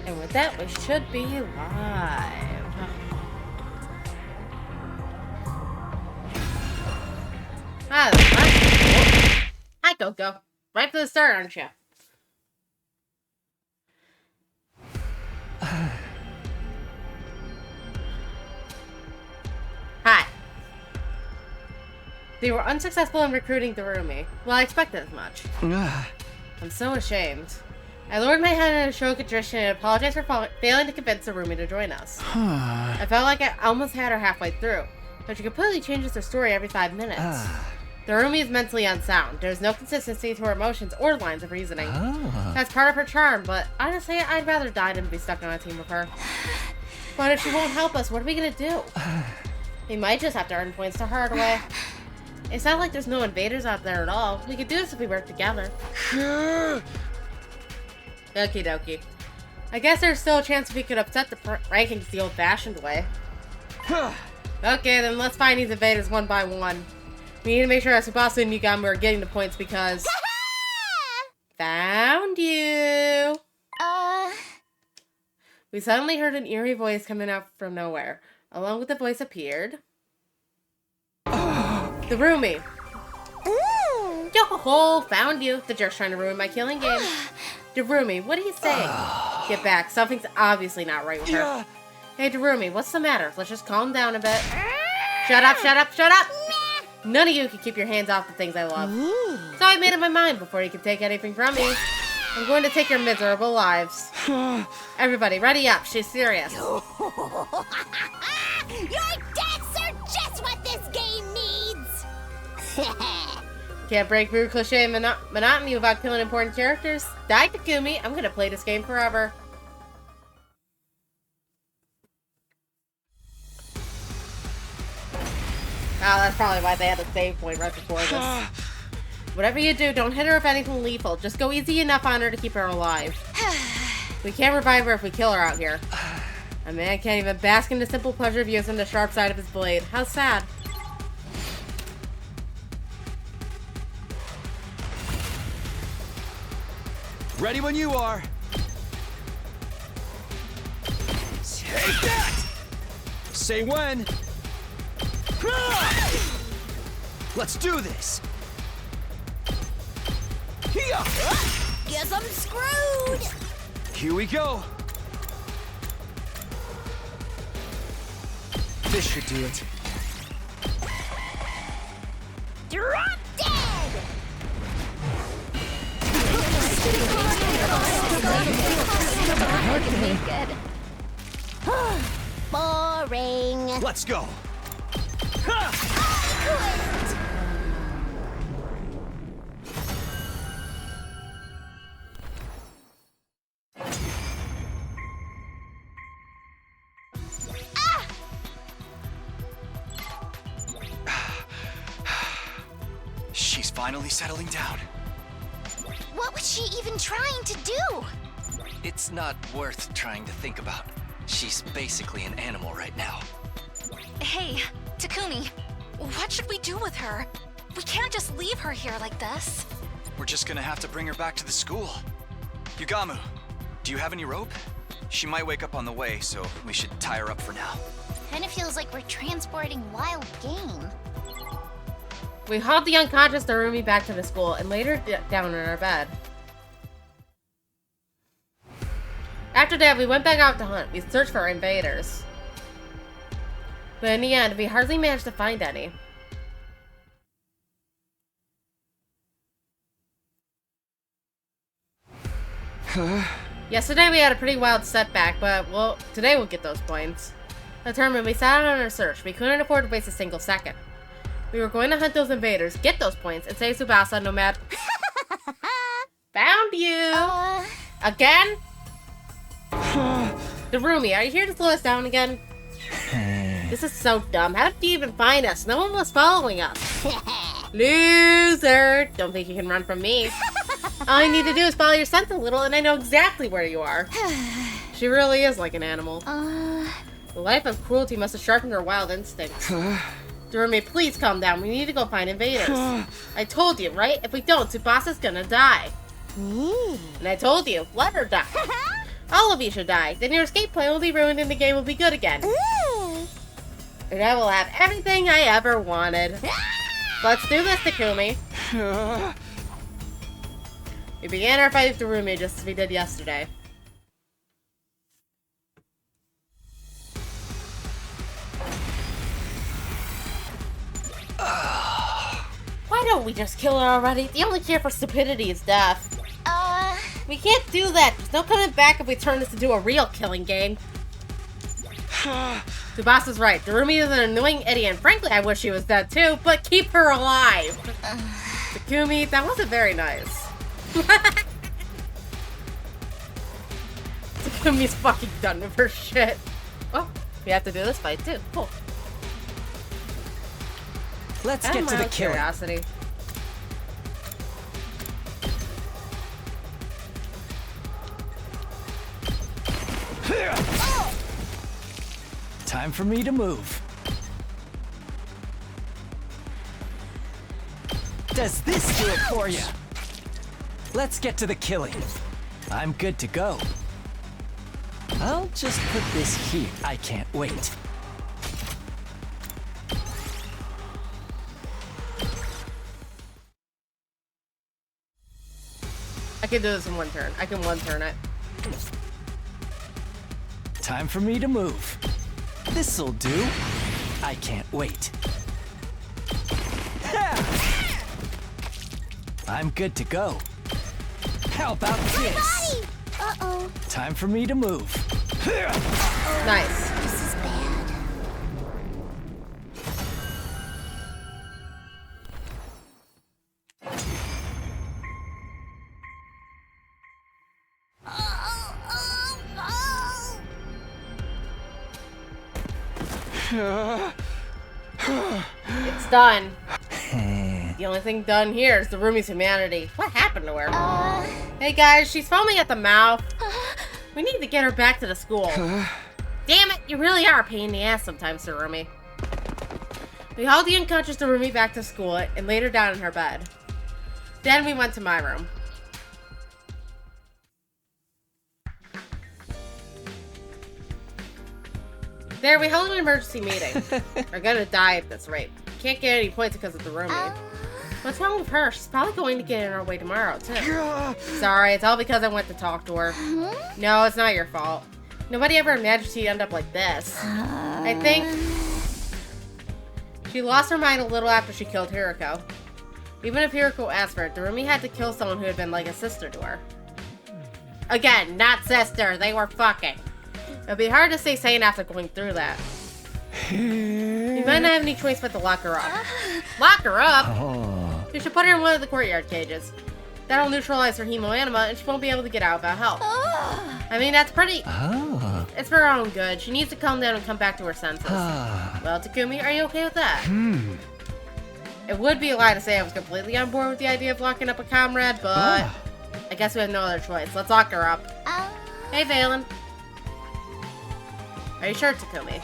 And with that, we should be live. Hi, Coco. Right for the start, aren't you? Hi. They were unsuccessful in recruiting the roomie. Well, I expected as much. I'm so ashamed. I lowered my head in a show of contrition and apologized for failing to convince the roomie to join us. I felt like I almost had her halfway through, but she completely changes her story every 5 minutes. The roomie is mentally unsound. There's no consistency to her emotions or lines of reasoning. That's part of her charm, but honestly, I'd rather die than be stuck on a team with her. But if she won't help us, what are we gonna do? We might just have to earn points the hard way. It's not like there's no invaders out there at all. We could do this if we work together. Okie dokie. I guess there's still a chance we could upset the rankings the old-fashioned way. Okay, then let's find these invaders one by one. We need to make sure that Tsubasa and Yugami are getting the points because... Found you! We suddenly heard an eerie voice coming out from nowhere. Along with the voice appeared... the roomie! Yo-ho-ho! Found you! The jerk's trying to ruin my killing game. Darumi, what are you saying? Get back. Something's obviously not right with her. Hey, Darumi, what's the matter? Let's just calm down a bit. Shut up, shut up, shut up! None of you can keep your hands off the things I love. So I made up my mind before you can take anything from me. I'm going to take your miserable lives. Everybody, ready up. She's serious. Your deaths are just what this game needs! Can't break rude cliche monotony without killing important characters. Die, Takumi. I'm gonna play this game forever. Oh, that's probably why they had a save point right before this. Whatever you do, don't hit her with anything lethal. Just go easy enough on her to keep her alive. We can't revive her if we kill her out here. A man can't even bask in the simple pleasure of using the sharp side of his blade. How sad. Ready when you are. Take that! Say when. Let's do this. Here. Guess I'm screwed! Here we go. This should do it. Drop dead! Boring. Let's go. She's finally settling down. What was she even trying to do? It's not worth trying to think about. She's basically an animal right now. Hey, Takumi, what should we do with her? We can't just leave her here like this. We're just gonna have to bring her back to the school. Yugamu, do you have any rope? She might wake up on the way, so we should tie her up for now. Kinda feels like we're transporting wild game. We hauled the unconscious Darumi back to the school and laid her down in our bed. After that, we went back out to hunt. We searched for invaders. But in the end, we hardly managed to find any. Yesterday we had a pretty wild setback, but well, today we'll get those points. Determined, we set out on our search. We couldn't afford to waste a single second. We were going to hunt those invaders, get those points, and save Tsubasa no matter. Found you! Again? Darumi, are you here to slow us down again? This is so dumb. How did you even find us? No one was following us. Loser! Don't think you can run from me. All you need to do is follow your scent a little, and I know exactly where you are. She really is like an animal. The life of cruelty must have sharpened her wild instincts. Darumi, please calm down. We need to go find invaders. I told you, right? If we don't, Tsubasa's gonna die. And I told you, let her die. All of you should die. Then your escape plan will be ruined and the game will be good again. And I will have everything I ever wanted. Let's do this, Takumi. We began our fight with Darumi just as we did yesterday. Why don't we just kill her already? The only cure for stupidity is death. We can't do that. There's no coming back if we turn this into a real killing game. Tsubasa's right. Darumi is an annoying idiot, and frankly, I wish she was dead too, but keep her alive. Takumi, that wasn't very nice. Takumi's fucking done with her shit. Oh, we have to do this fight too. Cool. Let's get to the killing. Curiosity. Time for me to move. Does this do it for you? Let's get to the killing. I'm good to go. I'll just put this here. I can't wait. I can do this in one turn. I can one turn it. Time for me to move. This'll do. I can't wait. I'm good to go. How about this? Uh-oh. Time for me to move. Nice. This is bad. It's done. The only thing done here is Darumi's humanity. What happened to her? Hey guys, she's foaming at the mouth. We need to get her back to the school. Damn it, you really are a pain in the ass sometimes, Darumi. We hauled the unconscious Darumi back to school and laid her down in her bed. Then we went to my room. There, we held an emergency meeting. We're gonna die at this rate. Can't get any points because of Darumi. What's wrong with her? She's probably going to get in our way tomorrow, too. Sorry, it's all because I went to talk to her. No, it's not your fault. Nobody ever imagined she'd end up like this. I think she lost her mind a little after she killed Hiroko. Even if Hiroko asked for it, Darumi had to kill someone who had been like a sister to her. Again, not sister. They were fucking. It'd be hard to stay sane after going through that. You might not have any choice but to lock her up. Lock her up? You should put her in one of the courtyard cages. That'll neutralize her hemoanima and she won't be able to get out without help. I mean, that's pretty... It's for her own good. She needs to calm down and come back to her senses. Well, Takumi, are you okay with that? It would be a lie to say I was completely on board with the idea of locking up a comrade, but... I guess we have no other choice. Let's lock her up. Hey, Valen. Are you sure, Takumi?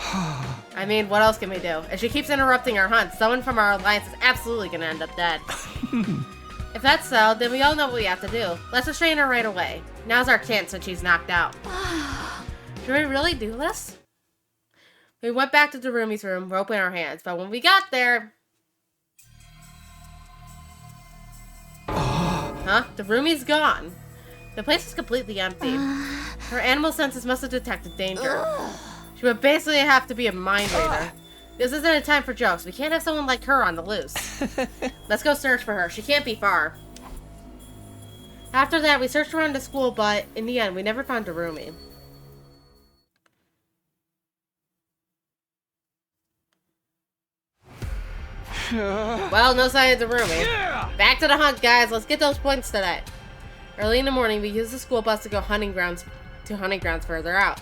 I mean, what else can we do? If she keeps interrupting our hunt, someone from our alliance is absolutely gonna end up dead. If that's so, then we all know what we have to do. Let's restrain her right away. Now's our chance since she's knocked out. Should we really do this? We went back to Darumi's room, rope in our hands, but when we got there... Huh? Darumi's gone. The place is completely empty. Her animal senses must have detected danger. She would basically have to be a mind reader. This isn't a time for jokes. We can't have someone like her on the loose. Let's go search for her. She can't be far. After that, we searched around the school, but in the end, we never found Darumi. Well, no sign of Darumi. Back to the hunt, guys. Let's get those points today. Early in the morning, we used the school bus to go hunting grounds further out.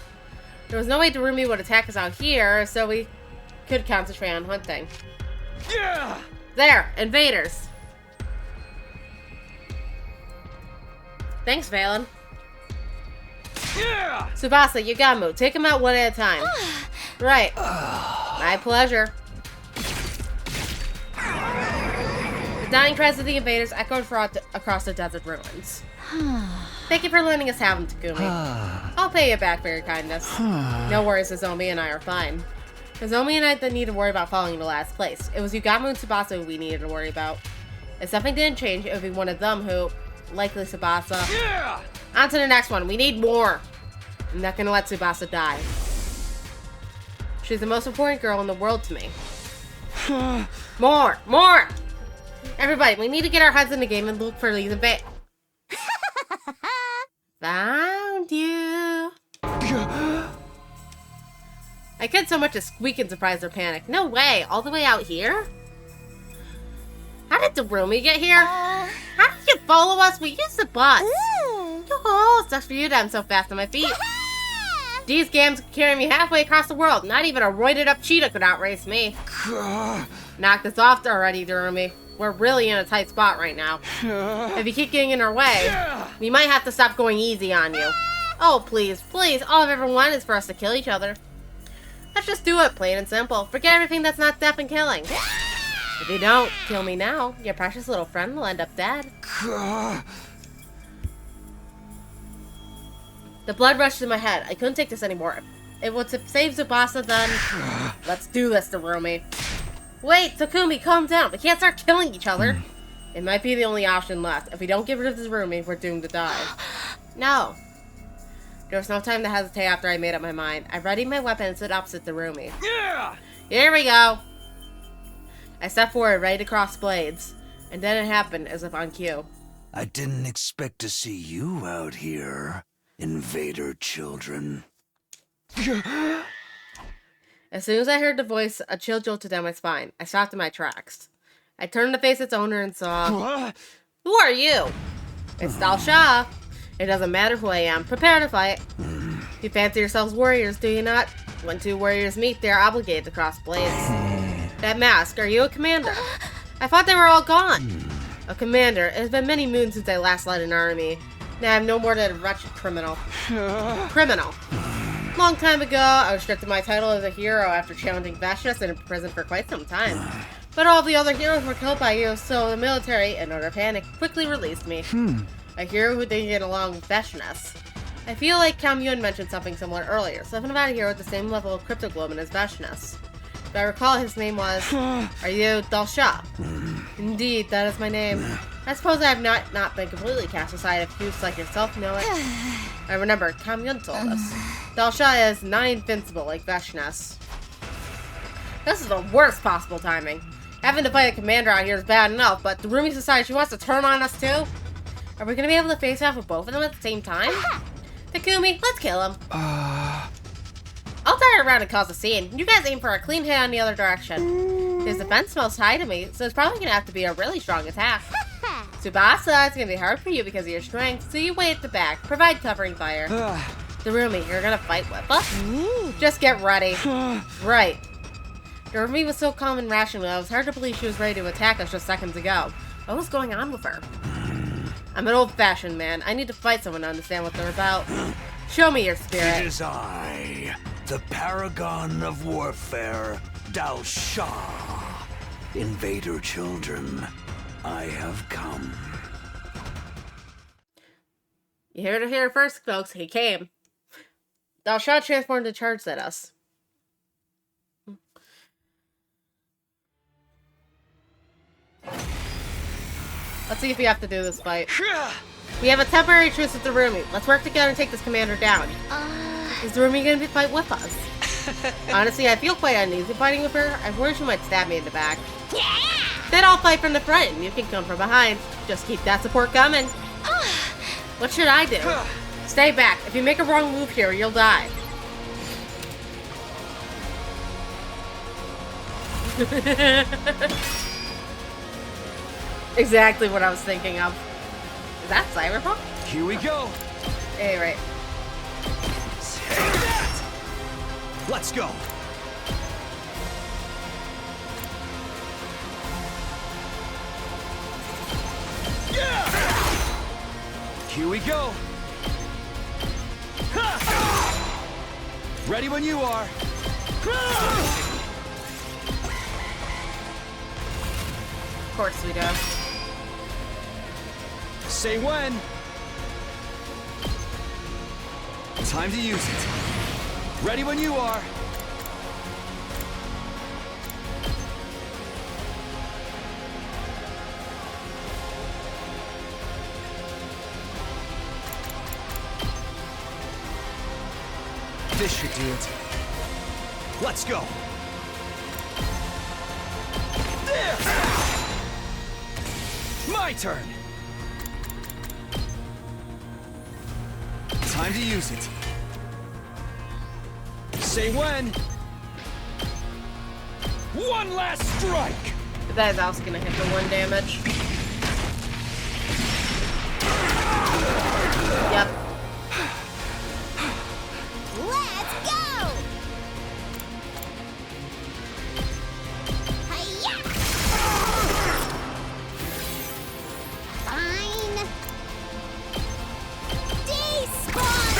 There was no way Darumi would attack us out here, so we could concentrate on hunting. There! Invaders! Thanks, Valen. Tsubasa, Yagamu, take them out one at a time. Right. My pleasure. The dying cries of the invaders echoed across the desert ruins. Thank you for letting us have them, Takumi. Oh, I'll pay you back for your kindness. No worries, Nozomi and I are fine. Nozomi and I didn't need to worry about falling into last place. It was Yugamu and Tsubasa we needed to worry about. If something didn't change, it would be one of them who, likely Tsubasa. Yeah! On to the next one. We need more. I'm not gonna let Tsubasa die. She's the most important girl in the world to me. More! More! Everybody, we need to get our heads in the game and look for these events. Found you. I could so much as squeak in surprise or panic. No way! All the way out here? How did the roomie get here? How did you follow us? We used the bus. Oh, sucks for you that I'm so fast on my feet. These games could carry me halfway across the world. Not even a roided up cheetah could outrace me. Knock this off already, Durumi. We're really in a tight spot right now. If you keep getting in our way, we might have to stop going easy on you. Oh, please, please. All I've ever wanted is for us to kill each other. Let's just do it, plain and simple. Forget everything that's not death and killing. If you don't kill me now, your precious little friend will end up dead. The blood rushed to my head. I couldn't take this anymore. It was to save Tsubasa, then... Let's do this, Durumi. Wait, Takumi, calm down. We can't start killing each other. It might be the only option left. If we don't get rid of Durumi, we're doomed to die. No. There was no time to hesitate after I made up my mind. I readied my weapon and stood opposite Durumi. Yeah! Here we go. I stepped forward, ready to cross blades. And then it happened, as if on cue. I didn't expect to see you out here, invader children. As soon as I heard the voice, a chill jolted down my spine. I stopped in my tracks. I turned to face its owner and saw... Who are you? It's Dal Shah. It doesn't matter who I am. Prepare to fight. You fancy yourselves warriors, do you not? When two warriors meet, they are obligated to cross blades. That mask, are you a commander? I thought they were all gone. A commander. It has been many moons since I last led an army. Now I'm no more than a wretched criminal. Criminal. Long time ago, I was stripped of my title as a hero after challenging Vashnis in prison for quite some time. But all the other heroes were killed by you, so the military, in order to panic, quickly released me. A hero who didn't get along with Vashnis. I feel like Kam Yun mentioned something similar earlier, something about a hero at the same level of cryptoglobin as Vashnis. If I recall, his name was... Are you Dal Shah? Indeed, that is my name. I suppose I have not been completely cast aside if youths like yourself know it. I remember, Kam Yun told us. Dal Shah is not invincible like Vashnis. This is the worst possible timing. Having to fight a commander out here is bad enough, but the Rumi Society, she wants to turn on us too? Are we gonna be able to face off with both of them at the same time? Takumi, let's kill him. I'll dart around and cause a scene. You guys aim for a clean hit on the other direction. His defense smells high to me, so it's probably gonna have to be a really strong attack. Tsubasa, it's gonna be hard for you because of your strength, so you wait at the back. Provide covering fire. Durumi, you're gonna fight with us? Just get ready. Right. Durumi was so calm and rational that it was hard to believe she was ready to attack us just seconds ago. What was going on with her? I'm an old-fashioned man. I need to fight someone to understand what they're about. Show me your spirit. It is I, the paragon of warfare, Dal Shah. Invader children, I have come. You heard it here first, folks. He came. Dal Shah transformed and charged at us. Let's see if we have to do this fight. We have a temporary truce with Durumi. Let's work together and take this commander down. Is Durumi gonna fight with us? Honestly, I feel quite uneasy fighting with her. I worry she might stab me in the back. Then I'll fight from the front and you can come from behind. Just keep that support coming. What should I do? Stay back. If you make a wrong move here, you'll die. Exactly what I was thinking of. Is that Cyberpunk? Here we go. Hey, right. Take that! Let's go. Yeah! Here we go. Ready when you are. Of course we do. Say when. Time to use it. Ready when you are. This should do it. Let's go. There! My turn. Time to use it. Say when. One last strike. That is also gonna hit for 1 damage. Yep. Let's go! Hi-ya! Fine. Despawn!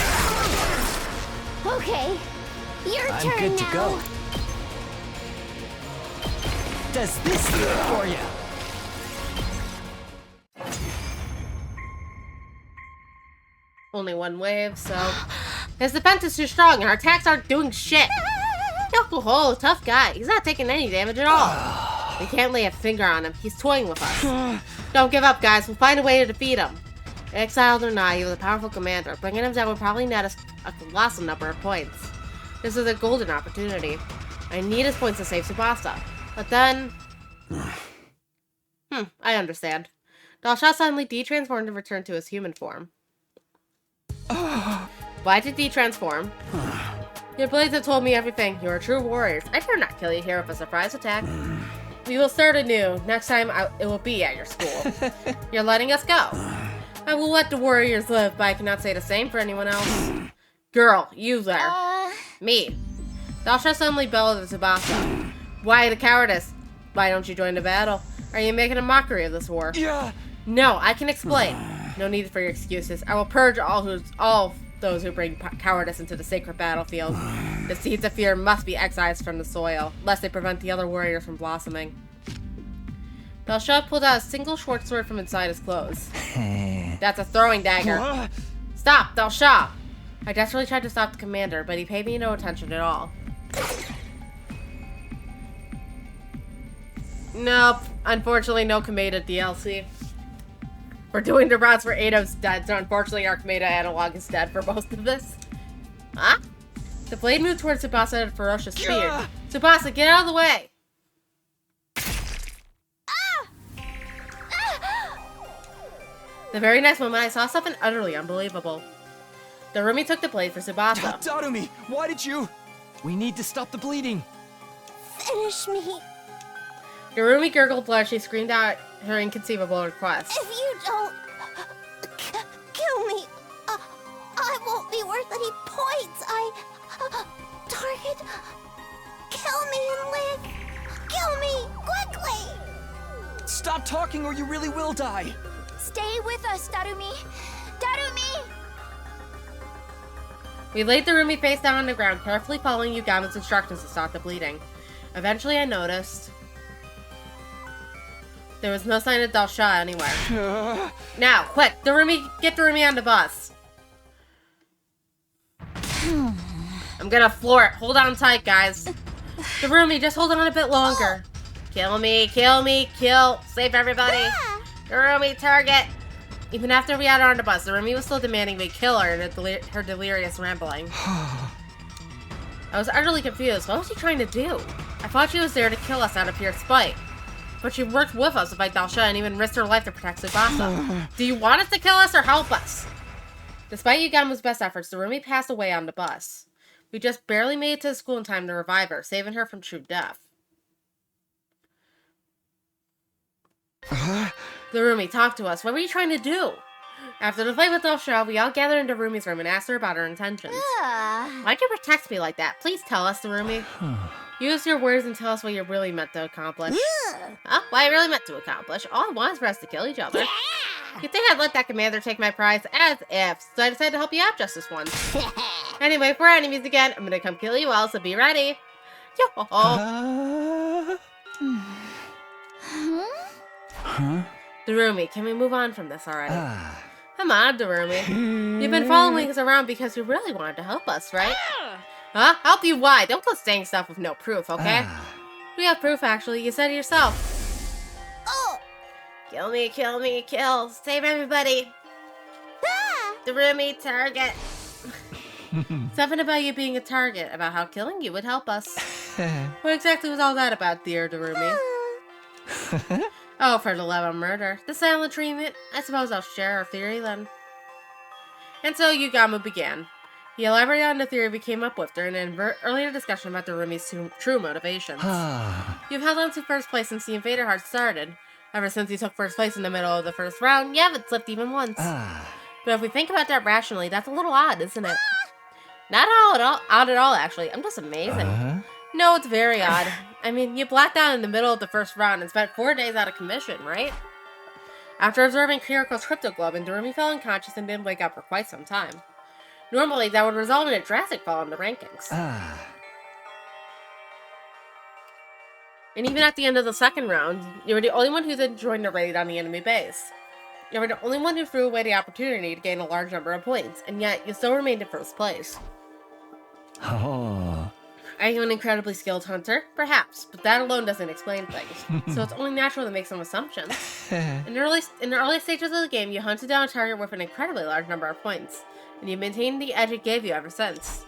Okay, your turn I'm good now. to go. Does this do it for you? Only 1 wave, so his defense is too strong and our attacks aren't doing shit. Alcohol, tough guy. He's not taking any damage at all. We can't lay a finger on him. He's toying with us. Don't give up, guys. We'll find a way to defeat him. Exiled or not, he was a powerful commander. Bringing him down would probably net us a colossal number of points. This is a golden opportunity. I need his points to save Tsubasa. But then... I understand. Dalsha suddenly de-transformed and returned to his human form. Why did de-transform? Your blades have told me everything. You are true warriors. I dare not kill you here with a surprise attack. We will start anew. Next time, it will be at your school. You're letting us go. I will let the warriors live, but I cannot say the same for anyone else. Girl, you there. Me. Dalsha suddenly bellowed at Tsubasa. Why the cowardice? Why don't you join the battle? Are you making a mockery of this war? Yeah. No, I can explain. No need for your excuses. I will purge all those who bring cowardice into the sacred battlefield. The seeds of fear must be excised from the soil, lest they prevent the other warriors from blossoming. Dalsha pulled out a single short sword from inside his clothes. That's a throwing dagger. Stop, Dalsha! I desperately tried to stop the commander, but he paid me no attention at all. Nope. Unfortunately, no Kameda DLC. We're doing the routes where Ado's dead, so unfortunately our Kameda analog is dead for most of this. Huh? The blade moved towards Tsubasa at a ferocious speed. Tsubasa, get out of the way! The very next moment, I saw something utterly unbelievable. Darumi took the blade for Tsubasa. Darumi, why did you? We need to stop the bleeding. Finish me. Darumi gurgled blood. She screamed out her inconceivable request. If you don't kill me, I won't be worth any points. Target, kill me and live. Kill me quickly. Stop talking or you really will die. Stay with us, Darumi. Darumi. We laid Darumi face down on the ground, carefully following Yugamo's instructions to stop the bleeding. Eventually, I noticed there was no sign of Dalsha anywhere. Now, quick, Darumi, get Darumi on the bus. I'm gonna floor it. Hold on tight, guys. Darumi, just hold on a bit longer. Kill me, kill me, kill. Save everybody. Darumi, target. Even after we had her on the bus, Darumi was still demanding we kill her in her delirious rambling. I was utterly confused. What was she trying to do? I thought she was there to kill us out of pure spite. But she worked with us to fight Dalsha and even risked her life to protect Tsubasa. Do you want us to kill us or help us? Despite Yugamo's best efforts, Darumi passed away on the bus. We just barely made it to the school in time to revive her, saving her from true death. Darumi, talk to us. What were you trying to do? After the fight with Dalsha, we all gathered in Darumi's room and asked her about her intentions. Why'd you protect me like that? Please tell us, Darumi. Use your words and tell us what you really meant to accomplish. What I really meant to accomplish? All I want is for us to kill each other. You think I'd let that commander take my prize? As if. So I decided to help you out just this once. Anyway, if we're enemies again, I'm gonna come kill you all, so be ready. Yo-ho-ho. Darumi, can we move on from this already? Come on, Darumi. You've been following us around because you really wanted to help us, right? Huh? Help you why? Don't go saying stuff with no proof, okay? We have proof, actually. You said it yourself. Oh! Kill me, kill me, kill. Save everybody. Ah! Darumi, target. Something about you being a target, about how killing you would help us. What exactly was all that about, dear Darumi? Oh, for the love of murder. The silent treatment? I suppose I'll share our theory then. And so Yugamu began. He elaborated on the theory we came up with during an earlier discussion about Darumi's true motivations. You've held on to first place since the Invader Heart started. Ever since you took first place in the middle of the first round, you haven't slipped even once. But if we think about that rationally, that's a little odd, isn't it? Not odd at all, actually. I'm just amazing. No, it's very odd. I mean, you blacked out in the middle of the first round and spent 4 days out of commission, right? After observing Kiriko's crypto globe, Darumi fell unconscious and didn't wake up for quite some time. Normally, that would result in a drastic fall in the rankings. And even at the end of the second round, you were the only one who didn't join the raid on the enemy base. You were the only one who threw away the opportunity to gain a large number of points, and yet you still remained in first place. Are you an incredibly skilled hunter? Perhaps, but that alone doesn't explain things. So it's only natural to make some assumptions. In the early stages of the game, you hunted down a target with an incredibly large number of points, and you maintained the edge it gave you ever since.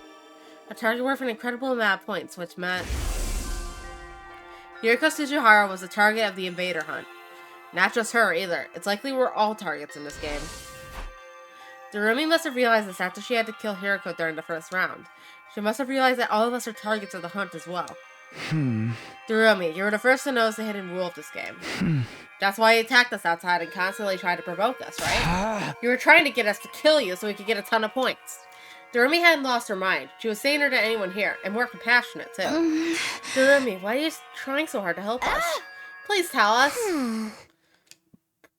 A target worth an incredible amount of points, which meant Yuriko Tsuchihara was the target of the invader hunt. Not just her, either. It's likely we're all targets in this game. Darumi must have realized this after she had to kill Hiriko during the first round. She must have realized that all of us are targets of the hunt as well. Darumi, you were the first to notice the hidden rule of this game. That's why you attacked us outside and constantly tried to provoke us, right? You were trying to get us to kill you so we could get a ton of points. Darumi hadn't lost her mind. She was saner than anyone here, and more compassionate, too. Darumi, why are you trying so hard to help us? Please tell us.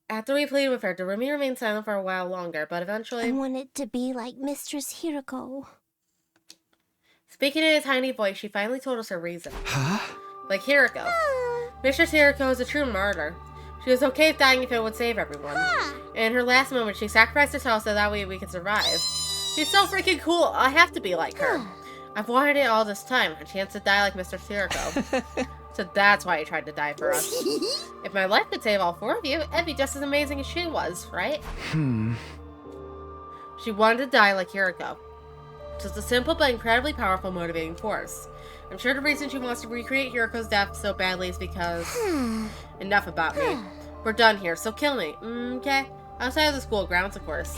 After we pleaded with her, Darumi remained silent for a while longer, but eventually... I wanted to be like Mistress Hiroko. Speaking in a tiny voice, she finally told us her reason. Like Hiroko. Mistress Hiroko is a true martyr. She was okay with dying if it would save everyone. And in her last moment, she sacrificed herself so that way we could survive. She's so freaking cool. I have to be like her. I've wanted it all this time, a chance to die like Mistress Hiroko. So that's why he tried to die for us. If my life could save all 4 of you, it'd be just as amazing as she was, right? She wanted to die like Hiroko. Just a simple but incredibly powerful motivating force. I'm sure the reason she wants to recreate Hiriko's death so badly is because... Enough about me. We're done here, so kill me, okay? Outside of the school grounds, of course.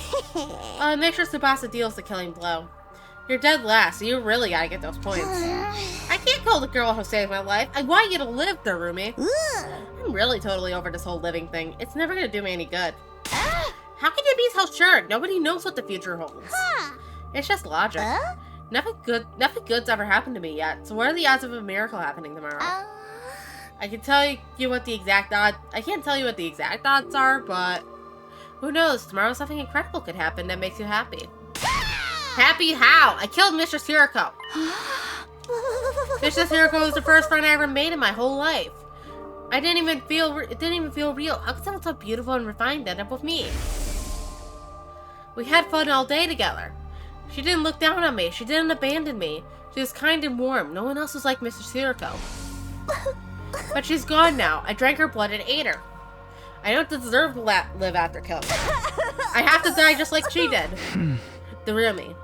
Make sure Tsubasa deals the killing blow. You're dead last, so you really gotta get those points. I can't call the girl who saved my life. I want you to live, Darumi. I'm really totally over this whole living thing. It's never gonna do me any good. How can you be so sure? Nobody knows what the future holds. It's just logic. Nothing good's ever happened to me yet, so what are the odds of a miracle happening tomorrow? I can tell you what the exact odds... I can't tell you what the exact odds are, but... Who knows? Tomorrow something incredible could happen that makes you happy. Happy how? I killed Mistress Hiroko. Mistress Hiroko was the first friend I ever made in my whole life. It didn't even feel real. How could someone so beautiful and refined end up with me? We had fun all day together. She didn't look down on me. She didn't abandon me. She was kind and warm. No one else was like Mistress Hiroko. But she's gone now. I drank her blood and ate her. I don't deserve to live after killing her. I have to die just like she did. Darumi.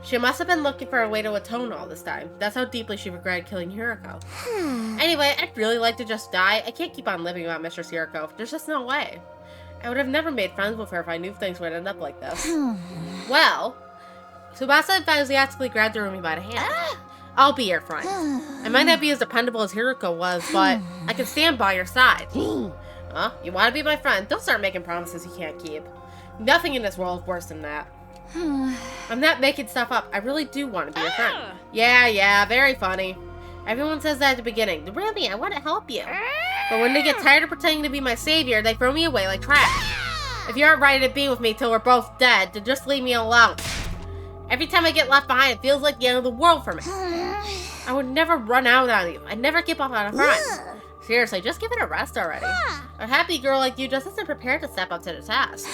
She must have been looking for a way to atone all this time. That's how deeply she regretted killing Hiroko. Anyway, I'd really like to just die. I can't keep on living without Mistress Hiroko. There's just no way. I would have never made friends with her if I knew things would end up like this. Well, Tsubasa enthusiastically grabbed Darumi by the hand. I'll be your friend. I might not be as dependable as Hiroko was, but I can stand by your side. Huh? You want to be my friend? Don't start making promises you can't keep. Nothing in this world is worse than that. I'm not making stuff up. I really do want to be your friend. Yeah, very funny. Everyone says that at the beginning. Darumi, I want to help you. But when they get tired of pretending to be my savior, they throw me away like trash. If you aren't ready to be with me till we're both dead, then just leave me alone. Every time I get left behind, it feels like the end of the world for me. I would never run out on you. I'd never give up on a friend. Seriously, just give it a rest already. A happy girl like you just isn't prepared to step up to the task.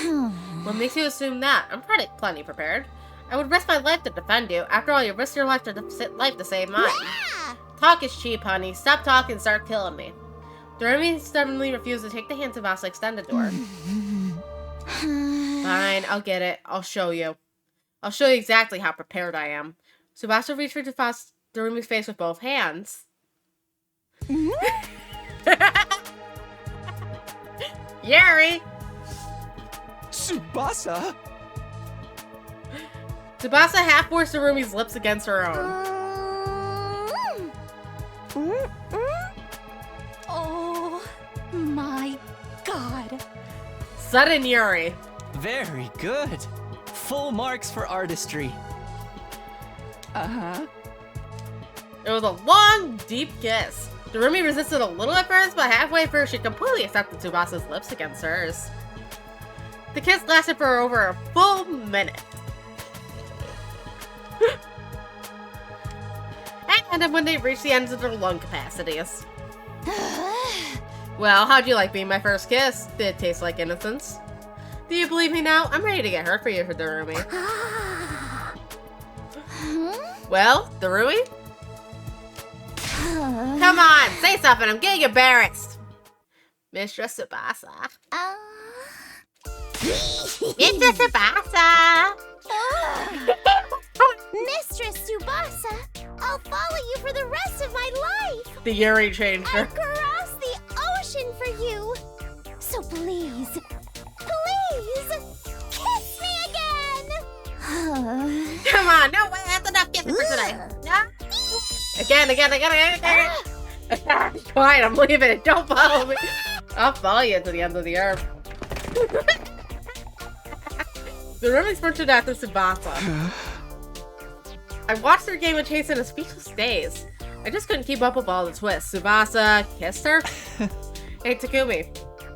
What makes you assume that? I'm plenty prepared. I would risk my life to defend you. After all, you risked your life to save mine. Talk is cheap, honey. Stop talking and start killing me. Doremi stubbornly refused to take the hand Tsubasa extended to her. Fine, I'll get it. I'll show you. I'll show you exactly how prepared I am. Tsubasa reached for Doremi's face with both hands. Yuri! Tsubasa? Tsubasa half forced Doremi's lips against her own. Oh my god. Sudden Yuri. Very good. Full marks for artistry. Uh-huh. It was a long, deep kiss. Doremi resisted a little at first, but halfway through, she completely accepted Tsubasa's lips against hers. The kiss lasted for over a full minute. And then when they reached the ends of their lung capacities. Well, how'd you like being my first kiss? Did it taste like innocence? Do you believe me now? I'm ready to get hurt for you, Doremi. Well, Doremi? Come on, say something. I'm getting embarrassed. Mistress Tsubasa. Mistress Tsubasa. Mistress Tsubasa, I'll follow you for the rest of my life. The Yuri changed her. I'll cross the ocean for you. So please, please, kiss me again. Come on, no way, that's enough kissing for today. Again. Quiet, I'm leaving. Don't follow me. I'll follow you to the end of the earth. The roomie sprinted after Tsubasa. I watched their game of chase in a speechless daze. I just couldn't keep up with all the twists. Tsubasa kissed her? Hey, Takumi.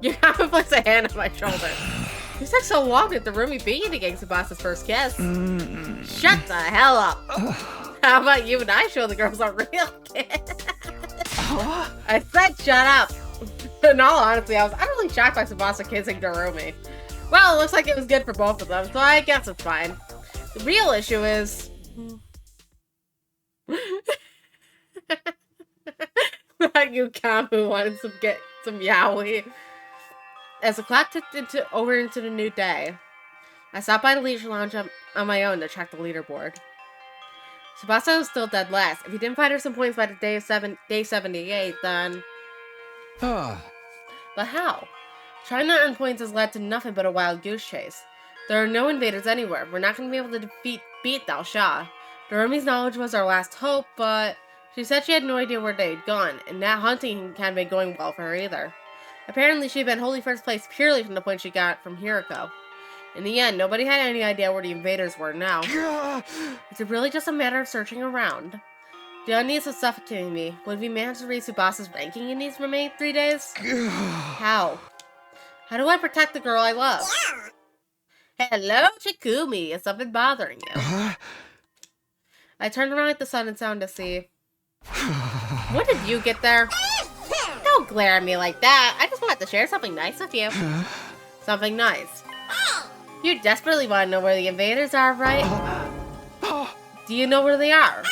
You have to place a hand on my shoulder. You took so long that the roomie beat you to get Tsubasa's first kiss. Shut the hell up. How about you and I show the girls a real kiss? I said shut up. In all honesty, I was utterly shocked by Tsubasa kissing Doremi. Well, it looks like it was good for both of them, so I guess it's fine. The real issue is... that Yukamu wanted to get some yaoi. As the clock ticked over into the new day, I stopped by the leisure lounge on my own to check the leaderboard. Tsubasa was still dead last. If he didn't find her some points by the day 78, then... But how? Trying to earn points has led to nothing but a wild goose chase. There are no invaders anywhere. We're not going to be able to beat Dao Sha. Doremi's knowledge was our last hope, but she said she had no idea where they'd gone, and that hunting hadn't been going well for her either. Apparently, she'd been holding first place purely from the points she got from Hiriko. In the end, nobody had any idea where the invaders were now. It's really just a matter of searching around. The unease was suffocating me. Would we manage to reach Tsubasa's ranking in these remaining 3 days? How? How do I protect the girl I love? Hello, Takumi. Is something bothering you? I turned around at the sun and sound to see. When did you get there? Don't glare at me like that. I just wanted to share something nice with you. Something nice. You desperately want to know where the invaders are, right? Do you know where they are?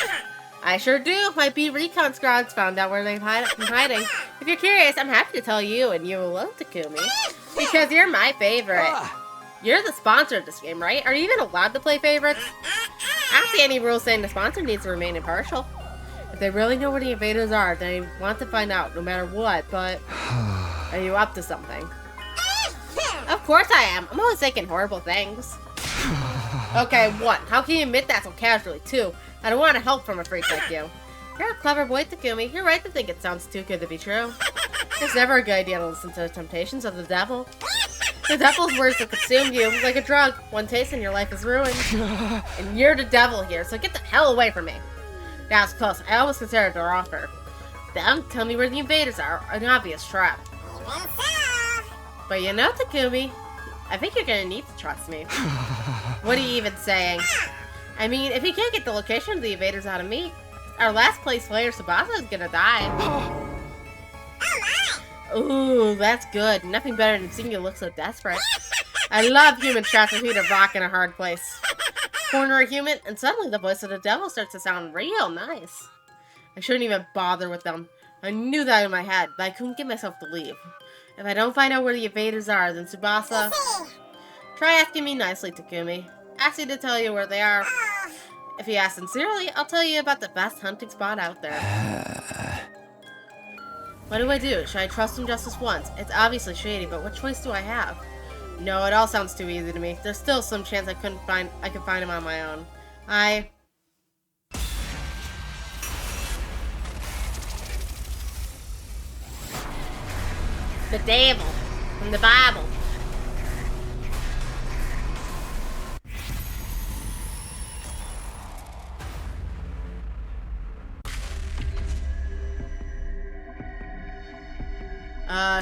I sure do. My B recon squads found out where they've been hiding. If you're curious, I'm happy to tell you, and you alone, Takumi. Because you're my favorite. You're the sponsor of this game, right? Are you even allowed to play favorites? I don't see any rules saying the sponsor needs to remain impartial. If they really know where the invaders are, they want to find out no matter what, but... Are you up to something? Of course I am. I'm always thinking horrible things. Okay, 1. How can you admit that so casually? 2. I don't want to help from a freak like you. You're a clever boy, Takumi. You're right to think it sounds too good to be true. It's never a good idea to listen to the temptations of the devil. The devil's words will consume you like a drug. One taste and your life is ruined. And you're the devil here, so get the hell away from me. That was close. I almost considered their offer. Then, tell me where the invaders are. An obvious trap. But you know, Takumi, I think you're gonna need to trust me. What are you even saying? I mean, if you can't get the location of the invaders out of me, our last place player, Tsubasa, is gonna die. Ooh, that's good. Nothing better than seeing you look so desperate. I love humans trapped between a rock and a hard place. Corner a human, and suddenly the voice of the devil starts to sound real nice. I shouldn't even bother with them. I knew that in my head, but I couldn't get myself to leave. If I don't find out where the invaders are, then Tsubasa... Try asking me nicely, Takumi. Ask me to tell you where they are. If you ask sincerely, I'll tell you about the best hunting spot out there. What do I do? Should I trust him just this once? It's obviously shady, but what choice do I have? No, it all sounds too easy to me. There's still some chance I could find him on my own. The devil from the Bible.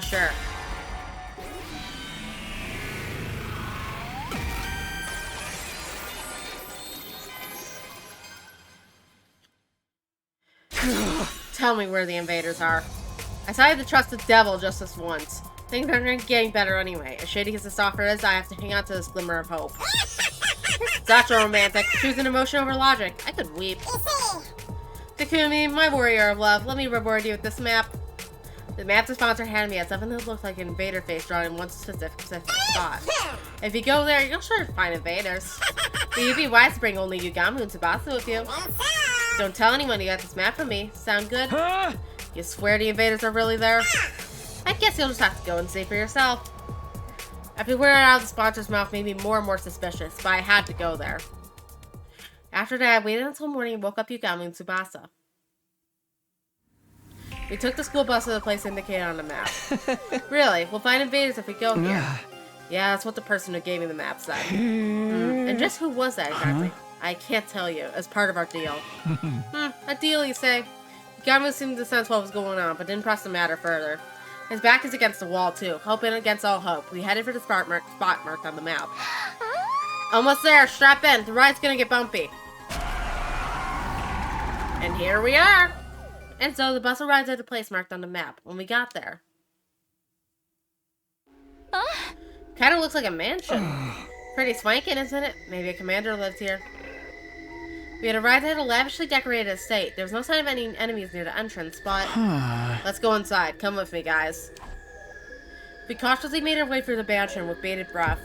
Sure. Tell me where the invaders are. I decided to trust the devil just this once. Things aren't getting better anyway. As shady as this offer is, I have to hang on to this glimmer of hope. Such a romantic. Choosing emotion over logic. I could weep. Takumi, my warrior of love, let me reward you with this map. The map the sponsor handed me had something that looked like an invader face drawn in one specific spot. If you go there, you'll sure find invaders. But you'd be wise to bring only Yugamu and Tsubasa with you. Don't tell anyone you got this map from me. Sound good? You swear the invaders are really there? I guess you'll just have to go and see for yourself. Every word out of the sponsor's mouth made me more and more suspicious, but I had to go there. After that, I waited until morning and woke up Yugamu and Tsubasa. We took the school bus to the place indicated on the map. Really, we'll find invaders if we go here. Yeah, that's what the person who gave me the map said. And just who was that exactly? I can't tell you, as part of our deal. A deal, you say? Yugamu seemed to sense what was going on, but didn't press the matter further. His back is against the wall, too, hoping against all hope. We headed for the spot marked on the map. Almost there, strap in, the ride's gonna get bumpy. And here we are! And so the bus arrived at the place marked on the map when we got there. Kinda looks like a mansion. Pretty swanking, isn't it? Maybe a commander lived here. We had arrived at a lavishly decorated estate. There was no sign of any enemies near the entrance, but... Let's go inside. Come with me, guys. We cautiously made our way through the mansion with bated breath.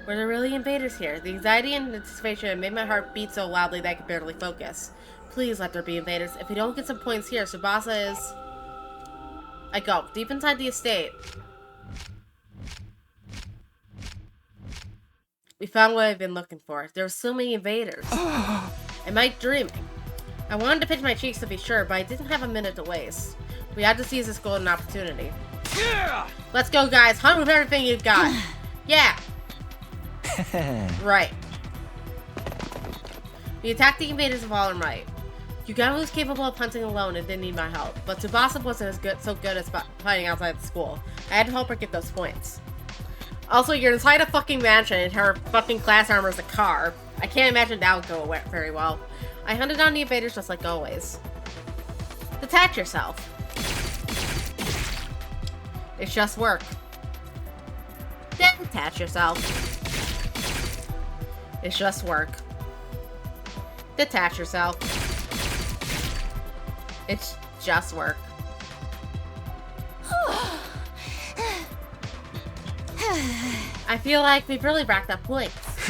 Were there really invaders here? The anxiety and anticipation made my heart beat so loudly that I could barely focus. Please let there be invaders. If we don't get some points here, Tsubasa is... I go. Deep inside the estate. We found what I've been looking for. There were so many invaders. Am I dreaming? I wanted to pinch my cheeks to be sure, but I didn't have a minute to waste. We had to seize this golden opportunity. Let's go, guys. Hunt with everything you've got. Yeah. Right. We attacked the invaders of all and right. Yugamu was capable of hunting alone and didn't need my help, but Tsubasa wasn't so good as fighting outside the school. I had to help her get those points. Also, you're inside a fucking mansion and her fucking class armor is a car. I can't imagine that would go very well. I hunted down the invaders just like always. Detach yourself. It's just work. Detach yourself. It's just work. Detach yourself. It's just work. I feel like we've really racked up points.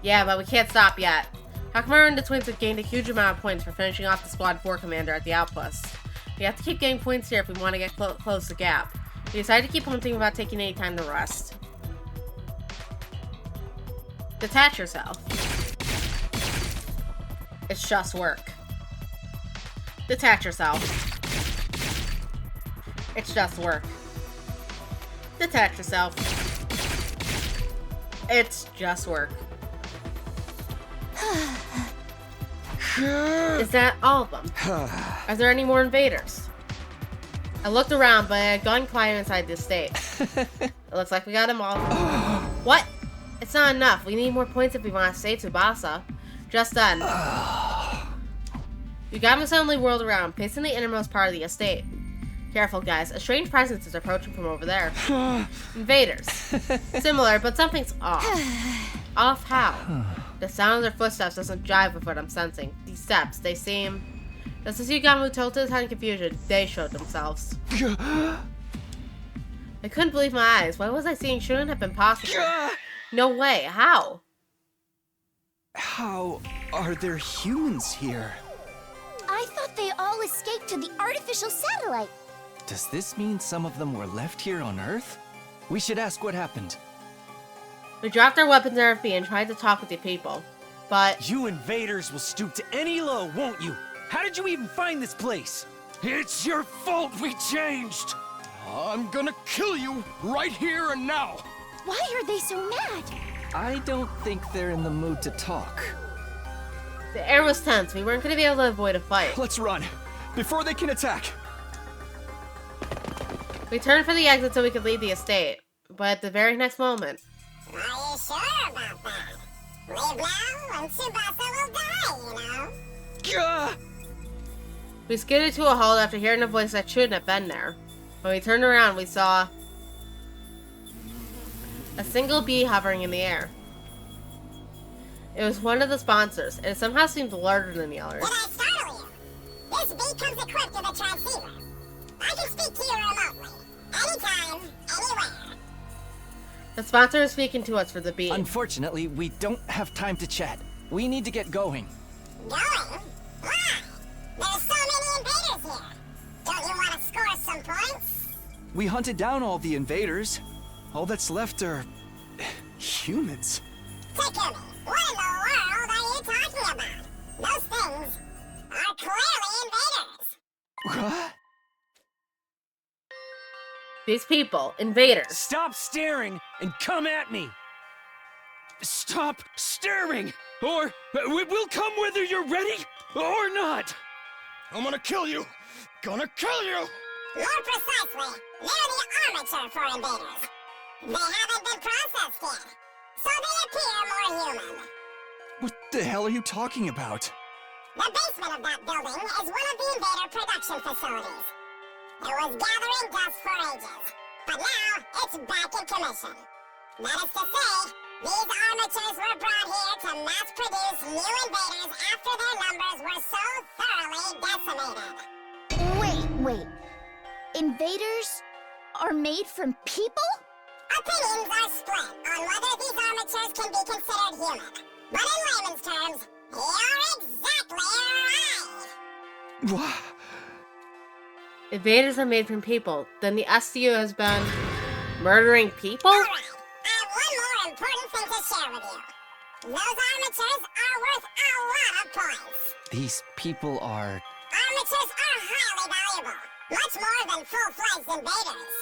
Yeah, but we can't stop yet. Hakumaru and the twins have gained a huge amount of points for finishing off the Squad 4 commander at the outpost. We have to keep getting points here if we want to get close the gap. We decided to keep hunting without taking any time to rest. Detach yourself. It's just work. Detach yourself. It's just work. Detach yourself. It's just work. Is that all of them? Are there any more invaders? I looked around, but I had gone quiet inside the estate. It looks like we got them all. What? It's not enough. We need more points if we want to save Tsubasa. Just then. Yugamu suddenly whirled around, pacing the innermost part of the estate. Careful, guys. A strange presence is approaching from over there. Invaders. Similar, but something's off. Off how? The sound of their footsteps doesn't jive with what I'm sensing. These steps, they seem... Just as Yugamu tilted his head in confusion, they showed themselves. I couldn't believe my eyes. What was I seeing shouldn't have been possible. No way. How? How are there humans here? I thought they all escaped to the artificial satellite. Does this mean some of them were left here on Earth? We should ask what happened. We dropped our weapons in our feet and tried to talk with the people. But... You invaders will stoop to any low, won't you? How did you even find this place? It's your fault we changed! I'm gonna kill you right here and now! Why are they so mad? I don't think they're in the mood to talk. the air was tense. We weren't going to be able to avoid a fight. Let's run, before they can attack. We turned for the exit so we could leave the estate. But at the very next moment... Are you sure about that? Leave now and Tsubasa will die, you know? Gah! We skidded to a halt after hearing a voice that shouldn't have been there. When we turned around, we saw a single bee hovering in the air. It was one of the sponsors, and it somehow seemed larger than the others. Did I startle you? This bee comes equipped with a transceiver. I can speak to you remotely. Anytime, anywhere. The sponsor is speaking to us for the bee. Unfortunately, we don't have time to chat. We need to get going. Going? Why? There's so many invaders here. Don't you want to score some points? We hunted down all the invaders. All that's left are... humans. Takumi, what in the world are you talking about? Those things are clearly invaders. What? These people, invaders. Stop staring and come at me! Stop staring, or we'll come whether you're ready or not. I'm gonna kill you. Gonna kill you. More precisely, they're the armature for invaders. They haven't been processed yet, so they appear more human. What the hell are you talking about? The basement of that building is one of the invader production facilities. It was gathering dust for ages, but now it's back in commission. That is to say, these armatures were brought here to mass-produce new invaders after their numbers were so thoroughly decimated. Wait. Invaders are made from people? Opinions are split on whether these armatures can be considered human. But in layman's terms, you're exactly right. What? Invaders are made from people. Then the SDU has been murdering people? Alright, I have one more important thing to share with you. Those armatures are worth a lot of points. These people are... Armatures are highly valuable, much more than full-fledged invaders.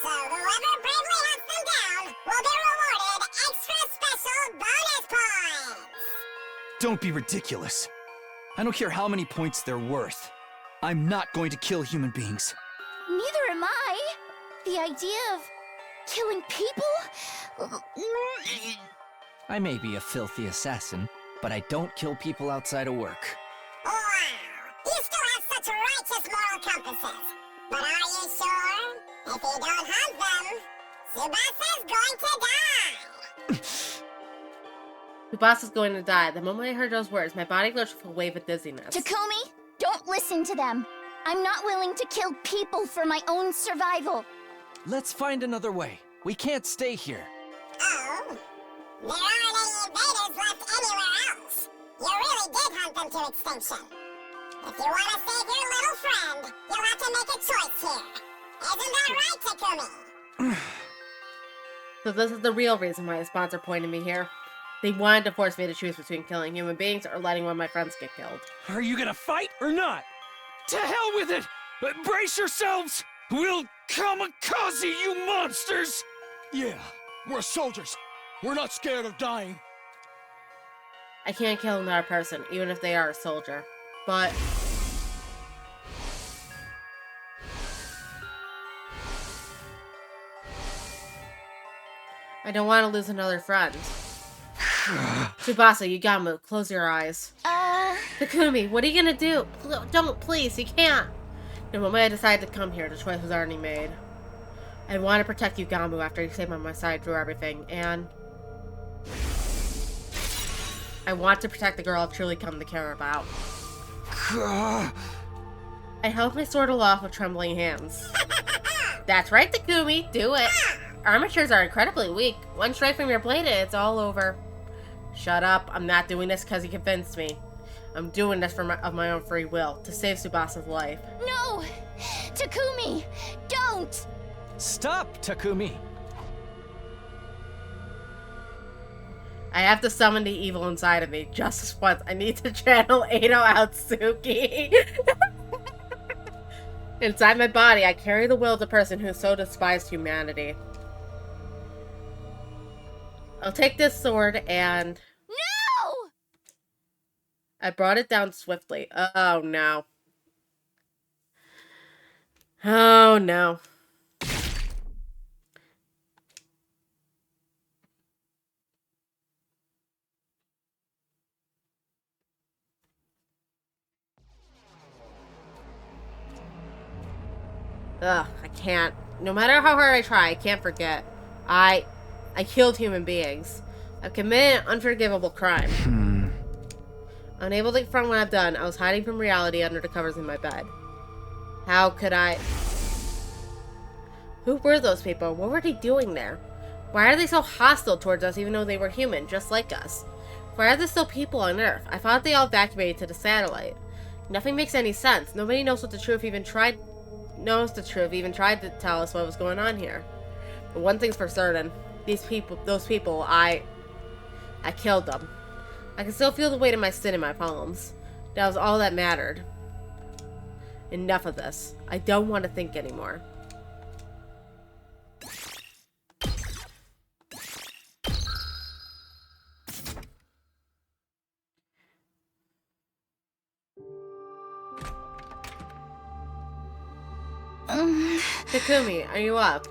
So whoever bravely hunts them down will be rewarded extra special bonus points! Don't be ridiculous. I don't care how many points they're worth. I'm not going to kill human beings. Neither am I. The idea of killing people? I may be a filthy assassin, but I don't kill people outside of work. Wow, you still have such righteous moral compasses. But are you sure? If you don't hunt them, Tsubasa's going to die! Tsubasa's going to die. The moment I heard those words, my body glitched with a wave of dizziness. Takumi, don't listen to them. I'm not willing to kill people for my own survival. Let's find another way. We can't stay here. Oh? There aren't any invaders left anywhere else. You really did hunt them to extinction. If you want to save your little friend, you'll have to make a choice here. Isn't that right, Takumi? So this is the real reason why the sponsor pointed me here. They wanted to force me to choose between killing human beings or letting one of my friends get killed. Are you gonna fight or not? To hell with it! Brace yourselves! We'll kamikaze you monsters! Yeah, we're soldiers. We're not scared of dying. I can't kill another person, even if they are a soldier. But... I don't want to lose another friend. Tsubasa, you gotta move. Close your eyes. Takumi, what are you gonna do? Don't, please, you can't. The moment I decided to come here, the choice was already made. I want to protect Yugamu after he stayed by my side through everything, and I want to protect the girl I've truly come to care about. I held my sword aloft with trembling hands. That's right, Takumi, do it. Armatures are incredibly weak. One strike from your blade and it's all over. Shut up, I'm not doing this because he convinced me. I'm doing this of my own free will, to save Tsubasa's life. No! Takumi! Don't! Stop, Takumi! I have to summon the evil inside of me just once. I need to channel Edo Atsuki. Inside my body, I carry the will of the person who so despised humanity. I'll take this sword and... No! I brought it down swiftly. Oh, no. Oh, no. Ugh, I can't. No matter how hard I try, I can't forget. I killed human beings. I've committed an unforgivable crime. Unable to confront what I've done, I was hiding from reality under the covers in my bed. How could I... Who were those people? What were they doing there? Why are they so hostile towards us even though they were human, just like us? Why are there still people on Earth? I thought they all evacuated to the satellite. Nothing makes any sense. Nobody knows what the truth even tried to tell us what was going on here. But one thing's for certain. Those people, I killed them. I can still feel the weight of my sin in my palms. That was all that mattered. Enough of this. I don't want to think anymore. Takumi, are you up?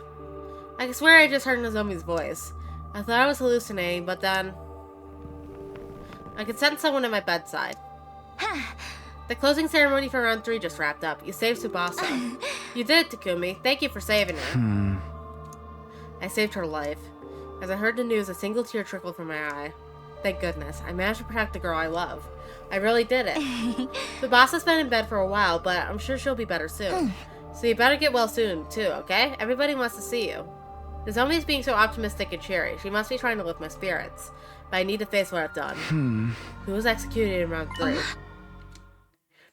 I swear I just heard Nozomi's voice. I thought I was hallucinating, but then... I could sense someone at my bedside. The closing ceremony for round 3 just wrapped up. You saved Tsubasa. You did it, Takumi. Thank you for saving her. I saved her life. As I heard the news, a single tear trickled from my eye. Thank goodness. I managed to protect the girl I love. I really did it. Tsubasa's been in bed for a while, but I'm sure she'll be better soon. So you better get well soon, too, okay? Everybody wants to see you. Nozomi's being so optimistic and cheery. She must be trying to lift my spirits. But I need to face what I've done. Who was executed in round 3?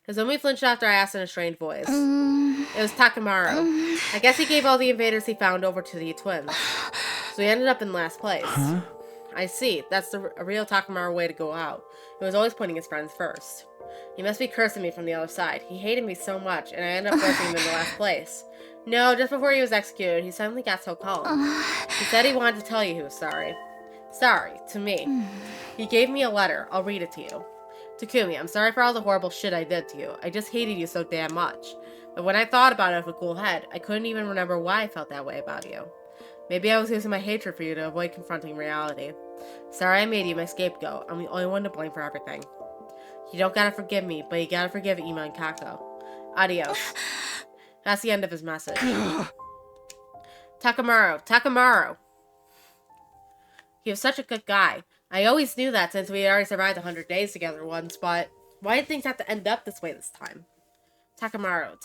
Nozomi flinched after I asked in a strained voice. It was Takamaru. I guess he gave all the invaders he found over to the twins. So he ended up in last place. I see. That's a real Takamaru way to go out. He was always putting his friends first. He must be cursing me from the other side. He hated me so much, and I ended up forcing him into last place. No, just before he was executed, he suddenly got so calm. He said he wanted to tell you he was sorry. Sorry, to me. He gave me a letter. I'll read it to you. Takumi, I'm sorry for all the horrible shit I did to you. I just hated you so damn much. But when I thought about it with a cool head, I couldn't even remember why I felt that way about you. Maybe I was using my hatred for you to avoid confronting reality. Sorry I made you my scapegoat. I'm the only one to blame for everything. You don't gotta forgive me, but you gotta forgive Ima and Kako. Adios. That's the end of his message. Takamaru! He was such a good guy. I always knew that since we had already survived 100 days together once, but why did things have to end up this way this time? Takamaru.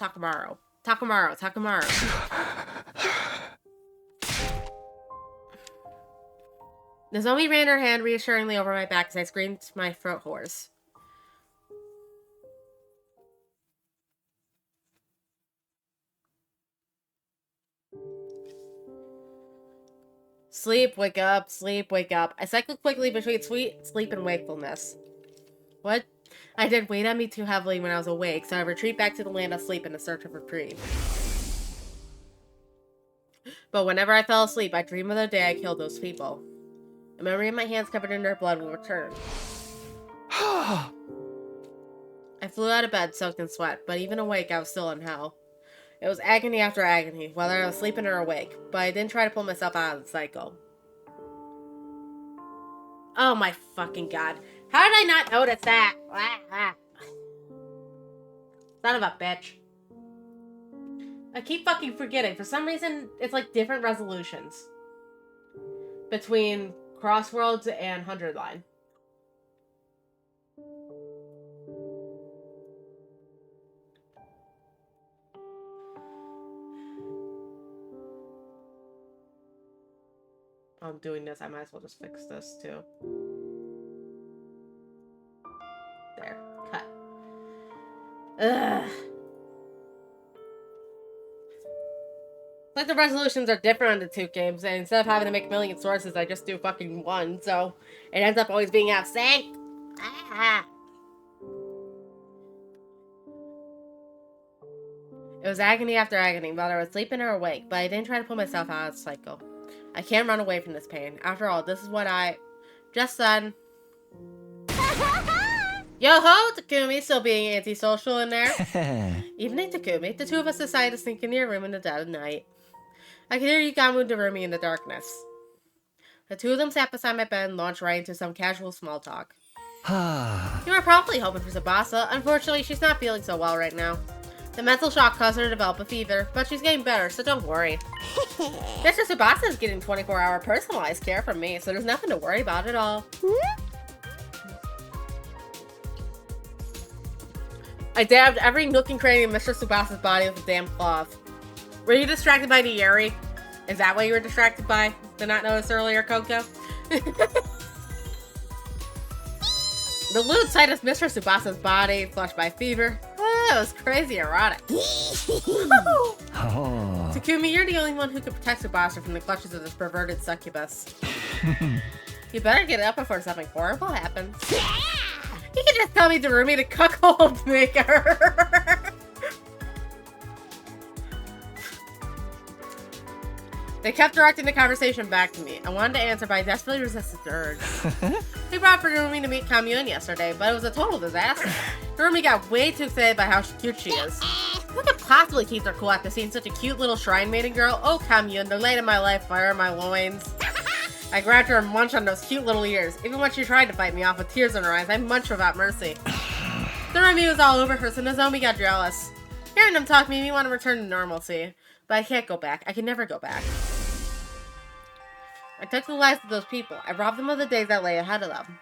Nozomi ran her hand reassuringly over my back as I screamed my throat hoarse. Sleep, wake up, sleep, wake up. I cycled quickly between sweet sleep and wakefulness. What? I did weigh on me too heavily when I was awake, so I retreat back to the land of sleep in a search of reprieve. But whenever I fell asleep, I dreamed of the day I killed those people. A memory of my hands covered in their blood will return. I flew out of bed soaked in sweat, but even awake, I was still in hell. It was agony after agony, whether I was sleeping or awake, but I didn't try to pull myself out of the cycle. Oh my fucking god. How did I not notice that? Son of a bitch. I keep fucking forgetting. For some reason, it's like different resolutions between Crossroads and 100 Line. I'm doing this. I might as well just fix this too. There. Cut. Ugh. Like the resolutions are different on the two games, and instead of having to make a million sources, I just do fucking one, so it ends up always being out of sync. Ah. It was agony after agony, whether I was sleeping or awake, but I didn't try to pull myself out of the cycle. I can't run away from this pain. After all, this is what I just said. Yo-ho, Takumi, still being antisocial in there. Evening, Takumi. The two of us decided to sneak into your room in the dead of night. I could hear Yugamu and Darumi in the darkness. The two of them sat beside my bed and launched right into some casual small talk. You were probably hoping for Tsubasa. Unfortunately, she's not feeling so well right now. The mental shock caused her to develop a fever, but she's getting better, so don't worry. Mr. Tsubasa is getting 24-hour personalized care from me, so there's nothing to worry about at all. I dabbed every nook and cranny of Mr. Tsubasa's body with a damn cloth. Were you distracted by the Yuri? Is that what you were distracted by? Did not notice earlier, Coco? The lewd sight of Mr. Tsubasa's body, flushed by fever. Oh, it was crazy erotic. Oh. Takumi, you're the only one who can protect Tsubasa from the clutches of this perverted succubus. You better get up before something horrible happens. You can just tell me Darumi to cuckold maker. They kept directing the conversation back to me. I wanted to answer, but I desperately resisted the urge. We brought for Darumi to meet Kamyun yesterday, but it was a total disaster. Darumi got way too excited by how cute she is. Who could possibly keep their cool after seeing such a cute little shrine maiden girl? Oh, Kamyun, the light of my life, fire in my loins. I grabbed her and munched on those cute little ears. Even when she tried to fight me off with tears in her eyes, I munched without mercy. Darumi was all over her, so Nozomi got jealous. Hearing them talk made me want to return to normalcy. But I can't go back. I can never go back. I took the lives of those people. I robbed them of the days that lay ahead of them.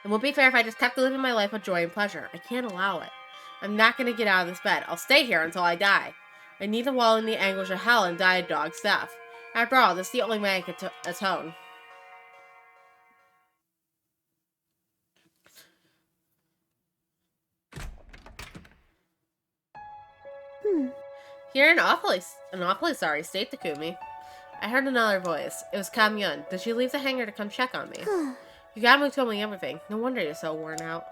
It won't be fair if I just kept living my life with joy and pleasure. I can't allow it. I'm not going to get out of this bed. I'll stay here until I die. I need to wallow in the anguish of hell and die a dog's death. After all, this is the only way I can atone. You're in an awfully sorry state, Takumi. I heard another voice. It was Kamyun. Did she leave the hangar to come check on me? Yugamu told me everything. No wonder you're so worn out.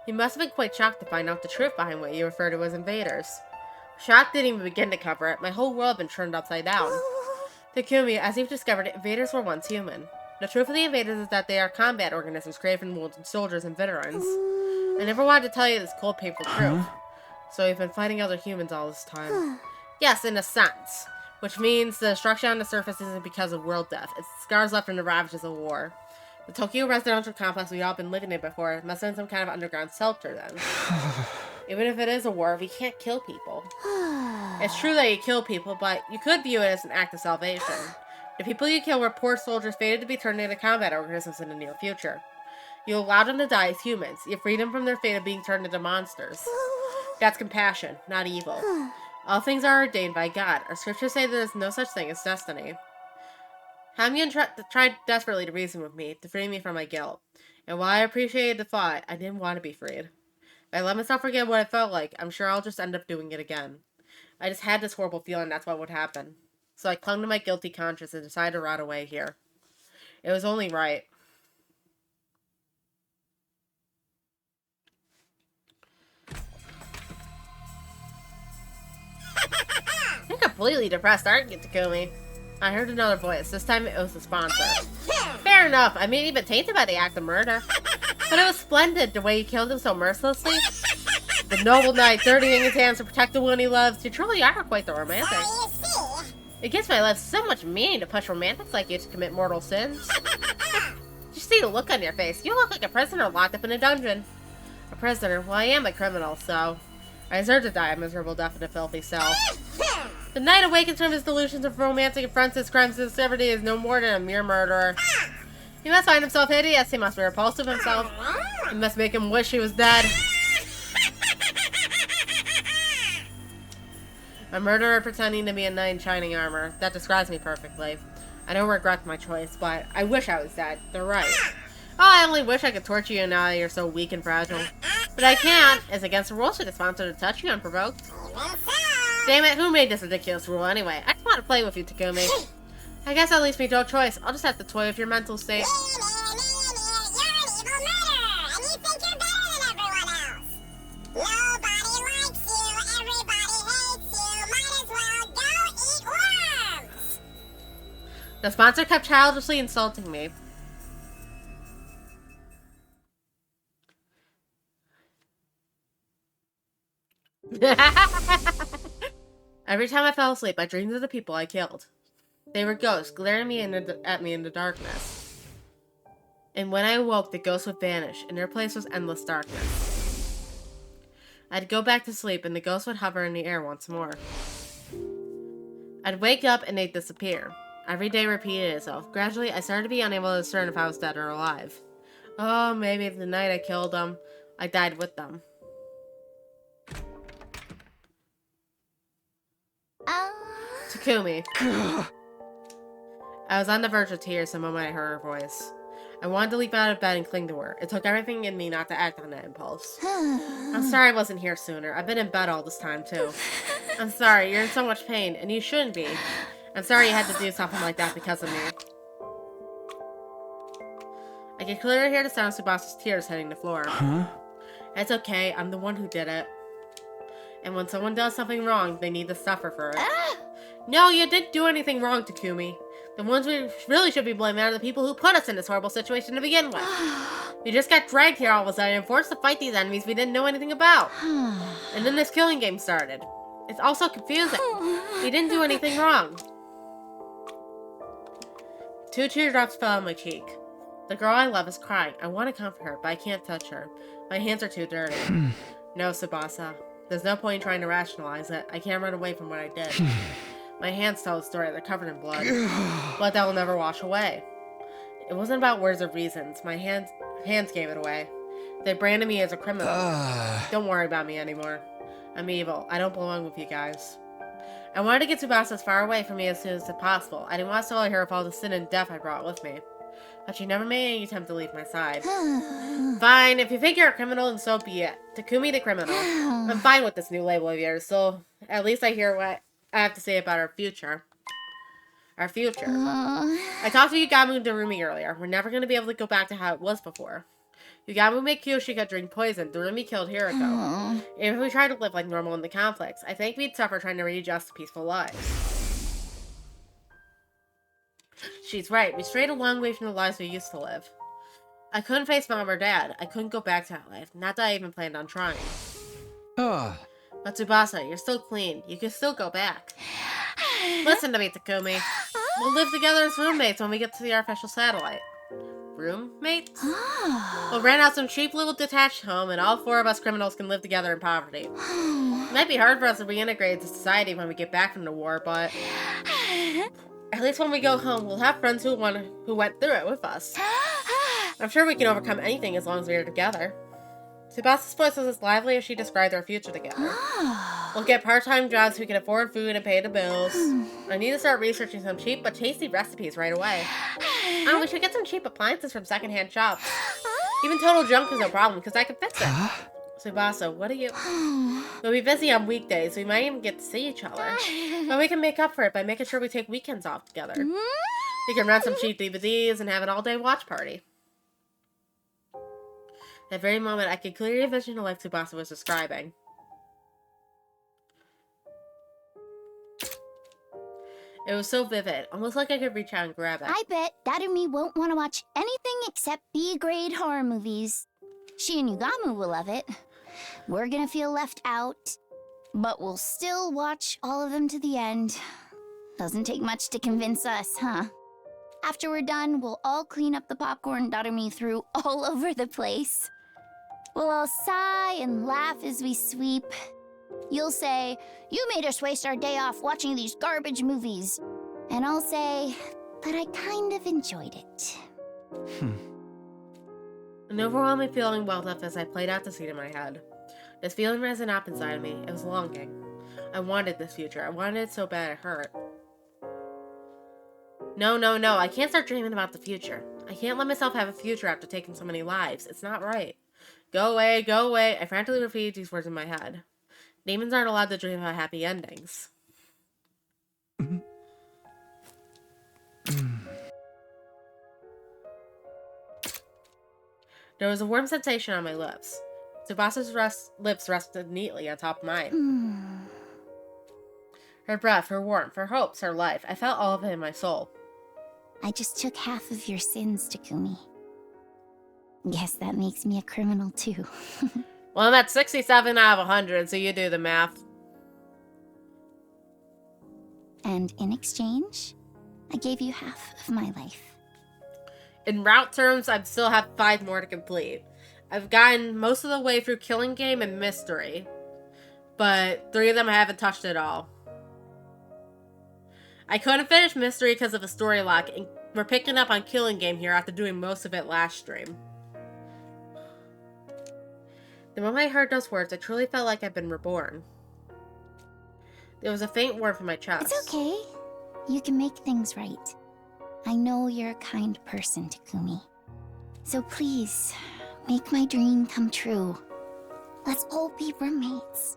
You must have been quite shocked to find out the truth behind what you refer to as invaders. Shock didn't even begin to cover it. My whole world had been turned upside down. Takumi, as you've discovered, invaders were once human. The truth of the invaders is that they are combat organisms created from wounded soldiers and veterans. I never wanted to tell you this cold, painful truth. So you've been fighting other humans all this time. Yes, in a sense. Which means the destruction on the surface isn't because of world death. It's scars left from the ravages of war. The Tokyo residential complex we've all been living in before must have been some kind of underground shelter then. Even if it is a war, we can't kill people. It's true that you kill people, but you could view it as an act of salvation. The people you kill were poor soldiers fated to be turned into combat organisms in the near future. You allowed them to die as humans. You freed them from their fate of being turned into monsters. That's compassion, not evil. All things are ordained by God. Our scriptures say there is no such thing as destiny. Kamyun tried desperately to reason with me, to free me from my guilt. And while I appreciated the thought, I didn't want to be freed. If I let myself forget what it felt like, I'm sure I'll just end up doing it again. I just had this horrible feeling that's what would happen. So I clung to my guilty conscience and decided to rot away here. It was only right. You're completely depressed, aren't you, Takumi? I heard another voice. This time it was the sponsor. Fair enough. I may have been tainted by the act of murder. But it was splendid, the way he killed him so mercilessly. The noble knight, dirtying his hands to protect the one he loves. You truly are quite the romantic. It gives my life so much meaning to push romantics like you to commit mortal sins. Just see the look on your face. You look like a prisoner locked up in a dungeon. A prisoner? Well, I am a criminal, so I deserve to die a miserable death in a filthy cell. The knight awakens from his delusions of romantic and fronts his crimes of celebrity is no more than a mere murderer. He must find himself hideous. He must be repulsive himself. He must make him wish he was dead. A murderer pretending to be a knight in shining armor. That describes me perfectly. I don't regret my choice, but I wish I was dead. They're right. Oh, I only wish I could torture you now that you're so weak and fragile. But I can't. It's against the rules for the sponsor to touch you unprovoked. Damn it, who made this ridiculous rule anyway? I just want to play with you, Takumi. I guess that leaves me no choice. I'll just have to toy with your mental state. The sponsor kept childishly insulting me. Every time I fell asleep, I dreamed of the people I killed. They were ghosts, glaring at me in the darkness. And when I awoke, the ghosts would vanish, and their place was endless darkness. I'd go back to sleep, and the ghosts would hover in the air once more. I'd wake up, and they'd disappear. Every day repeated itself. Gradually, I started to be unable to discern if I was dead or alive. Oh, maybe the night I killed them, I died with them. Takumi. I was on the verge of tears the moment I heard her voice. I wanted to leap out of bed and cling to her. It took everything in me not to act on that impulse. I'm sorry I wasn't here sooner. I've been in bed all this time, too. I'm sorry, you're in so much pain, and you shouldn't be. I'm sorry you had to do something like that because of me. I could clearly hear the sound of Tsubasa's tears hitting the floor. Huh? It's okay, I'm the one who did it. And when someone does something wrong, they need to suffer for it. No, you didn't do anything wrong, Takumi. The ones we really should be blaming are the people who put us in this horrible situation to begin with. We just got dragged here all of a sudden and forced to fight these enemies we didn't know anything about. And then this killing game started. It's also confusing. We didn't do anything wrong. 2 teardrops fell on my cheek. The girl I love is crying. I want to comfort her, but I can't touch her. My hands are too dirty. No, Tsubasa. There's no point in trying to rationalize it. I can't run away from what I did. My hands tell a story. They're covered in blood. Blood that will never wash away. It wasn't about words or reasons. My hands gave it away. They branded me as a criminal. Don't worry about me anymore. I'm evil. I don't belong with you guys. I wanted to get Tsubasa as far away from me as soon as possible. I didn't want to solely her of all the sin and death I brought with me. But she never made any attempt to leave my side. Fine, if you think you're a criminal, then so be it. Takumi the criminal. I'm fine with this new label of yours, so at least I hear what I have to say about our future. Our future. I talked to Yugamu and Darumi earlier. We're never going to be able to go back to how it was before. Yugamu made Kiyoshika drink poison. Darumi killed Hirako. If we tried to live like normal in the conflicts, I think we'd suffer trying to readjust to peaceful lives. She's right. We strayed a long way from the lives we used to live. I couldn't face Mom or Dad. I couldn't go back to that life. Not that I even planned on trying. But Tsubasa, you're still clean. You can still go back. Listen to me, Takumi. We'll live together as roommates when we get to the artificial satellite. Roommates? We'll rent out some cheap little detached home, and all 4 of us criminals can live together in poverty. It might be hard for us to reintegrate into society when we get back from the war, but at least when we go home, we'll have friends who went through it with us. I'm sure we can overcome anything as long as we are together. Tsubasa's voice was as lively as she described our future together. We'll get part-time jobs so we can afford food and pay the bills. I need to start researching some cheap but tasty recipes right away. Oh, we should get some cheap appliances from secondhand shops. Even total junk is no problem, because I can fix it. Tsubasa, what are you... We'll be busy on weekdays, so we might even get to see each other. But we can make up for it by making sure we take weekends off together. We can rent some cheap DVDs and have an all-day watch party. That very moment, I could clearly envision the life Tsubasa was describing. It was so vivid, almost like I could reach out and grab it. I bet Dad and me won't want to watch anything except B-grade horror movies. She and Yugamu will love it. We're gonna feel left out, but we'll still watch all of them to the end. Doesn't take much to convince us, huh? After we're done, we'll all clean up the popcorn Darumi threw all over the place. We'll all sigh and laugh as we sweep, You'll say, you made us waste our day off watching these garbage movies. And I'll say, but I kind of enjoyed it. An overwhelming feeling welled up as I played out the scene in my head. This feeling risen up inside of me. It was longing. I wanted this future. I wanted it so bad it hurt. No, no, no. I can't start dreaming about the future. I can't let myself have a future after taking so many lives. It's not right. Go away, go away. I frantically repeated these words in my head. Demons aren't allowed to dream about happy endings. There was a warm sensation on my lips. Tsubasa's lips rested neatly on top of mine. Her breath, her warmth, her hopes, her life. I felt all of it in my soul. I just took half of your sins, Takumi. Guess that makes me a criminal too. Well, I'm at 67 out of 100, so you do the math. And in exchange, I gave you half of my life. In route terms, I still have 5 more to complete. I've gotten most of the way through Killing Game and Mystery, but 3 of them I haven't touched at all. I couldn't finish Mystery because of a story lock, and we're picking up on Killing Game here after doing most of it last stream. The moment I heard those words, I truly felt like I'd been reborn. There was a faint warmth in my chest. It's okay. You can make things right. I know you're a kind person, Takumi. So please, make my dream come true. Let's all be roommates.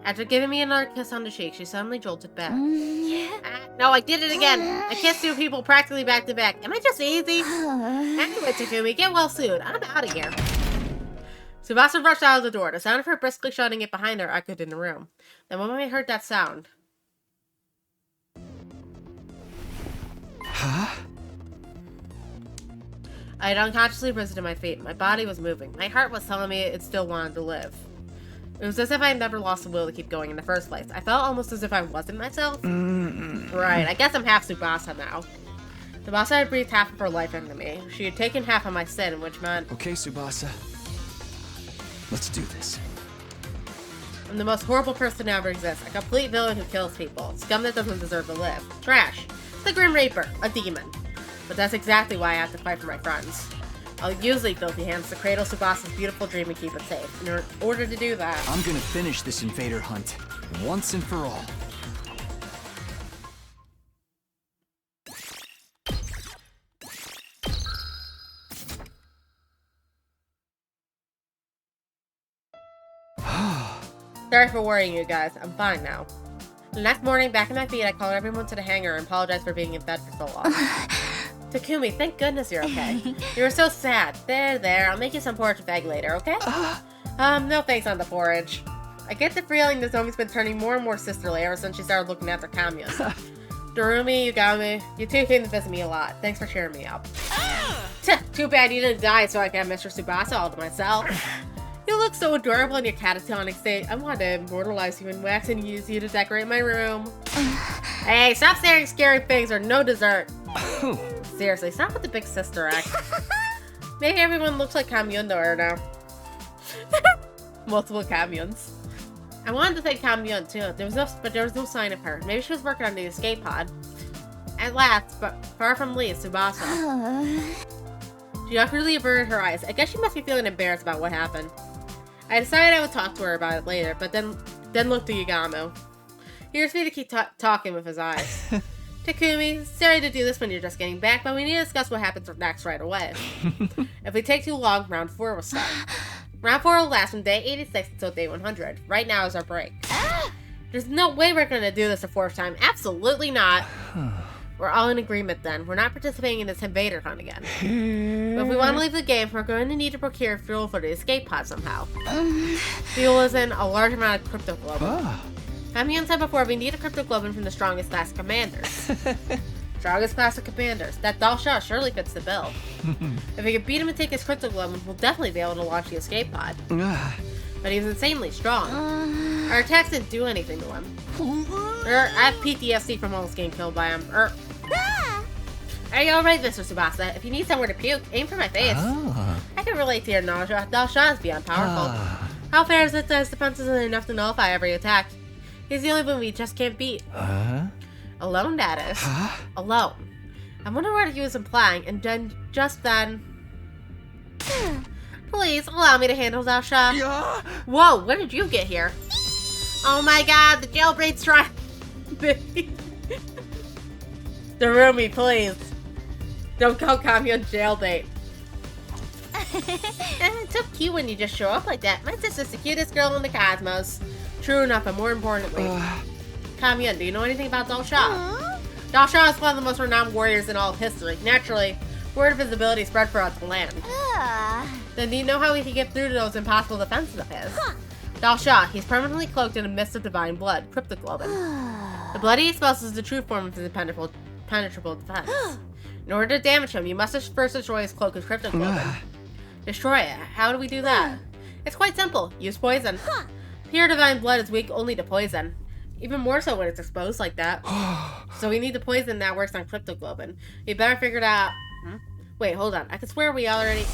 After giving me another kiss on the cheek, she suddenly jolted back. No, I did it again. I kissed 2 people practically back to back. Am I just easy? Anyway, Takumi, get well soon. I'm out of here. Tsubasa rushed out of the door. The sound of her briskly shutting it behind her echoed in the room. The moment I heard that sound... Huh? I had unconsciously risen to my feet. My body was moving. My heart was telling me it still wanted to live. It was as if I had never lost the will to keep going in the first place. I felt almost as if I wasn't myself. Right, I guess I'm half Tsubasa now. Tsubasa had breathed half of her life into me. She had taken half of my sin, which meant... Okay, Tsubasa. Let's do this. I'm the most horrible person to ever exist. A complete villain who kills people. Scum that doesn't deserve to live. Trash. The Grim Reaper. A demon. But that's exactly why I have to fight for my friends. I'll use these filthy hands to cradle Tsubasa's beautiful dream and keep it safe. And in order to do that... I'm gonna finish this invader hunt, once and for all. Sorry for worrying you guys. I'm fine now. The next morning, back in my feet, I called everyone to the hangar and apologized for being in bed for so long. Takumi, thank goodness you're okay. You were so sad. There. I'll make you some porridge with egg later, okay? No thanks on the porridge. I get the feeling this zombie's been turning more and more sisterly ever since she started looking after communes. Darumi, Yugami, you two came to visit me a lot. Thanks for cheering me up. Too bad you didn't die so I could have Mr. Tsubasa all to myself. You look so adorable in your catatonic state. I want to immortalize you in wax and use you to decorate my room. Hey, stop staring scary things or no dessert. Seriously, stop with the big sister act. Maybe everyone looks like Kamyun to her now. Multiple Kamyuns. I wanted to thank Kamyun too, but there was no sign of her. Maybe she was working on the escape pod. At last, but far from least, Tsubasa. She awkwardly averted her eyes. I guess she must be feeling embarrassed about what happened. I decided I would talk to her about it later, but then looked at Yugamo. He urged me to keep talking with his eyes. Takumi, sorry to do this when you're just getting back, but we need to discuss what happens next right away. If we take too long, round 4 will start. Round 4 will last from day 86 until day 100. Right now is our break. There's no way we're going to do this a 4th time. Absolutely not. We're all in agreement then. We're not participating in this invader hunt again. But if we want to leave the game, we're going to need to procure fuel for the escape pod somehow. Fuel is in a large amount of cryptoglobin. Kamyun said before, we need a cryptoglobin from the strongest class of commanders. Strongest class of commanders. That Dalsha surely fits the bill. If we can beat him and take his cryptoglobin, we'll definitely be able to launch the escape pod. But he's insanely strong. Our attacks didn't do anything to him. I have PTSD from almost getting killed by him. Are you alright, Mr. Tsubasa? If you need somewhere to puke, aim for my face. I can relate to your nausea. Dalsha is beyond powerful. How fair is it that his defense isn't enough to nullify every attack? He's the only one we just can't beat. Alone, that is. Alone. I wonder what he was implying, and then, just then... Please, allow me to handle Dasha. Yeah. Whoa, when did you get here? Oh my god, the jailbait's trying... Darumi, please. Don't call Kamyon jailbait. It's so cute when you just show up like that. My sister's the cutest girl in the cosmos. True enough, and more importantly... Kamyon, do you know anything about Dalsha? Dalsha is one of the most renowned warriors in all of history. Naturally, word of his ability spread throughout the land. Then do you know how he can get through to those impossible defenses of his? Dalsha, he's permanently cloaked in a mist of divine blood, cryptoglobin. The blood he expels is the true form of his impenetrable defense. In order to damage him, you must first destroy his cloak of cryptoglobin. Destroy it. How do we do that? It's quite simple. Use poison. Pure divine blood is weak only to poison. Even more so when it's exposed like that. So we need the poison that works on cryptoglobin. You better figure it out. Wait, hold on. I could swear we already...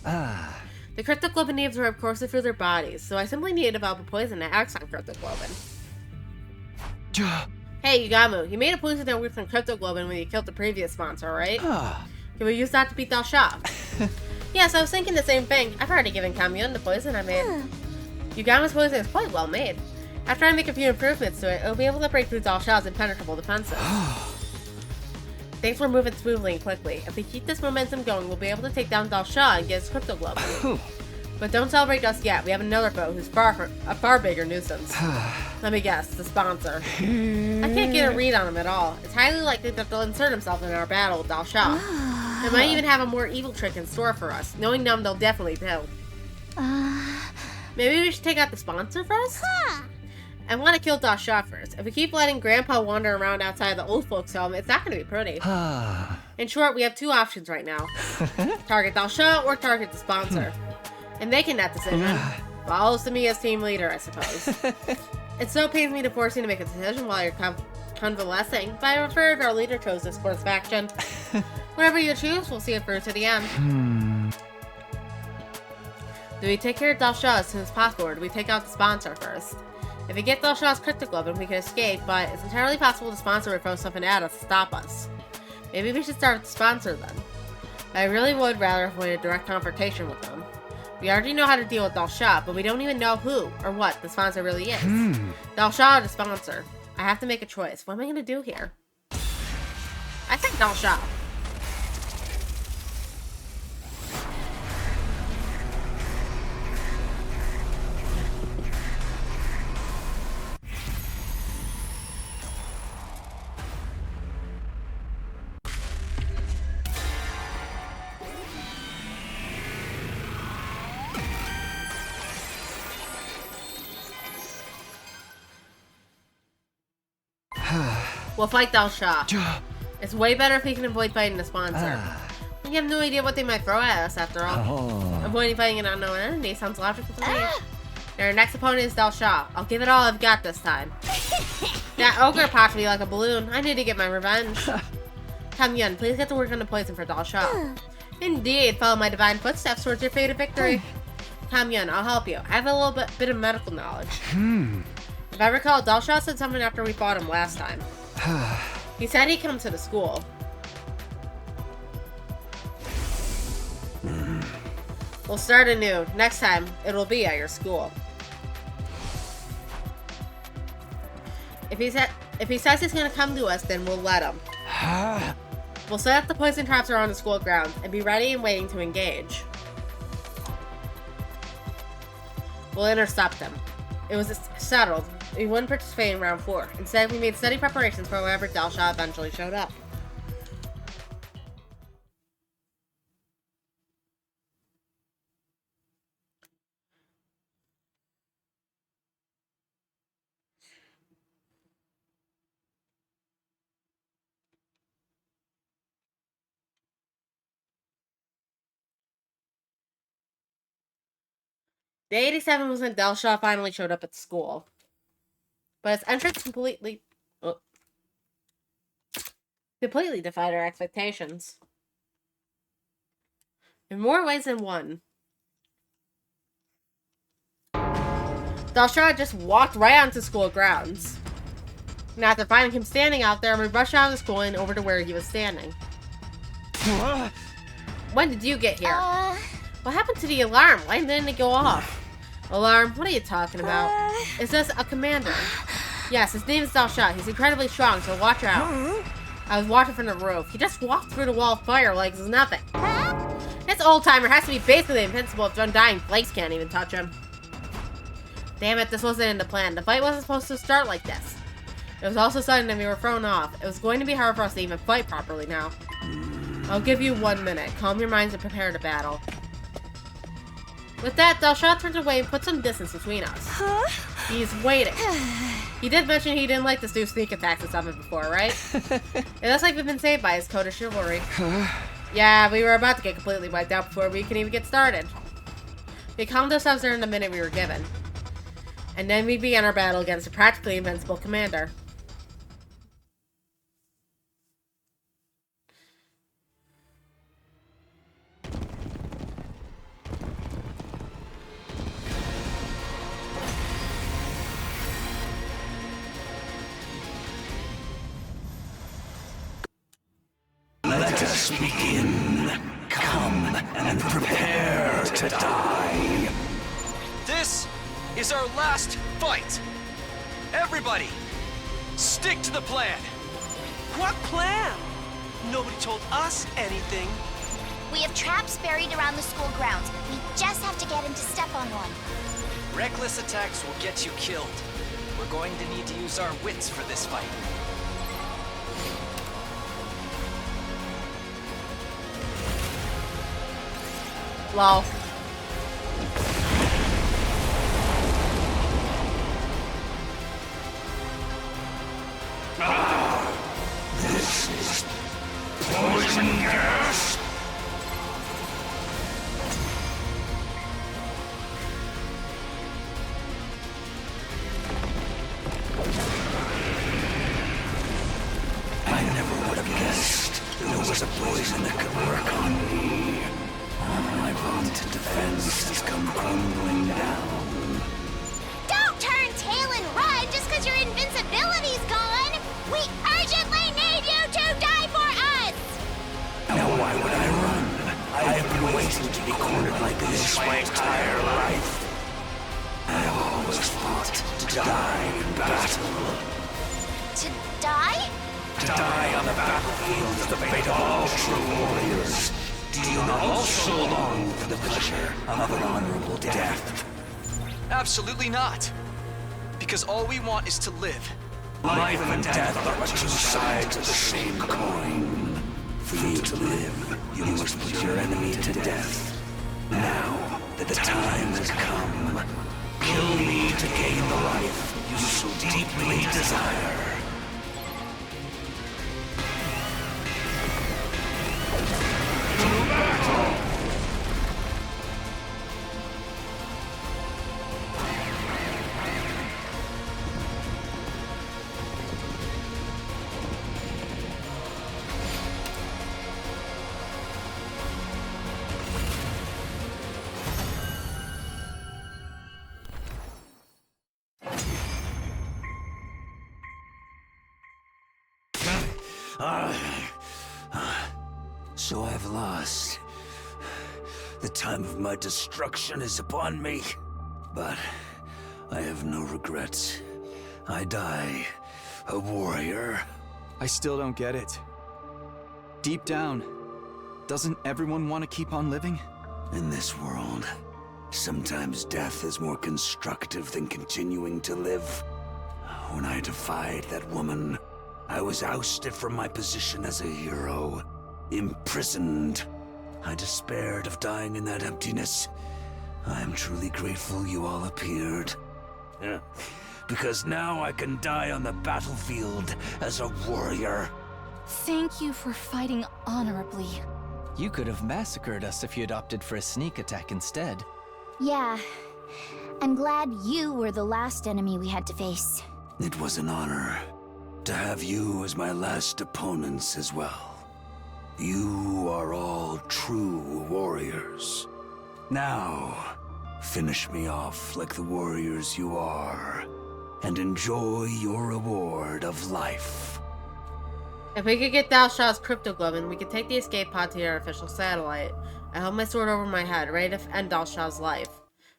The cryptoglobin needs to rub coarsely through their bodies, so I simply need to develop a poison that acts on cryptoglobin. Hey, Yugamu, you made a poison that works on cryptoglobin when you killed the previous sponsor, right? Can we use that to beat Dalsha? Yes, I was thinking the same thing. I've already given Kamyon the poison I made. Yugamu's poison is quite well made. After I make a few improvements to it, it'll be able to break through Dalsha's impenetrable defenses. Things were moving smoothly and quickly. If we keep this momentum going, we'll be able to take down Dalsha and get his cryptoglobin. But don't celebrate just yet. We have another foe who's a far bigger nuisance. Let me guess, the sponsor. I can't get a read on him at all. It's highly likely that they'll insert himself in our battle with Dalsha. They might even have a more evil trick in store for us. Knowing them, they'll definitely do. Maybe we should take out the sponsor first? I want to kill Dalsha first. If we keep letting Grandpa wander around outside the old folks' home, it's not going to be pretty. In short, we have two options right now. Target Dalsha or target the sponsor. And making that decision follows to me as team leader, I suppose. It so pains me to force you to make a decision while you're convalescing, but I prefer if our leader chose this course of action. Whatever you choose, we'll see it through to the end. Do we take care of Dalsha as soon as possible, or do we take out the sponsor first? If we get Dalsha's cryptoglobin, we can escape, but it's entirely possible the sponsor would throw something at us to stop us. Maybe we should start with the sponsor then. But I really would rather avoid a direct confrontation with them. We already know how to deal with Dalsha, but we don't even know who or what the sponsor really is. Dalsha or the sponsor? I have to make a choice. What am I going to do here? I think Dalsha. We'll fight Dalsha. It's way better if we can avoid fighting the sponsor. We have no idea what they might throw at us after all. Avoiding fighting an unknown enemy sounds logical to me. Our next opponent is Dalsha. I'll give it all I've got this time. That ogre popped me like a balloon. I need to get my revenge. Kamyon, please get to work on the poison for Dalsha. Indeed, follow my divine footsteps towards your fate of victory. Kamyon, I'll help you. I have a little bit of medical knowledge. If I recall, Dalsha said something after we fought him last time. He said he'd come to the school. We'll start anew. Next time, it'll be at your school. If he says he's gonna come to us, then we'll let him. We'll set up the poison traps around the school grounds and be ready and waiting to engage. We'll intercept them. It was settled. We wouldn't participate in round 4. Instead, we made steady preparations for wherever Dalsha eventually showed up. Day 87 was when Dalsha finally showed up at school. But its entrance completely defied our expectations. In more ways than one. Dalshad just walked right onto school grounds. And after finding him standing out there, we rushed out of the school and over to where he was standing. When did you get here? What happened to the alarm? Why didn't it go off? Alarm? What are you talking about? Is this a commander? Yes, his name is Dalshad. He's incredibly strong, so watch out. I was watching from the roof. He just walked through the wall of fire like it's nothing. This old-timer has to be basically invincible if undying flakes can't even touch him. Damn it, this wasn't in the plan. The fight wasn't supposed to start like this. It was also sudden and we were thrown off. It was going to be hard for us to even fight properly now. I'll give you 1 minute. Calm your minds and prepare to battle. With that, Dalshad turns away and puts some distance between us. He's waiting. He did mention he didn't like to do sneak attacks and stuff before, right? It looks like we've been saved by his code of chivalry. Yeah, we were about to get completely wiped out before we could even get started. We calmed ourselves during the minute we were given. And then we began our battle against a practically invincible commander. Let us begin. Come and prepare to die. This is our last fight. Everybody, stick to the plan. What plan? Nobody told us anything. We have traps buried around the school grounds. We just have to get him to step on one. Reckless attacks will get you killed. We're going to need to use our wits for this fight. Lol. This is poison gas. I never would have guessed there was a poison that could work on me. My vaunted defense has come crumbling down. Don't turn tail and run just because your invincibility's gone! We urgently need you to die for us! Now why would I run? I have been waiting to be cornered like this my entire life. I have always fought to die in battle. To die? To die on the battlefield is the fate of all true warriors. Do you not also long for the pleasure of an honorable death? Absolutely not. Because all we want is to live. Life and death are but two sides of the same coin. For you to live, you must put your enemy to death. Now that the time has come, kill me to gain the life you so deeply desire. So I've lost. The time of my destruction is upon me. But I have no regrets. I die a warrior. I still don't get it. Deep down, doesn't everyone want to keep on living? In this world, sometimes death is more constructive than continuing to live. When I defied that woman, I was ousted from my position as a hero. Imprisoned. I despaired of dying in that emptiness. I am truly grateful you all appeared. Because now I can die on the battlefield as a warrior. Thank you for fighting honorably. You could have massacred us if you'd opted for a sneak attack instead. Yeah. I'm glad you were the last enemy we had to face. It was an honor to have you as my last opponents as well. You are all true warriors. Now, Finish me off like the warriors you are, and enjoy your reward of life. If we could get Dalshaw's cryptoglobin, we could take the escape pod to the artificial satellite. I held my sword over my head, ready to end Dalshaw's life.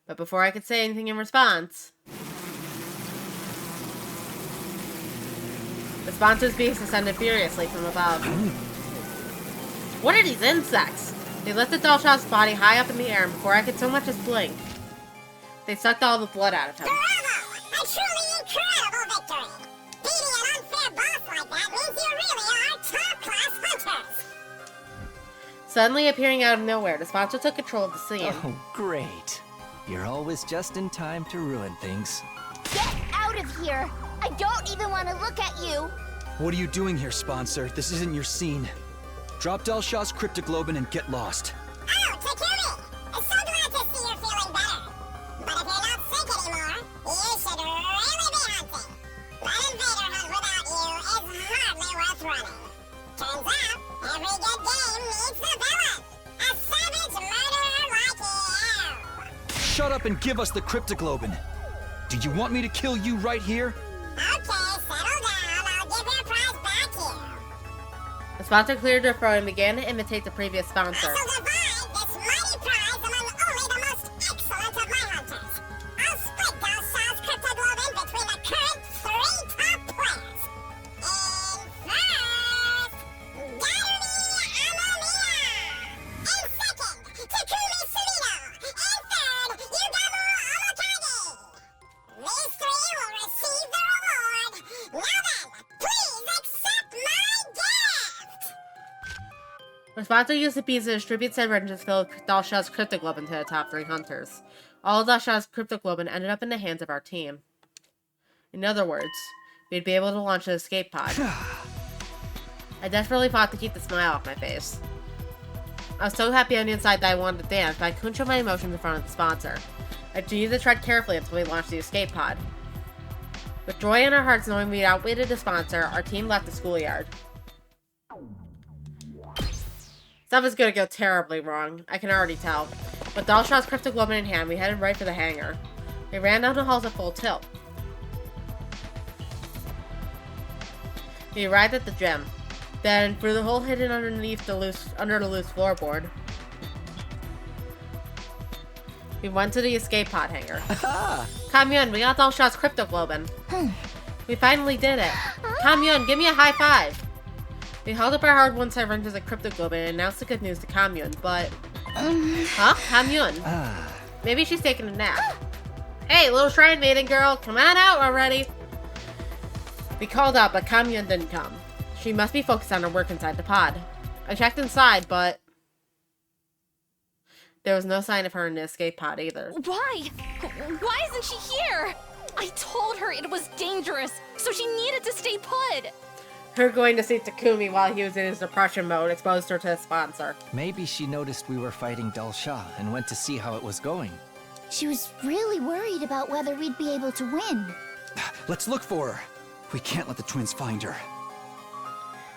But before I could say anything in response, the sponsor's beaks descended furiously from above. What are these insects? They lifted Dalshaw's body high up in the air, and before I could so much as blink, they sucked all the blood out of him. Bravo! A truly incredible victory! Beating an unfair boss like that means you really are top-class hunters! Suddenly appearing out of nowhere, the sponsor took control of the scene. Oh, great. You're always just in time to ruin things. Get out of here! I don't even want to look at you! What are you doing here, sponsor? This isn't your scene. Drop Dalshaw's cryptoglobin and get lost. Oh, Takumi! I'm so glad to see you're feeling better. But if you're not sick anymore, you should really be hunting. That invader hunt without you is hardly worth running. Turns out, every good game needs the villain. A savage murderer like you. Shut up and give us the cryptoglobin. Do you want me to kill you right here? Okay, settle down. I'll give your prize back here. The sponsor cleared her throat and began to imitate the previous sponsor. I shall divide this mighty prize among only the most excellent of my hunters. I'll split Dalshaw's cryptoglobin between the current 3 top players. In first, Gary Amamiya. In second, Takumi Surino. In third, Yugamu Omotani. These 3 will receive the reward. Now then, please accept my gift. The sponsor used the bees to distribute syringes filled with Dalshaw's cryptoglobin to the top 3 hunters. All of Dalshaw's cryptoglobin ended up in the hands of our team. In other words, we'd be able to launch an escape pod. I desperately fought to keep the smile off my face. I was so happy on the inside that I wanted to dance, but I couldn't show my emotions in front of the sponsor. I needed to tread carefully until we launched the escape pod. With joy in our hearts knowing we'd outwitted the sponsor, our team left the schoolyard. Stuff is gonna go terribly wrong, I can already tell. With Dalshaw's cryptoglobin in hand, we headed right for the hangar. We ran down the halls at full tilt. We arrived at the gym. Then, through the hole hidden underneath under the loose floorboard, we went to the escape pod hangar. Kamyun, we got Dalshaw's cryptoglobin. We finally did it. Kamyun, give me a high five. We held up our hard-won syringes of cryptoglobin and announced the good news to Kamyun, but... Huh? Kamyun? Maybe she's taking a nap. Hey, little shrine maiden girl, come on out already. We called out, but Kamyun didn't come. She must be focused on her work inside the pod. I checked inside, but... there was no sign of her in the escape pod either. Why? Why isn't she here? I told her it was dangerous, so she needed to stay put. Her going to see Takumi while he was in his depression mode exposed her to the sponsor. Maybe she noticed we were fighting Dalshaw and went to see how it was going. She was really worried about whether we'd be able to win. Let's look for her. We can't let the twins find her.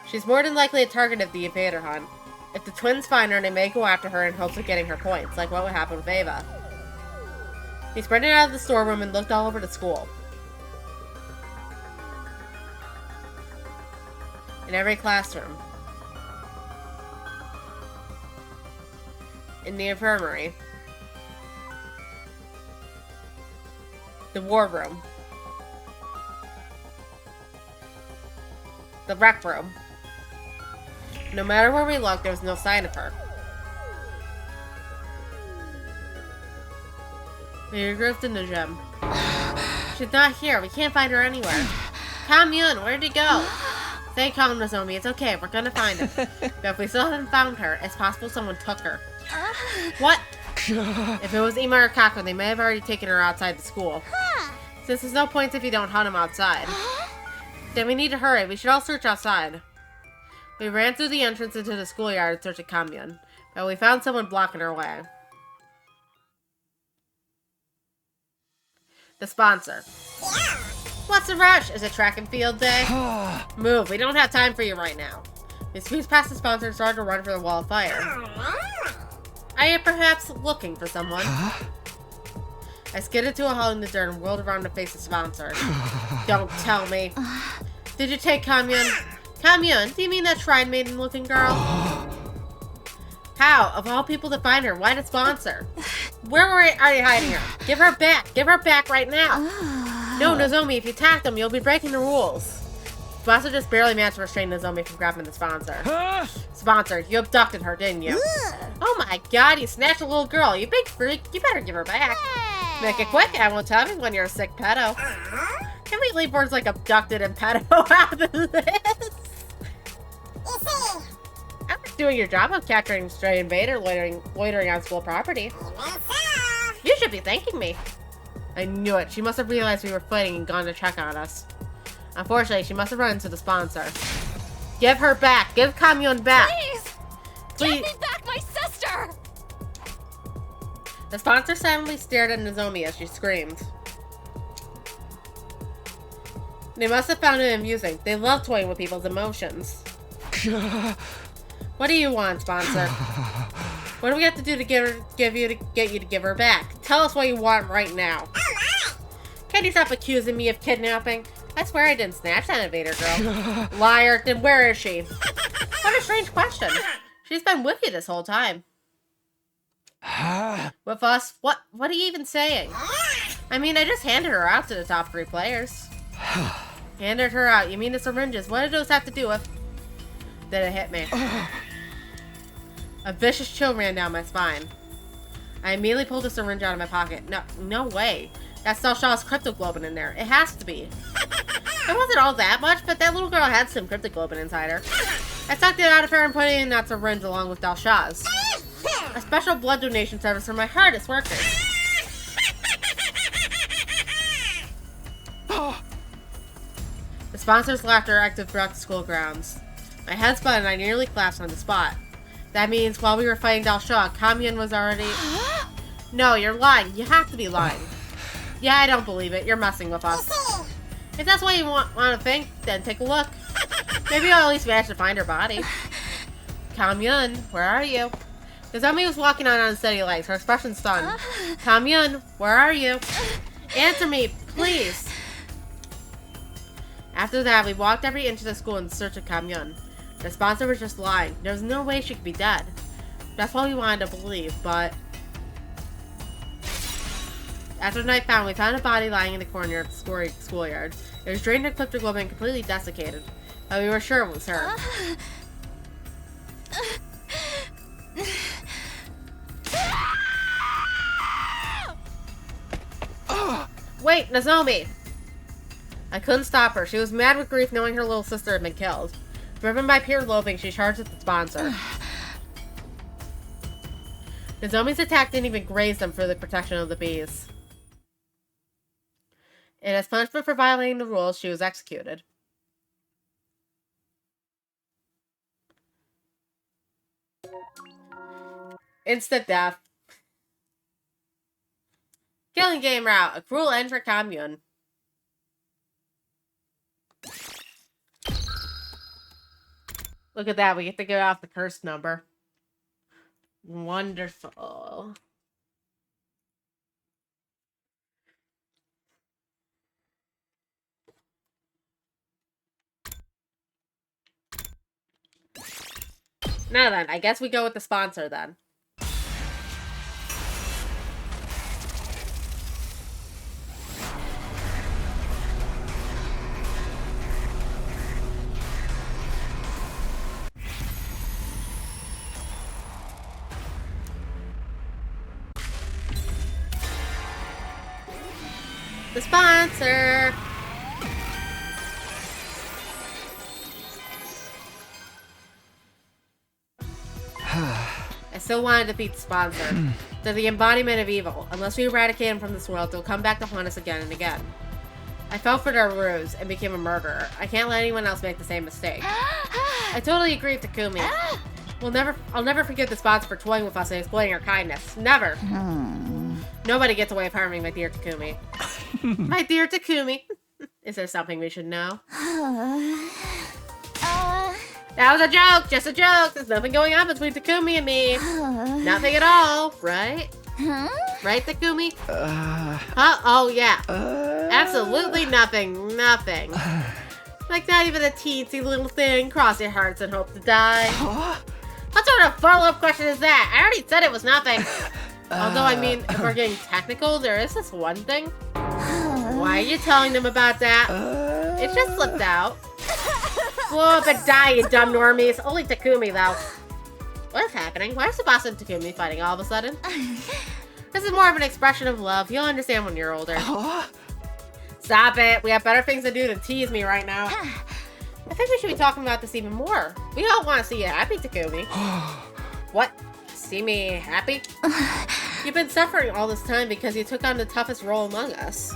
She's more than likely a target of the invader hunt. If the twins find her, they may go after her in hopes of getting her points, like what would happen with Ava. He sprinted out of the storeroom and looked all over the school. In every classroom. In the infirmary. The war room. The rec room. No matter where we looked, there was no sign of her. We regrouped in the gym. She's not here. We can't find her anywhere. Kamyun, where'd he go? Stay calm, Nozomi. It's okay. We're gonna find him. But if we still haven't found her, it's possible someone took her. What? If it was Ima or Kako, they may have already taken her outside the school. Since there's no points if you don't hunt him outside. Then we need to hurry. We should all search outside. We ran through the entrance into the schoolyard in search of Kamyun, but we found someone blocking our way. The sponsor. Yeah. What's the rush? Is it track and field day? Move, we don't have time for you right now. We squeezed past the sponsor and started to run for the wall of fire. Are you perhaps looking for someone? I skidded to a hole in the dirt and whirled around to face the sponsor. Don't tell me. Did you take Kamyun? Kamyun? Do you mean that shrine maiden looking girl? How? Of all people to find her, why the sponsor? Where are you hiding her? Give her back! Give her back right now! No, Nozomi, if you attack them, you'll be breaking the rules. Sponsor just barely managed to restrain Nozomi from grabbing the sponsor. Sponsor, you abducted her, didn't you? Oh my god, you snatched a little girl. You big freak. You better give her back. Make it quick, I won't tell everyone you're a sick pedo. Can we leave words like abducted and pedo out of this? I'm not doing your job of capturing stray invader loitering on school property. You should be thanking me. I knew it. She must have realized we were fighting and gone to check on us. Unfortunately, she must have run into the sponsor. Give her back. Give Kamyun back. Please! Give me back my sister! The sponsor silently stared at Nozomi as she screamed. They must have found it amusing. They love toying with people's emotions. What do you want, sponsor? What do we have to do to get you to give her back? Tell us what you want right now. Can you stop accusing me of kidnapping? I swear I didn't snatch that invader girl. Liar, then where is she? What a strange question. She's been with you this whole time. With us? What are you even saying? I mean, I just handed her out to the top 3 players. Handed her out. You mean the syringes? What did those have to do with? Then it hit me. A vicious chill ran down my spine. I immediately pulled a syringe out of my pocket. No way. That's Dalshaw's cryptoglobin in there. It has to be. It wasn't all that much, but that little girl had some cryptoglobin inside her. I sucked it out of her and put it in that syringe along with Dalshaw's. A special blood donation service for my hardest workers. The sponsor's laughter acted throughout the school grounds. My head spun and I nearly collapsed on the spot. That means while we were fighting Dalshaw, Kamyun was already... No, you're lying. You have to be lying. Yeah, I don't believe it. You're messing with us. If that's what you want to think, then take a look. Maybe I'll at least manage to find her body. Kamyun, where are you? Nozomi was walking on unsteady legs, her expression stunned. Kamyun, where are you? Answer me, please. After that, we walked every inch of the school in search of Kamyun. The sponsor was just lying. There was no way she could be dead. That's what we wanted to believe, but... After night found, we found a body lying in the corner of the schoolyard. It was drained of cryptoglobin and completely desiccated, but we were sure it was her. Wait, Nozomi! I couldn't stop her. She was mad with grief knowing her little sister had been killed. Driven by pure loathing, she charged at the sponsor. Nozomi's attack didn't even graze them for the protection of the bees. And as punishment for violating the rules, she was executed. Instant death. Killing game route. A cruel end for Kamyun. Look at that. We get to get off the curse number. Wonderful. Now then, I guess we go with the sponsor then. The sponsor! I still want to defeat the sponsor. They're the embodiment of evil. Unless we eradicate them from this world, they'll come back to haunt us again and again. I fell for their ruse and became a murderer. I can't let anyone else make the same mistake. I totally agree with Takumi. I'll never forgive the sponsor for toying with us and exploiting our kindness. Never. Nobody gets away with harming my dear Takumi. My dear Takumi. Is there something we should know? That was a joke! Just a joke! There's nothing going on between Takumi and me. Nothing at all, right? Huh? Right, Takumi? Oh, yeah. Absolutely nothing. Nothing. Like not even a teensy little thing. Cross your hearts and hope to die. What sort of follow-up question is that? I already said it was nothing. Although, I mean, if we're getting technical, there is this one thing. Why are you telling them about that? It just slipped out. Blow up and die, you dumb normies. Only Takumi, though. What is happening? Why are Tsubasa and Takumi fighting all of a sudden? This is more of an expression of love. You'll understand when you're older. Stop it. We have better things to do than tease me right now. I think we should be talking about this even more. We all want to see you happy, Takumi. What? See me happy? You've been suffering all this time because you took on the toughest role among us.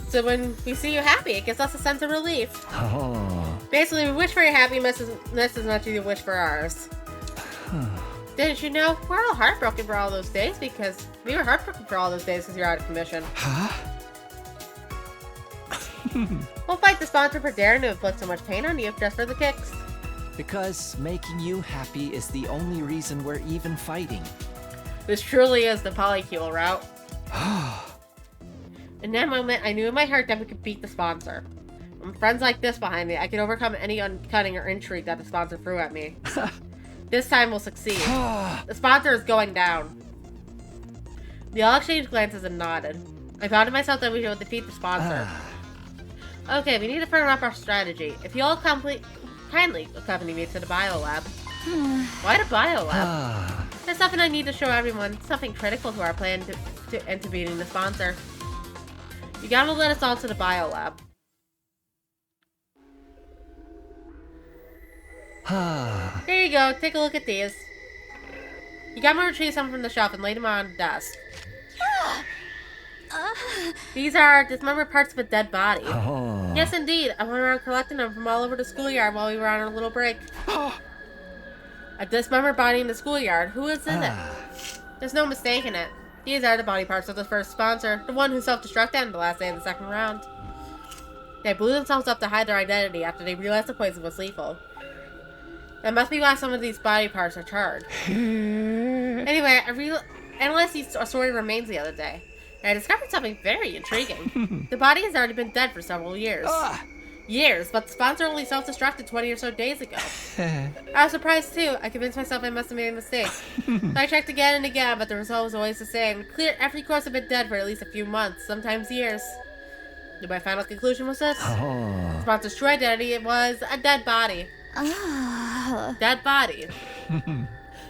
So when we see you happy, it gives us a sense of relief. Basically, we wish for your happiness as much as you wish for ours. Didn't you know? We're all heartbroken for all those days because we were heartbroken for all those days because you're out of commission. We'll fight the sponsor for daring to inflict so much pain on you just for the kicks. Because making you happy is the only reason we're even fighting. This truly is the polycule route. In that moment, I knew in my heart that we could beat the sponsor. With friends like this behind me, I could overcome any cunning or intrigue that the sponsor threw at me. This time we'll succeed. The sponsor is going down. They all exchanged glances and nodded. I found to myself that we should defeat the sponsor. Okay, we need to firm up our strategy. If you all kindly accompany me to the biolab. Why the biolab? There's something I need to show everyone. Something critical to our plan to beating the sponsor. You gotta let us all to the biolab. Here you go. Take a look at these. You gotta retrieve some from the shelf and lay them on the desk. These are dismembered parts of a dead body. Yes, indeed. I went around collecting them from all over the schoolyard while we were on a little break. A dismembered body in the schoolyard. Who is in it? There's no mistaking it. These are the body parts of the first sponsor, the one who self-destructed on the last day of the second round. They blew themselves up to hide their identity after they realized the poison was lethal. That must be why some of these body parts are charred. Anyway, I analyzed the story remains the other day, and I discovered something very intriguing. The body has already been dead for several years. Years, but the sponsor only self-destructed 20 or so days ago. I was surprised too. I convinced myself I must have made a mistake. So I checked again and again, but the result was always the same. Clear, every corpse had been dead for at least a few months, sometimes years. And my final conclusion was this. The sponsor's true identity was a dead body. Dead body.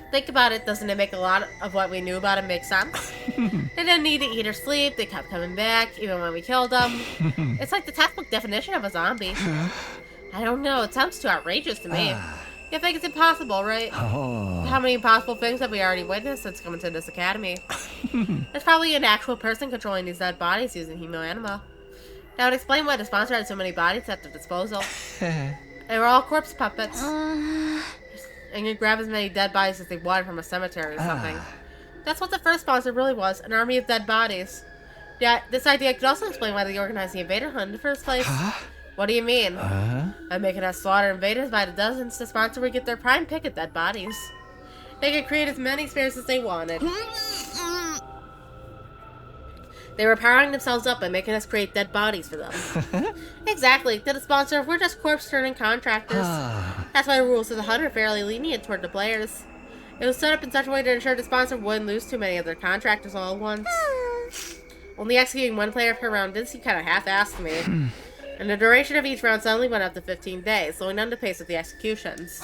Think about it, doesn't it make a lot of what we knew about him make sense? They didn't need to eat or sleep, they kept coming back, even when we killed them. It's like the textbook definition of a zombie. I don't know, it sounds too outrageous to me. You think it's impossible, right? How many impossible things have we already witnessed since coming to this academy? There's probably an actual person controlling these dead bodies using hemoanima. That would explain why the sponsor had so many bodies at their disposal. They were all corpse puppets. And you grab as many dead bodies as they wanted from a cemetery or something. That's what the first sponsor really was, an army of dead bodies. Yeah, this idea could also explain why they organized the invader hunt in the first place. What do you mean? By making us slaughter invaders by the dozens, the sponsor would get their prime pick of dead bodies. They could create as many spares as they wanted. They were powering themselves up by making us create dead bodies for them. Exactly. To the sponsor, we're just corpse-turning contractors. That's why the rules of the hunt are fairly lenient toward the players. It was set up in such a way to ensure the sponsor wouldn't lose too many of their contractors all at once. Only executing one player per round did seem kind of half-assed to me. And the duration of each round suddenly went up to 15 days, slowing down the pace of the executions.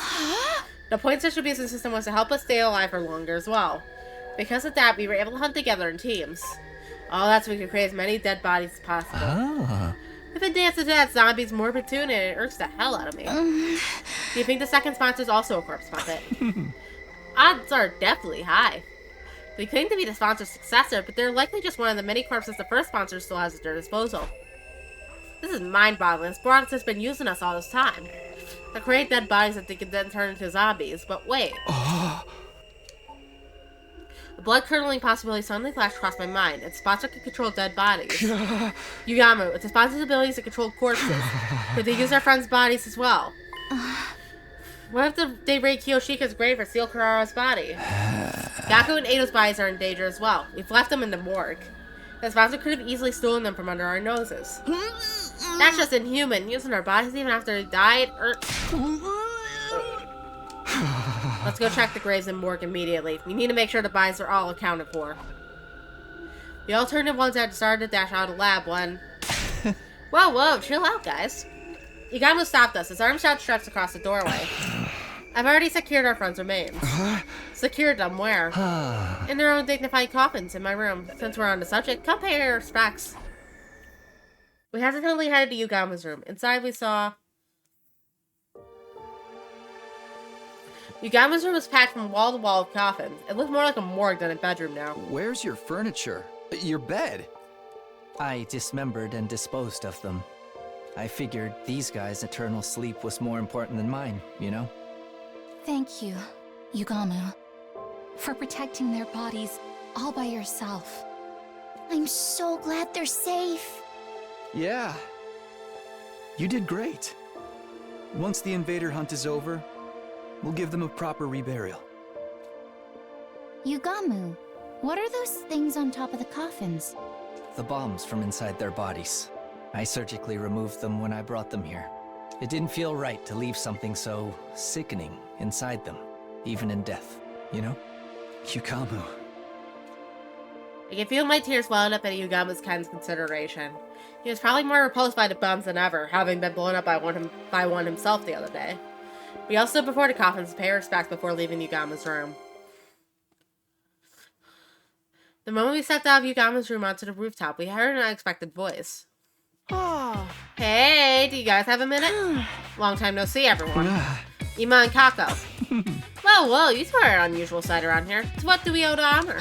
The point distribution system was to help us stay alive for longer as well. Because of that, we were able to hunt together in teams. All that so we could create as many dead bodies as possible. We've been dancing to that zombie's morbid tune and it irks the hell out of me. Do you think the second sponsor is also a corpse puppet? Odds are definitely high. They claim to be the sponsor's successor, but they're likely just one of the many corpses the first sponsor still has at their disposal. This is mind-boggling. Sporadics has been using us all this time. To create dead bodies that they could then turn into zombies, but wait. A blood-curdling possibility suddenly flashed across my mind. Its sponsor could control dead bodies. Yugamu, with the sponsor's abilities to control corpses, could they use our friends' bodies as well? What if they raid Kiyoshika's grave or steal Kurara's body? Gaku and Eido's bodies are in danger as well. We've left them in the morgue. The sponsor could have easily stolen them from under our noses. That's just inhuman, using our bodies even after they died. Let's go check the graves and morgue immediately. We need to make sure the bodies are all accounted for. The alternative ones had started to dash out of the lab when... Whoa, chill out, guys. Yugamo stopped us. His arms outstretched across the doorway. I've already secured our friend's remains. Secured them where? In their own dignified coffins in my room. Since we're on the subject, come pay your respects. We hesitantly headed to Yugamo's room. Inside we saw... Yugamo's room was packed from wall to wall with coffins. It looked more like a morgue than a bedroom now. Where's your furniture? Your bed? I dismembered and disposed of them. I figured these guys' eternal sleep was more important than mine, you know? Thank you, Yugamo, for protecting their bodies all by yourself. I'm so glad they're safe. Yeah. You did great. Once the invader hunt is over, we'll give them a proper reburial. Yugamo, what are those things on top of the coffins? The bombs from inside their bodies. I surgically removed them when I brought them here. It didn't feel right to leave something so sickening inside them, even in death, you know? Yugamo. I can feel my tears welling up at Yugamo's kind consideration. He was probably more repulsed by the bombs than ever, having been blown up by one himself the other day. We all stood before the coffins to pay our respects before leaving Yugamo's room. The moment we stepped out of Yugamo's room onto the rooftop, we heard an unexpected voice. Oh. Hey, do you guys have a minute? Long time no see, everyone. Ima and Kako. Whoa, you two are an unusual sight around here. So what do we owe to honor?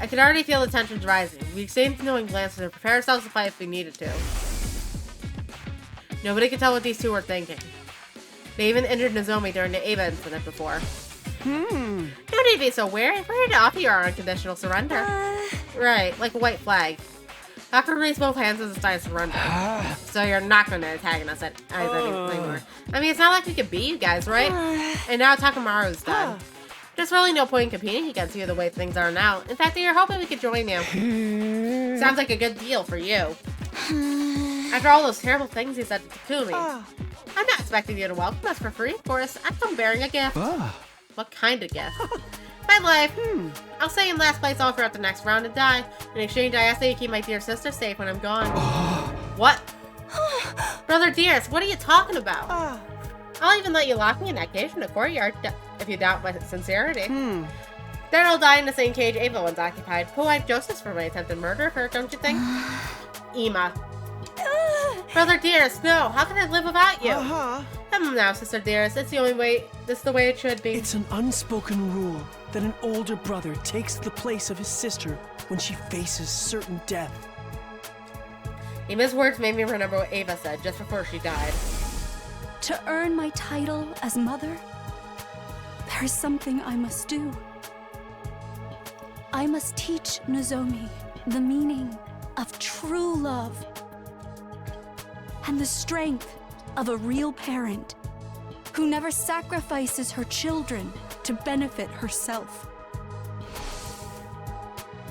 I could already feel the tensions rising. We exchanged knowing glances and prepared ourselves to fight if we needed to. Nobody could tell what these two were thinking. They even injured Nozomi during the Eva incident before. No need to be so wary. We're here to offer you our unconditional surrender. Right, like a white flag. Kako raised both hands as a sign of surrender. So you're not going to antagonize us anymore. I mean, it's not like we could beat you guys, right? And now Takamaru's done. There's really no point in competing against you the way things are now. In fact, we were hoping we could join you. Sounds like a good deal for you. After all those terrible things you said to Takumi. I'm not expecting you to welcome us for free, of course. I come bearing a gift. What kind of gift? My life. I'll stay in last place all throughout the next round and die. In exchange, I ask that you keep my dear sister safe when I'm gone. What? Brother Dearest, what are you talking about? I'll even let you lock me in that cage in the courtyard if you doubt my sincerity. Then I'll die in the same cage Ava once occupied. Who I'd justice for my attempted murder of her, don't you think? Ima. Brother Dearest, no. How can I live without you? Come now, sister dearest. It's the only way. This is the way it should be. It's an unspoken rule that an older brother takes the place of his sister when she faces certain death. Ima's words made me remember what Ava said just before she died. To earn my title as mother, there is something I must do. I must teach Nozomi the meaning of true love and the strength of a real parent who never sacrifices her children to benefit herself.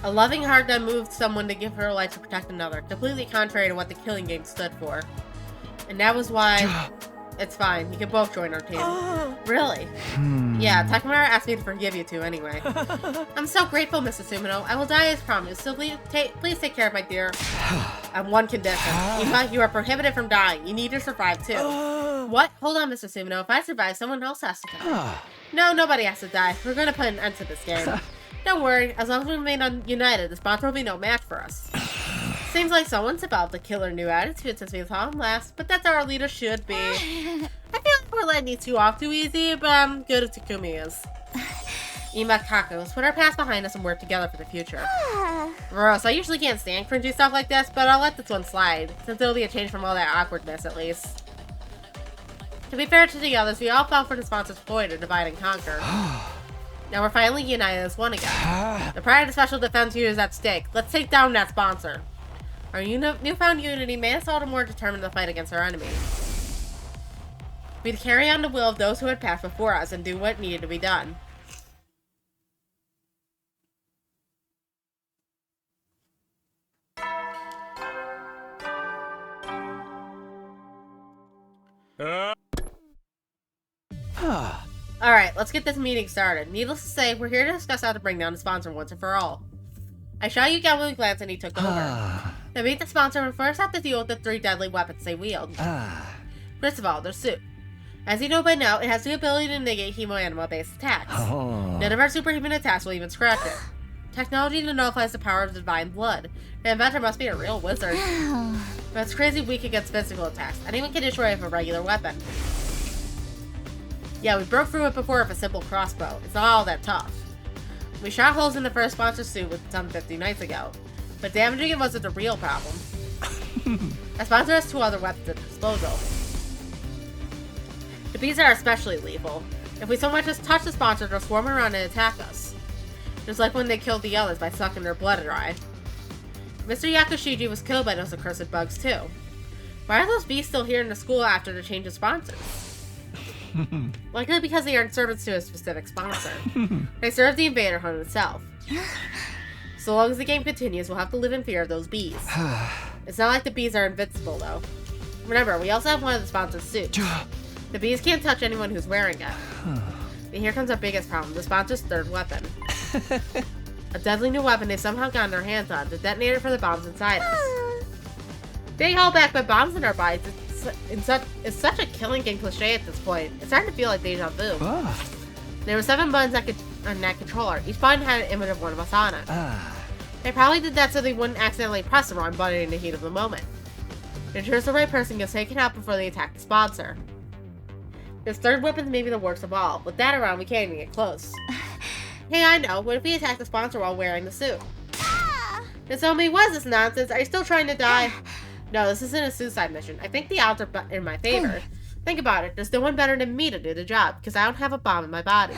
A loving heart that moved someone to give her life to protect another, completely contrary to what the Killing Game stood for. And that was why... It's fine, you can both join our team. Really? Yeah, Takamaru asked me to forgive you two anyway. I'm so grateful, Mrs. Sumino. I will die as promised, so please take care of my dear. On one condition. You are prohibited from dying. You need to survive too. What? Hold on, Mr. Sumino. If I survive, someone else has to die. No, nobody has to die. We're gonna put an end to this game. Don't worry, as long as we remain united, the sponsor will be no match for us. Seems like someone's developed a killer new attitude since we saw him last, but that's how our leader should be. I feel like we're letting these two off too easy, but I'm good at Takumi is. Ima, Kako, let's put our past behind us and work together for the future. Gross, I usually can't stand cringy stuff like this, but I'll let this one slide, since it'll be a change from all that awkwardness at least. To be fair to the others, we all fell for the sponsor's ploy to divide and conquer. Now we're finally united as one again. The pride of special defense unit is at stake. Let's take down that sponsor. Our newfound unity made us all the more determined to fight against our enemy. We'd carry on the will of those who had passed before us and do what needed to be done. Alright, let's get this meeting started. Needless to say, we're here to discuss how to bring down the sponsor once and for all. I shot you Gamu a glance and he took over. To meet the sponsor, we first have to deal with the 3 deadly weapons they wield. First of all, their suit. As you know by now, it has the ability to negate hemoanima-based attacks. None of our superhuman attacks will even scratch it. Technology that nullifies the power of divine blood. The inventor must be a real wizard. But it's crazy weak against physical attacks. Anyone can destroy it with a regular weapon. Yeah, we broke through it before with a simple crossbow. It's not all that tough. We shot holes in the first sponsor's suit with some 50 nights ago, but damaging it wasn't the real problem. A sponsor has 2 other weapons at disposal. The bees are especially lethal. If we so much as touch the sponsor, they'll swarm around and attack us. Just like when they killed the others by sucking their blood dry. Mr. Yakushiji was killed by those accursed bugs too. Why are those bees still here in the school after the change of sponsors? Likely because they aren't servants to a specific sponsor. They serve the invader hunt itself. So long as the game continues, we'll have to live in fear of those bees. It's not like the bees are invincible though. Remember, we also have one of the sponsor's suits. The bees can't touch anyone who's wearing it. And here comes our biggest problem, the sponsor's 3rd weapon. A deadly new weapon they've somehow gotten their hands on, the detonator for the bombs inside us. Being held back by bombs in our bodies it's such a killing game cliche at this point. It's starting to feel like deja vu. There were 7 buttons on that controller. Each button had an image of one of us on it. They probably did that so they wouldn't accidentally press the wrong button in the heat of the moment. It ensures the right person gets taken out before they attack the sponsor. This 3rd weapon's maybe the worst of all. With that around, we can't even get close. Hey, I know. What if we attack the sponsor while wearing the suit? Nozomi, what is this nonsense? Are you still trying to die? No, this isn't a suicide mission. I think the odds are in my favor. Think about it. There's no one better than me to do the job, because I don't have a bomb in my body.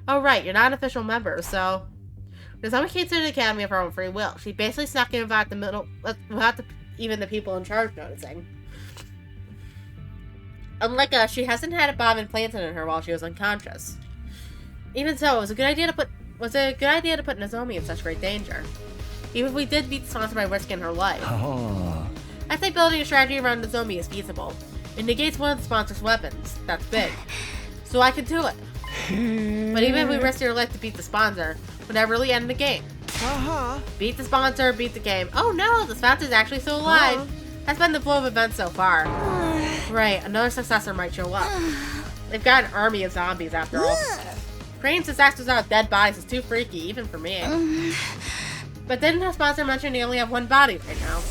Oh, right. You're not an official member, so... Nozomi came to the academy of her own free will. She basically snuck in without even the people in charge noticing. Unlike us, she hasn't had a bomb implanted in her while she was unconscious. Even so, it was a good idea to put Nozomi in such great danger. Even if we did beat the sponsor by risking her life. I think building a strategy around Nozomi is feasible. It negates one of the sponsor's weapons. That's big. So I can do it. But even if we risk your life to beat the sponsor, would that really end the game? Beat the sponsor, beat the game. Oh no, the sponsor's actually still alive. That's been the flow of events so far. Right, another successor might show up. They've got an army of zombies after all. Creating disasters out of dead bodies is too freaky, even for me. But didn't the sponsor mention they only have 1 body right now?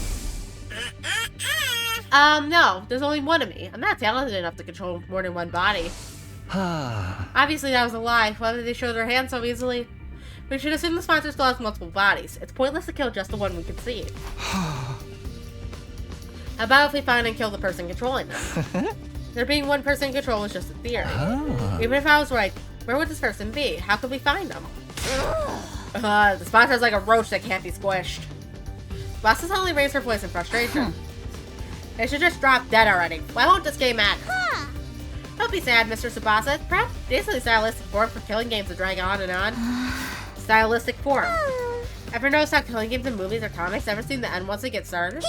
No, there's only 1 of me. I'm not talented enough to control more than 1 body. Obviously that was a lie. Why did they show their hands so easily? We should assume the sponsor still has multiple bodies. It's pointless to kill just the one we can see. How about if we find and kill the person controlling them? There being 1 person in control is just a theory. Even if I was right, where would this person be? How could we find them? The sponsor's like a roach that can't be squished. Boss has only raised her voice in frustration. They should just drop dead already. Why won't this game act? Don't be sad, Mr. Tsubasa. It's perhaps basically stylistic form for killing games to drag on and on. Stylistic form. Ever noticed how killing games in movies or comics never seem to end once they get started?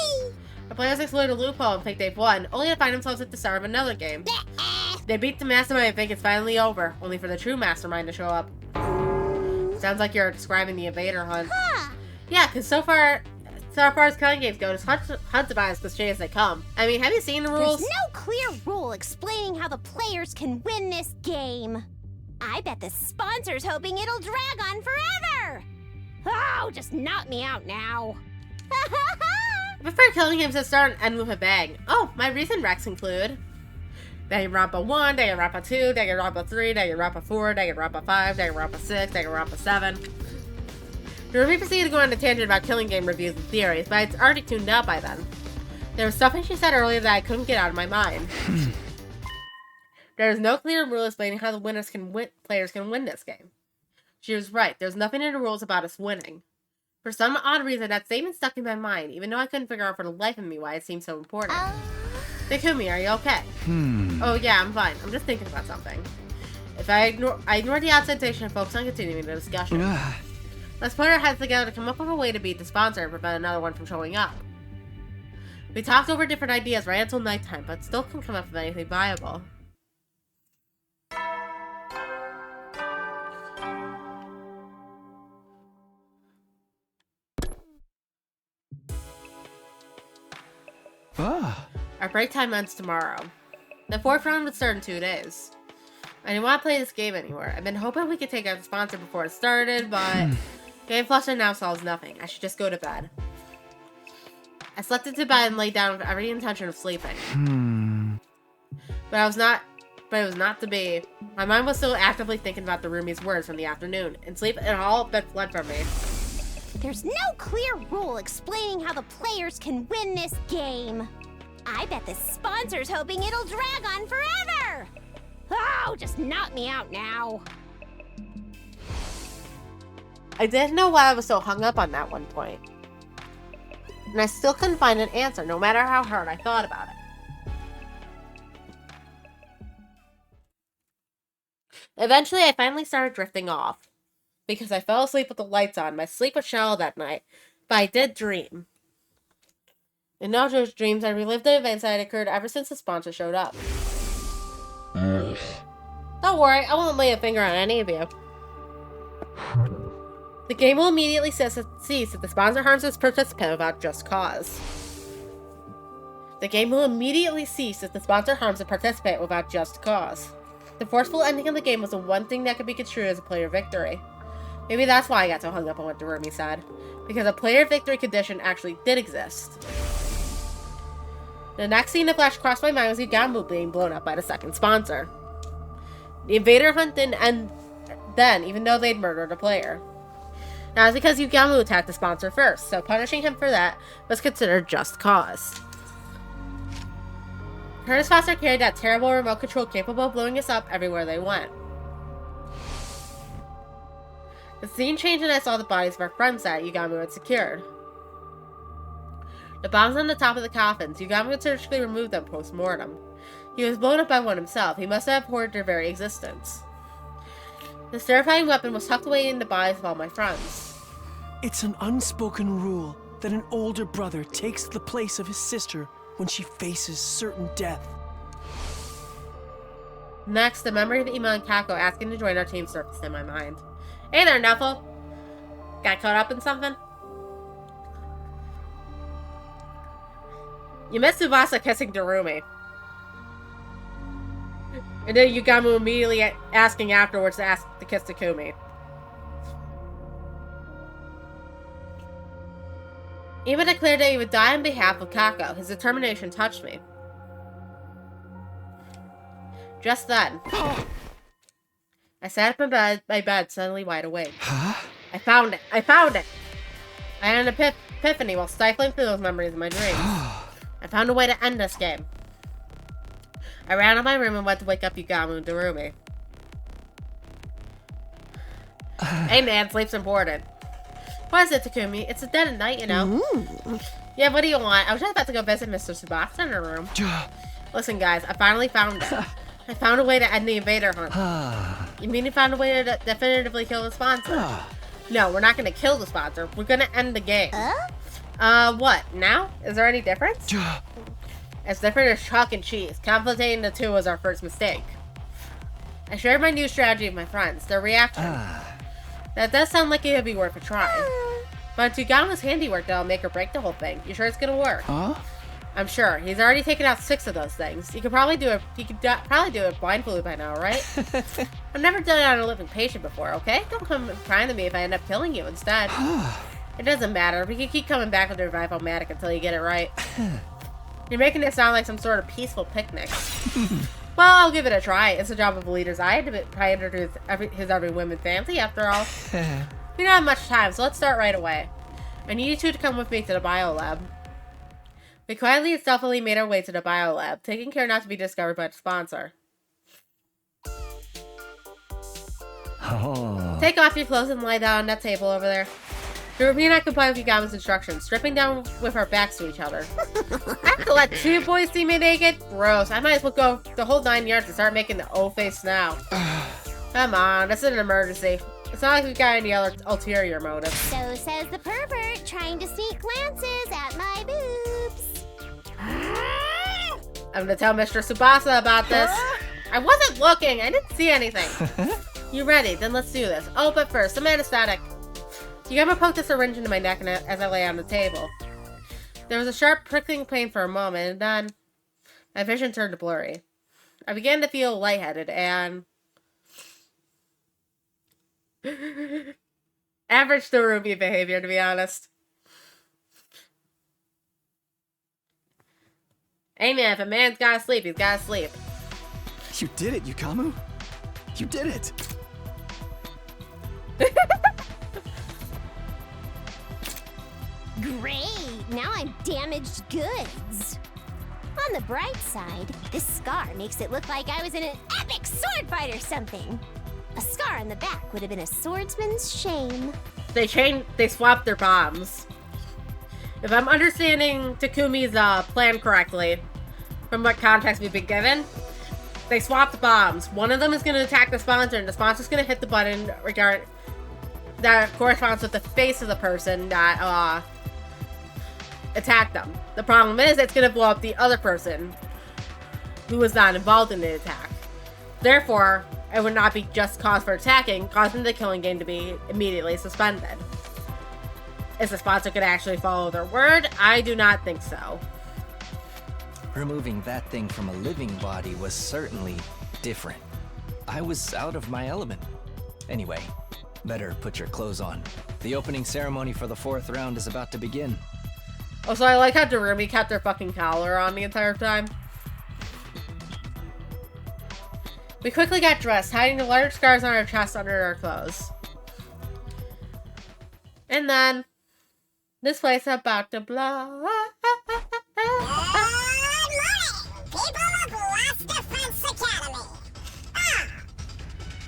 The players exploit a loophole and think they've won, only to find themselves at the start of another game. They beat the mastermind and think it's finally over, only for the true mastermind to show up. Sounds like you're describing the invader hunt. Yeah, because so far as killing games go, this hunt's about as cliche as they come. I mean, have you seen the rules? There's no clear rule explaining how the players can win this game. I bet the sponsor's hoping it'll drag on forever. Oh, just knock me out now. I prefer killing games that start and end with a bang. Oh, my recent wrecks include Danganronpa 1, Danganronpa 2, Danganronpa 3, Danganronpa 4, Danganronpa 5, Danganronpa 6, Danganronpa 7. There will be proceeded to go on a tangent about killing game reviews and theories, but it's already tuned out by then. There was something she said earlier that I couldn't get out of my mind. There is no clear rule explaining how the players can win this game. She was right. There's nothing in the rules about us winning. For some odd reason, that statement stuck in my mind, even though I couldn't figure out for the life of me why it seemed so important. Takumi, are you okay? Oh yeah, I'm fine. I'm just thinking about something. If I ignore the outside station and focus on continuing the discussion. Let's put our heads together to come up with a way to beat the sponsor and prevent another one from showing up. We talked over different ideas right until nighttime, but still couldn't come up with anything viable. Our break time ends tomorrow. The fourth round would start in 2 days. I didn't want to play this game anymore. I've been hoping we could take out the sponsor before it started, but game flushing now solves nothing. I should just go to bed. I slept into bed and laid down with every intention of sleeping. But it was not to be. My mind was still actively thinking about the roomie's words from the afternoon, and sleep had all but fled from me. There's no clear rule explaining how the players can win this game. I bet the sponsor's hoping it'll drag on forever! Oh, just knock me out now. I didn't know why I was so hung up on that one point. And I still couldn't find an answer, no matter how hard I thought about it. Eventually, I finally started drifting off. Because I fell asleep with the lights on. My sleep was shallow that night, but I did dream. In those dreams, I relived the events that had occurred ever since the sponsor showed up. Don't worry, I won't lay a finger on any of you. The game will immediately cease if the sponsor harms its participant without just cause. The game will immediately cease if the sponsor harms a participant without just cause. The forceful ending of the game was the one thing that could be construed as a player victory. Maybe that's why I got so hung up on what Dorumi said. Because a player victory condition actually did exist. The next scene that flashed across my mind was Yugamu being blown up by the second sponsor. The invader hunt didn't end then, even though they'd murdered a player. That was because Yugamu attacked the sponsor first, so punishing him for that was considered just cause. Curtis Foster carried that terrible remote control capable of blowing us up everywhere they went. The scene changed and I saw the bodies of our friends that Yugamu had secured. The bombs on the top of the coffins, Yugamu had surgically removed them post-mortem. He was blown up by one himself. He must have abhorred their very existence. This terrifying weapon was tucked away in the bodies of all my friends. It's an unspoken rule that an older brother takes the place of his sister when she faces certain death. Next, the memory of Ima and Kako asking to join our team surfaced in my mind. Hey there, Nuffle! Got caught up in something? You missed Tsubasa kissing Dorumi. And then Yugamu immediately asking afterwards to kiss Takumi. Ima declared that he would die on behalf of Kako. His determination touched me. Just then, I sat up in my bed, suddenly wide awake. Huh? I found it! I found it! I had an epiphany while stifling through those memories in my dreams. I found a way to end this game. I ran out of my room and went to wake up Yugamu and Dorumi. Hey man, sleep's important. What is it, Takumi? It's a dead at night, you know. Yeah, what do you want? I was just about to go visit Mr. Tsubasa in her room. Listen guys, I finally found it. I found a way to end the invader hunt. You mean you found a way to definitively kill the sponsor? No, we're not gonna kill the sponsor. We're gonna end the game. What? Now? Is there any difference? As different as chalk and cheese. Conflating the two was our first mistake. I shared my new strategy with my friends. Their reaction. That does sound like it would be worth a try. But it's Yugamu's handiwork that'll make or break the whole thing. You sure it's gonna work? I'm sure. He's already taken out 6 of those things. You could probably do it. You could probably do it blindfolded by now, right? I've never done it on a living patient before. Okay? Don't come crying to me if I end up killing you instead. It doesn't matter. We can keep coming back with the revival-matic until you get it right. You're making it sound like some sort of peaceful picnic. Well, I'll give it a try. It's the job of a leader's eye to pander to his every woman fancy, after all. We don't have much time, so let's start right away. I need you two to come with me to the biolab. We quietly and stealthily made our way to the biolab, taking care not to be discovered by the sponsor. Take off your clothes and lie down on that table over there. Rubina complied with Yugama's instructions, stripping down with our backs to each other. I have to let two boys see me naked? Gross. I might as well go the whole 9 yards and start making the O-face now. Come on, this is an emergency. It's not like we got any other ulterior motive. So says the pervert, trying to sneak glances at my boobs. I'm gonna tell Mr. Tsubasa about this. I wasn't looking. I didn't see anything. You ready? Then let's do this. Oh, but first, some anesthetic. Yugama poked a syringe into my neck as I lay on the table. There was a sharp prickling pain for a moment, and then my vision turned blurry. I began to feel lightheaded and... average Tsurumi behavior, to be honest. Hey man, if a man's gotta sleep, he's gotta sleep. You did it, Yukamu. You did it. Great! Now I'm damaged goods. On the bright side, this scar makes it look like I was in an epic sword fight or something. A scar on the back would have been a swordsman's shame. They swapped their bombs. If I'm understanding Takumi's plan correctly, from what context we've been given, they swapped bombs. One of them is going to attack the sponsor, and the sponsor's going to hit the button that corresponds with the face of the person that attacked them. The problem is it's going to blow up the other person who was not involved in the attack. Therefore, it would not be just cause for attacking, causing the killing game to be immediately suspended. Is the sponsor going to actually follow their word? I do not think so. Removing that thing from a living body was certainly different. I was out of my element. Anyway, better put your clothes on. The opening ceremony for the 4th round is about to begin. Also, I like how Darumi kept her fucking collar on the entire time. We quickly got dressed, hiding the large scars on our chests under our clothes. And then, this place is about to blow.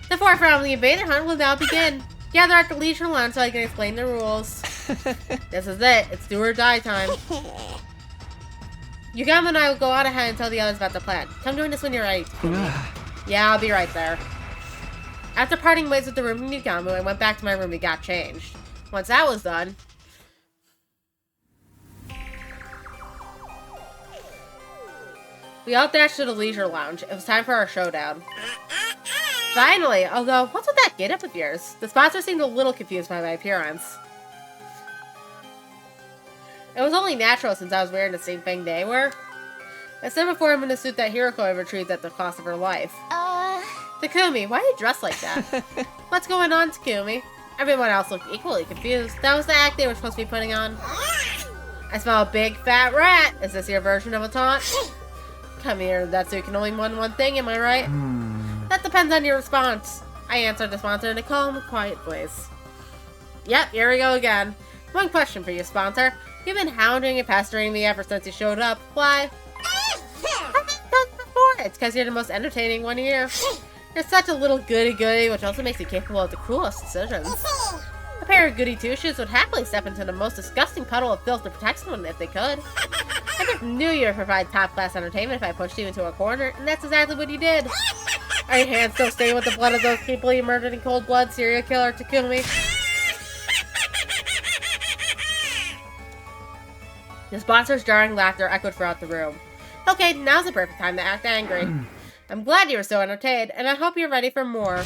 The 4th round of the Invader Hunt will now begin. Gather at the Leisure Lounge so I can explain the rules. This is it. It's do or die time. Yugama and I will go out ahead and tell the others about the plan. Come join us when you're ready. Yeah, I'll be right there. After parting ways with the room and Yugama, I went back to my room and got changed. Once that was done, we all dashed to the Leisure Lounge. It was time for our showdown. Finally! Although, what's with that getup of yours? The sponsor seemed a little confused by my appearance. It was only natural since I was wearing the same thing they were. I stood before him in a suit that Hiroko had retrieved at the cost of her life. Takumi, why are you dressed like that? What's going on, Takumi? Everyone else looked equally confused. That was the act they were supposed to be putting on. I smell a big fat rat. Is this your version of a taunt? Come here, that suit can only mean one thing, am I right? That depends on your response. I answered the sponsor in a calm, quiet voice. Yep, here we go again. One question for you, sponsor. You've been hounding and pestering me ever since you showed up. Why? It's because you're the most entertaining one here. You're such a little goody-goody, which also makes you capable of the cruelest decisions. A pair of goody two-shoes would happily step into the most disgusting puddle of filth to protect someone if they could. I just knew you would provide top-class entertainment if I pushed you into a corner, and that's exactly what you did. Are your hands still stained with the blood of those people you murdered in cold blood, serial killer Takumi? The sponsor's jarring laughter echoed throughout the room. Okay, now's the perfect time to act angry. I'm glad you were so entertained, and I hope you're ready for more.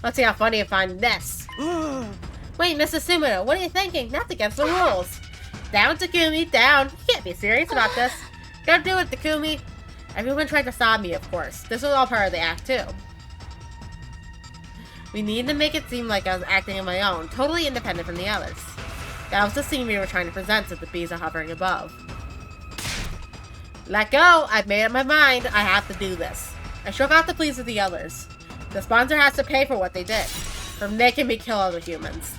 Let's see how funny you find this. Wait, Mrs. Sumino, what are you thinking? That's against the rules. Down, Takumi, down. You can't be serious about this. Go do it, Takumi. Everyone tried to stop me, of course. This was all part of the act, too. We needed to make it seem like I was acting on my own, totally independent from the others. That was the scene we were trying to present as the bees are hovering above. Let go! I've made up my mind. I have to do this. I shook off the pleas of the others. The sponsor has to pay for what they did. For making me kill other humans.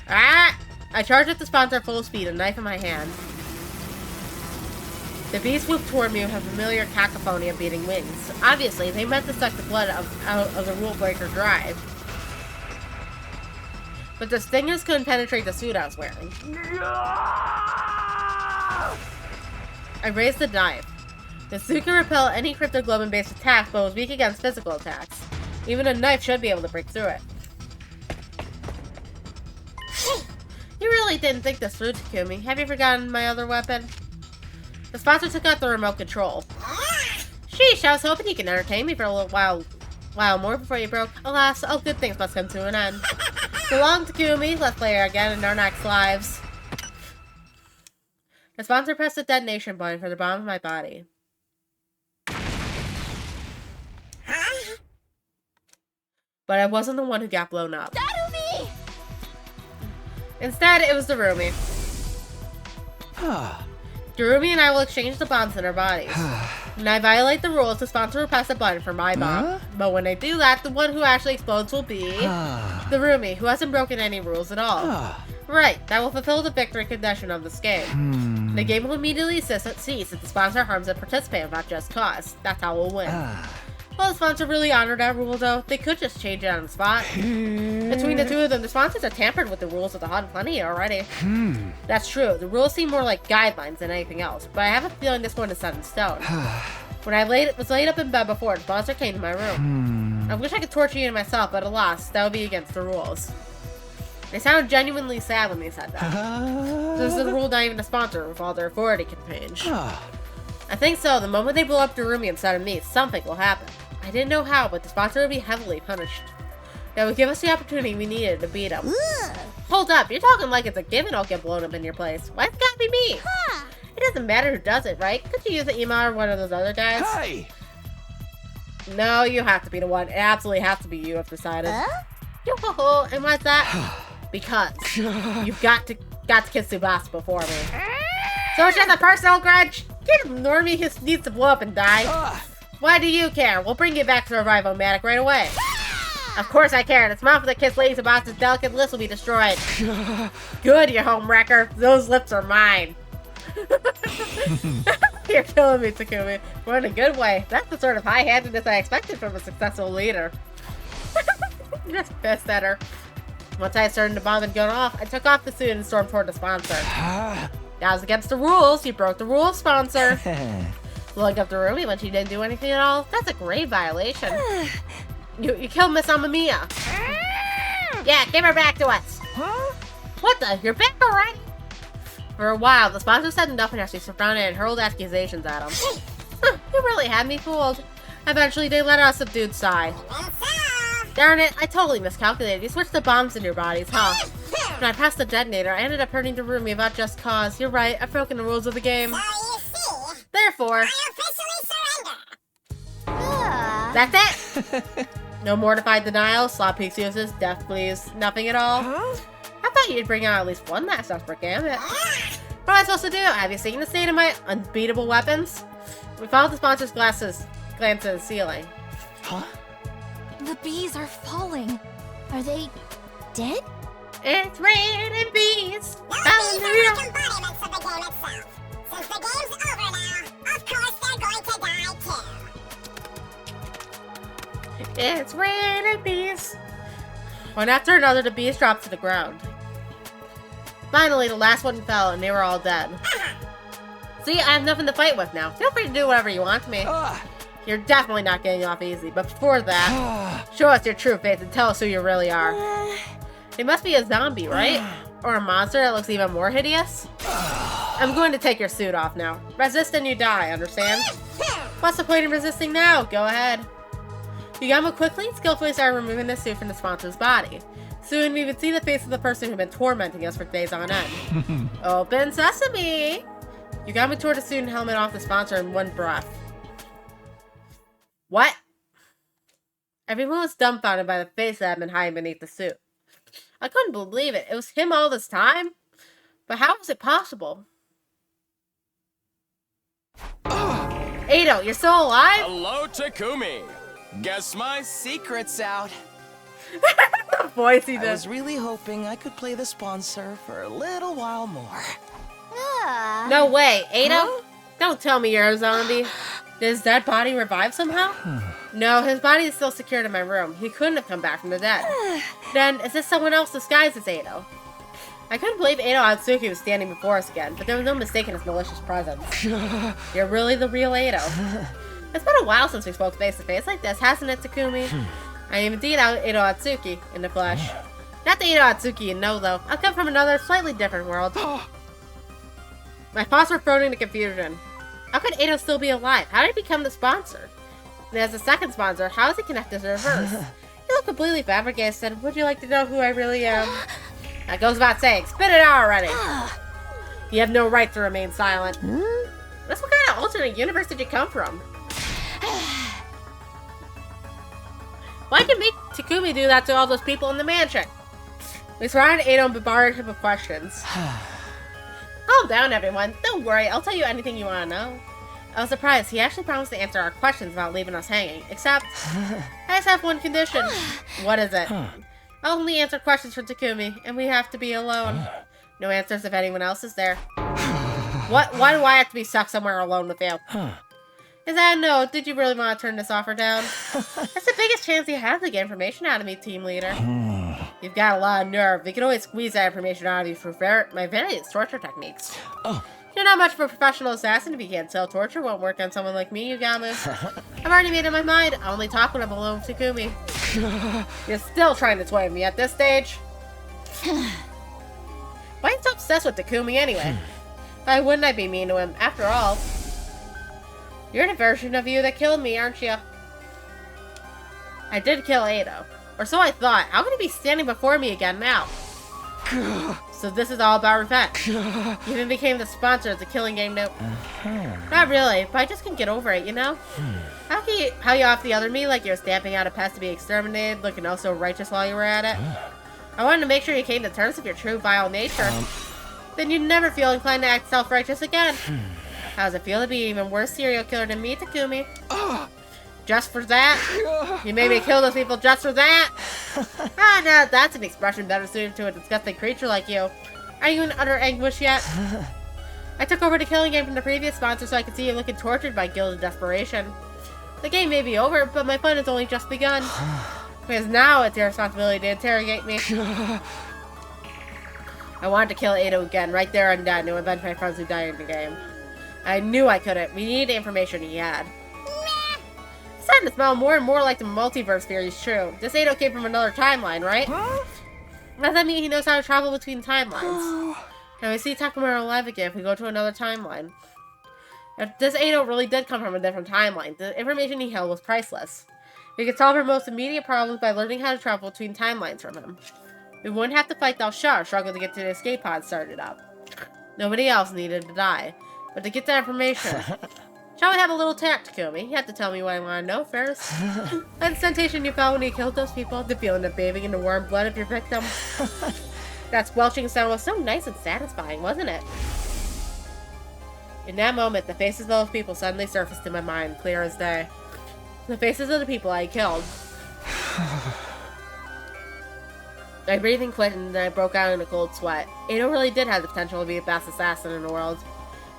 Ah! I charged at the sponsor full speed, a knife in my hand. The bees swooped toward me with a familiar cacophony of beating wings. Obviously, they meant to suck the blood out of the rule breaker drive. but the stingers couldn't penetrate the suit I was wearing. I raised the knife. The suit can repel any cryptoglobin-based attack, but was weak against physical attacks. Even a knife should be able to break through it. You really didn't think this through, Takumi. Have you forgotten my other weapon? The sponsor took out the remote control. Sheesh, I was hoping you could entertain me for a little while more before you broke. Alas, all good things must come to an end. So long, Takumi. Let's play again in our next lives. The sponsor pressed the detonation button for the bomb of my body. But I wasn't the one who got blown up. Darumi! Instead, it was Darumi. Darumi and I will exchange the bombs in our bodies. When I violate the rules, the sponsor will press a button for my bomb. But when I do that, the one who actually explodes will be Darumi, who hasn't broken any rules at all. Right, that will fulfill the victory condition of this game. The game will immediately cease if the sponsor harms a participant without just cause. That's how we'll win. Well, the sponsor really honored that rule, though. They could just change it on the spot. Between the two of them, the sponsors have tampered with the rules of the Hot and Plenty already. That's true. The rules seem more like guidelines than anything else, but I have a feeling this one is set in stone. When I was laid up in bed before, the sponsor came to my room. I wish I could torture you myself, but alas, that would be against the rules. They sounded genuinely sad when they said that. This is the rule not even a sponsor with all their authority can change. I think so. The moment they blow up Darumi instead of me, something will happen. I didn't know how, but the sponsor would be heavily punished. That would give us the opportunity we needed to beat him. Hold up, you're talking like it's a given I'll get blown up in your place. Why it's gotta be me? It doesn't matter who does it, right? Could you use the email or one of those other guys? Hey! No, you have to be the one. It absolutely has to be you, I've decided. Yo-ho-ho, and why's that? Because you've got to kiss Tsubasa before me. So it's just a personal grudge? Get him, Normie, who needs to blow up and die. Why do you care? We'll bring you back to Revive-O-Matic right away. Of course I care. This mouth that kiss Lady Tsubasa's delicate lips will be destroyed. Good, you home wrecker. Those lips are mine. You're killing me, Takumi. But in a good way. That's the sort of high-handedness I expected from a successful leader. Just pissed at her. Once I started the bomb and going off, I took off the suit and stormed toward the sponsor. That was against the rules. You broke the rules, sponsor. Blowing up Darumi when she didn't do anything at all? That's a grave violation. You killed Miss Amamiya. Yeah, give her back to us. What the? You're back already? For a while, the sponsor said nothing as she surrounded and hurled accusations at him. You really had me fooled. Eventually, they let out a subdued sigh. Darn it, I totally miscalculated. You switched the bombs in your bodies, huh? When I pressed the detonator, I ended up hurting Darumi without just cause. You're right, I've broken the rules of the game. So you see, Therefore, I officially surrender. That's it! No mortified denial, sloppy excuses, death pleas, nothing at all. I thought you'd bring out at least one last desperate gambit. What am I supposed to do? Have you seen the state of my unbeatable weapons? We followed the sponsor's glances to the ceiling. The bees are falling. Are they dead? It's raining bees. No, these are like embodiments of the game itself. Since the game's over now, of course they're going to die too. It's raining bees. One after another, the bees dropped to the ground. Finally, the last one fell, and they were all dead. See, I have nothing to fight with now. Feel free to do whatever you want to me. You're definitely not getting off easy, but before that, show us your true face and tell us who you really are. It must be a zombie, right? Or a monster that looks even more hideous? I'm going to take your suit off now. Resist and you die, understand? What's the point of resisting now? Go ahead. Yugamo quickly and skillfully started removing the suit from the sponsor's body. Soon we would see the face of the person who'd been tormenting us for days on end. Open sesame! Yugamo tore the suit and helmet off the sponsor in one breath. What? Everyone was dumbfounded by the face that had been hiding beneath the suit. I couldn't believe it. It was him all this time? But how was it possible? Ado, you're still alive? Hello, Takumi. Guess my secret's out. The voice he I did. was really hoping I could play the sponsor for a little while more. No way, Ado? Don't tell me you're a zombie. Did his dead body revive somehow? No, his body is still secured in my room. He couldn't have come back from the dead. Then, is this someone else disguised as Ado? I couldn't believe Ado Atsuki was standing before us again, but there was no mistaking his malicious presence. You're really the real Ado. It's been a while since we spoke face to face like this, hasn't it, Takumi? I am indeed Ado Atsuki in the flesh. Not the Ado Atsuki you know, though. I come from another, slightly different world. My thoughts were thrown into confusion. How could Ado still be alive? How did he become the sponsor? And as the second sponsor, how is he connected to the reverse? He looked completely flabbergasted. Would you like to know who I really am? That goes without saying. Spit it out already. You have no right to remain silent. That's what kind of alternate universe did you come from? Why did Takumi do that to all those people in the mansion? We surrounded Ado and bombarded him with questions. Calm down, everyone. Don't worry, I'll tell you anything you want to know. I was surprised. He actually promised to answer our questions without leaving us hanging. Except, I just have one condition. What is it? I'll only answer questions for Takumi, and we have to be alone. No answers if anyone else is there. Why do I have to be stuck somewhere alone with you? Is that a no? Did you really want to turn this offer down? That's the biggest chance you have to get information out of me, team leader. You've got a lot of nerve. We can always squeeze that information out of you through my various torture techniques. You're not much of a professional assassin if you can't tell torture won't work on someone like me, Yugamu. I've already made up my mind. I only talk when I'm alone with Takumi. You're still trying to toy with me at this stage? Why are you so obsessed with Takumi anyway? Why wouldn't I be mean to him? After all, you're the version of you that killed me, aren't you? I did kill Ado. Or so I thought. How could he be standing before me again now? So this is all about revenge. You even became the sponsor of the killing game now. Not really, but I just can't get over it, you know? How you off the other me like you're stamping out a pest to be exterminated, looking oh so righteous while you were at it? I wanted to make sure you came to terms with your true vile nature. Then you'd never feel inclined to act self-righteous again. How does it feel to be an even worse serial killer than me, Takumi? Just for that? You made me kill those people just for that? No, that's an expression better suited to a disgusting creature like you. Are you in utter anguish yet? I took over the killing game from the previous sponsor so I could see you looking tortured by guilt and desperation. The game may be over, but my fun has only just begun. Because now it's your responsibility to interrogate me. I wanted to kill Ado again, right there and then, to avenge my friends who died in the game. I knew I couldn't. We needed the information he had. It's starting to smell more and more like the multiverse theory is true. This Ado came from another timeline, right? Does that mean he knows how to travel between timelines? Can we see Takamura alive again if we go to another timeline? If this Ado really did come from a different timeline, the information he held was priceless. We could solve our most immediate problems by learning how to travel between timelines from him. We wouldn't have to fight Dalshar or struggle to get to the escape pod started up. Nobody else needed to die. But to get that information... Shall we have a little tact, Takumi? You have to tell me what I want to know first. The sensation you felt when you killed those people, the feeling of bathing in the warm blood of your victim. That squelching sound was so nice and satisfying, wasn't it? In that moment, the faces of those people suddenly surfaced in my mind, clear as day. The faces of the people I killed. My breathing quickened and I broke out in a cold sweat. Ado really did have the potential to be the best assassin in the world.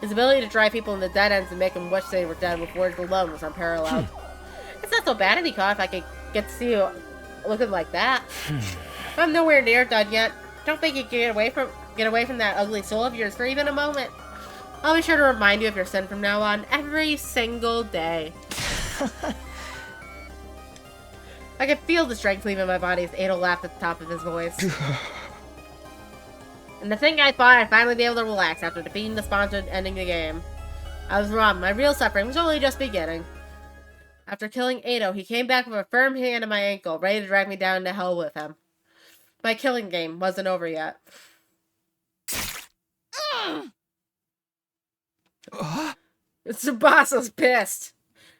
His ability to drive people into dead ends and make them wish they were dead with words alone was unparalleled. It's not so bad anyhow if I could get to see you looking like that. I'm nowhere near done yet. Don't think you can get away from that ugly soul of yours for even a moment. I'll be sure to remind you of your sin from now on, every single day. I could feel the strength leaving my body as Ado laughed at the top of his voice. And to think I thought I'd finally be able to relax after defeating the sponsor and ending the game. I was wrong. My real suffering was only just beginning. After killing Ado, he came back with a firm hand on my ankle, ready to drag me down to hell with him. My killing game wasn't over yet. Tsubasa's pissed.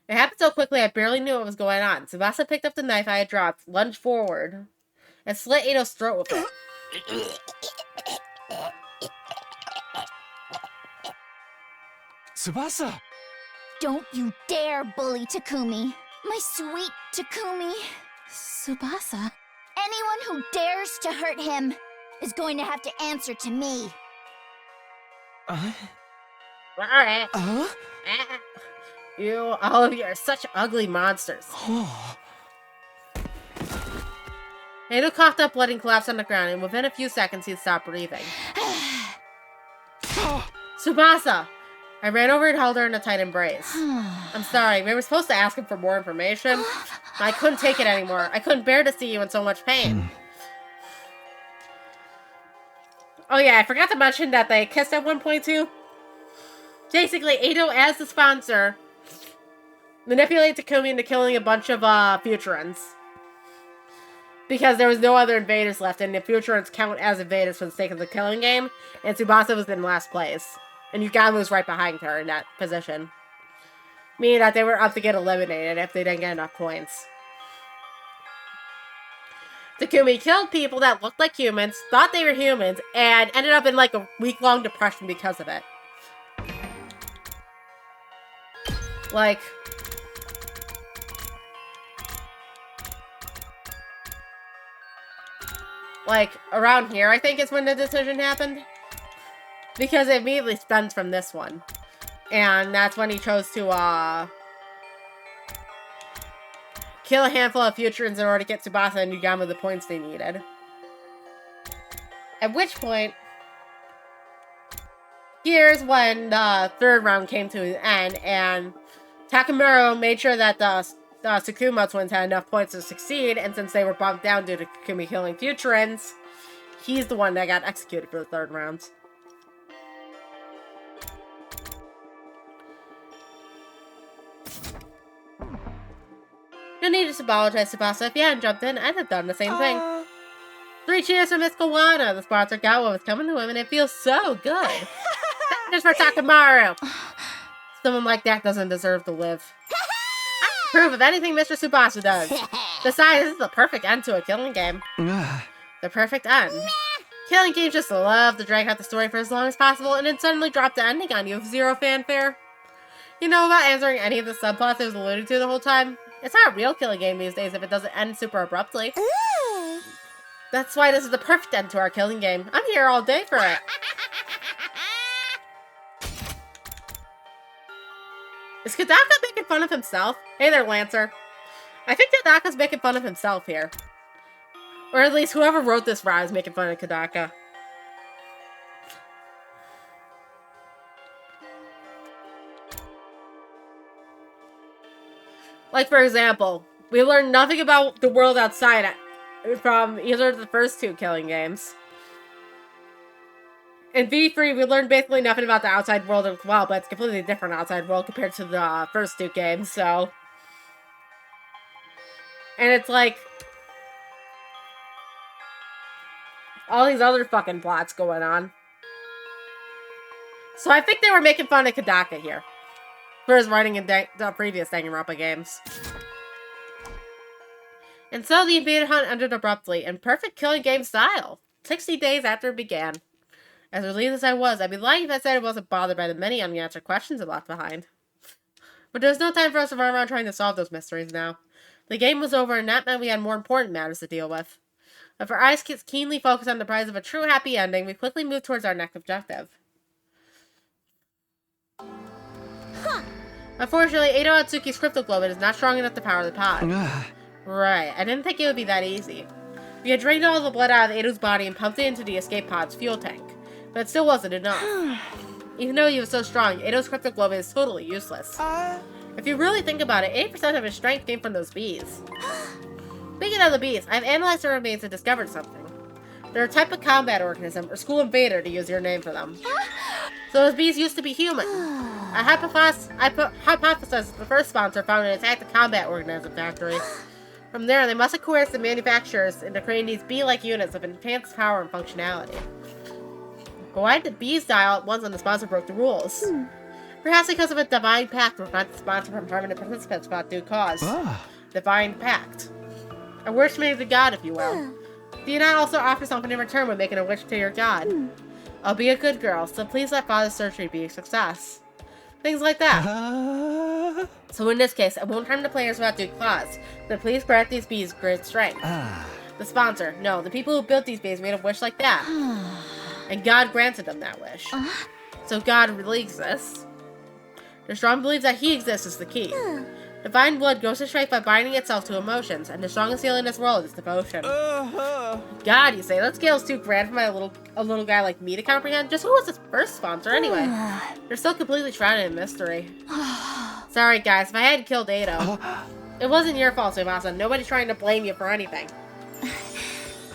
It happened so quickly I barely knew what was going on. Tsubasa picked up the knife I had dropped, lunged forward, and slit Ado's throat with it. Tsubasa! Don't you dare bully Takumi. My sweet Takumi. Tsubasa? Anyone who dares to hurt him is going to have to answer to me. All of you are such ugly monsters. Edo coughed up blood and collapsed on the ground, and within a few seconds, he stopped breathing. Tsubasa! I ran over and held her in a tight embrace. I'm sorry, we were supposed to ask him for more information. I couldn't take it anymore. I couldn't bear to see you in so much pain. Oh yeah, I forgot to mention that they kissed at one point too. Basically, Edo, as the sponsor, manipulated Takumi into killing a bunch of Futurans. Because there was no other invaders left, and the Futurans count as invaders for the sake of the killing game, and Tsubasa was in last place. And Yugami was right behind her in that position. Meaning that they were up to get eliminated if they didn't get enough points. Takumi killed people that looked like humans, thought they were humans, and ended up in like a week-long depression because of it. Like, around here, I think is when the decision happened. Because it immediately stems from this one. And that's when he chose to, kill a handful of Futurans in order to get Tsubasa and Yugami the points they needed. At which point, here's when the third round came to an end, and Takamura made sure that the Tsukuma twins had enough points to succeed, and since they were bumped down due to Takumi killing Futurans, he's the one that got executed for the third round. No need to apologize, Tsubasa. If you hadn't jumped in, I'd have done the same thing. 3 cheers for Miss Kawana. The sponsor got what was coming to him, and it feels so good. Just for Takamaru. Someone like that doesn't deserve to live. I approve of anything Mr. Tsubasa does. Besides, this is the perfect end to a killing game. The perfect end. Killing games just love to drag out the story for as long as possible, and then suddenly drop the ending on you with zero fanfare. You know about answering any of the subplots I was alluding to the whole time? It's not a real killing game these days if it doesn't end super abruptly. That's why this is the perfect end to our killing game. I'm here all day for it. Is Kadaka making fun of himself? Hey there, Lancer. I think Kadaka's making fun of himself here. Or at least whoever wrote this route is making fun of Kadaka. Like, for example, we learned nothing about the world outside from either of the first 2 killing games. In V3, we learned basically nothing about the outside world as well, but it's a completely different outside world compared to the first 2 games, so... And it's like... all these other fucking plots going on. So I think they were making fun of Kadaka here. For his writing in the previous Danganronpa games. And so the invaded hunt ended abruptly, in perfect killing game style. 60 days after it began. As relieved as I was, I'd be lying if I said I wasn't bothered by the many unanswered questions it left behind. But there was no time for us to run around trying to solve those mysteries now. The game was over, and that meant we had more important matters to deal with. With our eyes keenly focused on the prize of a true happy ending, we quickly moved towards our next objective. Unfortunately, Edo Atsuki's cryptoglobin is not strong enough to power the pod. Right, I didn't think it would be that easy. We had drained all the blood out of Edo's body and pumped it into the escape pod's fuel tank. But it still wasn't enough. Even though he was so strong, Edo's cryptoglobin is totally useless. If you really think about it, 80% of his strength came from those bees. Speaking of the bees, I've analyzed their remains and discovered something. They're a type of combat organism, or school invader to use your name for them. So those bees used to be human. I hypothesized the first sponsor found an attack the combat organism factory. From there, they must have coerced the manufacturers into creating these bee-like units of enhanced power and functionality. But why did the bees die all at once when the sponsor broke the rules? Perhaps because of a divine pact to prevent the sponsor from harming the participants without due cause. Divine pact. A wish made to God, if you will. Do you not also offer something in return when making a wish to your god? I'll be a good girl, so please let Father's surgery be a success. Things like that. So in this case, I won't harm the players without due cause, but please grant these bees great strength. The sponsor, no, the people who built these bees made a wish like that. And God granted them that wish. So God really exists. The strong believes that he exists is the key. Divine blood goes to strength by binding itself to emotions, and the strongest healing in this world is devotion. God, you say that scale's too grand for a little guy like me to comprehend? Just who was his first sponsor anyway? They're still completely shrouded in mystery. Sorry guys, if I hadn't killed Ado. It wasn't your fault, Tsumasa. Nobody's trying to blame you for anything.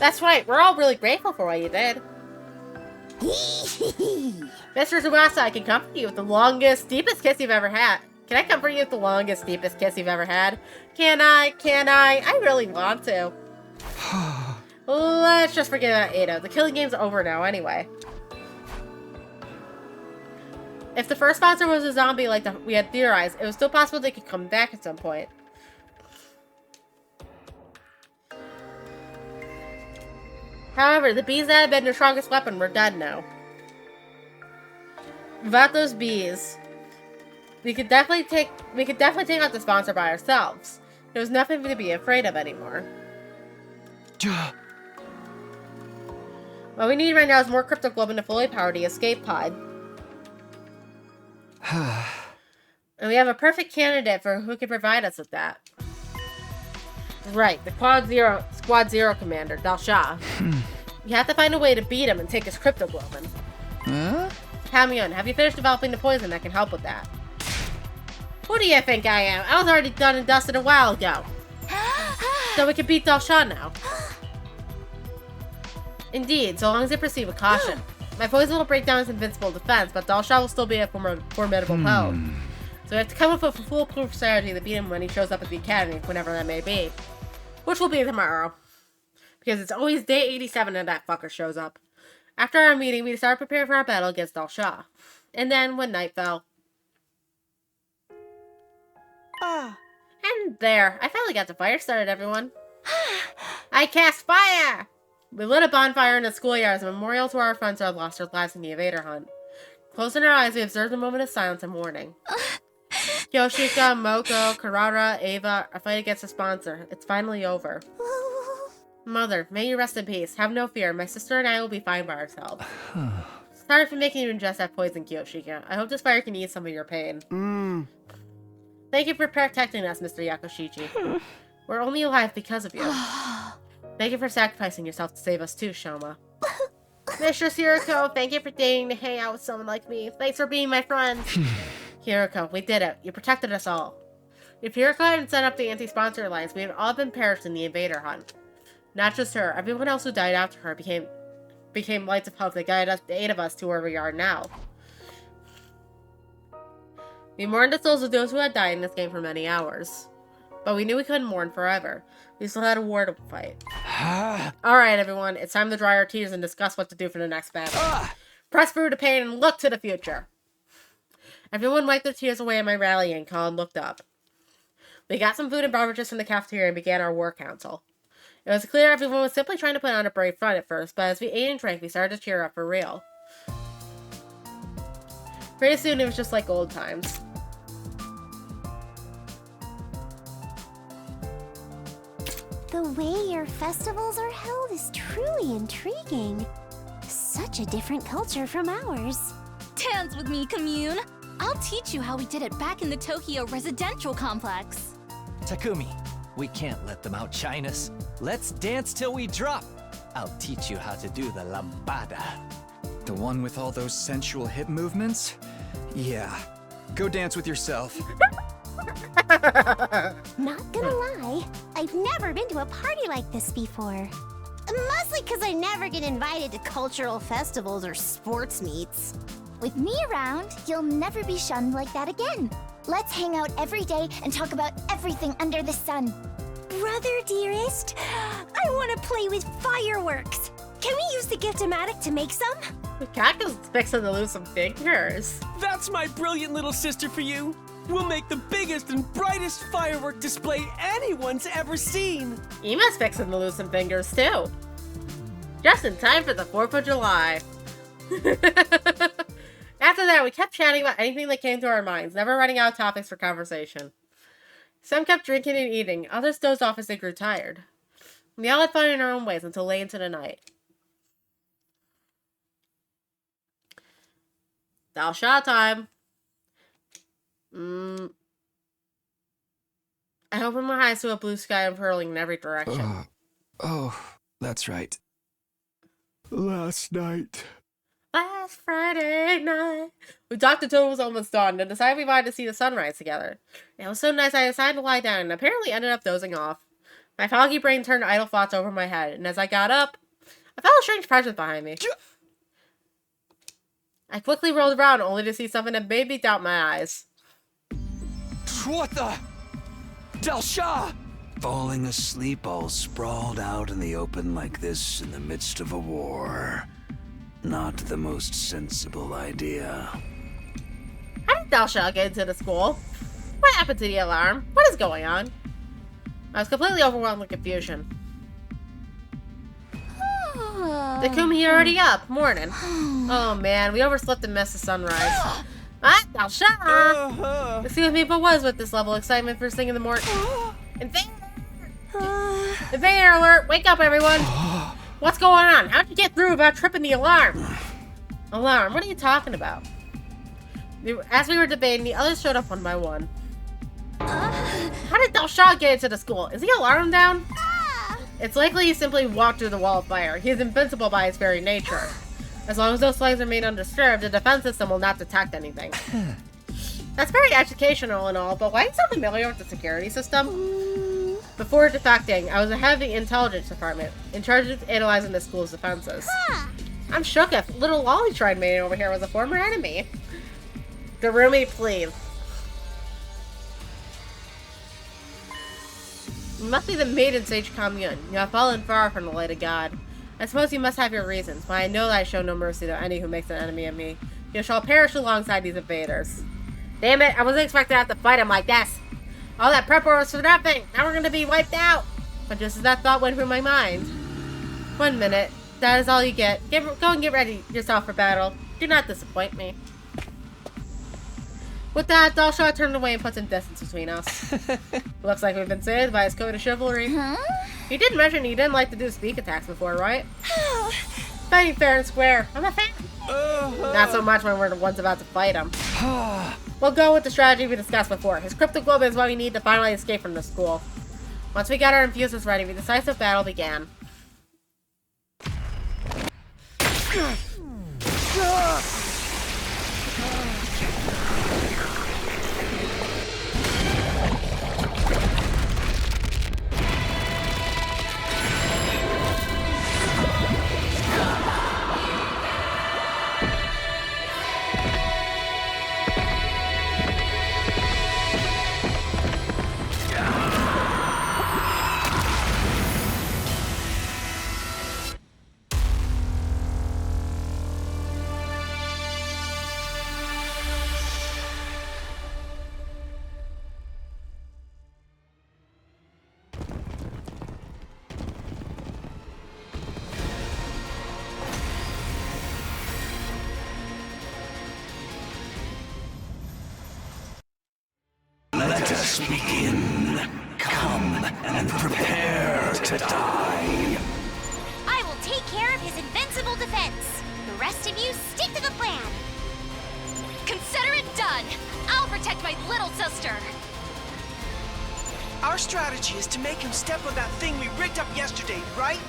That's right, we're all really grateful for what you did. Mr. Tsumasa, I can comfort you with the longest, deepest kiss you've ever had. Can I comfort you with the longest, deepest kiss you've ever had? Can I? I really want to. Let's just forget about Ado. The killing game's over now anyway. If the first sponsor was a zombie like we had theorized, it was still possible they could come back at some point. However, the bees that had been their strongest weapon were dead now. Without those bees, we could definitely take out the sponsor by ourselves. There was nothing to be afraid of anymore. What we need right now is more cryptoglobin to fully power the escape pod. And we have a perfect candidate for who could provide us with that. Right, the Squad Zero commander, Dalsha. You have to find a way to beat him and take his cryptoglobin. Kamyon, have you finished developing the poison that can help with that? Who do you think I am? I was already done and dusted a while ago. So we can beat Dalsha now. Indeed, so long as you proceed with caution. My poison will break down his invincible defense, but Dalsha will still be a formidable foe. So we have to come up with a foolproof strategy to beat him when he shows up at the academy, whenever that may be. Which will be tomorrow. Because it's always day 87 and that fucker shows up. After our meeting, we started preparing for our battle against Dalsha. And then, when night fell... And there, I finally got the fire started, everyone. I cast fire! We lit a bonfire in the schoolyard as a memorial to our friends who had lost their lives in the invader hunt. Closing our eyes, we observed a moment of silence and mourning. Yoshika, Moko, Karara, Ava, our fight against the sponsor. It's finally over. Mother, may you rest in peace. Have no fear. My sister and I will be fine by ourselves. Sorry for making you ingest that poison, Kiyoshika. I hope this fire can ease some of your pain. Thank you for protecting us, Mr. Yakoshichi. We're only alive because of you. Thank you for sacrificing yourself to save us too, Shoma. Mistress Hiroko, thank you for dating to hang out with someone like me. Thanks for being my friend. Hiroko, we did it. You protected us all. If Hiroko hadn't set up the anti-sponsor alliance, we would all been perished in the invader hunt. Not just her, everyone else who died after her became lights of hope that guided us, the 8 of us, to where we are now. We mourned the souls of those who had died in this game for many hours. But we knew we couldn't mourn forever. We still had a war to fight. Alright, everyone, it's time to dry our tears and discuss what to do for the next battle. Press through the pain and look to the future. Everyone wiped their tears away at my rallying call and looked up. We got some food and beverages from the cafeteria and began our war council. It was clear everyone was simply trying to put on a brave front at first, but as we ate and drank, we started to cheer up for real. Pretty soon, it was just like old times. The way your festivals are held is truly intriguing. Such a different culture from ours. Dance with me, commune. I'll teach you how we did it back in the Tokyo residential complex. Takumi, we can't let them outshine us. Let's dance till we drop. I'll teach you how to do the lambada. The one with all those sensual hip movements? Yeah. Go dance with yourself. Not gonna lie, I've never been to a party like this before. Mostly because I never get invited to cultural festivals or sports meets. With me around, you'll never be shunned like that again. Let's hang out every day and talk about everything under the sun. Brother dearest, I want to play with fireworks. Can we use the gift-o-matic to make some? Kaka's fixing to lose some fingers. That's my brilliant little sister for you. We'll make the biggest and brightest firework display anyone's ever seen. Ima's fixing to lose some fingers too. Just in time for the 4th of July. After that, we kept chatting about anything that came to our minds, never running out of topics for conversation. Some kept drinking and eating, others dozed off as they grew tired. We all had fun in our own ways until late into the night. Dalsha time. I open my eyes to a blue sky unfurling in every direction. Oh, that's right. Last night. Last Friday night. We talked until it was almost dawn and decided we wanted to see the sunrise together. It was so nice I decided to lie down and apparently ended up dozing off. My foggy brain turned idle thoughts over my head, and as I got up, I felt a strange presence behind me. I quickly rolled around only to see something that made me doubt my eyes. What the? Delsha! Falling asleep all sprawled out in the open like this in the midst of a war. Not the most sensible idea. How did Delsha get into the school? What happened to the alarm? What is going on? I was completely overwhelmed with confusion. Takumi already up. Morning. Oh man, we overslept and missed the sunrise. Delsha! Excuse me, but what is with this level of excitement first thing in the morning? Invader! Invader alert! Wake up, everyone! What's going on? How'd you get through without tripping the alarm? Alarm? What are you talking about? As we were debating, the others showed up one by one. How did Delsha get into the school? Is the alarm down? It's likely he simply walked through the wall of fire. He is invincible by his very nature. As long as those flames remain undisturbed, the defense system will not detect anything. That's very educational and all, but why are you so familiar with the security system? Before defecting, I was the head of the intelligence department, in charge of analyzing the school's defenses. I'm shook if little Lolly Shrine Maiden over here was a former enemy. Garumi, please. You must be the maiden Sage Commune. You have fallen far from the light of God. I suppose you must have your reasons, but I know that I show no mercy to any who makes an enemy of me. You shall perish alongside these invaders. Damn it, I wasn't expecting to have to fight him like this. All that prep work was for nothing. Now we're gonna be wiped out. But just as that thought went through my mind. 1 minute. That is all you get. Go and get ready yourself for battle. Do not disappoint me. With that, Delsha turned away and put some distance between us. Looks like we've been saved by his code of chivalry. He did mention he didn't like to do sneak attacks before, right? Fighting fair and square. I'm a fan. Not so much when we're the ones about to fight him. We'll go with the strategy we discussed before. His crypto globe is what we need to finally escape from the school. Once we got our infuses ready, the decisive battle began. Let us begin. Come and prepare to die. I will take care of his invincible defense. The rest of you stick to the plan. Consider it done. I'll protect my little sister. Our strategy is to make him step on that thing we rigged up yesterday, right?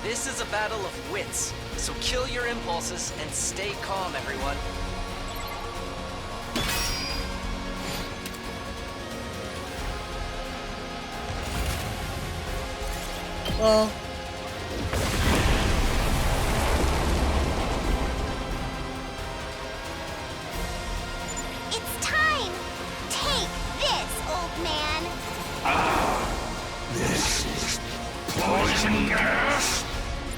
This is a battle of wits, so kill your impulses and stay calm, everyone. Well... It's time! Take this, old man! This is poison gas?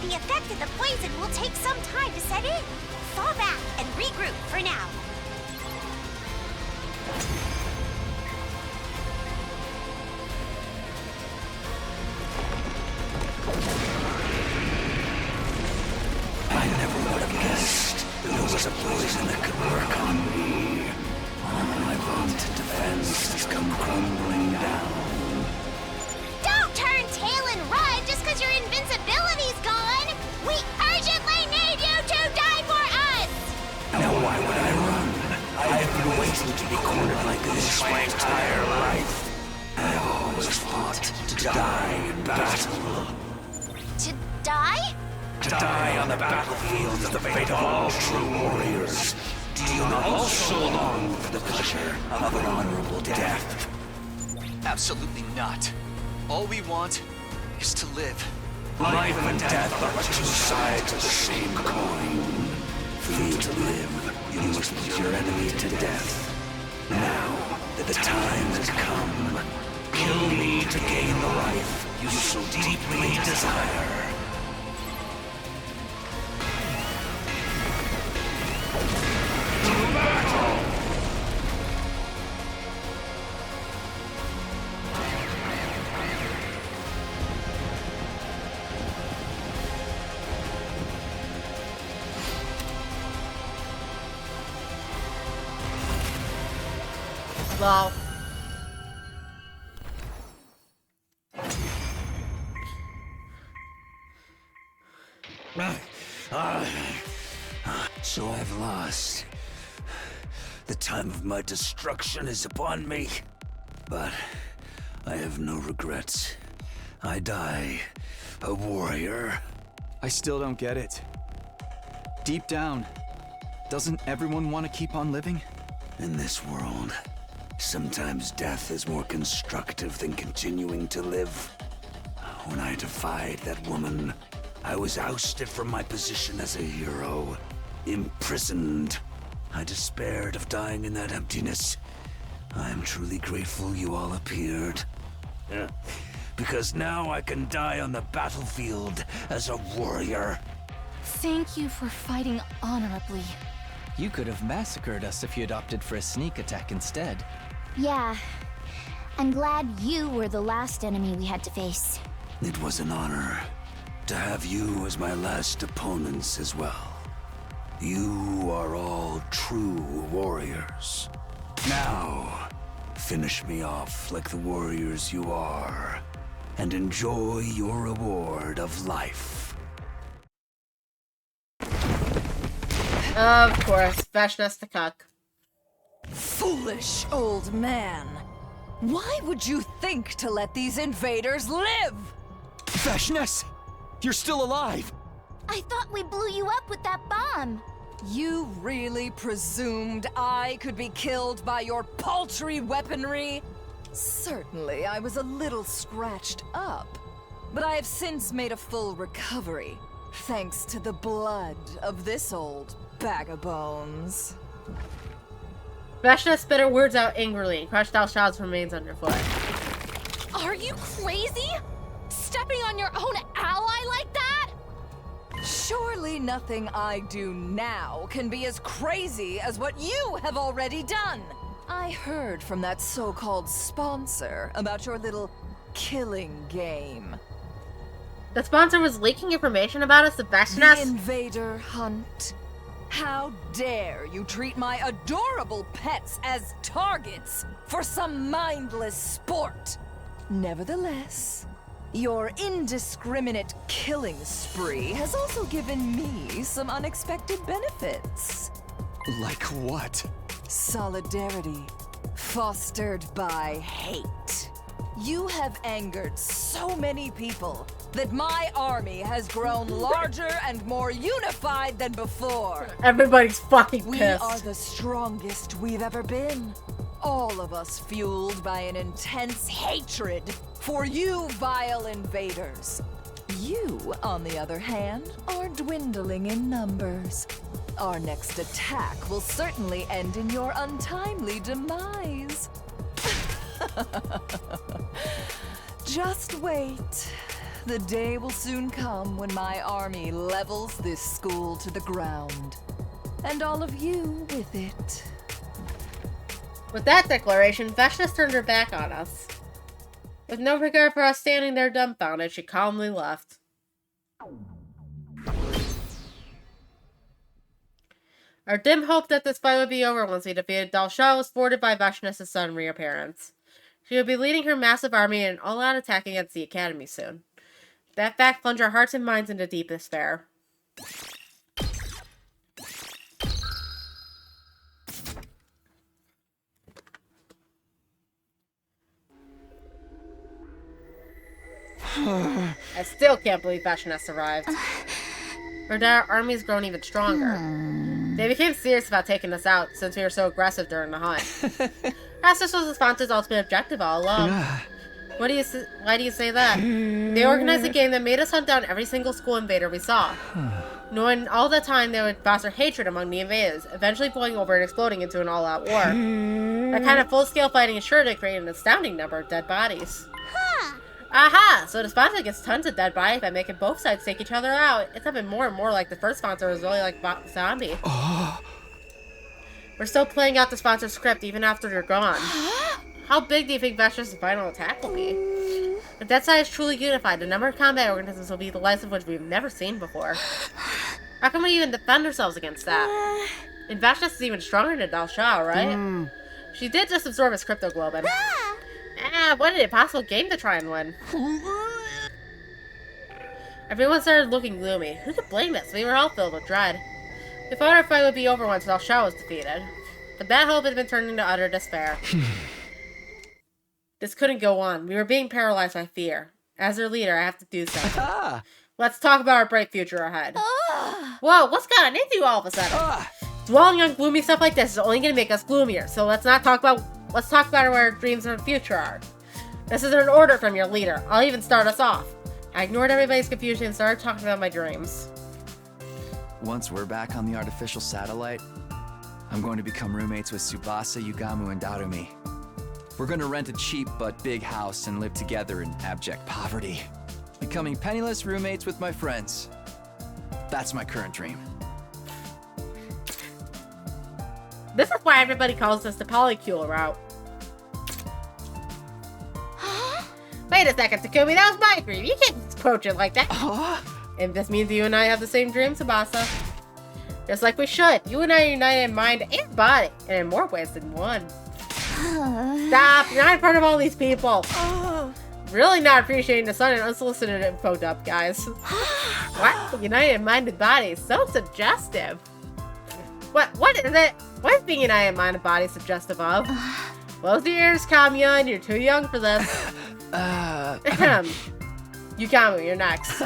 The effect of the poison will take some time to set in. Fall back and regroup for now. I never would have guessed there was a poison that could work on me. All my vaunted defense has come crumbling down. Don't turn tail and run just because your invincibility's gone! We urgently need you to die for us! Now why would I run? I have been waiting to my entire life, I've always fought to die in battle. To die? To die on the battlefield is the fate of all true warriors. Do you not also long for the pleasure of an honorable death? Absolutely not. All we want is to live. Life and death are but two sides of the same coin. For you to live, you must put your enemy to death. Now that the time has come, kill me to gain the life you so deeply desire. Lol. So I've lost. The time of my destruction is upon me. But I have no regrets. I die a warrior. I still don't get it. Deep down, doesn't everyone want to keep on living? In this world, sometimes death is more constructive than continuing to live. When I defied that woman, I was ousted from my position as a hero. Imprisoned. I despaired of dying in that emptiness. I am truly grateful you all appeared. Because now I can die on the battlefield as a warrior. Thank you for fighting honorably. You could have massacred us if you'd opted for a sneak attack instead. Yeah. I'm glad you were the last enemy we had to face. It was an honor to have you as my last opponents as well. You are all true warriors. Now, finish me off like the warriors you are, and enjoy your reward of life. Of course, Vashna's the cuck. Foolish old man. Why would you think to let these invaders live? Vashnes! You're still alive! I thought we blew you up with that bomb. You really presumed I could be killed by your paltry weaponry? Certainly, I was a little scratched up, but I have since made a full recovery, thanks to the blood of this old bag of bones. Vashna spit her words out angrily and crushed Dalshad's remains underfoot. Are you crazy? Stepping on your own ally like that? Surely nothing I do now can be as crazy as what you have already done. I heard from that so-called sponsor about your little killing game. The sponsor was leaking information about us to Vashna? The invader hunt. How dare you treat my adorable pets as targets for some mindless sport? Nevertheless, your indiscriminate killing spree has also given me some unexpected benefits. Like what? Solidarity, fostered by hate. You have angered so many people that my army has grown larger and more unified than before. Everybody's fucking pissed. We are the strongest we've ever been. All of us fueled by an intense hatred for you vile invaders. You, on the other hand, are dwindling in numbers. Our next attack will certainly end in your untimely demise. Just wait. The day will soon come when my army levels this school to the ground. And all of you with it. With that declaration, Vashna turned her back on us. With no regard for us standing there dumbfounded, she calmly left. Our dim hope that this fight would be over once we defeated Dalshad was thwarted by Vashna's sudden reappearance. She would be leading her massive army in an all-out attack against the Academy soon. That fact plunged our hearts and minds into deep despair. I still can't believe Vashna's survived. Her army's grown even stronger. They became serious about taking us out since we were so aggressive during the hunt. Perhaps this was the sponsor's ultimate objective all along. Why do you say that? They organized a game that made us hunt down every single school invader we saw. Knowing all the time they would foster hatred among the invaders, eventually boiling over and exploding into an all-out war. That kind of full-scale fighting is sure to create an astounding number of dead bodies. Aha! So the sponsor gets tons of dead bodies by making both sides take each other out. It's happened more and more like the first sponsor was really like zombie. We're still playing out the sponsor's script even after they're gone. How big do you think Vashna's final attack will be? If that side is truly unified, the number of combat organisms will be the likes of which we've never seen before. How can we even defend ourselves against that? And Vashna's is even stronger than Dal Shah, right? She did just absorb his crypto globin. What an impossible game to try and win. Everyone started looking gloomy. Who could blame us? We were all filled with dread. We thought our fight would be over once Dal Shah was defeated. But that hope has been turned into utter despair. This couldn't go on. We were being paralyzed by fear. As their leader, I have to do something. Let's talk about our bright future ahead. Whoa, what's gotten into you all of a sudden? Dwelling on gloomy stuff like this is only going to make us gloomier. So let's talk about what our dreams of the future are. This is an order from your leader. I'll even start us off. I ignored everybody's confusion and started talking about my dreams. Once we're back on the artificial satellite, I'm going to become roommates with Tsubasa, Yugamu, and Darumi. We're going to rent a cheap but big house and live together in abject poverty. Becoming penniless roommates with my friends. That's my current dream. This is why everybody calls this the polycule route. Wait a second, Takumi, that was my dream. You can't approach it like that. And this means you and I have the same dream, Tsubasa. Just like we should. You and I are united in mind and body, and in more ways than one. Stop! You're not in front of all these people. Really not appreciating the sun and unsolicited info dump, guys. What? United in mind and body. So suggestive. What is it? What is being united in mind and body suggestive of? Close your ears, Kamyon. You're too young for this. Yugamu, you're next.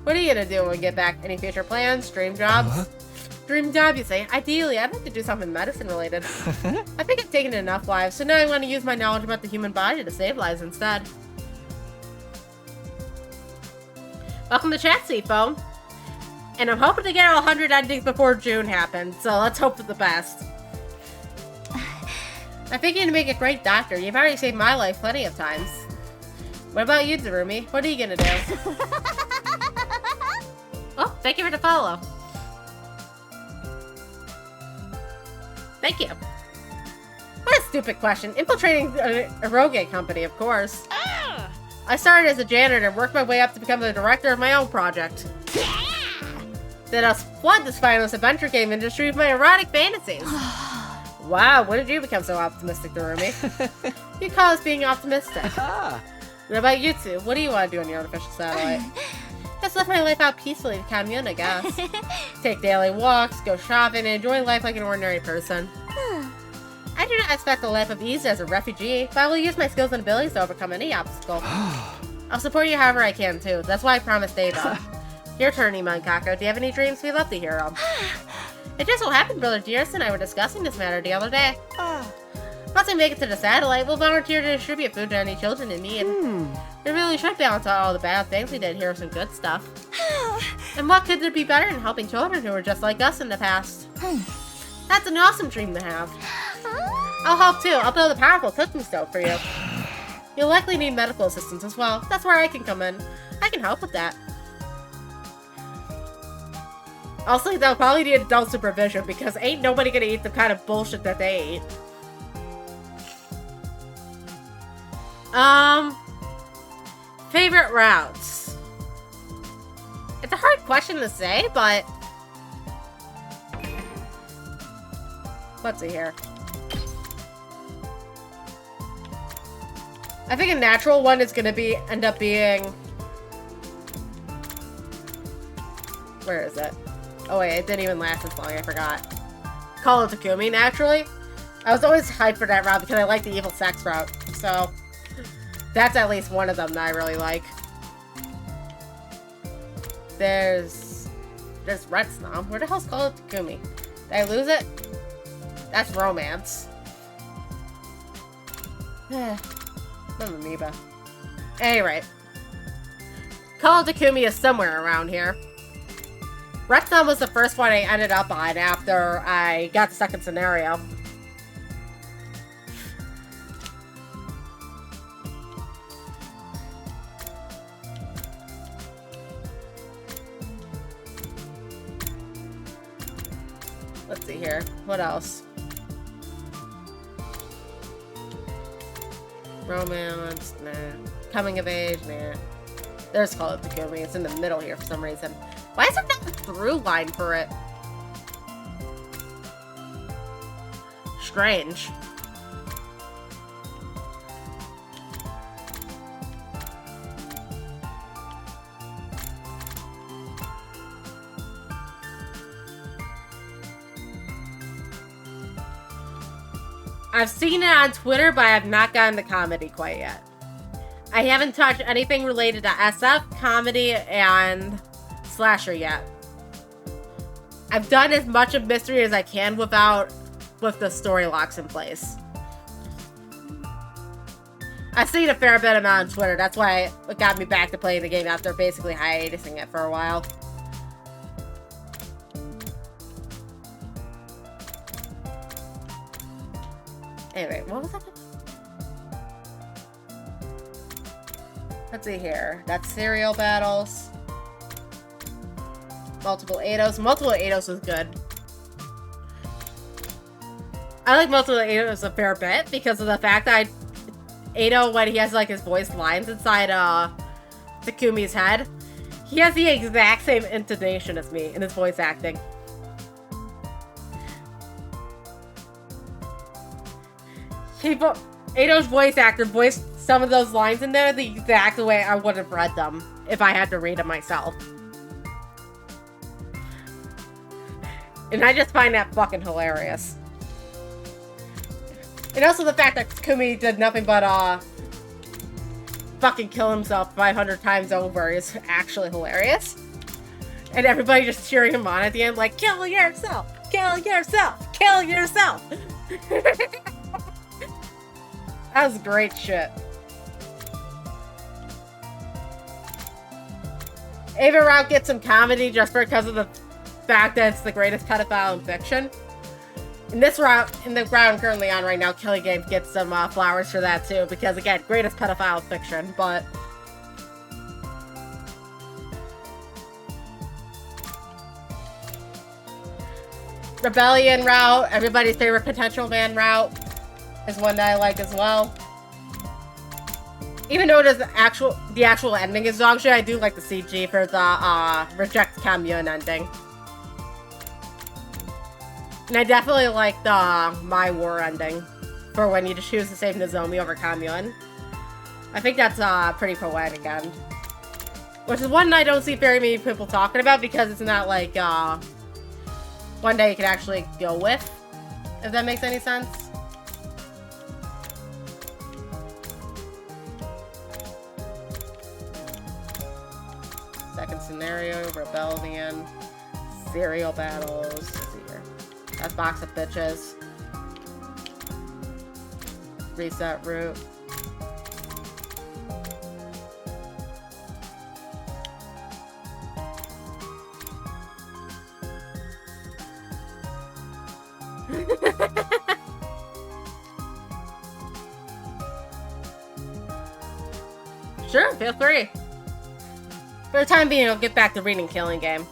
What are you gonna do when we get back? Any future plans? Dream jobs? Dream job, you say? Ideally, I'd like to do something medicine related. I think I've taken enough lives, so now I want to use my knowledge about the human body to save lives instead. Welcome to Chat Seafoam. And I'm hoping to get 100 endings before June happens, so let's hope for the best. I think you're gonna make a great doctor. You've already saved my life plenty of times. What about you, Darumi? What are you gonna do? Oh, thank you for the follow. Thank you. What a stupid question. Infiltrating a Eroge company, of course. I started as a janitor and worked my way up to become the director of my own project. Then I'll flood the spineless adventure game industry with my erotic fantasies. Wow, when did you become so optimistic, Darumi? You call us being optimistic. What about you two? What do you want to do on your artificial satellite? Just live my life out peacefully with Kamyon, I guess. Take daily walks, go shopping, and enjoy life like an ordinary person. I do not expect a life of ease as a refugee, but I will use my skills and abilities to overcome any obstacle. I'll support you however I can, too. That's why I promised Ava. Your turn, Ima and Kako. Do you have any dreams? We'd love to hear them. It just so happened Brother Dearest and I were discussing this matter the other day. Once we make it to the satellite, we'll volunteer to distribute food to any children in need. We really should balance out all the bad things we did here with some good stuff. And what could there be better than helping children who were just like us in the past? That's an awesome dream to have. I'll help too. I'll build a powerful cooking stove for you. You'll likely need medical assistance as well. That's where I can come in. I can help with that. Also, they'll probably need adult supervision because ain't nobody gonna eat the kind of bullshit that they eat. Favorite routes? It's a hard question to say, but... let's see here. I think a natural one is gonna end up being... where is it? Oh wait, it didn't even last this long, I forgot. Call of Takumi, naturally. I was always hyped for that route because I like the evil sex route, so... that's at least one of them that I really like. There's Retsnam. Where the hell's Call of Takumi? Did I lose it? That's romance. I'm amoeba. Anyway. Call of Takumi is somewhere around here. Retsnam was the first one I ended up on after I got the second scenario. Let's see here. What else? Romance, nah. Coming of age, nah. There's Call of Takumi. It's in the middle here for some reason. Why is there not a through line for it? Strange. I've seen it on Twitter, but I have not gotten the comedy quite yet. I haven't touched anything related to SF, comedy, and slasher yet. I've done as much of mystery as I can with the story locks in place. I've seen a fair bit amount on Twitter. That's why it got me back to playing the game after basically hiatusing it for a while. Anyway, what was that? Let's see here. That's serial battles. Multiple Eidos. Multiple Eidos was good. I like Multiple Eidos a fair bit because of the fact that Eido, when he has like his voice lines inside Takumi's head, he has the exact same intonation as me in his voice acting. Eido's voice actor voiced some of those lines in there the exact way I would have read them if I had to read them myself. And I just find that fucking hilarious. And also the fact that Takumi did nothing but fucking kill himself 500 times over is actually hilarious. And everybody just cheering him on at the end like, kill yourself! Kill yourself! Kill yourself! That was great shit. Ava Route gets some comedy just because of the fact that it's the greatest pedophile in fiction. In this route, in the round I'm currently on right now, Killing Game gets some flowers for that too, because again, greatest pedophile in fiction, but... Rebellion route, everybody's favorite potential man route, is one that I like as well. Even though it is the actual ending is dog shit, I do like the CG for the Reject Kamyun ending. And I definitely like the My War ending for when you just choose to save Nozomi over Kamyun. I think that's a pretty poetic end. Which is one I don't see very many people talking about because it's not like one that you can actually go with, if that makes any sense. Second scenario, Rebellion, serial battles. Let's see here. That box of bitches. Reset route. Sure, feel free. For the time being, I'll get back to reading Killing Game.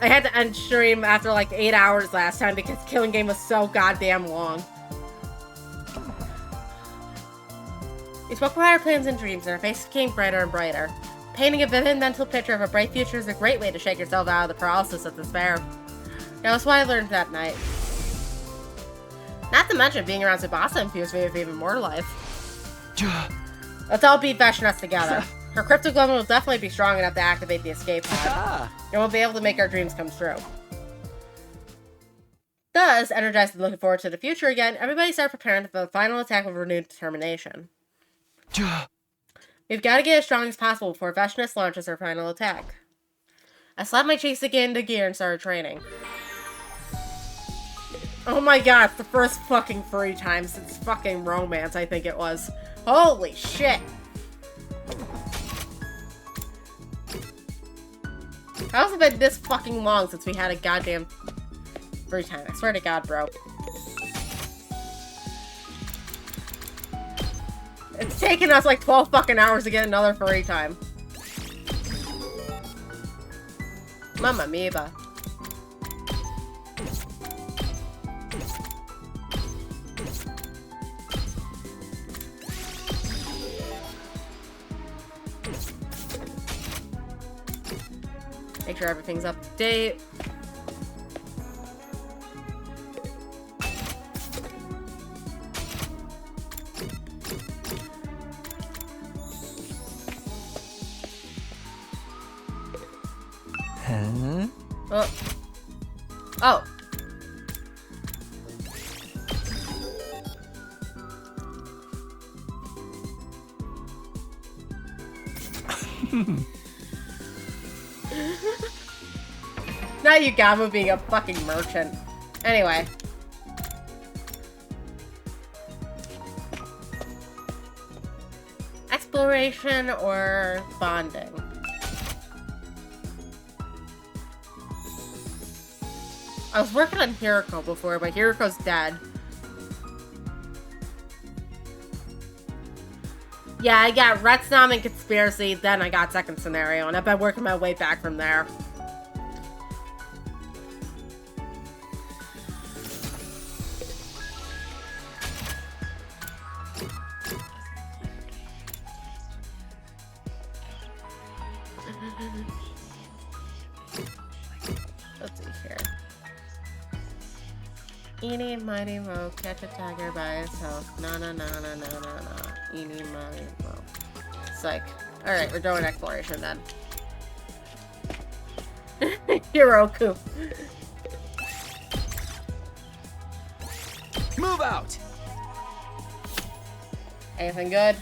I had to end stream after like 8 hours last time because Killing Game was so goddamn long. We spoke about our plans and dreams, and our faces became brighter and brighter. Painting a vivid mental picture of a bright future is a great way to shake yourself out of the paralysis of despair. That was what I learned that night. Not to mention, being around Tsubasa infused me with even more life. Let's all beat Veshnas together. Her cryptic level will definitely be strong enough to activate the escape pod, and we'll be able to make our dreams come true. Thus, energized and looking forward to the future again, everybody started preparing for the final attack with renewed determination. We've got to get as strong as possible before Veshness launches her final attack. I slapped my cheeks again into gear and started training. Oh my god, it's the first fucking free time since fucking Romance, I think it was. Holy shit! How's it been this fucking long since we had a goddamn free time? I swear to god, bro. It's taken us like 12 fucking hours to get another free time. Mamma mia. Make sure everything's up to date. Huh? Oh. Oh. Not Yugamu being a fucking merchant. Anyway. Exploration or bonding? I was working on Hiriko before, but Hiriko's dead. Yeah, I got Retsnam and Conspiracy, then I got Second Scenario, and I've been working my way back from there. Let's see here. Eeny, mighty, mo, catch a tiger by his health. No, no, no, no, no, no, no. Eeny, mighty, mo. Psych. Alright, we're doing exploration then. Hiroku. Move out! Anything good?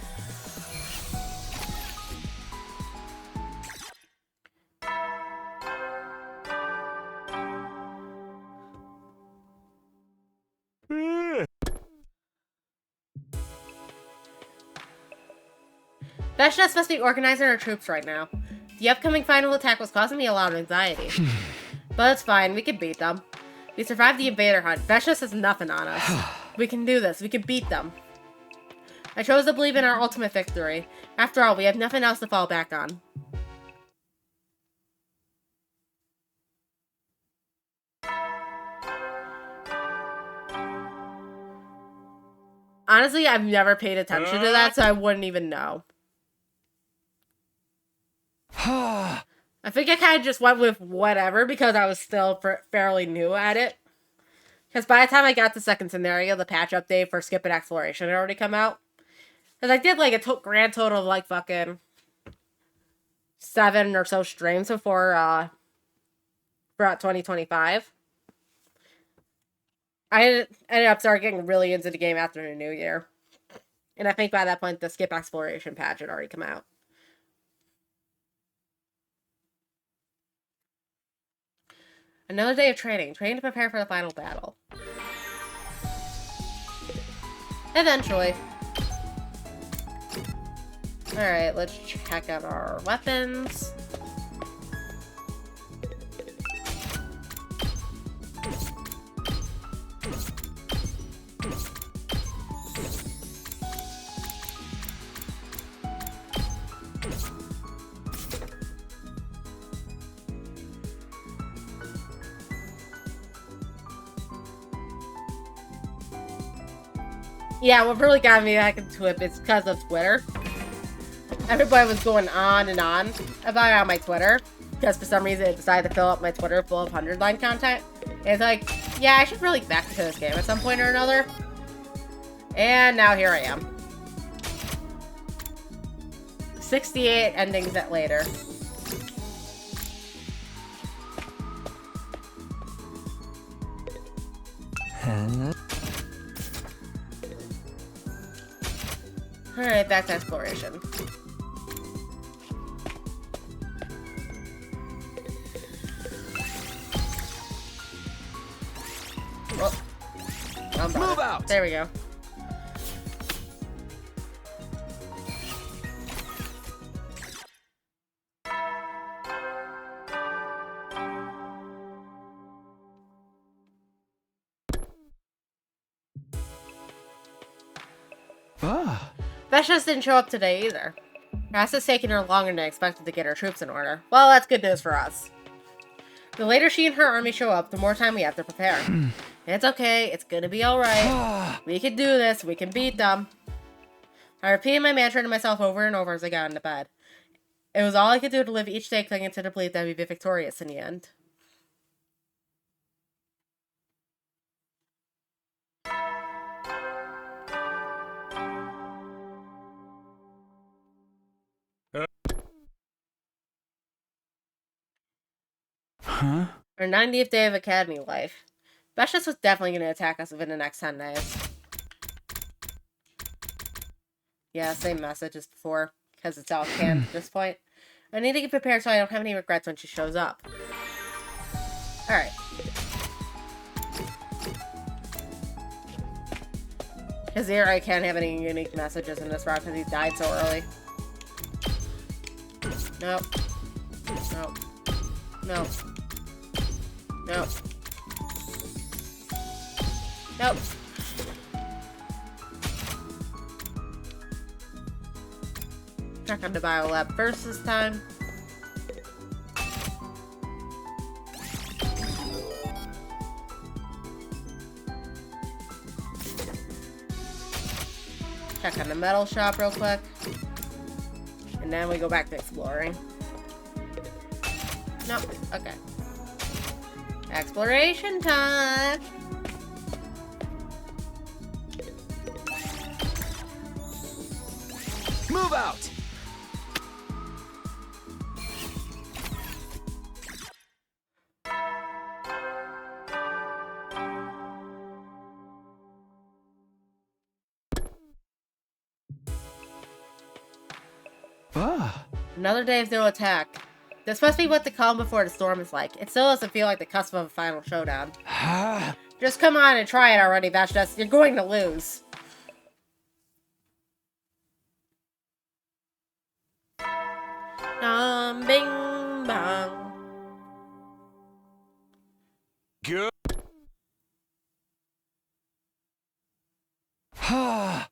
Veshness must be organizing her troops right now. The upcoming final attack was causing me a lot of anxiety. But it's fine, we can beat them. We survived the invader hunt. Veshness has nothing on us. We can do this, we can beat them. I chose to believe in our ultimate victory. After all, we have nothing else to fall back on. Honestly, I've never paid attention to that, so I wouldn't even know. I think I kind of just went with whatever because I was still fairly new at it. Because by the time I got to Second Scenario, the patch update for Skip and Exploration had already come out. Because I did like a grand total of like fucking 7 or so streams before throughout 2025. I ended up starting getting really into the game after the new year. And I think by that point, the Skip Exploration patch had already come out. Another day of training. Training to prepare for the final battle. Eventually. Alright, let's check out our weapons. Yeah, what really got me back into it is because of Twitter. Everybody was going on and on about it on my Twitter. Because for some reason, I decided to fill up my Twitter full of 100-line content. And it's like, yeah, I should really get back into this game at some point or another. And now here I am. 68 endings later. Huh? Alright, back to exploration. Move out! There we go. Veshna's didn't show up today either. Perhaps it's taken her longer than expected to get her troops in order. Well, that's good news for us. The later she and her army show up, the more time we have to prepare. It's okay, it's gonna be alright. We can do this, we can beat them. I repeated my mantra to myself over and over as I got into bed. It was all I could do to live each day clinging to the belief that we'd be victorious in the end. Huh? Our 90th day of academy life. Veshna was definitely going to attack us within the next 10 days. Yeah, same message as before, because it's all canned at this point. I need to get prepared so I don't have any regrets when she shows up. Alright. Because here I can't have any unique messages in this route because he died so early. Nope. Nope. Nope. Nope. Nope. Check on the biolab first this time. Check on the metal shop real quick. And then we go back to exploring. Nope. Okay. Exploration time! Move out! Another day of no attack. This must be what the calm before the storm is like. It still doesn't feel like the cusp of a final showdown. Just come on and try it already, Veshna. You're going to lose. Bing bong. Good.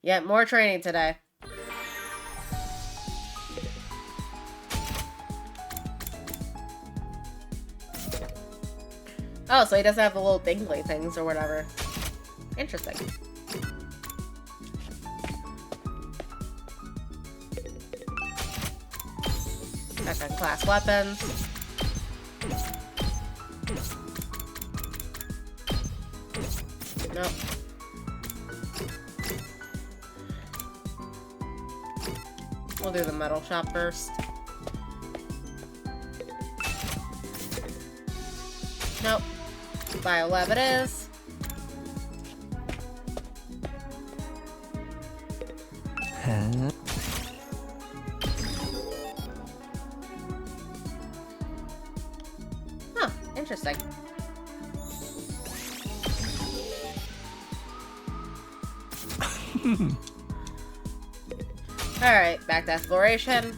Yet more training today. Oh, so he doesn't have the little dingly things or whatever. Interesting. Check on class weapons. Nope. We'll do the metal shop first. Nope. Biolab it is. Huh, interesting. Alright, back to exploration.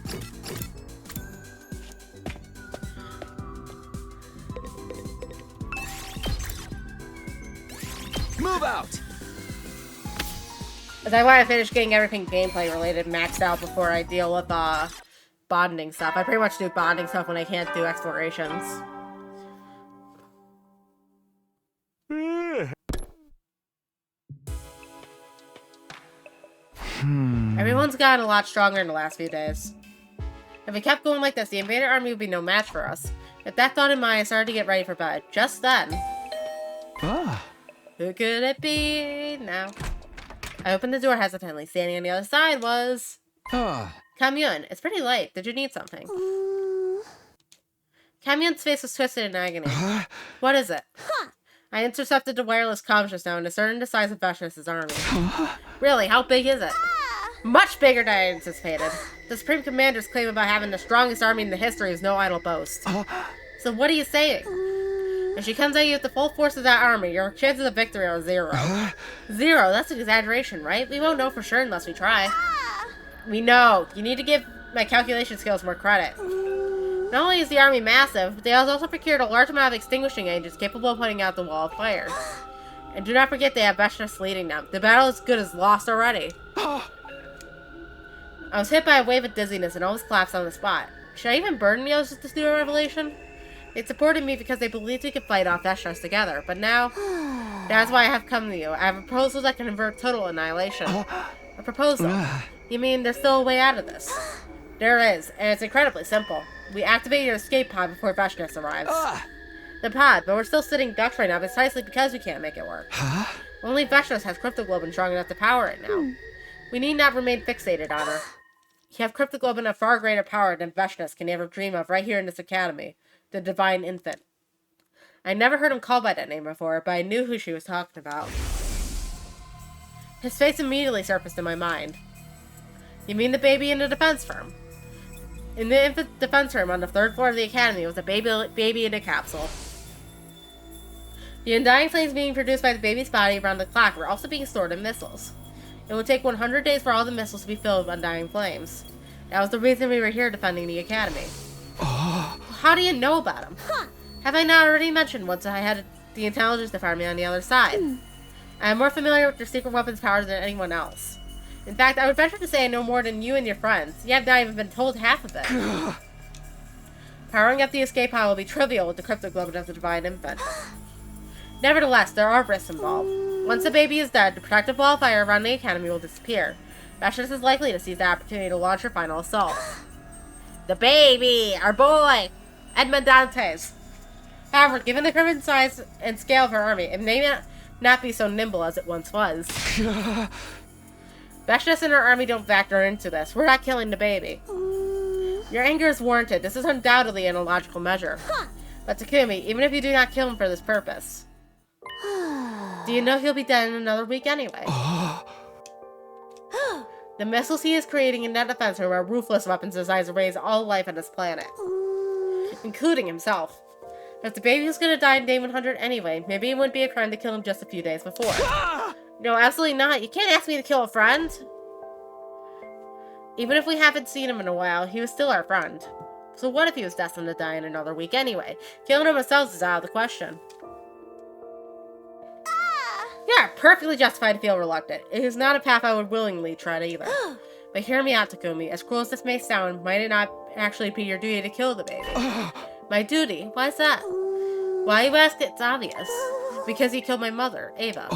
Move out! As I want to finish getting everything gameplay related maxed out before I deal with bonding stuff. I pretty much do bonding stuff when I can't do explorations. Everyone's gotten a lot stronger in the last few days. If we kept going like this, the invader army would be no match for us. With that thought in mind, I started to get ready for bed. Just then. Who could it be now? I opened the door hesitantly. Standing on the other side was... Kamyun. It's pretty late. Did you need something? Kamyun's face was twisted in agony. What is it? I intercepted the wireless comms just now and discerned the size of Veshna's army. Really, how big is it? Much bigger than I anticipated. The Supreme Commander's claim about having the strongest army in the history is no idle boast. So what are you saying? If she comes at you with the full force of that army, your chances of victory are 0. 0? That's an exaggeration, right? We won't know for sure unless we try. We know. You need to give my calculation skills more credit. Not only is the army massive, but they have also procured a large amount of extinguishing agents capable of putting out the wall of fire. And do not forget they have Veshnas leading them. The battle is good as lost already. I was hit by a wave of dizziness and almost collapsed on the spot. Should I even burden the others with this new revelation? They supported me because they believed we could fight off Veshnas together, but now... That's why I have come to you. I have a proposal that can avert total annihilation. A proposal? You mean there's still a way out of this? There is, and it's incredibly simple. We activate your escape pod before Veshnas arrives. The pod, but we're still sitting ducks right now precisely because we can't make it work. Only Veshnas has cryptoglobin strong enough to power it now. We need not remain fixated on her. You have cryptoglobin of far greater power than Veshnas can ever dream of right here in this academy. The Divine Infant. I never heard him called by that name before, but I knew who she was talking about. His face immediately surfaced in my mind. You mean the baby in the defense firm? In the infant defense room on the 3rd floor of the academy was a baby in a capsule. The undying flames being produced by the baby's body around the clock were also being stored in missiles. It would take 100 days for all the missiles to be filled with undying flames. That was the reason we were here defending the academy. How do you know about him? Have I not already mentioned once I had the intelligence department on the other side? I am more familiar with your secret weapons powers than anyone else. In fact, I would venture to say I know more than you and your friends. You have not even been told half of it. Powering up the escape pod will be trivial with the cryptoglobin of the Divine Infant. Nevertheless, there are risks involved. Once the baby is dead, the protective wall of fire around the academy will disappear. Veshnas is likely to seize the opportunity to launch her final assault. The baby! Our boy! Edmund Dantes! However, given the current size and scale of her army, it may not be so nimble as it once was. Veshnas and her army don't factor into this. We're not killing the baby. Your anger is warranted. This is undoubtedly an illogical measure. But Takumi, even if you do not kill him for this purpose, do you know he'll be dead in another week anyway? The missiles he is creating in that defense room are ruthless weapons designed to raise all life on this planet, including himself. If the baby was gonna die in day 100 anyway, maybe it wouldn't be a crime to kill him just a few days before. No, absolutely not. You can't ask me to kill a friend. Even if we haven't seen him in a while, he was still our friend. So what if he was destined to die in another week anyway? Killing him ourselves is out of the question. Yeah, perfectly justified to feel reluctant. It is not a path I would willingly tread either. But hear me out, Takumi. As cruel as this may sound, might it not actually be your duty to kill the baby? My duty? Why is that? Why you ask? It's obvious. Because he killed my mother, Ava.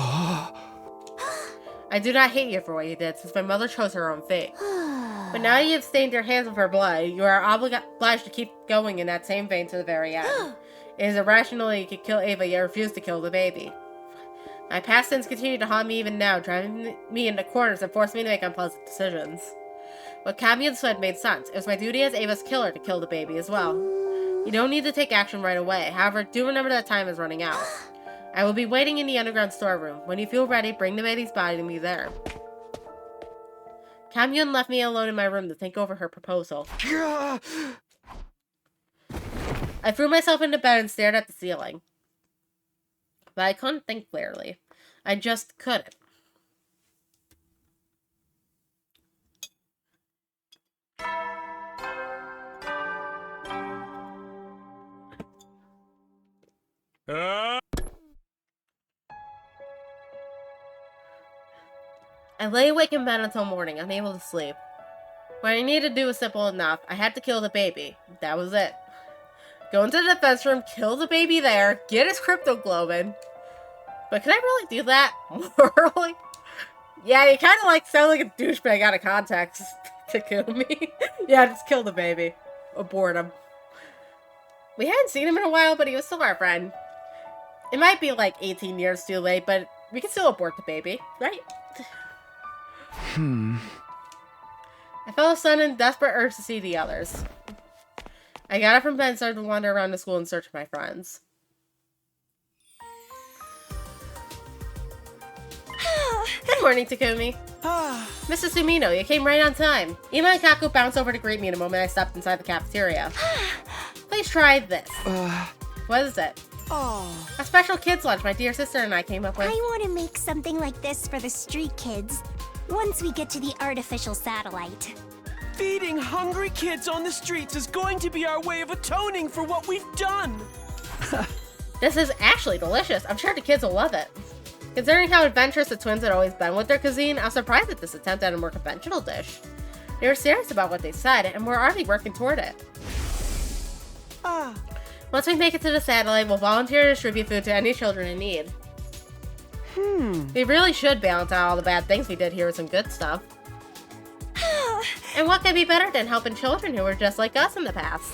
I do not hate you for what you did, since my mother chose her own fate. But now you have stained your hands with her blood, you are obliged to keep going in that same vein to the very end. It is irrational that you could kill Ava, yet refuse to kill the baby. My past sins continue to haunt me even now, driving me into corners and forcing me to make unpleasant decisions. What Camion said made sense. It was my duty as Ava's killer to kill the baby as well. You don't need to take action right away. However, do remember that time is running out. I will be waiting in the underground storeroom. When you feel ready, bring the baby's body to me there. Camion left me alone in my room to think over her proposal. I threw myself into bed and stared at the ceiling. But I couldn't think clearly. I just couldn't. I lay awake in bed until morning, unable to sleep. What I needed to do was simple enough. I had to kill the baby. That was it. Go into the defense room, kill the baby there, get his cryptoglobin. But can I really do that? Morally? Yeah, you kind of like sound like a douchebag out of context, Takumi. Yeah, just kill the baby. Abort him. We hadn't seen him in a while, but he was still our friend. It might be like 18 years too late, but we can still abort the baby, right? I felt a sudden desperate urge to see the others. I got up from bed and started to wander around the school in search of my friends. Good morning, Takumi. Mrs. Sumino, you came right on time. Ima and Kaku bounced over to greet me the moment I stepped inside the cafeteria. Please try this. What is it? Oh. A special kids lunch my dear sister and I came up with. I want to make something like this for the street kids once we get to the artificial satellite. Feeding hungry kids on the streets is going to be our way of atoning for what we've done. This is actually delicious. I'm sure the kids will love it. Considering how adventurous the twins had always been with their cuisine, I was surprised at this attempt at a more conventional dish. They were serious about what they said, and we're already working toward it. Once we make it to the satellite, we'll volunteer to distribute food to any children in need. We really should balance out all the bad things we did here with some good stuff. And what could be better than helping children who were just like us in the past?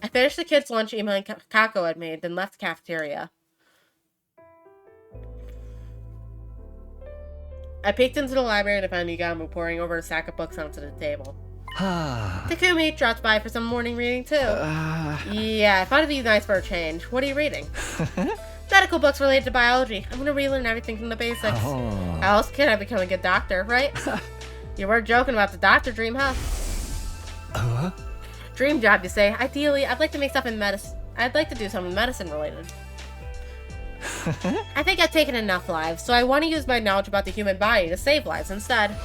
I finished the kids' lunch emailing Kako had made, then left the cafeteria. I peeked into the library to find Yugamu pouring over a stack of books onto the table. Takumi dropped by for some morning reading too. Yeah, I thought it'd be nice for a change. What are you reading? Medical books related to biology. I'm gonna relearn everything from the basics. How else can I become a good doctor, right? You were joking about the doctor dream, huh? Dream job, you say? Ideally, I'd like to make stuff in medicine. I'd like to do something medicine related. I think I've taken enough lives, so I want to use my knowledge about the human body to save lives instead.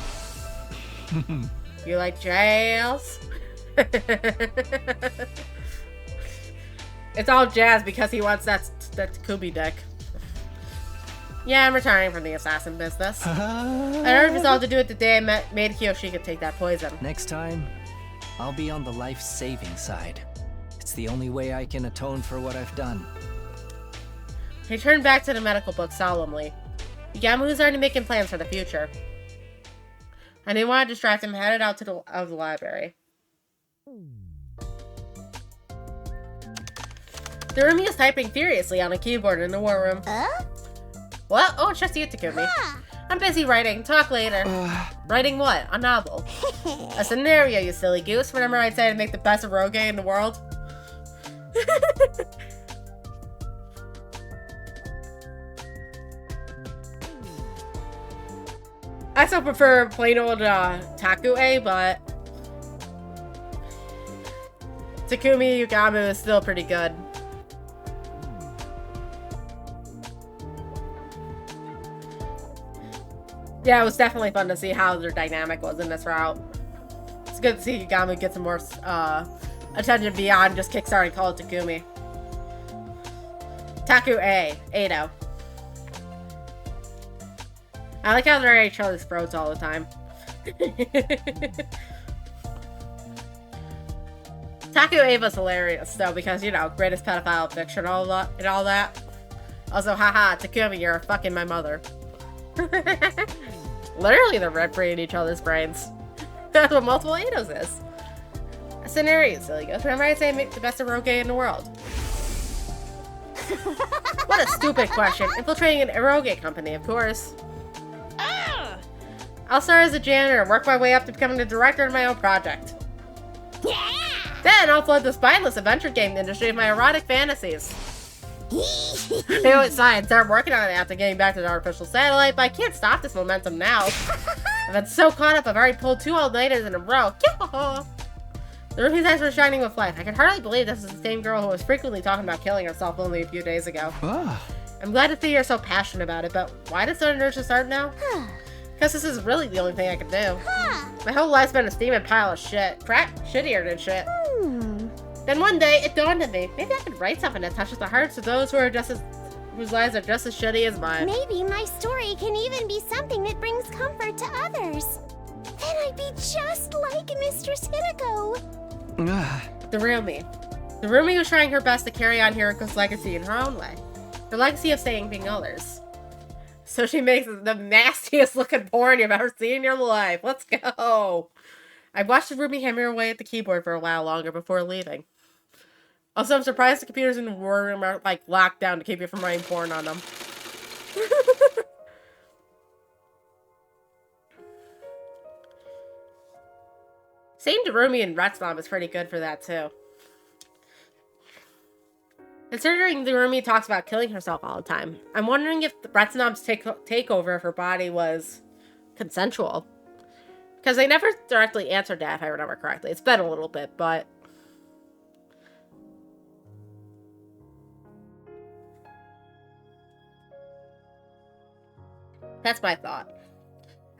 You like jails? It's all jazz because he wants that Takumi dick. Yeah, I'm retiring from the assassin business. I never resolved to do it the day I made Kiyoshika take that poison. Next time, I'll be on the life-saving side. It's the only way I can atone for what I've done. He turned back to the medical book solemnly. Yamu's already making plans for the future. I didn't want to distract him, headed out to the library. The roomie is typing furiously on a keyboard in the war room. What? Oh, it's just you, Takumi. I'm busy writing. Talk later. Writing what? A novel. A scenario, you silly goose. Remember I'd say to make the best eroge in the world? I still prefer plain old Taku-e, but Takumi Yugamu is still pretty good. Yeah, it was definitely fun to see how their dynamic was in this route. It's good to see Yugamu get some more attention beyond just kickstarting Call of Takumi. Taku-e, Ado. I like how they're at each other's throats all the time. Taku-e was hilarious though because, you know, greatest pedophile fiction and all that. Also, haha, Takumi, you're fucking my mother. Literally, they're red-brained each other's brains. That's what multiple Ados is. A scenario, silly goose. Remember I say make the best eroge in the world. What a stupid question. Infiltrating an eroge company, of course. I'll start as a janitor and work my way up to becoming the director of my own project. Yeah! Then I'll flood the spineless adventure game industry with my erotic fantasies. I know it's science. Start working on it after getting back to the artificial satellite, but I can't stop this momentum now. I've been so caught up, I've already pulled 2 all-nighters in a row. The roomie's eyes were shining with life. I can hardly believe this is the same girl who was frequently talking about killing herself only a few days ago. I'm glad to see you're so passionate about it, but why did sudden urge to start now? Because this is really the only thing I can do. My whole life's been a steaming pile of shit. Crap, shittier than shit. Then one day, it dawned on me, maybe I could write something that touches the hearts of those who are whose lives are just as shitty as mine. Maybe my story can even be something that brings comfort to others. Then I'd be just like Mistress Hideko. The real me. The roomie was trying her best to carry on Hiriko's legacy in her own way. The legacy of saving others. So she makes the nastiest looking porn you've ever seen in your life. Let's go. I watched the roomie hammer away at the keyboard for a while longer before leaving. Also, I'm surprised the computers in the war room are like locked down to keep you from running porn on them. Seeing Darumi and Retsumon is pretty good for that too. Considering Darumi talks about killing herself all the time, I'm wondering if Retsunom's takeover of her body was consensual. Because they never directly answered that, if I remember correctly. It's been a little bit, but... That's my thought.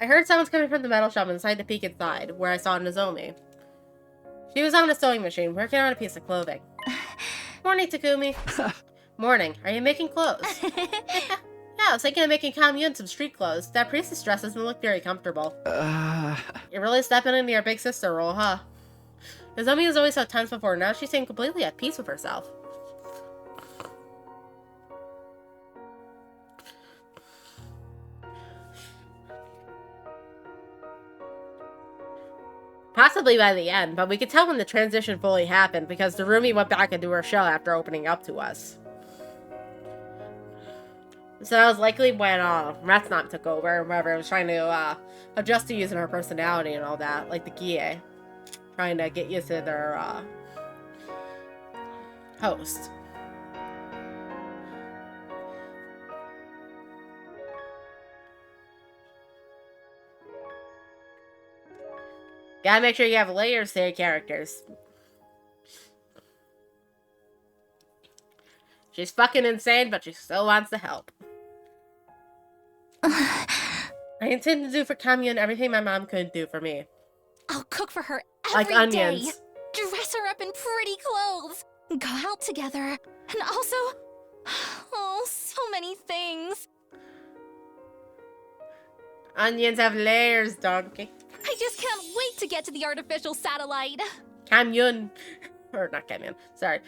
I heard someone's coming from the metal shop and decided to peek inside, where I saw Nozomi. She was on a sewing machine, working on a piece of clothing. Morning, Takumi. Morning. Are you making clothes? Yeah, I was thinking of making Kamyun some street clothes. That priestess dress doesn't look very comfortable. You're really stepping into your big sister role, huh? Nozomi was always so tense before, now she seemed completely at peace with herself. Possibly by the end, but we could tell when the transition fully happened because the roomie went back into her shell after opening up to us. So that was likely when Ratsnop took over, and whoever was trying to adjust to using her personality and all that, like the Gie. Trying to get used to their host. Gotta make sure you have layers to your characters. She's fucking insane, but she still wants to help. I intend to do for Kamyun everything my mom couldn't do for me. I'll cook for her like every day. onions. Dress her up in pretty clothes. Go out together. And also... Oh, so many things. Onions have layers, donkey. I just can't wait to get to the artificial satellite. Kamyun. Or not Kamyun. Sorry.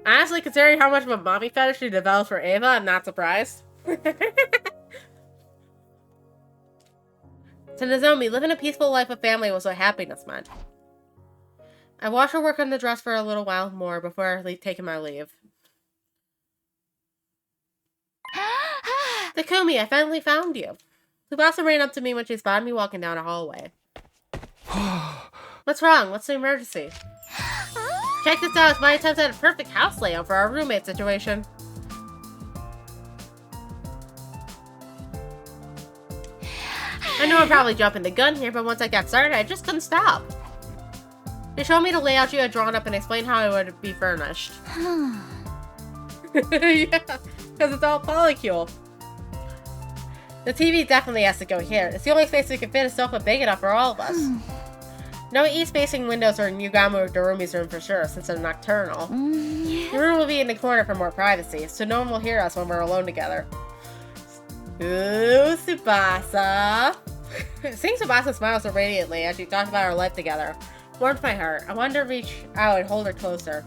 Honestly, considering how much of a mommy fetish she developed for Ava, I'm not surprised. To Nozomi, living a peaceful life with family was what happiness meant. I watched her work on the dress for a little while more before taking my leave. Takumi, I finally found you. Tsubasa ran up to me when she spotted me walking down a hallway. What's wrong? What's the emergency? Check this out, it's my attempt at a perfect house layout for our roommate situation. I know I'm probably jumping the gun here, but once I got started, I just couldn't stop. They showed me the layout you had drawn up and explained how it would be furnished. Yeah, because it's all polycule. The TV definitely has to go here. It's the only space we can fit a sofa big enough for all of us. No east-facing windows are in Yugamu or Darumi's room for sure, since they're nocturnal. The room will be in the corner for more privacy, so no one will hear us when we're alone together. Ooh, Tsubasa. Seeing Tsubasa smile so radiantly as she talks about our life together warmed my heart. I wanted to reach out and hold her closer,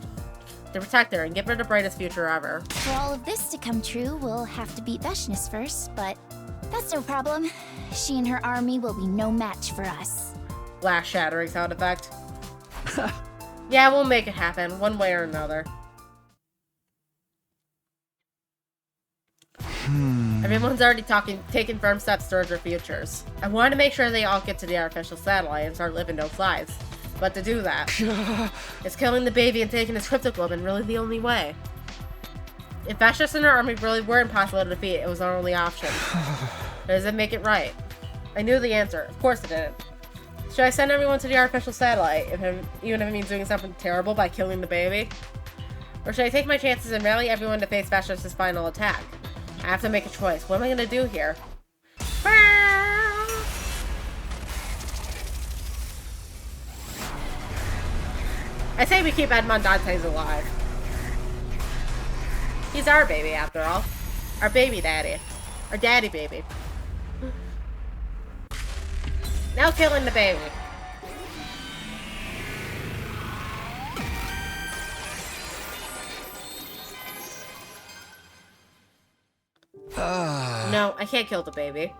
to protect her and give her the brightest future ever. For all of this to come true, we'll have to beat Veshness first, but that's no problem. She and her army will be no match for us. Glass shattering sound effect. Yeah, we'll make it happen, one way or another. Everyone's already taking firm steps towards their futures. I want to make sure they all get to the artificial satellite and start living those lives. But to do that, is killing the baby and taking his cryptoglobin really the only way? If Veshness and her army really were impossible to defeat, it was our only option. Does it make it right? I knew the answer. Of course it didn't. Should I send everyone to the artificial satellite, even if it means doing something terrible by killing the baby? Or should I take my chances and rally everyone to face Veshness' final attack? I have to make a choice. What am I gonna do here? I say we keep Edmond Dantes alive. He's our baby, after all. Our baby daddy. Our daddy baby. Now killing the baby. No, I can't kill the baby.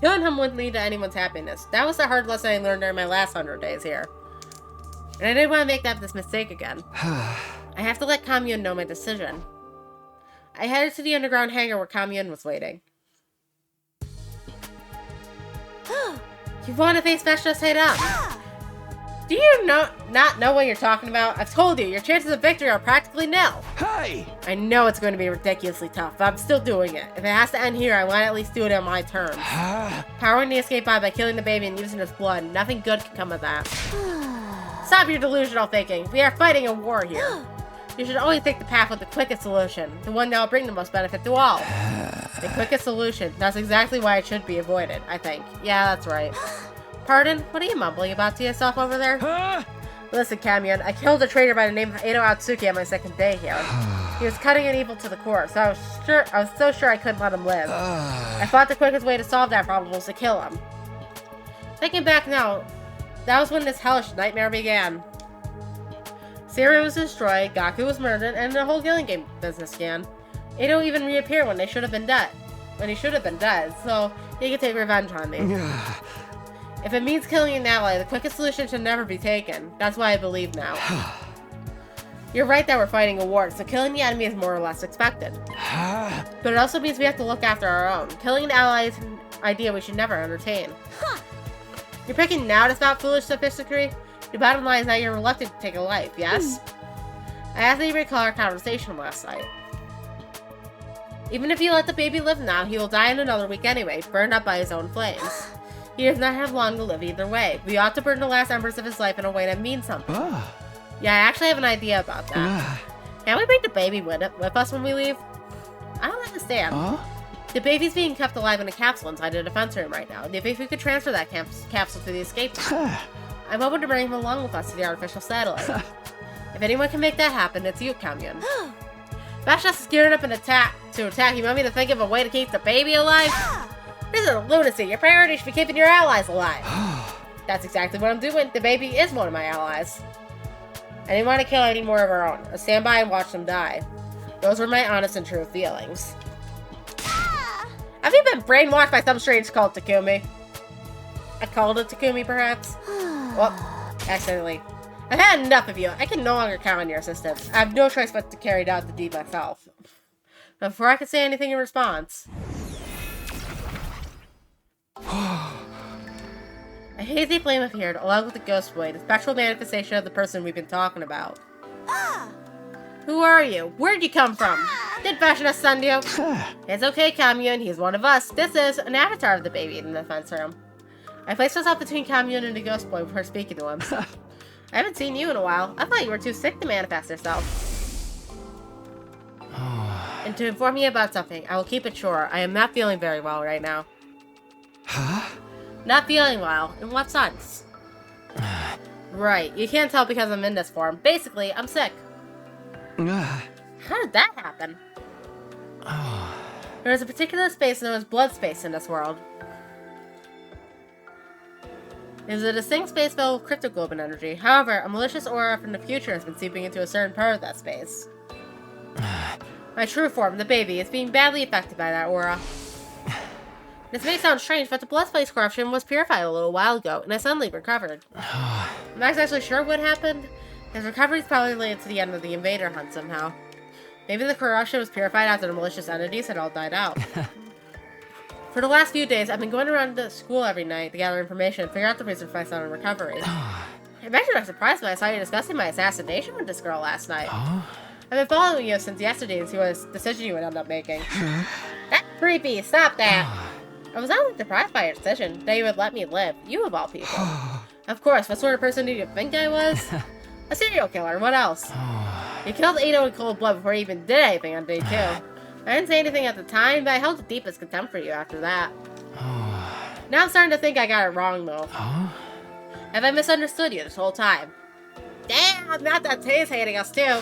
Killing him wouldn't lead to anyone's happiness. That was the hard lesson I learned during my last 100 days here. And I didn't want to make this mistake again. I have to let Kamyun know my decision. I headed to the underground hangar where Kamyun was waiting. You want to face Veshness head up? Do you not know what you're talking about? I've told you, your chances of victory are practically nil. Hey! I know it's going to be ridiculously tough, but I'm still doing it. If it has to end here, I want to at least do it on my terms. Powering the escape pod by killing the baby and using his blood, nothing good can come of that. Stop your delusional thinking. We are fighting a war here. You should always take the path with the quickest solution, the one that will bring the most benefit to all. The quickest solution. That's exactly why it should be avoided, I think. Yeah, that's right. Pardon? What are you mumbling about to yourself over there? Listen, Camion, I killed a traitor by the name of Edo Atsuki on my second day here. He was cutting an evil to the core, so I was so sure I couldn't let him live. I thought the quickest way to solve that problem was to kill him. Thinking back now, that was when this hellish nightmare began. Syria was destroyed, Gaku was murdered, and the whole killing game business began. Edo even reappeared when he should have been dead, so he could take revenge on me. If it means killing an ally, the quickest solution should never be taken. That's why I believe now. You're right that we're fighting a war, so killing the enemy is more or less expected. But it also means we have to look after our own. Killing an ally is an idea we should never entertain. You're picking now to stop foolish sophistry? The bottom line is that you're reluctant to take a life, yes? I asked that you recall our conversation last night. Even if you let the baby live now, he will die in another week anyway, burned up by his own flames. He does not have long to live either way. We ought to burn the last embers of his life in a way that means something. Yeah, I actually have an idea about that. Can we bring the baby with us when we leave? I don't understand. The baby's being kept alive in a capsule inside the defense room right now. If we could transfer that capsule to the escape room, I'm hoping to bring him along with us to the artificial satellite. If anyone can make that happen, it's you, Camion. Vashna's gearing up to attack. You want me to think of a way to keep the baby alive? This is a lunacy. Your priority should be keeping your allies alive. That's exactly what I'm doing. The baby is one of my allies. I didn't want to kill any more of our own. I'll stand by and watch them die. Those were my honest and true feelings. Have you been brainwashed by some strange cult, Takumi? I called it Takumi, perhaps? Well, accidentally. I've had enough of you. I can no longer count on your assistance. I have no choice but to carry out the deed myself. But before I could say anything in response... A hazy flame appeared, along with the ghost boy, the spectral manifestation of the person we've been talking about. Who are you? Where'd you come from? Did Vashna send you? It's okay, Camion. He's one of us. This is an avatar of the baby in the defense room. I placed myself between Camion and the ghost boy before speaking to him. I haven't seen you in a while. I thought you were too sick to manifest yourself. And to inform you about something, I will keep it short. I am not feeling very well right now. Not feeling well? In what sense? Right, you can't tell because I'm in this form. Basically, I'm sick. How did that happen? There is a particular space known as blood space in this world. It is a distinct space filled with cryptoglobin energy. However, a malicious aura from the future has been seeping into a certain part of that space. My true form, the baby, is being badly affected by that aura. This may sound strange, but the blood space corruption was purified a little while ago, and I suddenly recovered. I'm not actually sure what happened. His recovery is probably related to the end of the invader hunt somehow. Maybe the corruption was purified after the malicious entities had all died out. For the last few days, I've been going around to school every night to gather information and figure out the reason for my sudden recovery. I'm actually surprised when I saw you discussing my assassination with this girl last night. I've been following you since yesterday to see what decision you would end up making. That's creepy! Stop that! I was not surprised by your decision, that you would let me live. You of all people. Of course, what sort of person do you think I was? A serial killer, what else? You killed Edo in cold blood before you even did anything on day 2. I didn't say anything at the time, but I held the deepest contempt for you after that. Now I'm starting to think I got it wrong, though. Have I misunderstood you this whole time? Damn, not that Tay's hating us, too.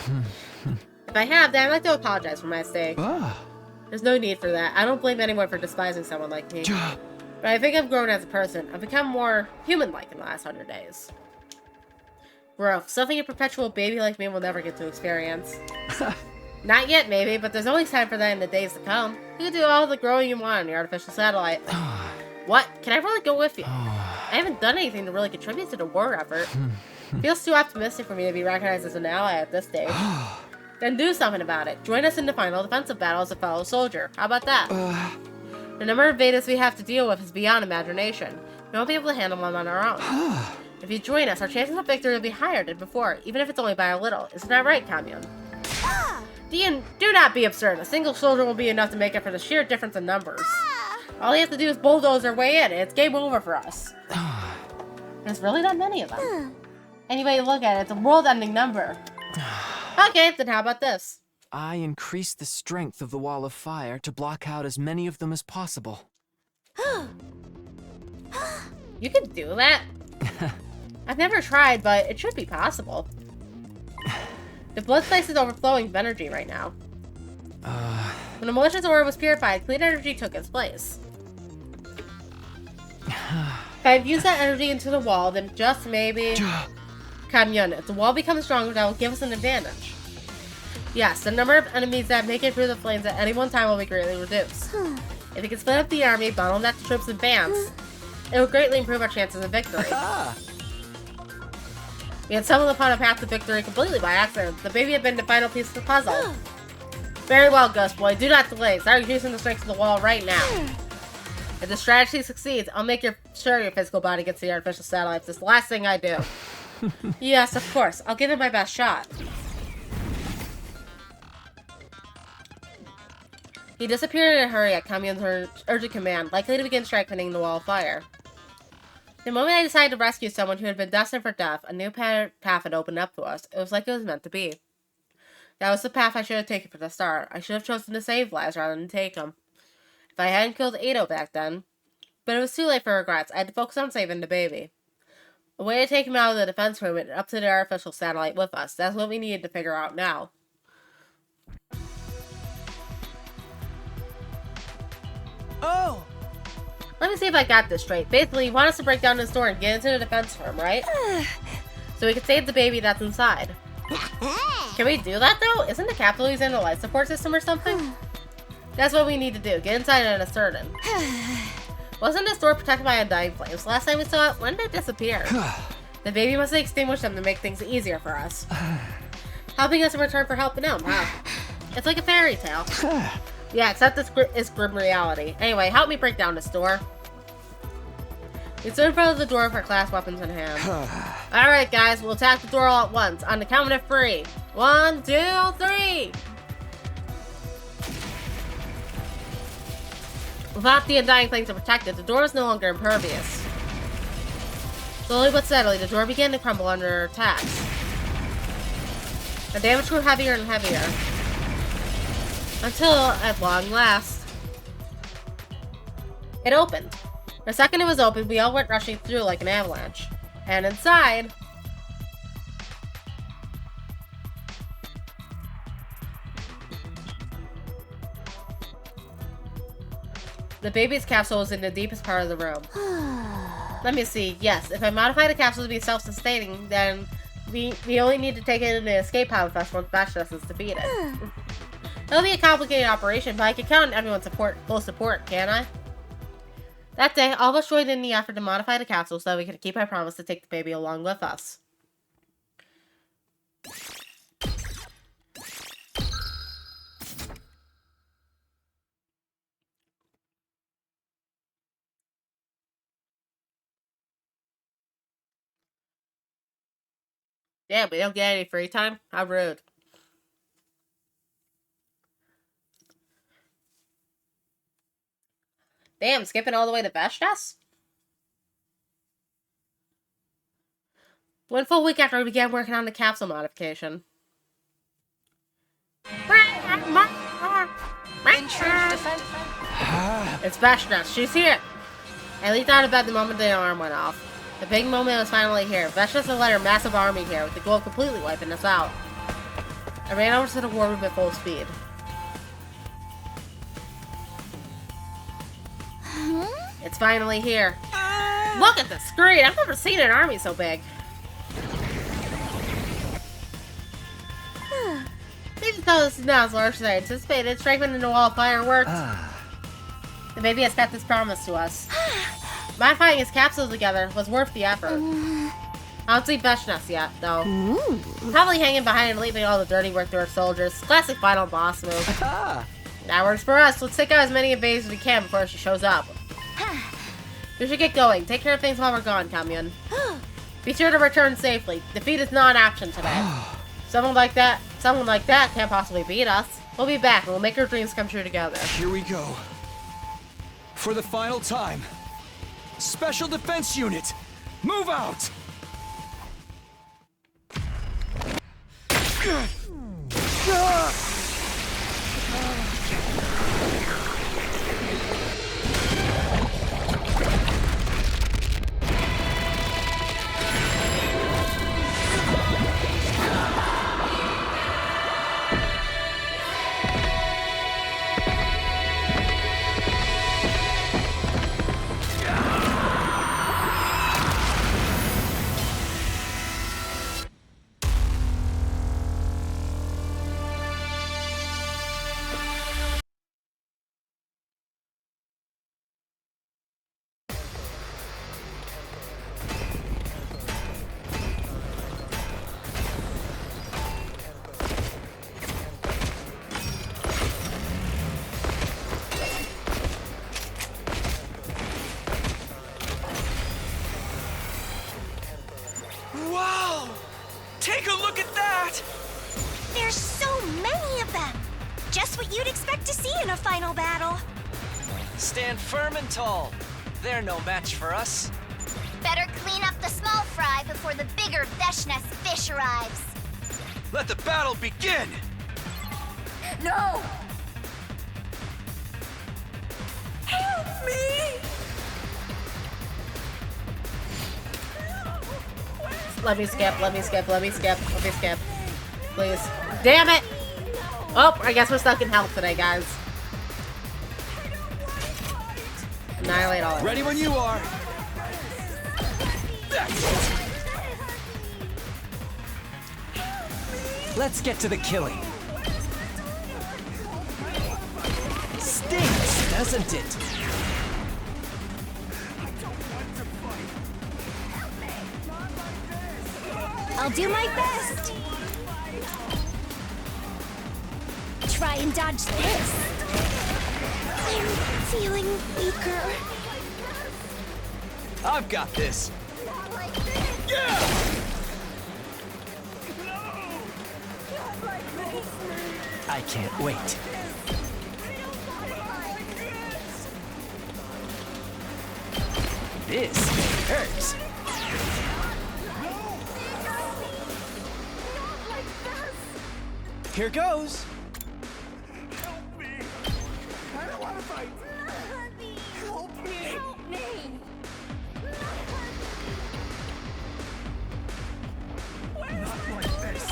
If I have, then I'd like to apologize for my mistake. There's no need for that. I don't blame anyone for despising someone like me. But I think I've grown as a person. I've become more human-like in the last 100 days. Growth. Something a perpetual baby like me will never get to experience. Not yet, maybe, but there's always time for that in the days to come. You can do all the growing you want on the artificial satellite. What? Can I really go with you? I haven't done anything to really contribute to the war effort. Feels too optimistic for me to be recognized as an ally at this stage. Then do something about it. Join us in the final defensive battle as a fellow soldier. How about that? The number of Vedas we have to deal with is beyond imagination. We won't be able to handle them on our own. If you join us, our chances of victory will be higher than before, even if it's only by a little. Isn't that right, Camion? Do not be absurd. A single soldier will be enough to make up for the sheer difference in numbers. All you have to do is bulldoze our way in, and it's game over for us. There's really not many of them. Anyway, look at it. It's a world-ending number. Okay, then how about this? I increased the strength of the wall of fire to block out as many of them as possible. You can do that? I've never tried, but it should be possible. The blood space is overflowing with energy right now. When the malicious aura was purified, clean energy took its place. If I infuse that energy into the wall, then just maybe... Canyon, if the wall becomes stronger, that will give us an advantage. Yes, the number of enemies that make it through the flames at any one time will be greatly reduced. If we can split up the army, bundle that to troops in advance, it will greatly improve our chances of victory. We had stumbled upon a path to victory completely by accident. The baby had been the final piece of the puzzle. Very well, Ghost Boy. Do not delay. Start increasing the strength of the wall right now. If the strategy succeeds, I'll make sure your physical body gets to the artificial satellites. It's the last thing I do. Yes, of course. I'll give it my best shot. He disappeared in a hurry at Kamyun's urgent command, likely to begin strengthening the wall of fire. The moment I decided to rescue someone who had been destined for death, a new path had opened up to us. It was like it was meant to be. That was the path I should have taken from the start. I should have chosen to save lives rather than take them. If I hadn't killed Ado back then. But it was too late for regrets. I had to focus on saving the baby. A way to take him out of the defense room and up to the artificial satellite with us. That's what we needed to figure out now. Oh! Let me see if I got this straight. Basically, you want us to break down this door and get into the defense room, right? So we can save the baby that's inside. Can we do that, though? Isn't the capital using a life support system or something? That's what we need to do. Get inside and assert it. Wasn't this door protected by undying flames? Last time we saw it, when did it disappear? The baby must have extinguished them to make things easier for us. Helping us in return for helping him. Wow. It's like a fairy tale. Yeah, except this is grim reality. Anyway, help me break down this door. We stood in front of the door with our class weapons in hand. Alright guys, we'll attack the door all at once. On the count of 3. 1, 2, 3! Without the undying flames to protect it, the door was no longer impervious. Slowly but steadily, the door began to crumble under attacks. The damage grew heavier and heavier. Until, at long last, it opened. The second it was open, we all went rushing through like an avalanche. And inside... the baby's capsule was in the deepest part of the room. Let me see. Yes, if I modify the capsule to be self-sustaining, then we only need to take it in the escape pod with us once Bastos is defeated. It'll be a complicated operation, but I can count on everyone's close support, can't I? That day, all of us joined in the effort to modify the capsule so that we could keep our promise to take the baby along with us. Damn, we don't get any free time? How rude. Damn, skipping all the way to Bastos? 1 full week after we began working on the capsule modification. It's Bastos. She's here. I leaped out of bed the moment the alarm went off. The big moment was finally here. Bastos had led her massive army here with the goal of completely wiping us out. I ran over to the war room at full speed. It's finally here. Look at the screen! I've never seen an army so big. Even though this is not as large as I anticipated, strengthening the wall of fire worked. The baby has kept this promise to us. Modifying his capsules together was worth the effort. I don't see Bastos yet, though. Probably hanging behind and leaving all the dirty work to our soldiers. Classic final boss move. That works for us. Let's take out as many invaders as we can before she shows up. We should get going. Take care of things while we're gone, Kamyun. Be sure to return safely. Defeat is not an option today. Someone like that can't possibly beat us. We'll be back and we'll make our dreams come true together. Here we go. For the final time. Special Defense Unit, move out! Wow! Take a look at that! There's so many of them! Just what you'd expect to see in a final battle. Stand firm and tall. They're no match for us. Better clean up the small fry before the bigger Veshness fish arrives. Let the battle begin! No! Help me! Let me skip, let me skip, let me skip, let me skip. Please. Damn it! Oh, I guess we're stuck in health today, guys. Annihilate all of Ready when you are. Let's get to the killing. Stinks, doesn't it? I'll do my best. Try and dodge this. I'm feeling weaker. I've got this. I can't wait. This hurts. Here goes. Help me! I don't want to fight! Help me! Help me! Not like this!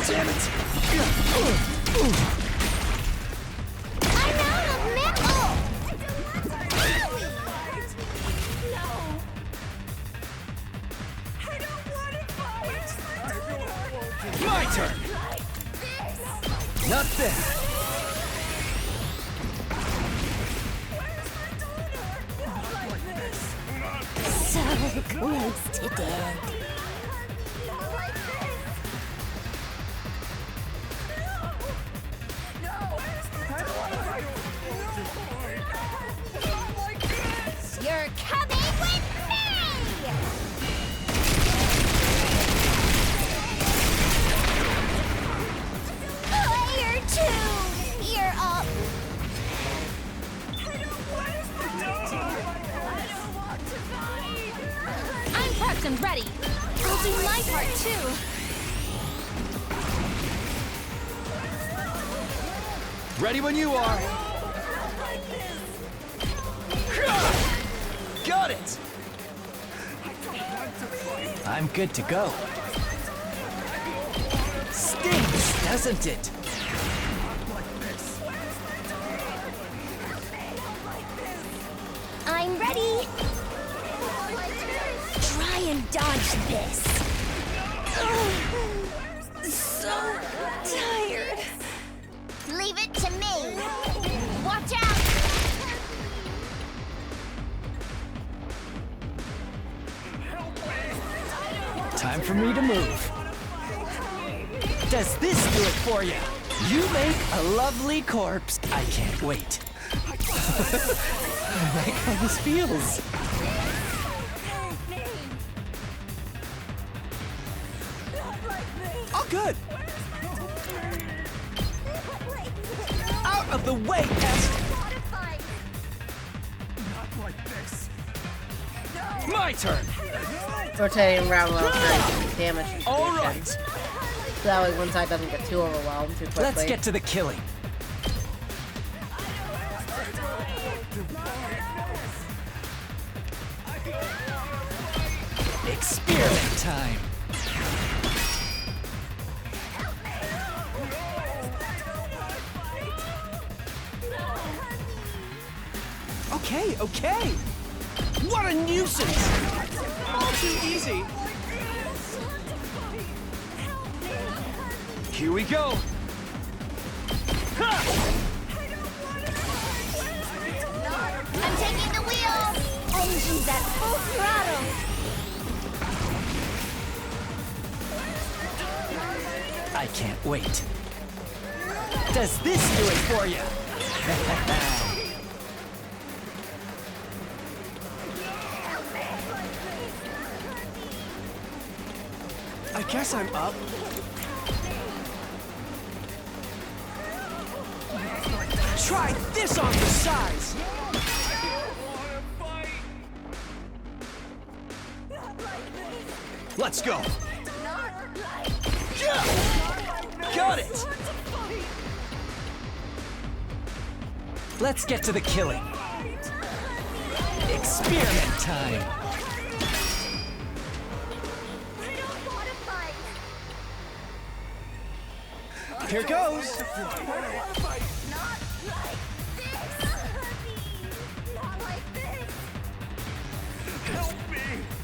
Damn it! I'm out of metal! My turn! Not bad. So close to dead. You're coming with me! Player 2, you're up. I'm prepped and ready. I'll do my part too. Ready when you are. Got it! I'm good to go. Stinks, doesn't it? I'm ready. Try and dodge this. So tired. Leave it to me. Watch out! Time for me to move. Does this do it for you? You make a lovely corpse. I can't wait. I like how this feels. All good. Out of the way, Est! My turn! Rotating around while taking damage. All right. So that way one side doesn't get too overwhelmed too quickly. Let's get to the killing. Experiment time. Okay, okay. What a nuisance! All too easy. Here we go! I'm taking the wheel. Engines at full throttle. I can't wait. Does this do it for you? I guess I'm up. Try this on for size. Let's go. Got it. Let's get to the killing. Experiment time. Here goes.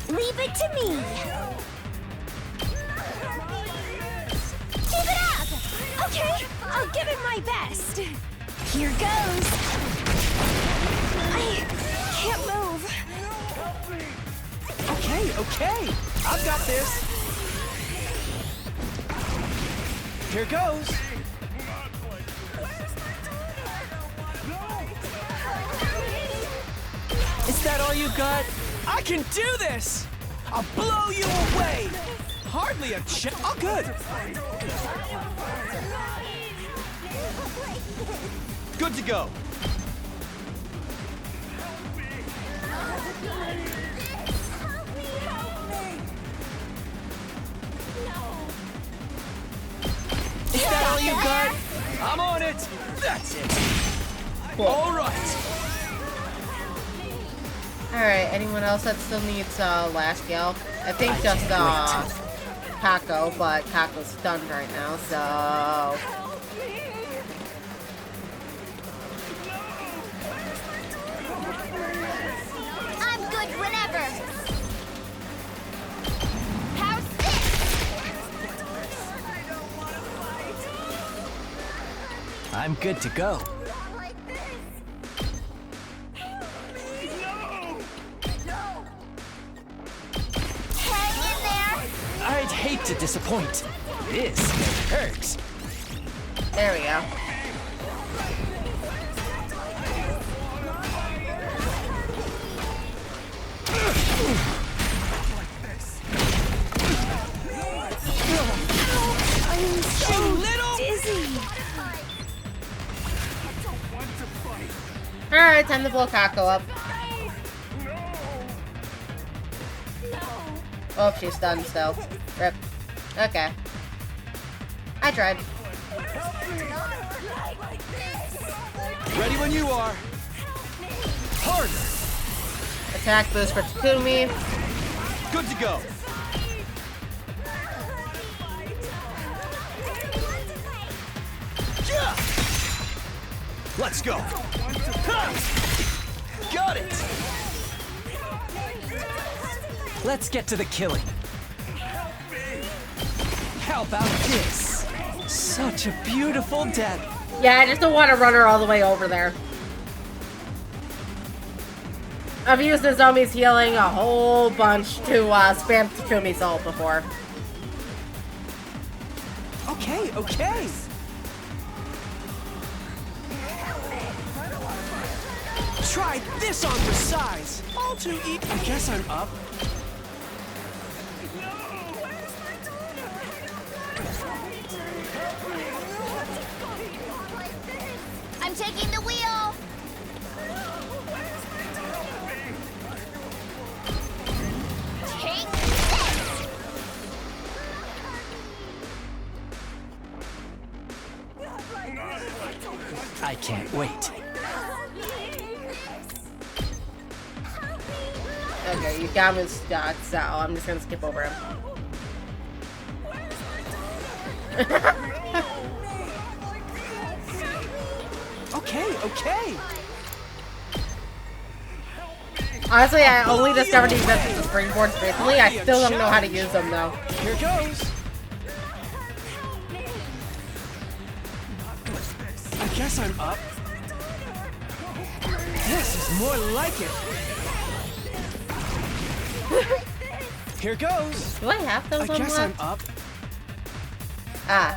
Leave it to me. Keep it up. Okay, I'll give it my best. Here goes. I can't move. Okay. I've got this. Here goes. Is that all you got? I can do this! I'll blow you away! Hardly a check. Oh, good. Good to go. Is that all you got? I'm on it. That's it. All right. Alright, anyone else that still needs last gale? I think just Kako, but Kako's stunned right now, so... I'm good whenever. How's this? I'm good to go. I'd hate to disappoint. This hurts. There we go. I'm so dizzy. Alright, time to blow Kako up. Oh, she's stunned still. Rip. Okay. I tried. Ready when you are. Harder. Attack boost for Takumi. Good to go. Let's go. Got it. Let's get to the killing. How about this? Such a beautiful death. Yeah, I just don't want to run her all the way over there. I've used Nozomi's healing a whole bunch to spam Takumi's ult before. Okay. Try this on for size. All too easy. I guess I'm up. I'm taking the wheel. Take this. I can't wait. Okay, Yugamu's stuck, so I'm just gonna skip over him. Okay. Honestly, I only discovered these as the springboards recently. I still don't know how to use them though. Here goes. I guess I'm up. This is more like it. Here goes. Do I have those I guess I'm unlocked? up. Ah.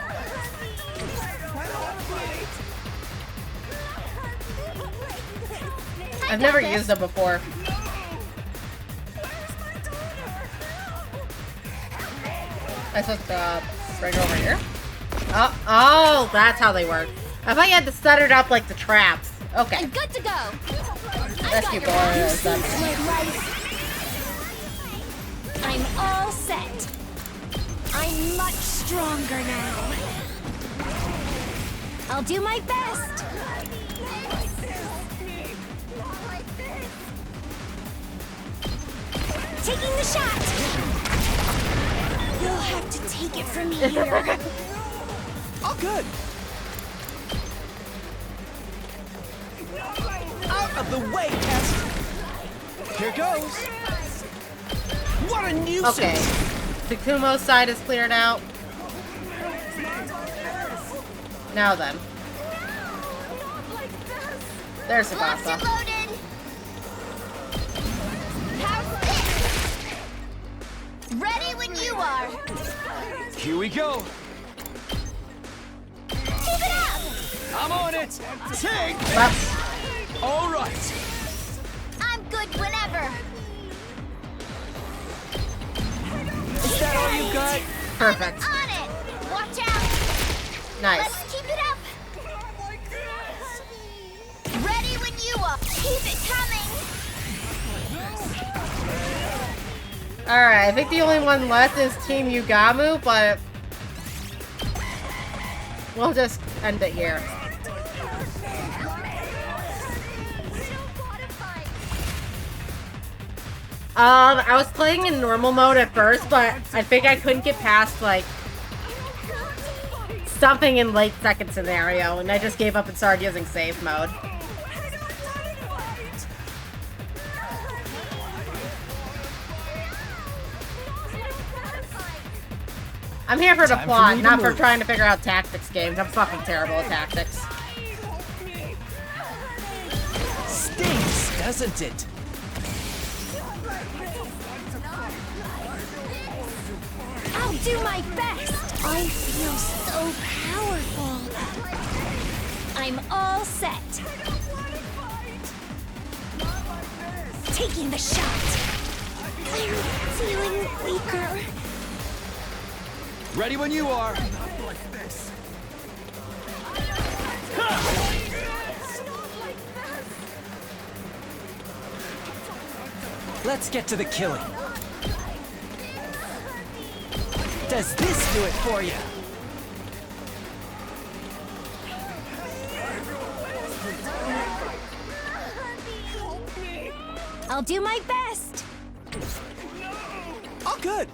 I've never used them before. I supposed to bring it over here? Oh, that's how they work. I thought you had to set it up like the traps. Okay. I'm good to go. Rescue boys. I'm all set. I'm much stronger now. I'll do my best. Taking the shot. You'll have to take it from here. All good. Out of the way, Tess. Here goes. What a nuisance. Okay. Takumo's side is cleared out. Now then. There's Tsubasa. Ready when you are. Here we go. Keep it up. I'm on it. Take. All right. I'm good whenever. Is that all you got? Perfect. On it. Watch out. Nice. Let's keep it up. Ready when you are. Keep it coming. Alright, I think the only one left is Team Yugamu, but we'll just end it here. I was playing in normal mode at first, but I think I couldn't get past, like, something in late second scenario, and I just gave up and started using save mode. I'm here for the plot, not for trying to figure out tactics games. I'm fucking terrible at tactics. Stinks, doesn't it? I'll do my best. I feel so powerful. I'm all set. Taking the shot. I'm feeling weaker. Ready when you are. Let's get to the killing. Does this do it for you? I'll do my best. All good.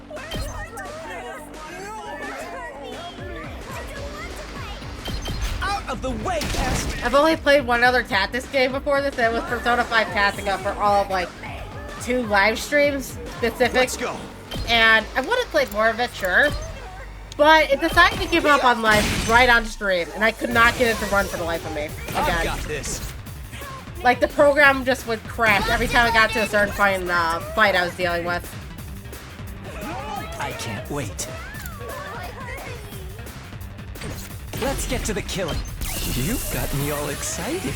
Out of the way, Tess. I've only played one other tactics game before this, and it was Persona 5 Tactica for all of, like, 2 live streams specific. Let's go. And I would have played more of it, sure. But it decided to give up on life right on stream, and I could not get it to run for the life of me. Again. I got this. Like, the program just would crash every time I got to a certain fight I was dealing with. I can't wait. Let's get to the killing. You've got me all excited.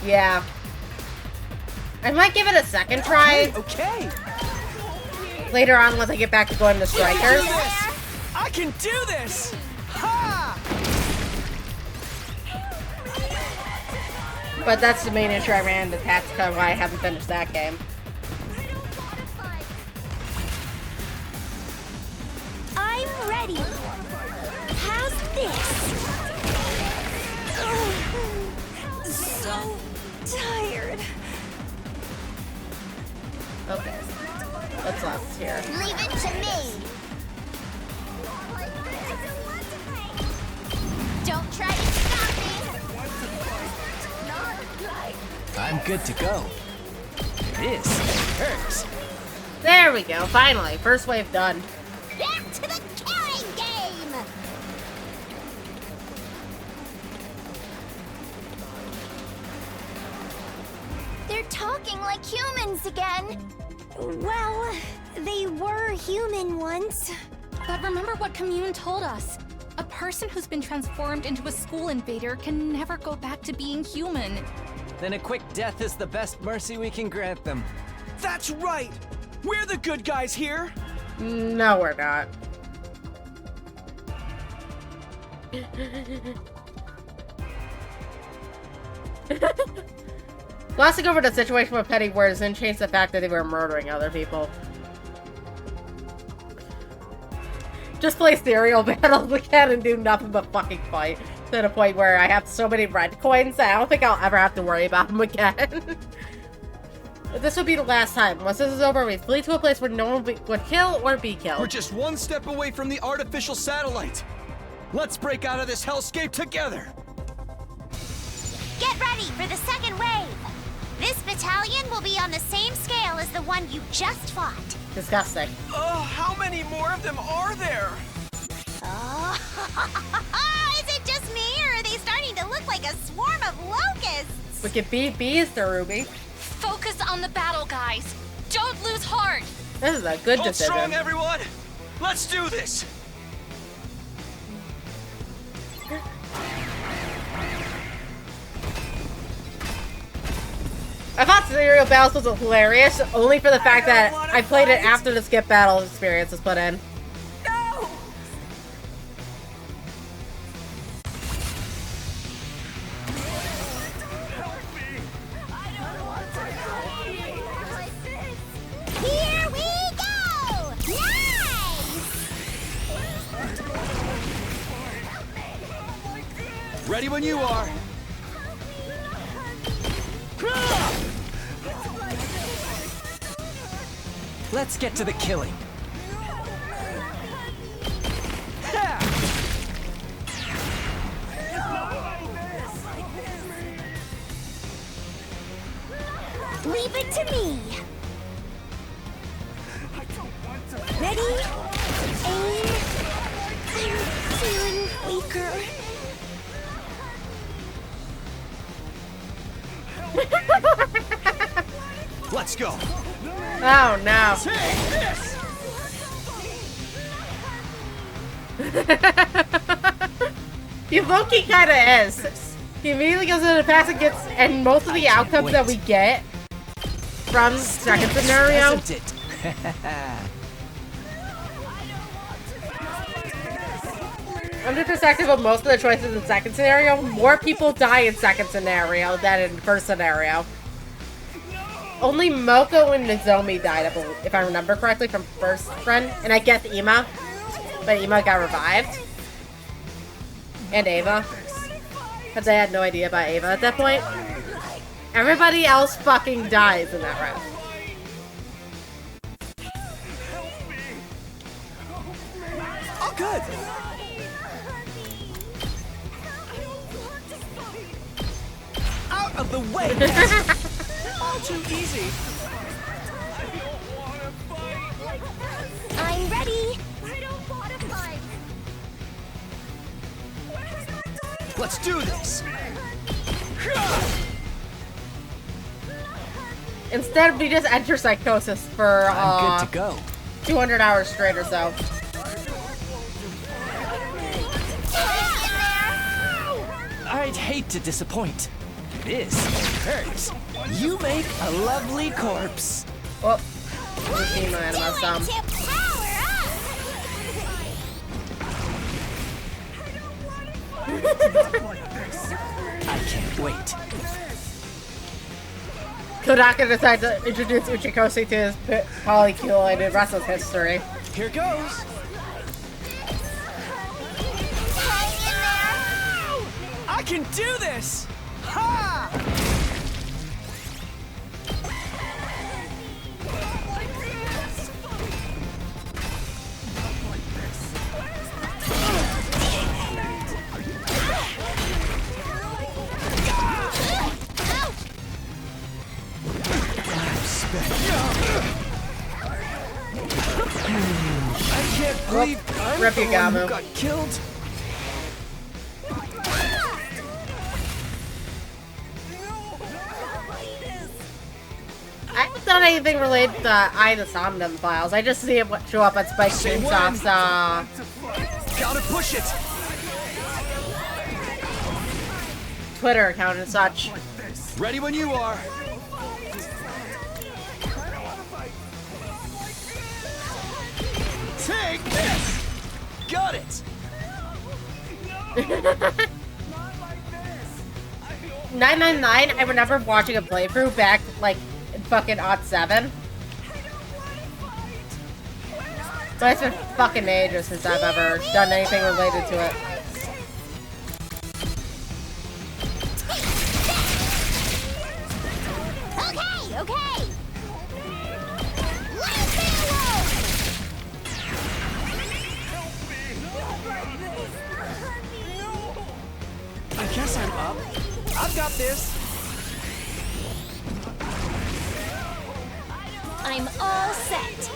Yeah. I might give it a second try. Okay. Later on, once I get back to going to Strikers. I can do this. Ha! But that's the main issue I ran into Tactica, why I haven't finished that game. I'm ready. How's this? So tired. Okay. What's left here? Leave it to me. Don't try to stop me. I'm good to go. This hurts. There we go, finally. First wave done. Back to the killing game. They're talking like humans again. Well, they were human once. But remember what Commune told us. A person who's been transformed into a school invader can never go back to being human. Then a quick death is the best mercy we can grant them. That's right! We're the good guys here! No, we're not. Glossing over the situation with petty words didn't change the fact that they were murdering other people. Just play serial battles again and do nothing but fucking fight. To the point where I have so many red coins that I don't think I'll ever have to worry about them again. This would be the last time. Once this is over, we flee to a place where no one would kill or be killed. We're just one step away from the artificial satellite. Let's break out of this hellscape together. Get ready for the second wave. This battalion will be on the same scale as the one you just fought. Disgusting. Oh, how many more of them are there? Oh, is it just me, or are they starting to look like a swarm of locusts? We could beat bees, Ruby. Focus on the battle, guys. Don't lose heart. This is a good Hold decision. strong, everyone. Let's do this. I thought Serial Battles was hilarious, only for the fact that I played it after the skip battle experience was put in. No! Here we go! Nice! Ready when you are. Let's get to the killing. Leave it to me. Ready? Aim. I'm feeling weaker. Let's go. Oh no. He low-key kinda is. He immediately goes into the past and gets, and most of the outcomes that we get from second scenario. Isn't it? From the perspective of most of the choices in second scenario, more people die in second scenario than in first scenario. Only Moko and Nozomi died, I believe, if I remember correctly, from first run. And I guess Ima. But Ima got revived. And Ava. Because I had no idea about Ava at that point. Everybody else fucking dies in that run. Oh, good. Out of the way. All too easy. I'm ready. I don't want to fight. Let's do this. Instead, we just enter psychosis for I'm good to go. 200 hours straight or so. I'd hate to disappoint. This hurts. You make a lovely corpse. Oh, we've seen my anima some. I can't wait. Kodaka decides to introduce Uchikoshi to his polycule and wrestling history. Here goes. I can do this! Ha! I can't believe I'm the one who got killed. I thought found anything related to Ida Somnum files. I just see it show up on Spike Chunsoft's Gotta push it. Twitter account and such. Ready when you are. Take this. Got it. 999, I remember watching a playthrough back, like, in fucking '07. But it's been fucking ages since I've ever done anything related to it. Okay, okay. I guess I'm up. I've got this. I'm all set.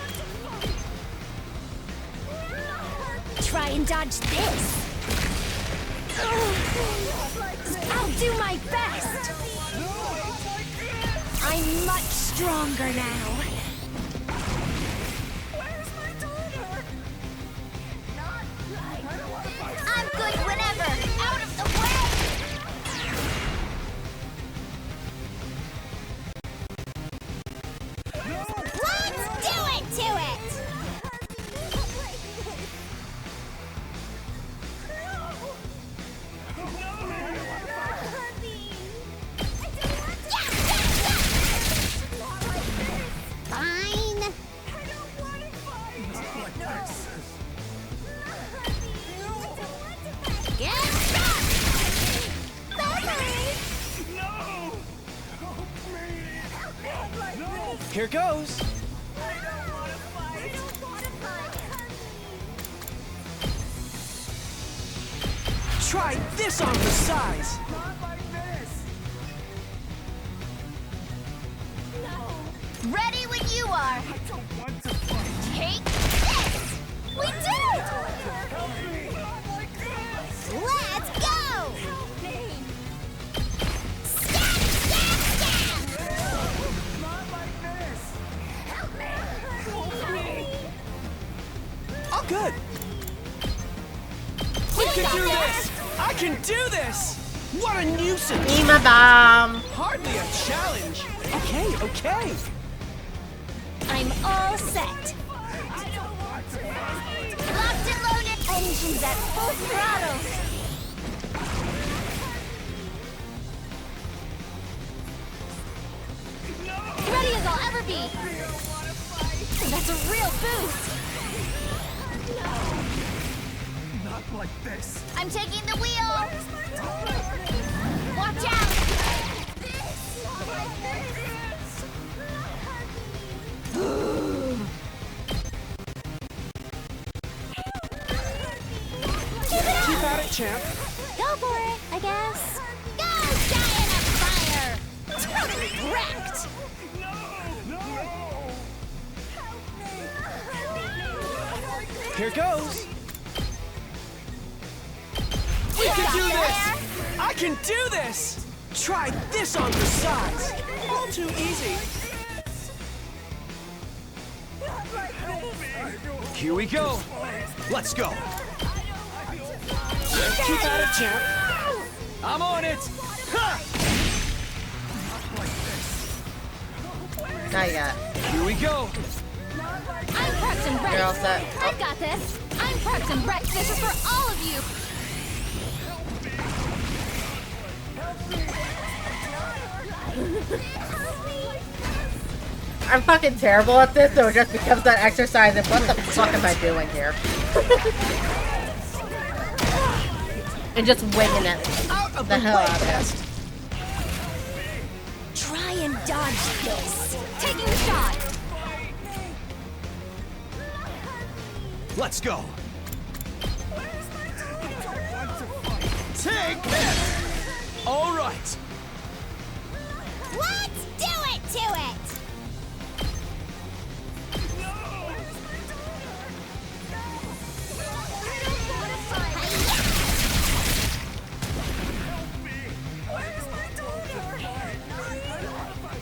Try and dodge this. I'll do my best. I'm much stronger now. I'm good whenever. Out of the way. Let's do it to it. Fine. Get back! Here goes. Try this on for size. Ready when you are. Take this! We did it! Let's go! Stab, stab, stab! Oh, good. We can do this. I can do this. What a nuisance. Ema bomb. Hardly a challenge. Okay, okay. I'm all set. Locked and loaded. Engines at full throttle. Ready as I'll ever be. That's a real boost. Not like this. I'm taking the wheel. Watch out. Keep at it, champ. Go for it, I guess. Go, giant of fire! Totally wrecked! Here goes. We can do this. I can do this. Try this on for size. All too easy. Here we go. Let's go. Keep at it, champ. I'm on it. Ha! Not yet. Here we go. I'm prepped and ready. You're all set. I've got this. I'm prepped and ready. This is for all of you. I'm fucking terrible at this, so it just becomes that exercise of what the fuck am I doing here? And just winging it. The hell out of it. Try and dodge this. Taking the shot. Let's go. Take this. All right. Let's do it to it!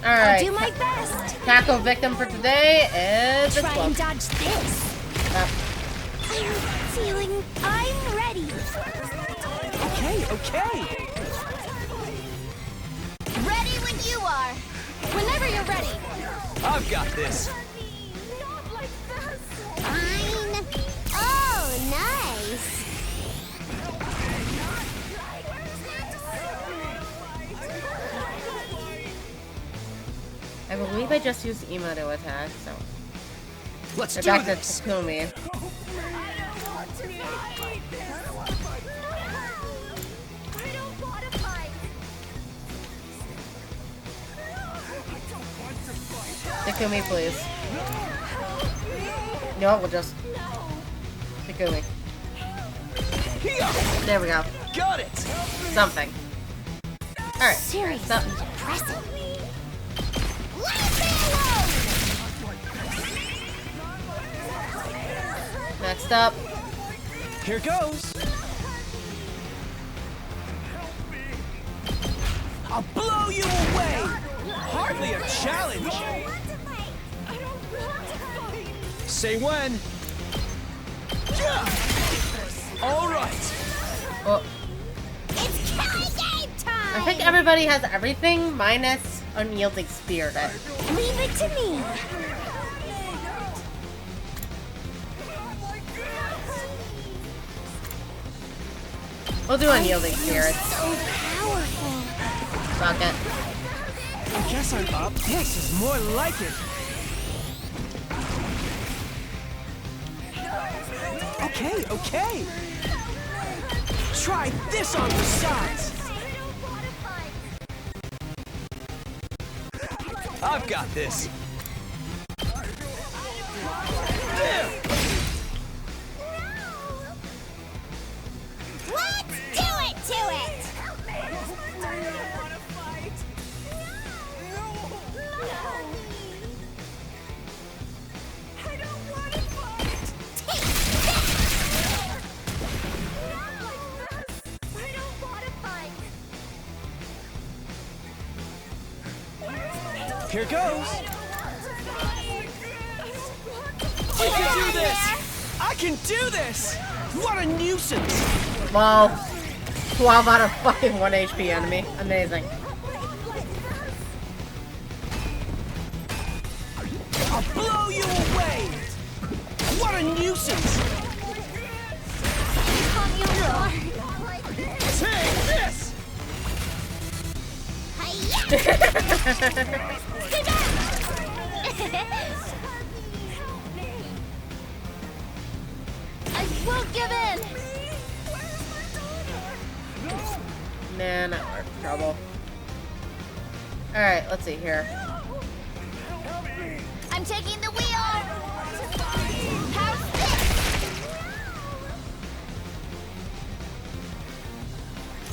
Alright. I'll do my best. Kako victim for today is this Try one. and dodge this. I'm ready. Okay. Ready when you are. Whenever you're ready. I've got this. Fine. Oh, nice. I believe I just used Emo to attack, so. Let's We're do back this. to Takumi. Takumi, please. No, we'll just. Takumi. There we go. Got it. Something. Alright. Seriously Stop. depressing. Next up. Here goes. I'll blow you away. Hardly a challenge. Say when. All right. Oh. It's killing game time. I think everybody has everything minus Unyielding Spirit. Leave it to me. We'll do Unyielding Spirit. So powerful. Fuck it. I guess I'm up. This is more like it. Okay. Try this on the sides. I've got this. There. Let's do it to it. Here goes. We can do this. I can do this. What a nuisance. Well, 12 out of fucking 1 HP enemy. Amazing. I'll blow you away. What a nuisance. Take this. I won't give in. Man, that was trouble. Alright, let's see here. I'm taking the wheel. How's this?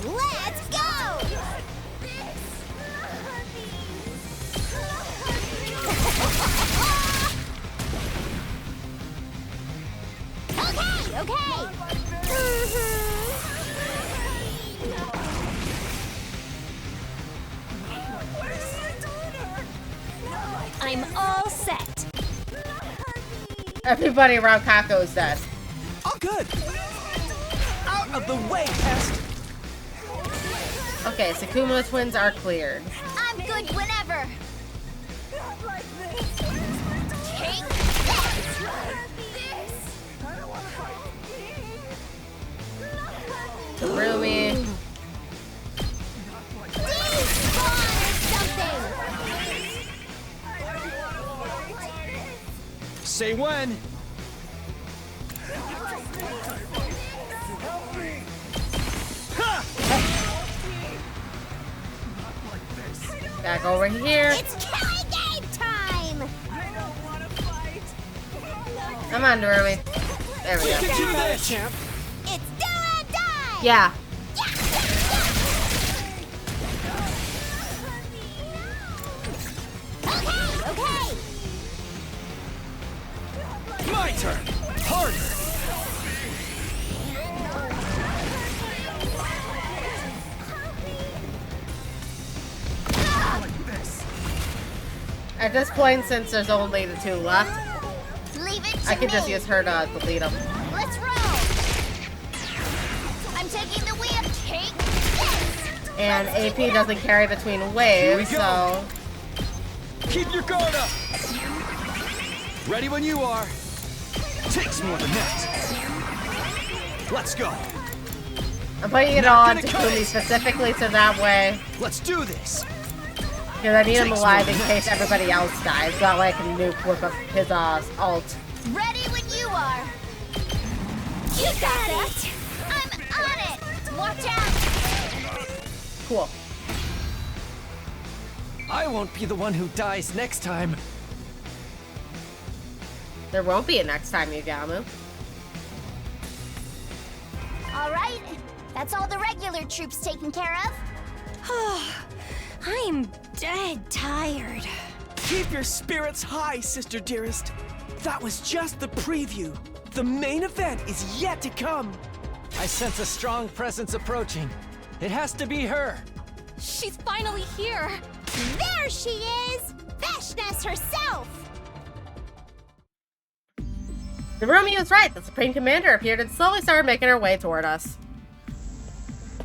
Let's go. Okay. I'm all set. Everybody around Kako is dead. All good. Out of the way, pest. Okay, Sakuma twins are cleared. I'm good whenever. Take Karumi. Say when. Back over here. It's killing game time. Come on, Karumi. There we go. Do that, champ. It's do or die. Yeah. Okay. My turn. Harder. I At this point, since there's only the 2 left, Leave it to I can just me. use her to lead them. Let's roll. I'm taking the wheel. Take this. And AP doesn't carry between waves, so... Keep your guard up! Ready when you are. Takes more than that. Let's go. I'm putting it on to Kumi specifically so that way... Let's do this! Because I need him alive in case everybody else dies. That way I can nuke with his ult. Ready when you are. You got it. I'm on it. Watch out. Cool. I won't be the one who dies next time. There won't be a next time, Yugamu. All right. That's all the regular troops taken care of. I'm dead tired. Keep your spirits high, sister dearest. That was just the preview. The main event is yet to come. I sense a strong presence approaching. It has to be her. She's finally here. There she is! Veshness herself! Narumi was right. The Supreme Commander appeared and slowly started making her way toward us.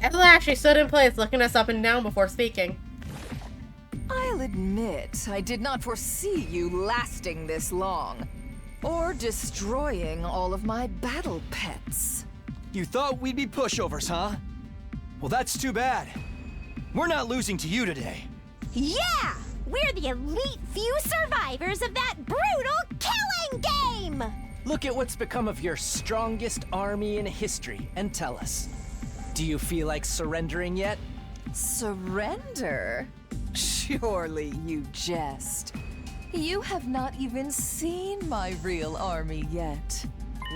Evelyn actually stood in place, looking us up and down before speaking. I'll admit, I did not foresee you lasting this long. Or destroying all of my battle pets. You thought we'd be pushovers, huh? Well, that's too bad. We're not losing to you today. Yeah! We're the elite few survivors of that brutal killing game! Look at what's become of your strongest army in history and tell us. Do you feel like surrendering yet? Surrender? Surely you jest. You have not even seen my real army yet.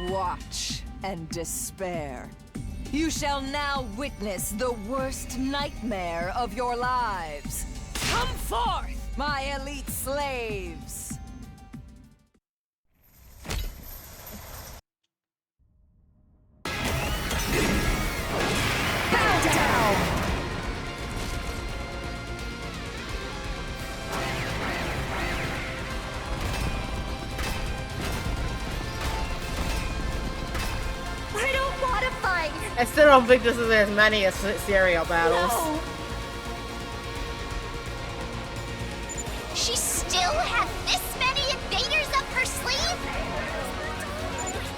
Watch and despair. You shall now witness the worst nightmare of your lives. Come forth, my elite slaves! Bow down! I don't want to fight! I still don't think this is as many as serial battles. No. She still has this many invaders up her sleeve?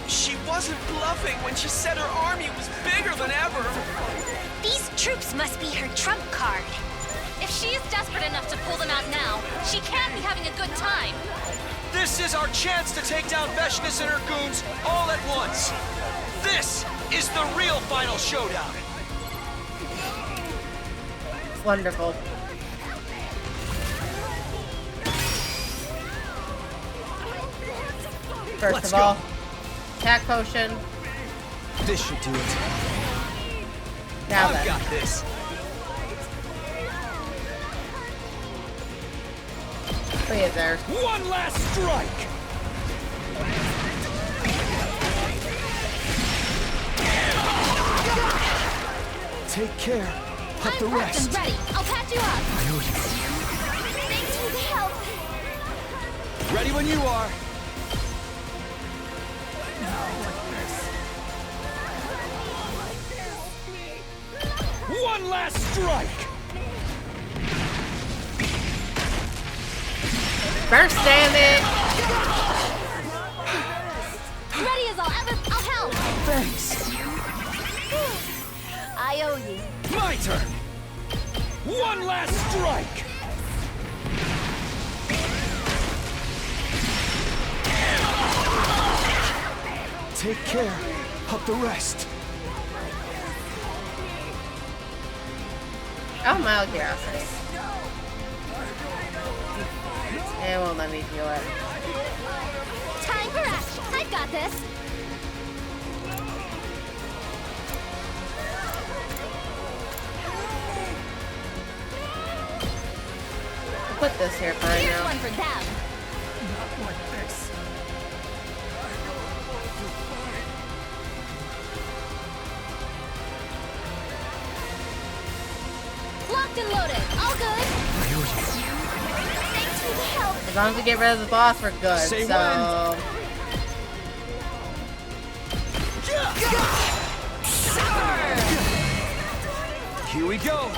She wasn't bluffing when she said her army was bigger than ever. These troops must be her trump card. If she is desperate enough to pull them out now, she can't be having a good time. This is our chance to take down Veshness and her goons all at once. This is the real final showdown. Wonderful. First Let's of all, go. attack potion. This should do it. Now I've then. got this. Look at there. One last strike. Take care. Help the I'm prepped rest. and ready. I'll patch you up. Thanks for the help. Ready when you are. One last strike. Burst damage. Ready as I'll help. Thanks. I owe you. My turn. One last strike. Take care. Help the rest. Oh, mild curiosity. It won't let me do it. Time for action. I've got this. I'll put this here for right Here's now. one for them. Locked and loaded. All good. Thanks As long as we get rid of the boss, we're good. Say so. Here we go.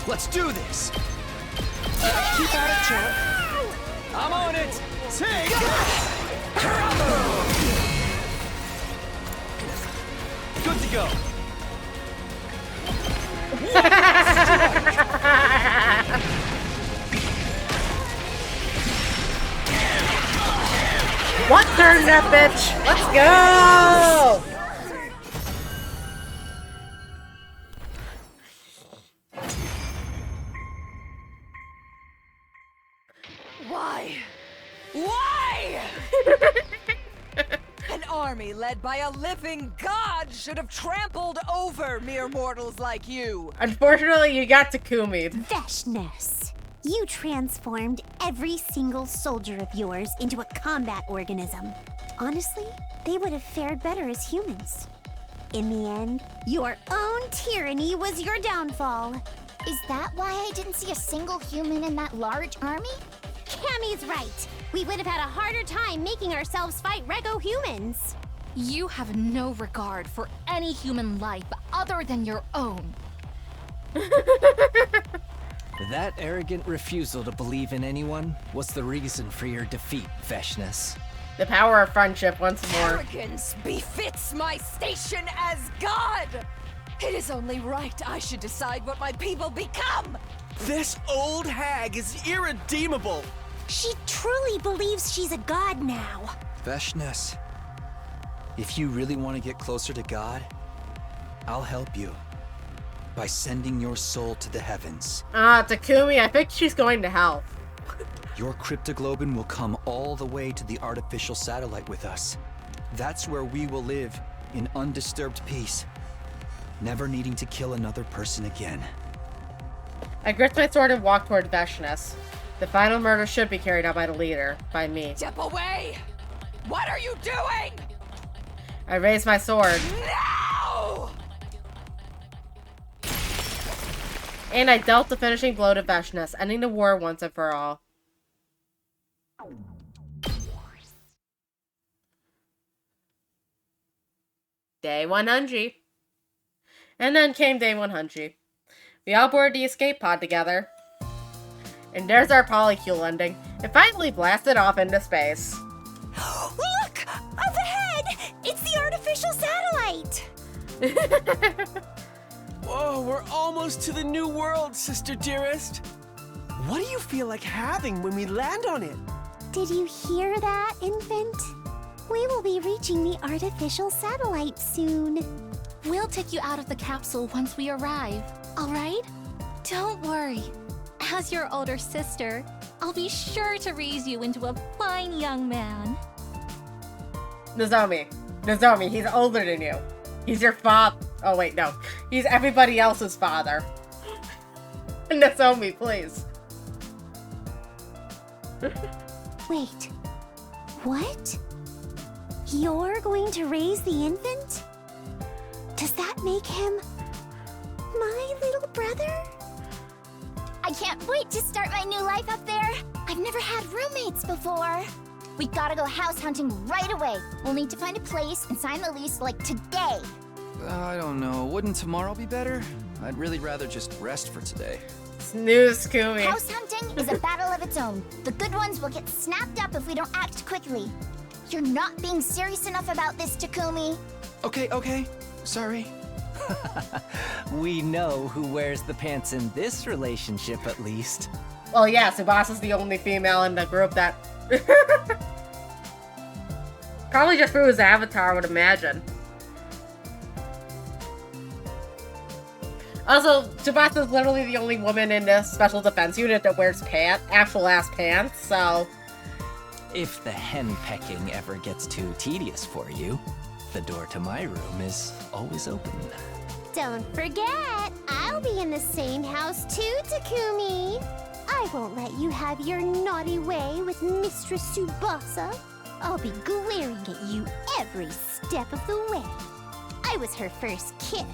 Let's do this. Keep at it, champ. I'm on it. Take. Good to go. What turn that bitch? Let's go! Why? Why? An army led by a living god should have trampled over mere mortals like you. Unfortunately, you got Takumi. Veshness. You transformed every single soldier of yours into a combat organism. Honestly, they would have fared better as humans. In the end, your own tyranny was your downfall. Is that why I didn't see a single human in that large army? Cammy's right. We would have had a harder time making ourselves fight Rego humans. You have no regard for any human life other than your own. That arrogant refusal to believe in anyone was the reason for your defeat, Veshness. The power of friendship once more. Arrogance befits my station as god. It is only right I should decide what my people become. This old hag is irredeemable. She truly believes she's a god now. Veshness, if you really want to get closer to God, I'll help you by sending your soul to the heavens. Takumi, I think she's going to hell. Your cryptoglobin will come all the way to the artificial satellite with us. That's where we will live in undisturbed peace, never needing to kill another person again. I grip my sword and walk toward Veshness. The final murder should be carried out by the leader, by me. Step away! What are you doing? I raise my sword. No! And I dealt the finishing blow to Veshness, ending the war once and for all. Day 100. And then came day 100. We all boarded the escape pod together. And there's our polycule ending. It finally blasted off into space. Look! Up ahead! It's the artificial satellite! Whoa, we're almost to the new world, sister dearest. What do you feel like having when we land on it? Did you hear that, infant? We will be reaching the artificial satellite soon. We'll take you out of the capsule once we arrive, all right? Don't worry. As your older sister, I'll be sure to raise you into a fine young man. Nozomi, he's older than you. He's your father. Oh wait, no. He's everybody else's father. Nozomi, please. Wait. What? You're going to raise the infant? Does that make him my little brother? I can't wait to start my new life up there. I've never had roommates before. We gotta go house hunting right away. We'll need to find a place and sign the lease like today. I don't know. Wouldn't tomorrow be better? I'd really rather just rest for today. Snooze, Kumi. House hunting is a battle of its own. The good ones will get snapped up if we don't act quickly. You're not being serious enough about this, Takumi. Okay. Sorry. We know who wears the pants in this relationship, at least. Well, yeah, Tsubasa's the only female in the group that... Probably just through his avatar, I would imagine. Also, Tsubasa's literally the only woman in this special defense unit that wears actual-ass pants, so... If the hen-pecking ever gets too tedious for you, the door to my room is always open. Don't forget, I'll be in the same house too, Takumi. I won't let you have your naughty way with Mistress Tsubasa. I'll be glaring at you every step of the way. I was her first kiss,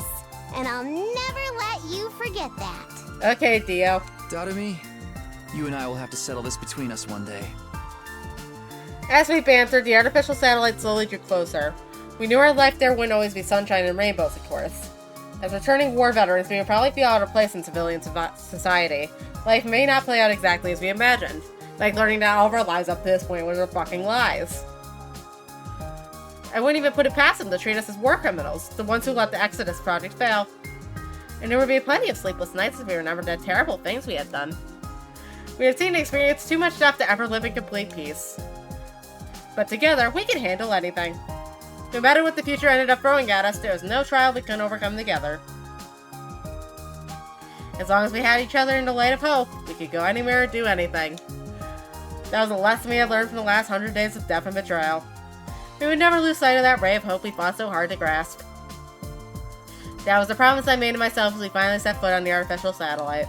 and I'll never let you forget that. Okay, Dio. Darume, you and I will have to settle this between us one day. As we bantered, the artificial satellite slowly drew closer. We knew our life there wouldn't always be sunshine and rainbows, of course. As returning war veterans, we would probably feel out of place in civilian society. Life may not play out exactly as we imagined. Like learning that all of our lives up to this point were fucking lies. I wouldn't even put it past them to treat us as war criminals, the ones who let the Exodus project fail. And there would be plenty of sleepless nights as we remembered the terrible things we had done. We had seen and experienced too much death to ever live in complete peace. But together, we can handle anything. No matter what the future ended up throwing at us, there was no trial we couldn't overcome together. As long as we had each other in the light of hope, we could go anywhere or do anything. That was a lesson we had learned from the last 100 days of death and betrayal. We would never lose sight of that ray of hope we fought so hard to grasp. That was the promise I made to myself as we finally set foot on the artificial satellite.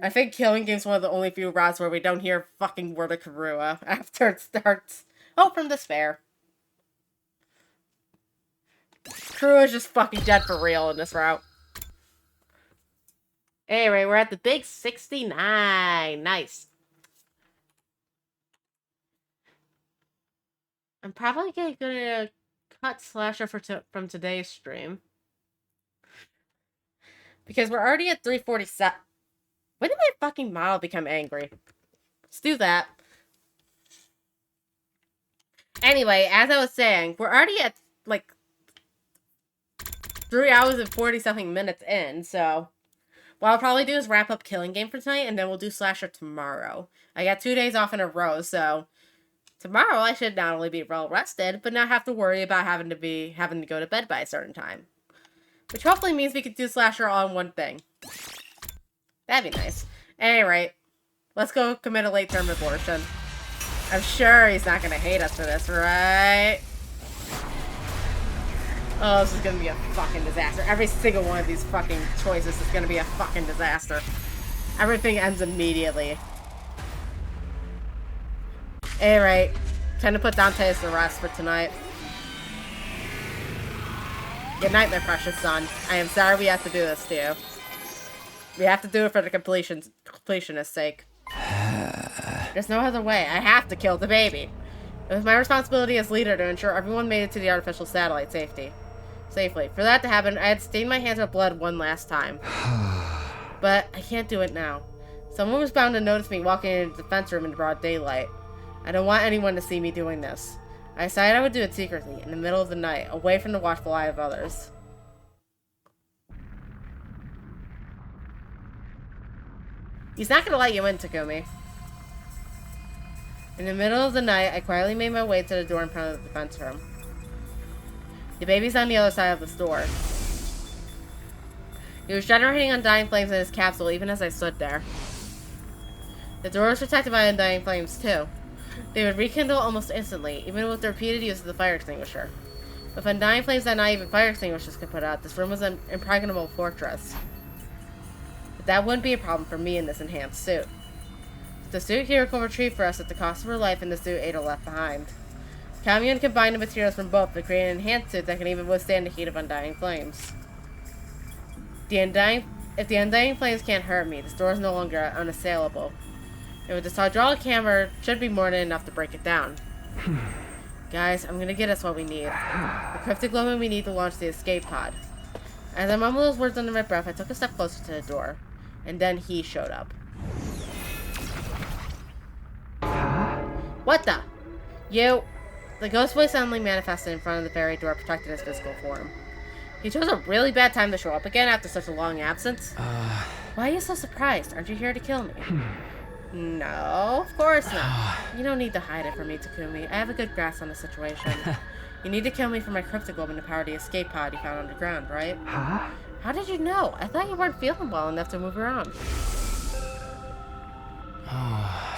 I think Killing Game's one of the only few routes where we don't hear a fucking word of Karua after it starts. Hope from despair. Karua's just fucking dead for real in this route. Anyway, we're at the big 69. Nice. I'm probably gonna cut Slasher from today's stream. Because we're already at 347. When did my fucking model become angry? Let's do that. Anyway, as I was saying, we're already at, like, 3 hours and 40-something minutes in, so what I'll probably do is wrap up Killing Game for tonight, and then we'll do Slasher tomorrow. I got 2 days off in a row, so tomorrow I should not only be well rested, but not have to worry about having to go to bed by a certain time. Which hopefully means we could do Slasher all in one thing. That'd be nice. Anyway, let's go commit a late-term abortion. I'm sure he's not gonna hate us for this, right? Oh, this is gonna be a fucking disaster. Every single one of these fucking choices is gonna be a fucking disaster. Everything ends immediately. Anyway, time to put Dante to rest for tonight. Good night, my precious son. I am sorry we have to do this to you. We have to do it for the completionist's sake. There's no other way. I have to kill the baby. It was my responsibility as leader to ensure everyone made it to the artificial satellite safely. For that to happen, I had stained my hands with blood one last time. But I can't do it now. Someone was bound to notice me walking into the defense room in broad daylight. I don't want anyone to see me doing this. I decided I would do it secretly, in the middle of the night, away from the watchful eye of others. He's not gonna let you in, Takumi. In the middle of the night, I quietly made my way to the door in front of the defense room. The baby's on the other side of the door. He was generating undying flames in his capsule even as I stood there. The door was protected by undying flames, too. They would rekindle almost instantly, even with the repeated use of the fire extinguisher. With undying flames that not even fire extinguishers could put out, this room was an impregnable fortress. But that wouldn't be a problem for me in this enhanced suit. The suit here will retrieve for us at the cost of her life and the suit Ada left behind. Kamyon combined the materials from both to create an enhanced suit that can even withstand the heat of undying flames. If the undying flames can't hurt me, this door is no longer unassailable. And with this hydraulic hammer, should be more than enough to break it down. Guys, I'm gonna get us what we need. The cryptic glowing we need to launch the escape pod. As I mumbled those words under my breath, I took a step closer to the door. And then he showed up. What the? You? The ghost voice suddenly manifested in front of the ferry door, protecting his physical form. He chose a really bad time to show up again after such a long absence. Why are you so surprised? Aren't you here to kill me? No, of course not. You don't need to hide it from me, Takumi. I have a good grasp on the situation. You need to kill me for my cryptoglobin to power the escape pod you found underground, right? Huh? How did you know? I thought you weren't feeling well enough to move around.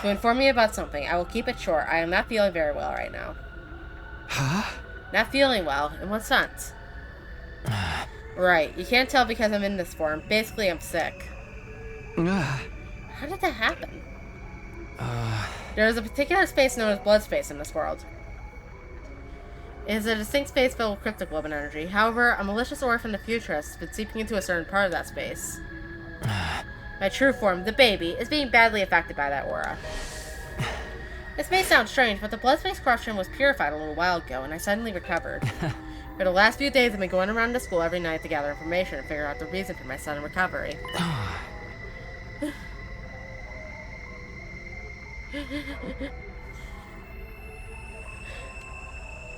To inform you about something, I will keep it short. I am not feeling very well right now. Huh? Not feeling well? In what sense? Right, you can't tell because I'm in this form. Basically, I'm sick. How did that happen? There is a particular space known as blood space in this world. It is a distinct space filled with cryptic woman energy. However, a malicious aura from the futurist has been seeping into a certain part of that space. My true form, the baby, is being badly affected by that aura. This may sound strange, but the blood space corruption was purified a little while ago, and I suddenly recovered. For the last few days, I've been going around to school every night to gather information and figure out the reason for my sudden recovery.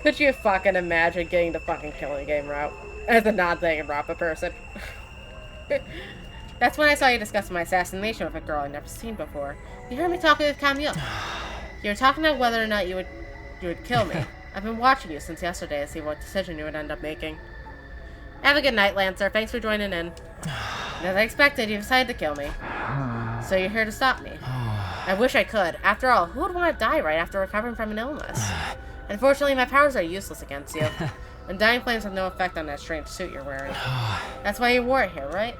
Could you fucking imagine getting the fucking killing game route as a non-Danganronpa person? That's when I saw you discussing my assassination with a girl I'd never seen before. You heard me talking with Camille. You were talking about whether or not you would kill me. I've been watching you since yesterday to see what decision you would end up making. Have a good night, Lancer. Thanks for joining in. As I expected, you decided to kill me. So you're here to stop me. I wish I could. After all, who would want to die right after recovering from an illness? Unfortunately, my powers are useless against you. And dying flames have no effect on that strange suit you're wearing. That's why you wore it here, right?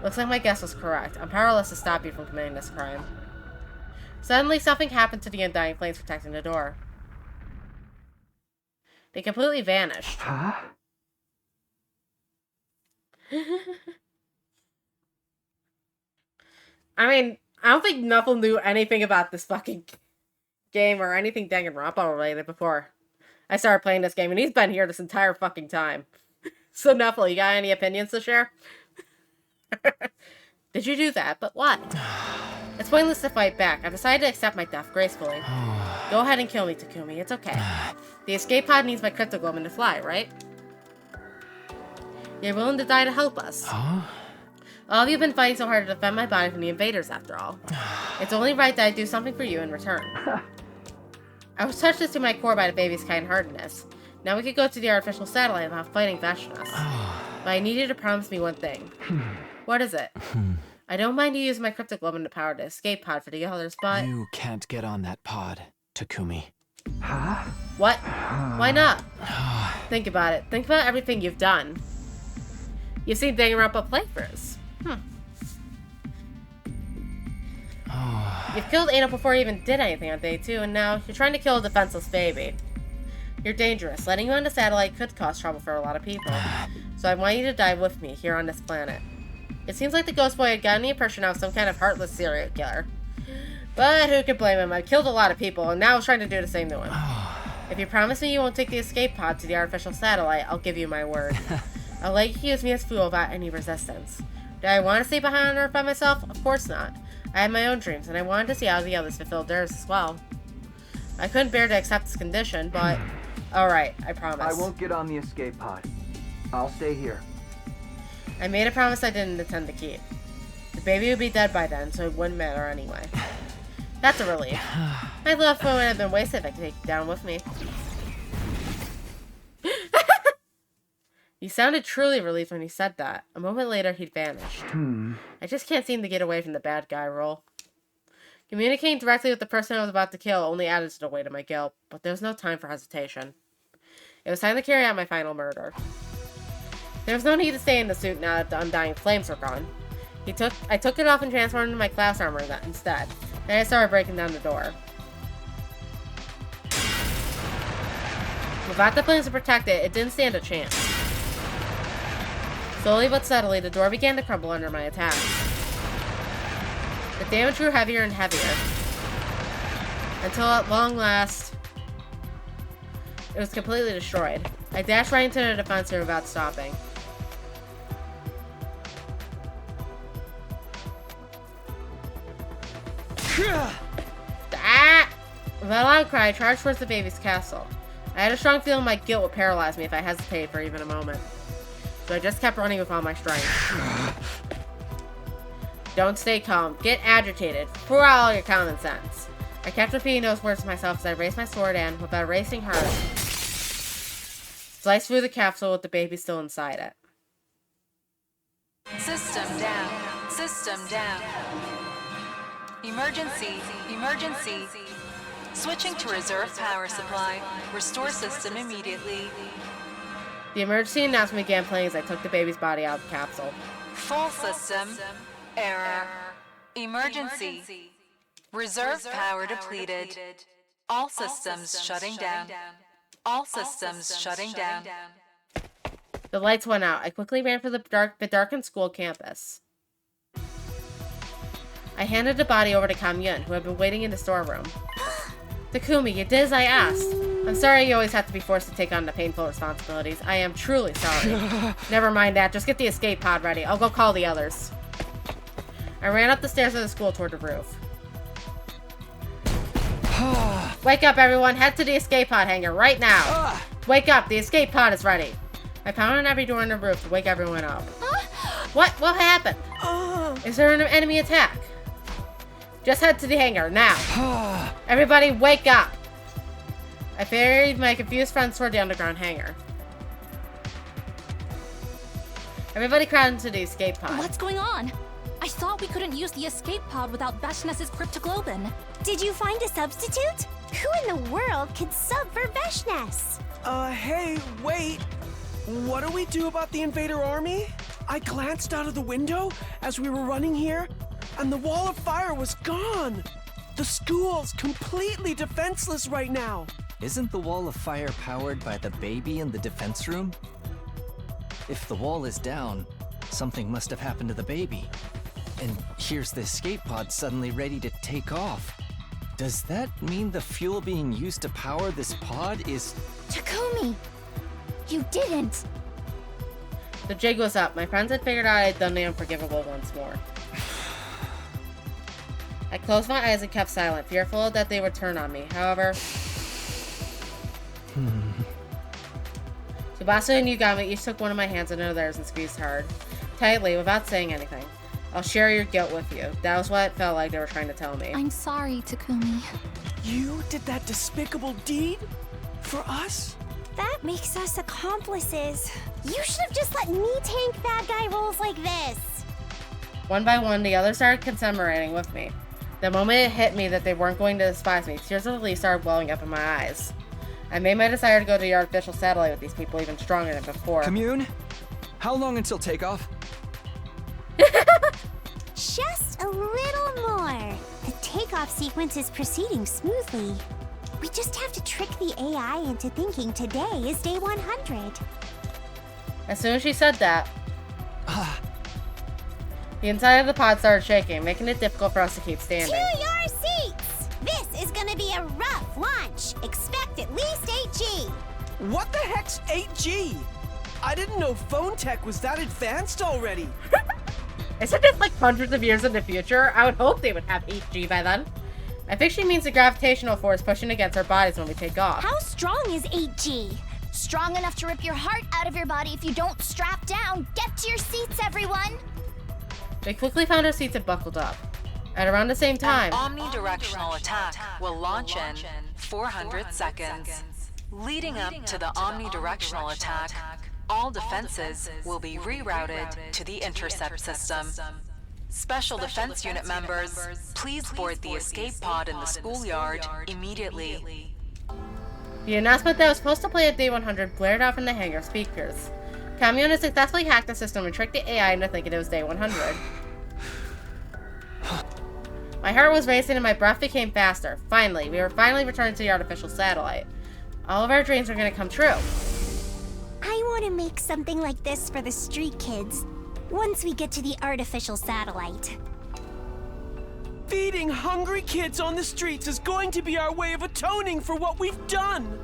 Looks like my guess was correct. I'm powerless to stop you from committing this crime. Suddenly, something happened to the undying flames protecting the door. They completely vanished. Huh? I mean, I don't think Nuffle knew anything about this fucking game or anything Danganronpa related before I started playing this game, and he's been here this entire fucking time. So Nuffle, you got any opinions to share? Did you do that? But what? It's pointless to fight back. I've decided to accept my death gracefully. Go ahead and kill me, Takumi. It's okay. The escape pod needs my cryptic woman to fly, right? You're willing to die to help us. All of you have been fighting so hard to defend my body from the invaders, after all. It's only right that I do something for you in return. I was touched to my core by the baby's kind-heartedness. Now we could go to the artificial satellite without fighting Vashnas. But I need you to promise me one thing. What is it? I don't mind you using my cryptic woman to power the escape pod for the others, but... You can't get on that pod, Takumi. Huh? What? Why not? Think about it. Think about everything you've done. You've seen Danganronpa playthroughs. You've killed Ano before you even did anything on day 2, and now you're trying to kill a defenseless baby. You're dangerous. Letting you on the satellite could cause trouble for a lot of people. So I want you to die with me here on this planet. It seems like the Ghost Boy had gotten the impression I was some kind of heartless serial killer. But who could blame him? I've killed a lot of people, and now he's trying to do the same to him. If you promise me you won't take the escape pod to the artificial satellite, I'll give you my word. I'll let you use me as fuel without any resistance. Do I want to stay behind on Earth by myself? Of course not. I had my own dreams, and I wanted to see how the others fulfilled theirs as well. I couldn't bear to accept this condition, but... Alright, I promise. I won't get on the escape pod. I'll stay here. I made a promise I didn't intend to keep. The baby would be dead by then, so it wouldn't matter anyway. That's a relief. My love for would have been wasted if I could take it down with me. He sounded truly relieved when he said that. A moment later, he'd vanished. I just can't seem to get away from the bad guy role. Communicating directly with the person I was about to kill only added to the weight of my guilt, but there was no time for hesitation. It was time to carry out my final murder. There was no need to stay in the suit now that the undying flames were gone. I took it off and transformed into my class armor instead. Then I started breaking down the door. Without the flames to protect it, it didn't stand a chance. Slowly but steadily, the door began to crumble under my attack. The damage grew heavier and heavier, until at long last, it was completely destroyed. I dashed right into the defense room without stopping. Ah! With a loud cry, I charged towards the baby's castle. I had a strong feeling my guilt would paralyze me if I hesitated for even a moment. So I just kept running with all my strength. Don't stay calm. Get agitated. Pour out all your common sense. I kept repeating those words to myself as I raised my sword and, with a racing heart, sliced through the capsule with the baby still inside it. System down. System down. Emergency. Emergency. Switching to reserve power supply. Restore system immediately. The emergency announcement began playing as I took the baby's body out of the capsule. Full system. Error. Emergency. Reserve power depleted. All systems shutting down. All systems shutting down. The lights went out. I quickly ran for the darkened school campus. I handed the body over to Kamyun, who had been waiting in the storeroom. Takumi, you did as I asked. I'm sorry you always have to be forced to take on the painful responsibilities. I am truly sorry. Never mind that. Just get the escape pod ready. I'll go call the others. I ran up the stairs of the school toward the roof. Wake up, everyone. Head to the escape pod hangar right now. Wake up. The escape pod is ready. I pounded on every door on the roof to wake everyone up. What? What happened? Is there an enemy attack? Just head to the hangar, now. Everybody, wake up. I ferried my confused friends toward the underground hangar. Everybody crowded into the escape pod. What's going on? I thought we couldn't use the escape pod without Veshness's cryptoglobin. Did you find a substitute? Who in the world could sub for Veshness? Hey, wait. What do we do about the invader army? I glanced out of the window as we were running here, and the wall of fire was gone. The school's completely defenseless right now. Isn't the wall of fire powered by the baby in the defense room? If the wall is down, something must have happened to the baby. And here's the escape pod suddenly ready to take off. Does that mean the fuel being used to power this pod is... Takumi! You didn't! The jig was up. My friends had figured out I had done the unforgivable once more. I closed my eyes and kept silent, fearful that they would turn on me. However... Tsubasa and Yugami each took one of my hands into theirs and squeezed hard. Tightly, without saying anything. I'll share your guilt with you. That was what it felt like they were trying to tell me. I'm sorry, Takumi. You did that despicable deed? For us? That makes us accomplices. You should have just let me tank bad guy roles like this. One by one, the others started commemorating with me. The moment it hit me that they weren't going to despise me, tears of relief started welling up in my eyes. I made my desire to go to the artificial satellite with these people even stronger than before. Commune? How long until takeoff? Just a little more. The takeoff sequence is proceeding smoothly. We just have to trick the AI into thinking today is day 100. As soon as she said that, the inside of the pod started shaking, making it difficult for us to keep standing. To your seats! This is gonna be a rough launch. Expect at least 8G. What the heck's 8G? I didn't know phone tech was that advanced already. Isn't this like hundreds of years in the future? I would hope they would have 8G by then. I think she means the gravitational force pushing against our bodies when we take off. How strong is 8G? Strong enough to rip your heart out of your body if you don't strap down. Get to your seats, everyone. We quickly found our seats and buckled up. At around the same time, An omnidirectional attack will launch in 400 seconds. Leading up to the omnidirectional attack, all defenses will be rerouted to the intercept system. Special Defense Unit members, please board the escape pod in the schoolyard immediately. The announcement that was supposed to play at day 100 blared out from the hangar speakers. Kamyun has successfully hacked the system and tricked the AI into thinking it was day 100. My heart was racing and my breath became faster. Finally, we were returning to the artificial satellite. All of our dreams were going to come true. I want to make something like this for the street kids once we get to the artificial satellite. Feeding hungry kids on the streets is going to be our way of atoning for what we've done.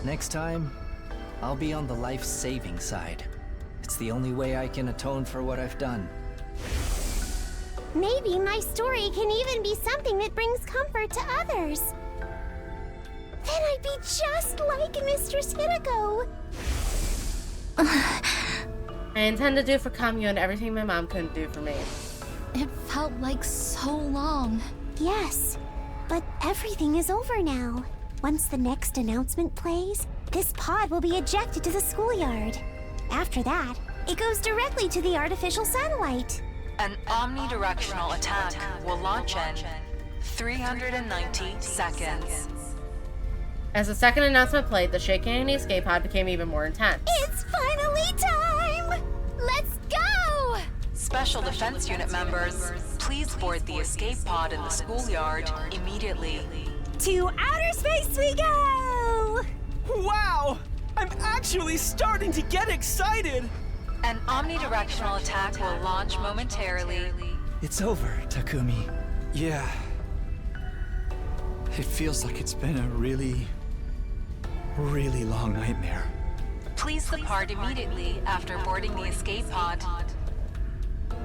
Next time, I'll be on the life-saving side. It's the only way I can atone for what I've done. Maybe my story can even be something that brings comfort to others. Then I'd be just like Mistress Hideko. I intend to do for Kamyun everything my mom couldn't do for me. It felt like so long. Yes, but everything is over now. Once the next announcement plays, this pod will be ejected to the schoolyard. After that, it goes directly to the artificial satellite. An omnidirectional attack will launch in 390 seconds. As the second announcement played, the shaking in the escape pod became even more intense. It's finally time! Let's go! Special Defense Unit members, please board the escape pod in the schoolyard immediately. To outer space we go! Wow! I'm actually starting to get excited! An omnidirectional attack will launch momentarily. It's over, Takumi. Yeah. It feels like it's been a really long nightmare. Please depart immediately after boarding the escape pod.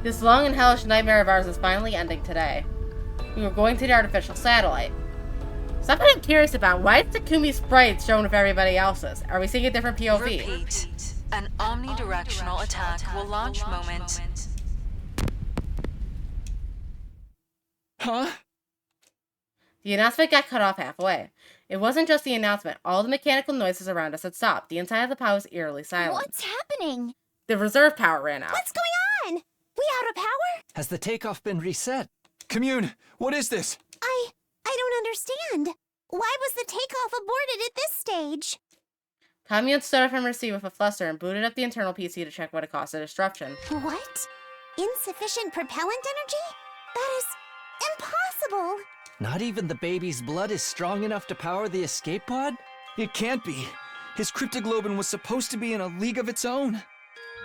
This long and hellish nightmare of ours is finally ending today. We were going to the artificial satellite. Something I'm curious about, why is Takumi's sprite shown with everybody else's? Are we seeing a different POV? Repeat. An omnidirectional attack will launch moment. Huh? The announcement got cut off halfway. It wasn't just the announcement. All the mechanical noises around us had stopped. The inside of the pod was eerily silent. What's happening? The reserve power ran out. What's going on? We out of power? Has the takeoff been reset? Commune, what is this? I don't understand. Why was the takeoff aborted at this stage? Commune stood up from her seat with a fluster and booted up the internal PC to check what had caused the disruption. What? Insufficient propellant energy? That is impossible. Not even the baby's blood is strong enough to power the escape pod? It can't be. His cryptoglobin was supposed to be in a league of its own.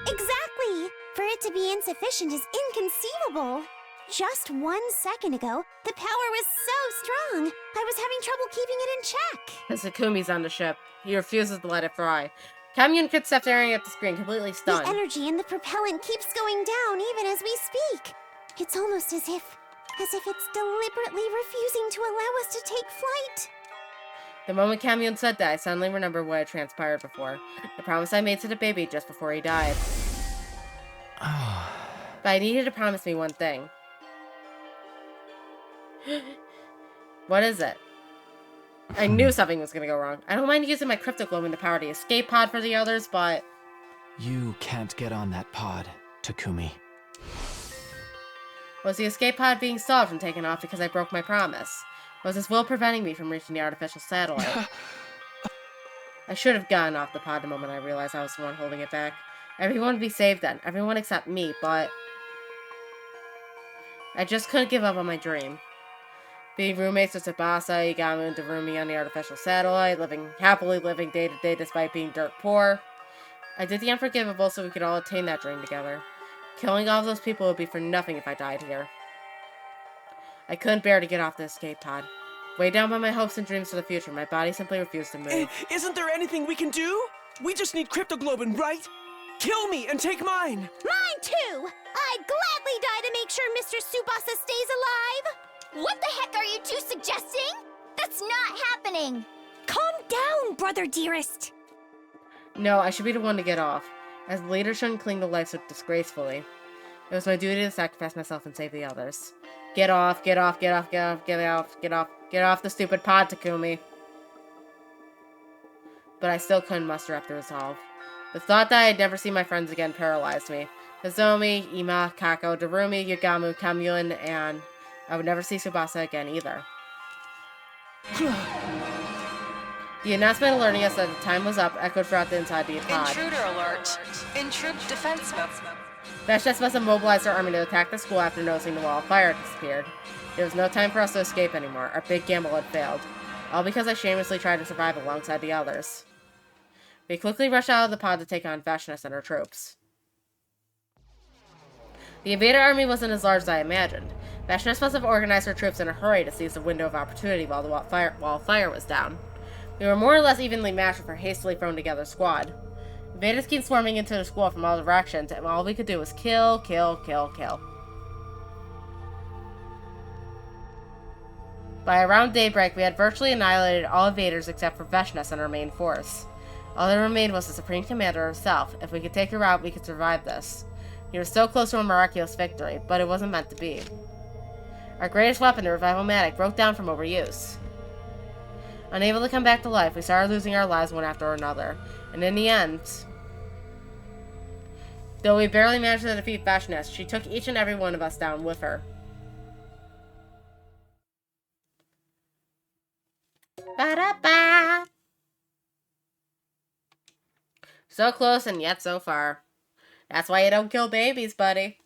Exactly. For it to be insufficient is inconceivable. Just 1 second ago, the power was so strong, I was having trouble keeping it in check. Takumi's on the ship. He refuses to let it fry. Commune could stop staring at the screen, completely stunned. The energy in the propellant keeps going down even as we speak. It's almost as if it's deliberately refusing to allow us to take flight. The moment Commune said that, I suddenly remembered what had transpired before. The promise I made to the baby just before he died. But I needed to promise me one thing. What is it? I knew something was gonna go wrong. I don't mind using my cryptoglobin to power the escape pod for the others, but... You can't get on that pod, Takumi. Was the escape pod being stalled from taking off because I broke my promise? Was his will preventing me from reaching the artificial satellite? I should have gotten off the pod the moment I realized I was the one holding it back. Everyone would be saved then. Everyone except me, but... I just couldn't give up on my dream. Being roommates with Tsubasa, Igamu, and Darumi on the artificial satellite, happily living day to day despite being dirt poor. I did the unforgivable so we could all attain that dream together. Killing all of those people would be for nothing if I died here. I couldn't bear to get off the escape pod. Weighed down by my hopes and dreams for the future, my body simply refused to move. Isn't there anything we can do? We just need cryptoglobin, right? Kill me and take mine! Mine too! I'd gladly die to make sure Mr. Tsubasa stays alive! What the heck are you two suggesting? That's not happening! Calm down, brother dearest! No, I should be the one to get off, as the leader shouldn't cling to life so disgracefully. It was my duty to sacrifice myself and save the others. Get off, get off, get off, get off, get off, get off, get off the stupid pod, Takumi. But I still couldn't muster up the resolve. The thought that I'd never see my friends again paralyzed me. Nozomi, Ima, Kako, Darumi, Yagamu, Commune, and I would never see Tsubasa again either. The announcement alerting us that the time was up echoed throughout the inside the pod. Intruder alert. Intrude defense mode. Vashnes must have mobilized our army to attack the school after noticing the wall of fire had disappeared. There was no time for us to escape anymore. Our big gamble had failed. All because I shamelessly tried to survive alongside the others. We quickly rushed out of the pod to take on Vashnes and her troops. The invader army wasn't as large as I imagined. Vashnes must have organized her troops in a hurry to seize the window of opportunity while the wall of fire was down. We were more or less evenly matched with her hastily thrown together squad. Invaders came swarming into the school from all directions, and all we could do was kill, kill, kill, kill. By around daybreak, we had virtually annihilated all invaders except for Vashnes and her main force. All that remained was the Supreme Commander herself. If we could take her out, we could survive this. We were so close to a miraculous victory, but it wasn't meant to be. Our greatest weapon, the Revival-Matic, broke down from overuse. Unable to come back to life, we started losing our lives one after another. And in the end, though we barely managed to defeat Vashnes, she took each and every one of us down with her. Ba-da-ba! So close and yet so far. That's why you don't kill babies, buddy.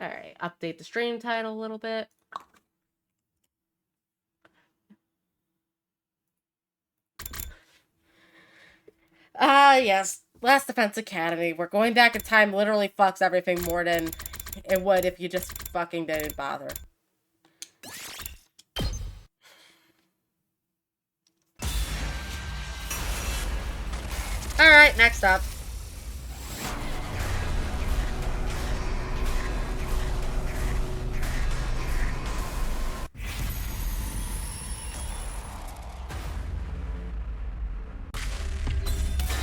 Alright, update the stream title a little bit. Yes. Last Defense Academy. We're going back in time literally fucks everything more than it would if you just fucking didn't bother. Alright, next up.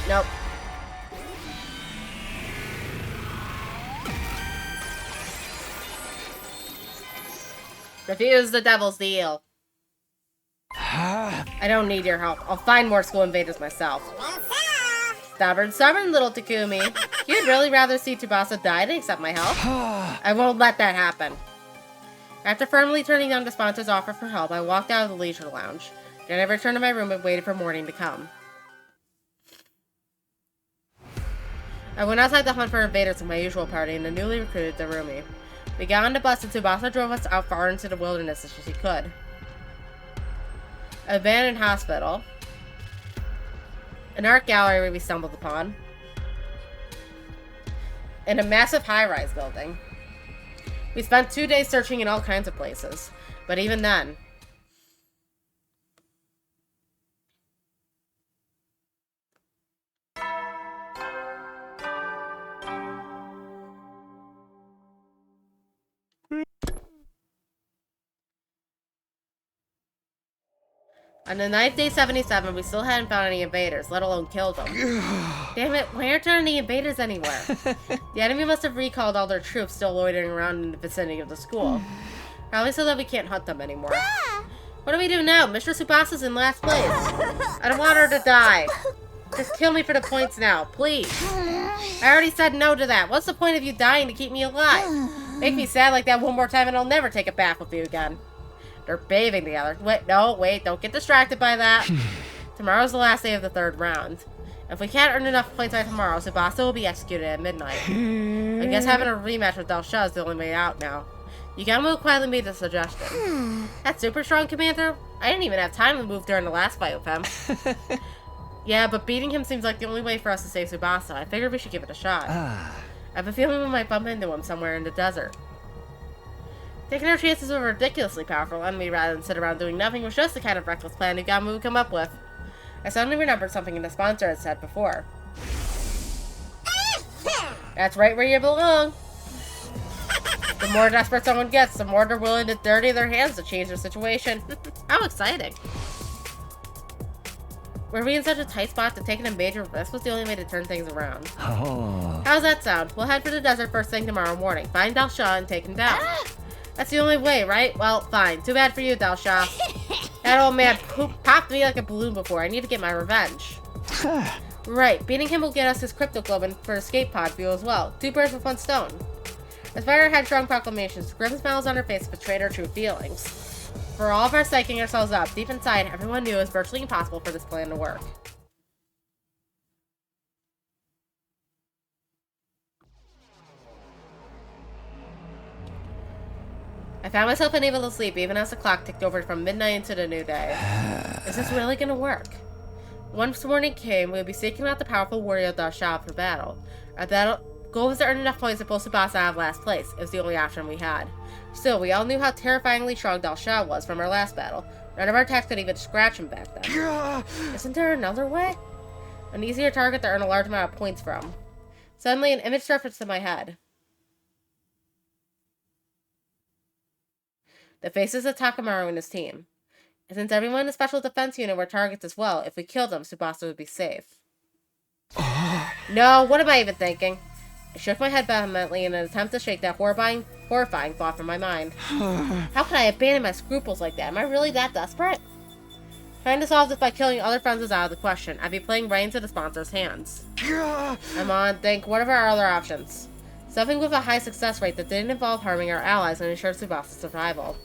Nope. Refuse the devil's deal. I don't need your help. I'll find more school invaders myself. Stubborn little Takumi. You'd really rather see Tsubasa die than accept my help? I won't let that happen. After firmly turning down the sponsor's offer for help, I walked out of the leisure lounge. Then I returned to my room and waited for morning to come. I went outside to hunt for invaders with my usual party and the newly recruited Darumi. We got on the bus and Tsubasa drove us out far into the wilderness as she could. An abandoned hospital. An art gallery we stumbled upon. And a massive high-rise building. We spent 2 days searching in all kinds of places. But even then... On the night of day 77, we still hadn't found any invaders, let alone killed them. Damn it, why aren't there any invaders anywhere? The enemy must have recalled all their troops still loitering around in the vicinity of the school. Probably so that we can't hunt them anymore. What do we do now? Mr. Tsubasa's in last place. I don't want her to die. Just kill me for the points now, please. I already said no to that. What's the point of you dying to keep me alive? Make me sad like that one more time and I'll never take a bath with you again. They're bathing together. Wait, don't get distracted by that. Tomorrow's the last day of the 3rd round. If we can't earn enough points by tomorrow, Tsubasa will be executed at midnight. I guess having a rematch with Delsha is the only way out now. Yugamo quietly made the suggestion. That's super strong, Commander. I didn't even have time to move during the last fight with him. Yeah, but beating him seems like the only way for us to save Tsubasa. I figured we should give it a shot. I have a feeling we might bump into him somewhere in the desert. Taking our chances with a ridiculously powerful enemy rather than sit around doing nothing was just the kind of reckless plan Yugamo would come up with. I suddenly remembered something the sponsor had said before. That's right where you belong. The more desperate someone gets, the more they're willing to dirty their hands to change their situation. How exciting. Were we in such a tight spot that taking a major risk was the only way to turn things around? Oh. How's that sound? We'll head for the desert first thing tomorrow morning. Find Delsha and take him down. That's the only way, right? Well, fine. Too bad for you, Delsha. That old man popped me like a balloon before. I need to get my revenge. Right. Beating him will get us his crypto globin for escape pod fuel as well. 2 birds with 1 stone. Despite our headstrong proclamations, grim smiles on her face betrayed our true feelings. For all of our psyching ourselves up, deep inside, everyone knew it was virtually impossible for this plan to work. I found myself unable to sleep even as the clock ticked over from midnight into the new day. Is this really gonna work? Once morning came, we would be seeking out the powerful warrior Delsha for battle. Our goal was to earn enough points to pull Tsubasa out of last place. It was the only option we had. Still, we all knew how terrifyingly strong Delsha was from our last battle. None of our attacks could even scratch him back then. Isn't there another way? An easier target to earn a large amount of points from. Suddenly, an image surfaced in my head. The faces of Takamaru and his team. And since everyone in the special defense unit were targets as well, if we killed them, Tsubasa would be safe. No, what am I even thinking? I shook my head vehemently in an attempt to shake that horrifying thought from my mind. How could I abandon my scruples like that? Am I really that desperate? Trying to solve this by killing other friends was out of the question. I'd be playing right into the sponsor's hands. I'm on, think, what are our other options? Something with a high success rate that didn't involve harming our allies and ensured Tsubasa's survival.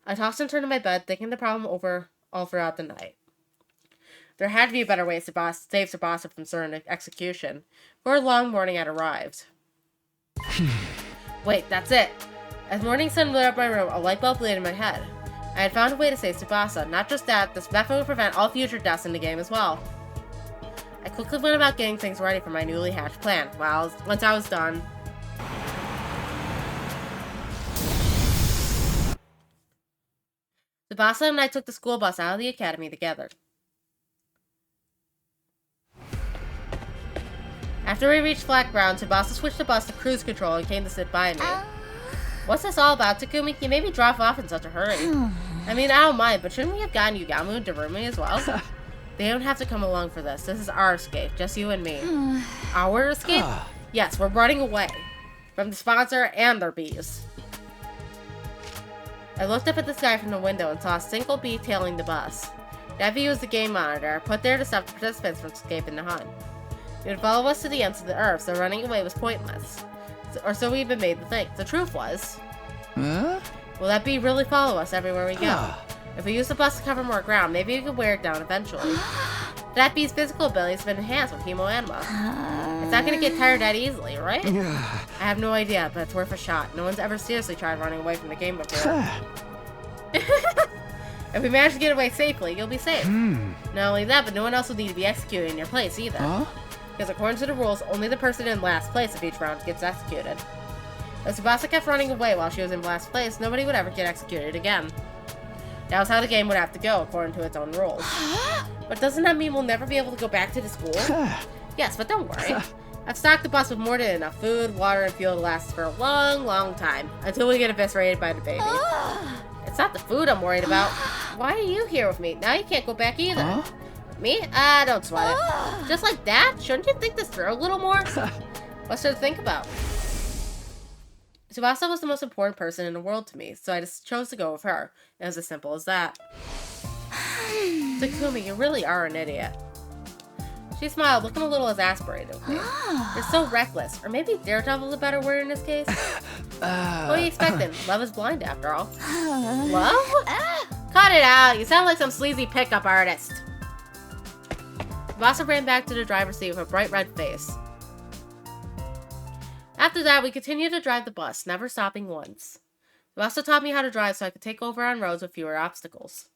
I tossed and turned in my bed, thinking the problem over all throughout the night. There had to be a better way to save Tsubasa from certain execution. For a long morning had arrived. Wait, that's it! As morning sun lit up my room, a light bulb lit in my head. I had found a way to save Tsubasa. Not just that, this method would prevent all future deaths in the game as well. I quickly went about getting things ready for my newly hatched plan. Well, once I was done... Tsubasa and I took the school bus out of the academy together. After we reached flat ground, Tsubasa switched the bus to cruise control and came to sit by me. What's this all about, Takumi? You made me drop off in such a hurry. I mean, I don't mind, but shouldn't we have gotten Yugamu and Darumi as well? They don't have to come along for this. This is our escape, just you and me. Our escape? Yes, we're running away. From the sponsor and their bees. I looked up at the sky from the window and saw a single bee tailing the bus. That bee was the game monitor, put there to stop the participants from escaping the hunt. It would follow us to the ends of the earth, so running away was pointless. Or so we've been made to think. The truth was... Will that bee really follow us everywhere we go? If we use the bus to cover more ground, maybe we can wear it down eventually. That bee's physical ability has been enhanced with hemoanima. It's not going to get tired that easily, right? I have no idea, but it's worth a shot. No one's ever seriously tried running away from the game before. If we manage to get away safely, you'll be safe. Not only that, but no one else will need to be executed in your place either. Because according to the rules, only the person in last place of each round gets executed. If Tsubasa kept running away while she was in last place, nobody would ever get executed again. That was how the game would have to go, according to its own rules. But doesn't that mean we'll never be able to go back to the school? Yes, but don't worry. I've stocked the bus with more than enough food, water, and fuel to last us for a long, long time. Until we get eviscerated by the baby. It's not the food I'm worried about. Why are you here with me? Now you can't go back either. Me? Don't sweat it. Just like that? Shouldn't you think this through a little more? What's there to think about? Tsubasa was the most important person in the world to me, so I just chose to go with her. It was as simple as that. Takumi, you really are an idiot. She smiled, looking a little exasperated with me. You're so reckless. Or maybe daredevil is a better word in this case? What are you expecting? Love is blind, after all. Love? Cut it out. You sound like some sleazy pickup artist. Tsubasa ran back to the driver's seat with a bright red face. After that, we continued to drive the bus, never stopping once. Tsubasa taught me how to drive so I could take over on roads with fewer obstacles.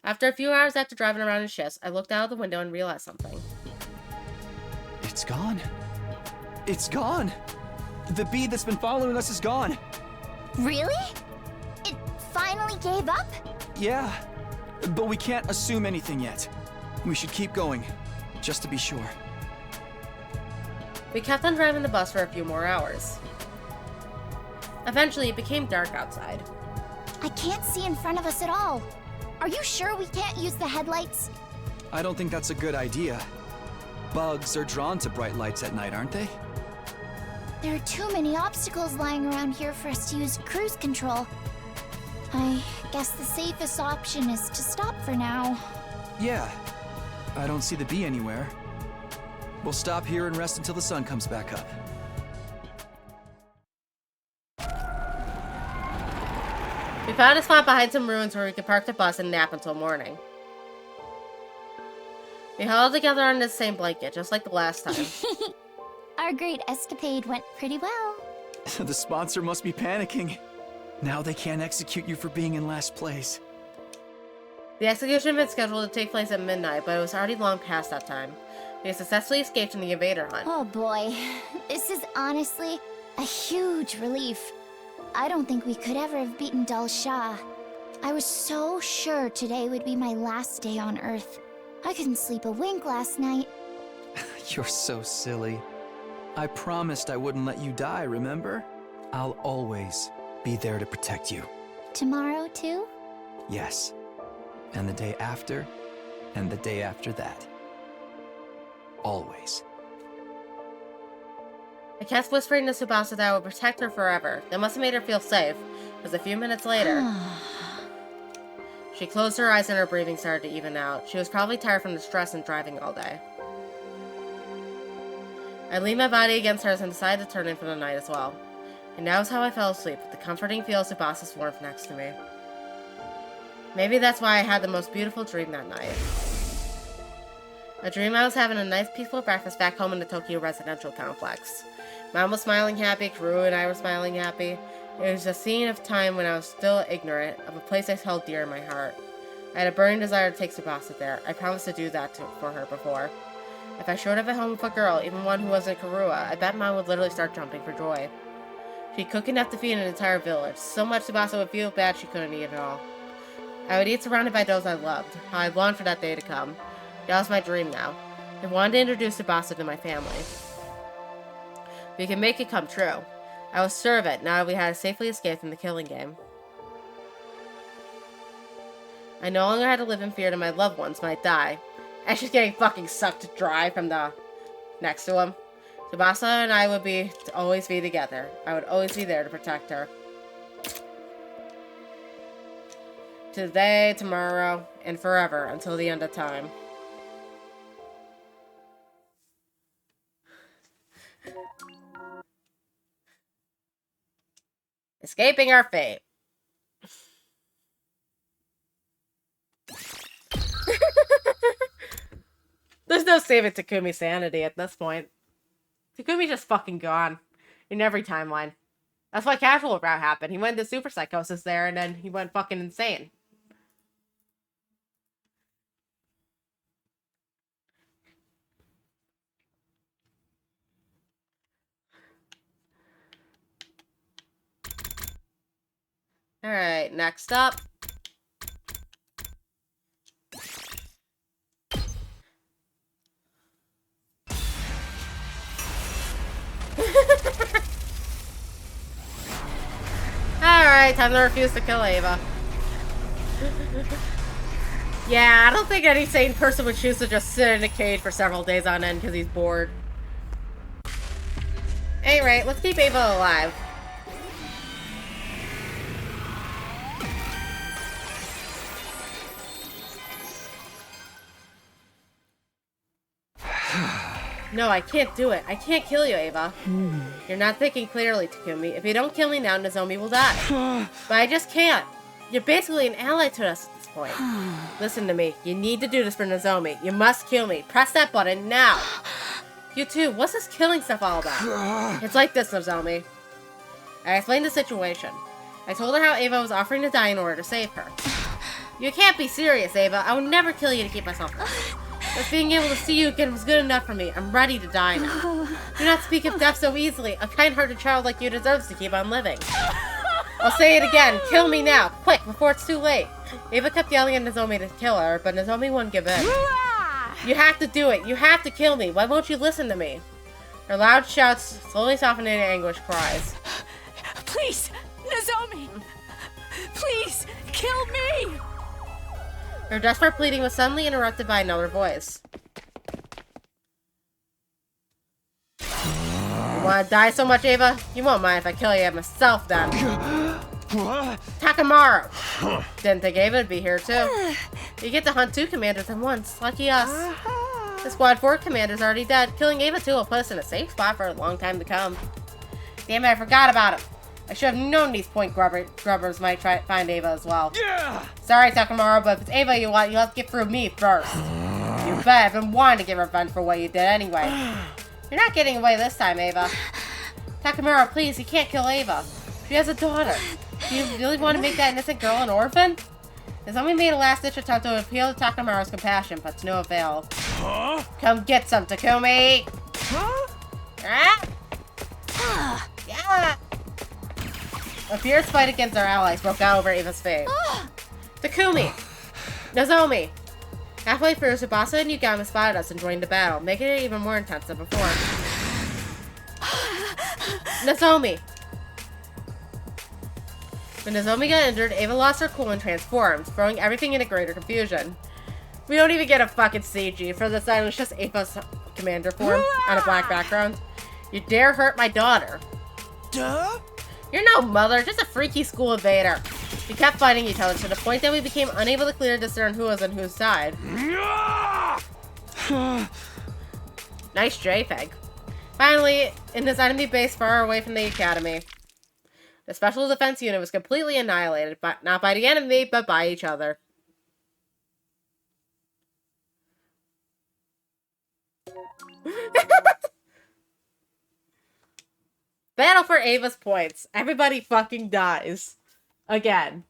After a few hours after driving around in shifts, I looked out of the window and realized something. It's gone. It's gone. The bee that's been following us is gone. Really? It finally gave up? Yeah, but we can't assume anything yet. We should keep going, just to be sure. We kept on driving the bus for a few more hours. Eventually, it became dark outside. I can't see in front of us at all. Are you sure we can't use the headlights? I don't think that's a good idea. Bugs are drawn to bright lights at night, aren't they? There are too many obstacles lying around here for us to use cruise control. I guess the safest option is to stop for now. Yeah. I don't see the bee anywhere. We'll stop here and rest until the sun comes back up. We found a spot behind some ruins where we could park the bus and nap until morning. We huddled together on the same blanket, just like the last time. Our great escapade went pretty well. The sponsor must be panicking. Now they can't execute you for being in last place. The execution had been scheduled to take place at midnight, but it was already long past that time. We had successfully escaped from the invader hunt. Oh boy, this is honestly a huge relief. I don't think we could ever have beaten Dal Shah. I was so sure today would be my last day on Earth. I couldn't sleep a wink last night. You're so silly. I promised I wouldn't let you die, remember? I'll always be there to protect you. Tomorrow too? Yes. And the day after, and the day after that. Always. I kept whispering to Tsubasa that I would protect her forever. That must have made her feel safe, because a few minutes later... She closed her eyes and her breathing started to even out. She was probably tired from the stress and driving all day. I leaned my body against hers and decided to turn in for the night as well. And that was how I fell asleep, with the comforting feel of Tsubasa's warmth next to me. Maybe that's why I had the most beautiful dream that night. A dream I was having a nice peaceful breakfast back home in the Tokyo residential complex. Mom was smiling happy, Karu and I were smiling happy. It was a scene of time when I was still ignorant of a place I held dear in my heart. I had a burning desire to take Tsubasa there. I promised to do that for her before. If I showed up at home with a girl, even one who wasn't Karua, I bet Mom would literally start jumping for joy. She'd cook enough to feed an entire village. So much Tsubasa would feel bad she couldn't eat it all. I would eat surrounded by those I loved. How I longed for that day to come. That was my dream now. I wanted to introduce Tsubasa to my family. We could make it come true. I was sure of it now that we had safely escaped from the killing game. I no longer had to live in fear that my loved ones might die. And she's getting fucking sucked dry from the next to him. Tsubasa and I would always be together. I would always be there to protect her. Today, tomorrow, and forever until the end of time. Escaping our fate. There's no saving Takumi's sanity at this point. Takumi's just fucking gone. In every timeline. That's why Casual Route happened. He went into super psychosis there, and then he went fucking insane. Alright, next up. Alright, time to refuse to kill Ava. Yeah, I don't think any sane person would choose to just sit in a cage for several days on end because he's bored. Anyway, let's keep Ava alive. No, I can't do it. I can't kill you, Ava. You're not thinking clearly, Takumi. If you don't kill me now, Nozomi will die. But I just can't. You're basically an ally to us at this point. Listen to me. You need to do this for Nozomi. You must kill me. Press that button now. You too. What's this killing stuff all about? It's like this, Nozomi. I explained the situation. I told her how Ava was offering to die in order to save her. You can't be serious, Ava. I would never kill you to keep myself alive. But being able to see you again was good enough for me. I'm ready to die now. Do not speak of death so easily. A kind-hearted child like you deserves to keep on living. I'll say it again. Kill me now. Quick, before it's too late. Ava kept yelling at Nozomi to kill her, but Nozomi wouldn't give in. You have to do it. You have to kill me. Why won't you listen to me? Her loud shouts slowly softened into anguish cries. Please, Nozomi! Please, kill me! Her desperate pleading was suddenly interrupted by another voice. You want to die so much, Ava? You won't mind if I kill you myself, then. Takamaru! Didn't think Ava would be here, too. You get to hunt 2 commanders at once. Lucky us. The Squad 4 commander's already dead. Killing Ava, too, will put us in a safe spot for a long time to come. Damn it, I forgot about him. I should have known these point grubbers might try to find Ava as well. Yeah! Sorry, Takamaru, but if it's Ava you want, you'll have to get through me first. You bet, I've been wanting to get revenge for what you did anyway. You're not getting away this time, Ava. Takamaru, please, you can't kill Ava. She has a daughter. Do you really want to make that innocent girl an orphan? Nozomi made a last-ditch attempt to appeal to Takamaru's compassion, but to no avail. Huh? Come get some, Takumi! Huh? Ah! Yeah! A fierce fight against our allies broke out over Ava's fate. Takumi! Nozomi! Halfway through, Tsubasa and Yugami spotted us and joined the battle, making it even more intense than before. Nozomi! When Nozomi got injured, Ava lost her cool and transformed, throwing everything into greater confusion. We don't even get a fucking CG for this item, it's just Ava's commander form on a black background. You dare hurt my daughter. Duh? You're no mother, just a freaky school invader. We kept fighting each other to the point that we became unable to clearly discern who was on whose side. Nice JPEG. Finally, in this enemy base far away from the academy, the special defense unit was completely annihilated, but not by the enemy, but by each other. Battle for Ava's points. Everybody fucking dies. Again.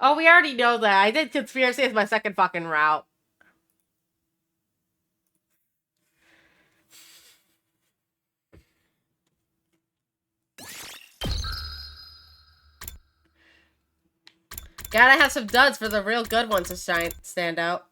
Oh, we already know that. I did conspiracy as my second fucking route. Gotta have some duds for the real good ones to stand out.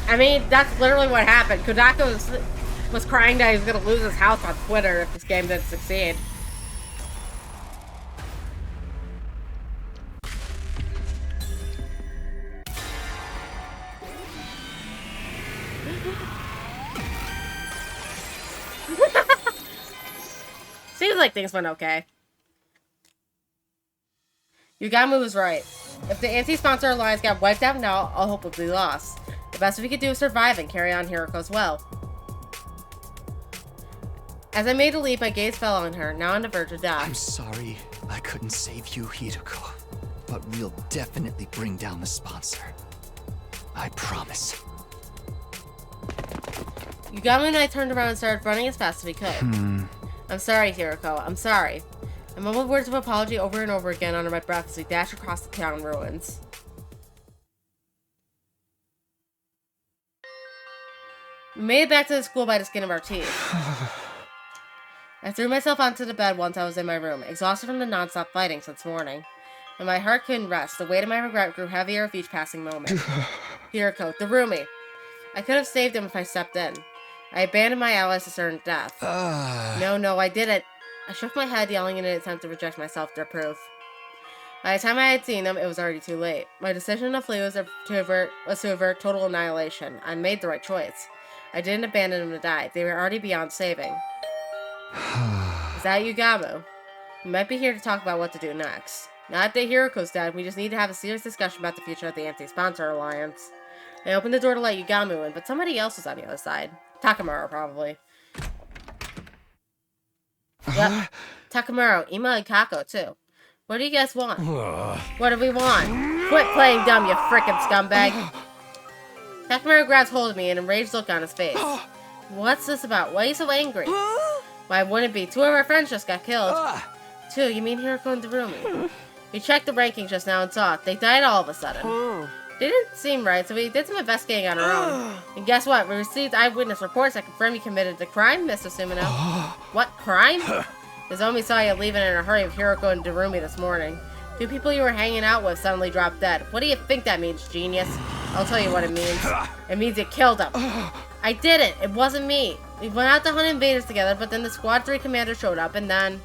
I mean, that's literally what happened. Kodaka was crying that he was gonna lose his house on Twitter if this game didn't succeed. Seems like things went okay. Yugamu was right. If the anti-sponsor alliance got wiped out now, all hope would be lost. The best we could do is survive and carry on Hiroko's well. As I made a leap, my gaze fell on her, now on the verge of death. I'm sorry I couldn't save you, Hiroko. But we'll definitely bring down the sponsor. I promise. Yugamu and I turned around and started running as fast as we could. I'm sorry, Hiroko. I'm sorry. I mumbled words of apology over and over again under my breath as we dashed across the town ruins. We made it back to the school by the skin of our teeth. I threw myself onto the bed once I was in my room, exhausted from the non-stop fighting since morning. And my heart couldn't rest. The weight of my regret grew heavier with each passing moment. Hiroko, the roomie. I could have saved him if I stepped in. I abandoned my allies to certain death. No, I didn't. I shook my head, yelling in an attempt to reject myself to proof. By the time I had seen them, it was already too late. My decision to flee was to avert total annihilation. I made the right choice. I didn't abandon them to die. They were already beyond saving. Is that Yugamu? We might be here to talk about what to do next. Now that Hiroko's dead, we just need to have a serious discussion about the future of the Anti-Sponsor Alliance. I opened the door to let Yugamu in, but somebody else was on the other side. Takamura, probably. Yep. Takamura, Ima, and Kako, too. What do you guys want? What do we want? Quit playing dumb, you frickin' scumbag! Takamura grabs hold of me, an enraged look on his face. What's this about? Why are you so angry? Why wouldn't it be? 2 of our friends just got killed. 2? You mean Hiroko and Darumi? We checked the rankings just now and saw it. They died all of a sudden. They didn't seem right, so we did some investigating on our own. And guess what? We received eyewitness reports that confirm you committed the crime, Mr. Sumino. What crime? Nozomi saw you leaving in a hurry with Hiroko and Darumi this morning. 2 people you were hanging out with suddenly dropped dead. What do you think that means, genius? I'll tell you what it means. It means you killed them. I didn't. It wasn't me. We went out to hunt invaders together, but then the Squad 3 commander showed up, and then...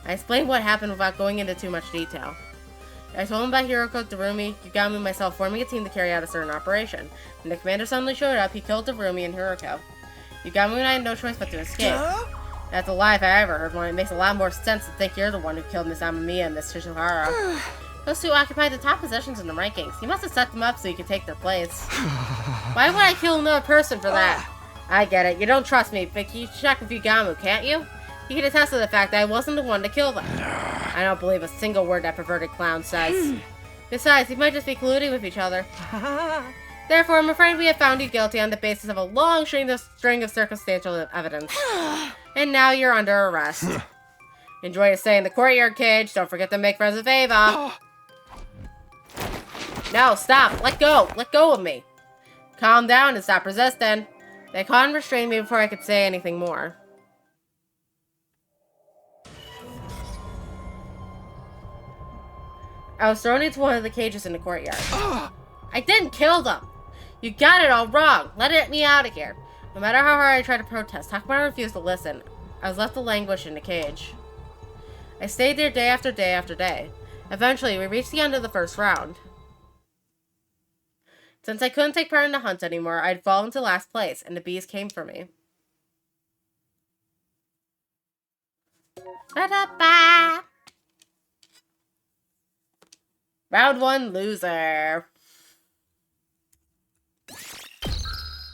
I explained what happened without going into too much detail. I told him about Hiroko, Darumi, Yugamu, and myself forming a team to carry out a certain operation. When the commander suddenly showed up, he killed Darumi and Hiroko. Yugamu and I had no choice but to escape. That's a lie if I ever heard one. It makes a lot more sense to think you're the one who killed Miss Amamiya and Miss Shizuhara. Those 2 occupied the top positions in the rankings. You must have set them up so you could take their place. Why would I kill another person for that? I get it. You don't trust me, but you check with Yugamu, can't you? He can attest to the fact that I wasn't the one to kill them. I don't believe a single word that perverted clown says. Besides, you might just be colluding with each other. Therefore, I'm afraid we have found you guilty on the basis of a long string of circumstantial evidence. And now you're under arrest. Enjoy your stay in the courtyard, Cage. Don't forget to make friends with Ava. No, stop. Let go. Let go of me. Calm down and stop resisting. They caught and restrained me before I could say anything more. I was thrown into one of the cages in the courtyard. I didn't kill them! You got it all wrong! Let me out of here! No matter how hard I tried to protest, Takamura refused to listen. I was left to languish in the cage. I stayed there day after day after day. Eventually, we reached the end of the first round. Since I couldn't take part in the hunt anymore, I'd fallen to last place, and the bees came for me. Ba-da-ba! Round 1, loser.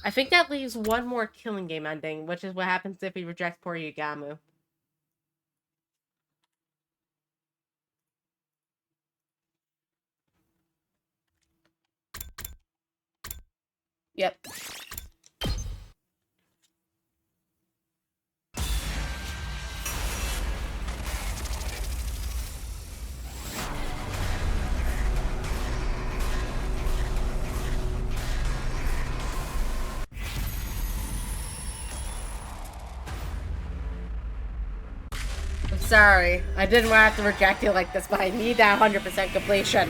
I think that leaves one more killing game ending, which is what happens if he rejects poor Yugamu. Yep. I'm sorry. I didn't want to have to reject you like this, but I need that 100% completion.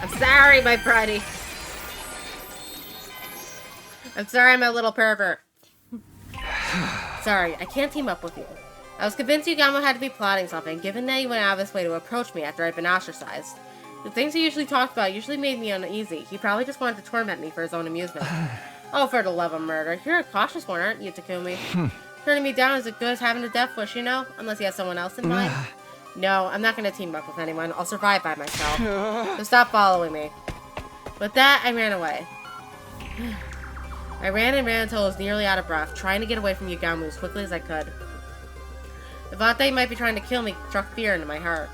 I'm sorry, my pretty. I'm sorry, my little pervert. Sorry, I can't team up with you. I was convinced Yugamo had to be plotting something, given that he went out of his way to approach me after I'd been ostracized. The things he usually talked about usually made me uneasy. He probably just wanted to torment me for his own amusement. Oh, for the love of murder. You're a cautious one, aren't you, Takumi? Turning me down is as good as having a death wish, you know? Unless he has someone else in mind. No, I'm not going to team up with anyone. I'll survive by myself. So stop following me. With that, I ran away. I ran and ran until I was nearly out of breath, trying to get away from Yugamo as quickly as I could. The thought that he might be trying to kill me struck fear into my heart.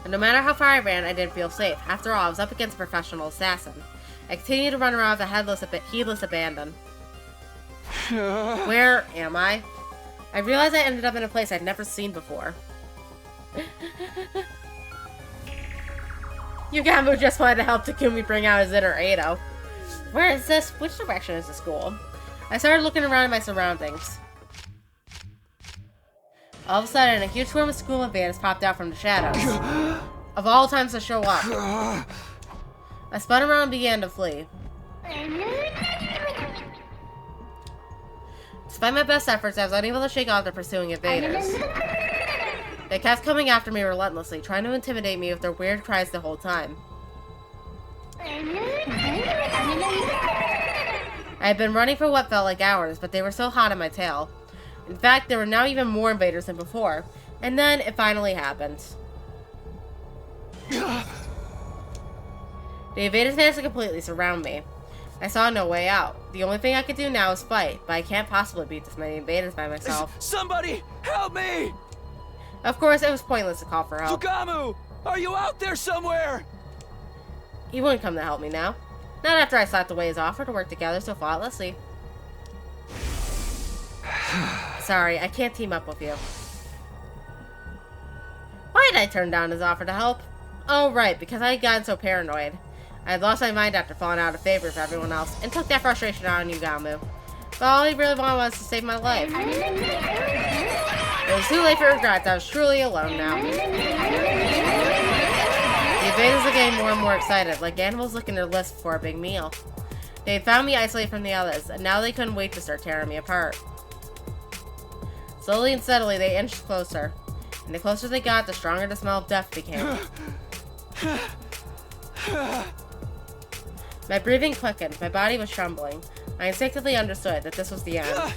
But no matter how far I ran, I didn't feel safe. After all, I was up against a professional assassin. I continued to run around with a heedless abandon. Where am I? I realized I ended up in a place I'd never seen before. Yugamo just wanted to help Takumi bring out his inner Edo. Where is this? Which direction is the school? I started looking around at my surroundings. All of a sudden, a huge swarm of school bandits popped out from the shadows. Of all times to show up. I spun around and began to flee. Despite my best efforts, I was unable to shake off the pursuing invaders. They kept coming after me relentlessly, trying to intimidate me with their weird cries the whole time. I had been running for what felt like hours, but they were so hot on my tail. In fact, there were now even more invaders than before. And then, it finally happened. The invaders managed to completely surround me. I saw no way out. The only thing I could do now is fight, but I can't possibly beat this many invaders by myself. Somebody, help me! Of course, it was pointless to call for help. Yugamo! Are you out there somewhere? He wouldn't come to help me now. Not after I slapped away his offer to work together so flawlessly. Sorry, I can't team up with you. Why did I turn down his offer to help? Oh, right, because I had gotten so paranoid. I had lost my mind after falling out of favor with everyone else, and took that frustration out on Yugamo. But all he really wanted was to save my life. It was too late for regrets. I was truly alone now. The invaders are getting more and more excited, like animals licking their lips before a big meal. They had found me isolated from the others, and now they couldn't wait to start tearing me apart. Slowly and steadily, they inched closer. And the closer they got, the stronger the smell of death became. My breathing quickened. My body was trembling. I instinctively understood that this was the end.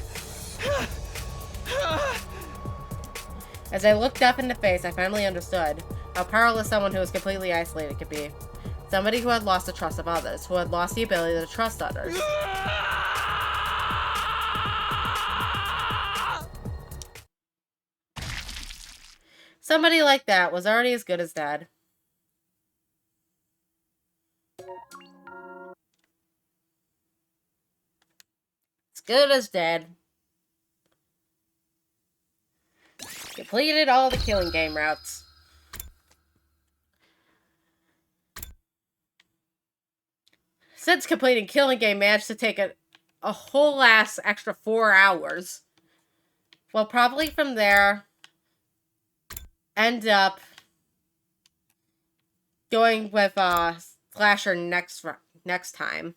As I looked death in the face, I finally understood how powerless someone who was completely isolated could be. Somebody who had lost the trust of others, who had lost the ability to trust others. Somebody like that was already as good as dead. As good as dead. Completed all the killing game routes. Since completing killing game managed to take a whole ass extra 4 hours. Well, probably from there, end up going with Slasher next time.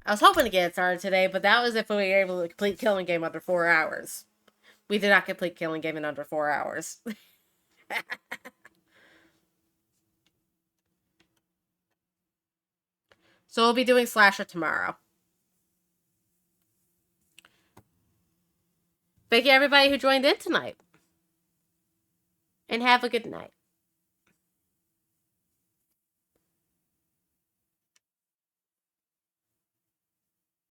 I was hoping to get it started today, but that was if we were able to complete killing game under 4 hours. We did not complete killing game in under 4 hours. So we'll be doing Slasher tomorrow. Thank you everybody who joined in tonight. And have a good night.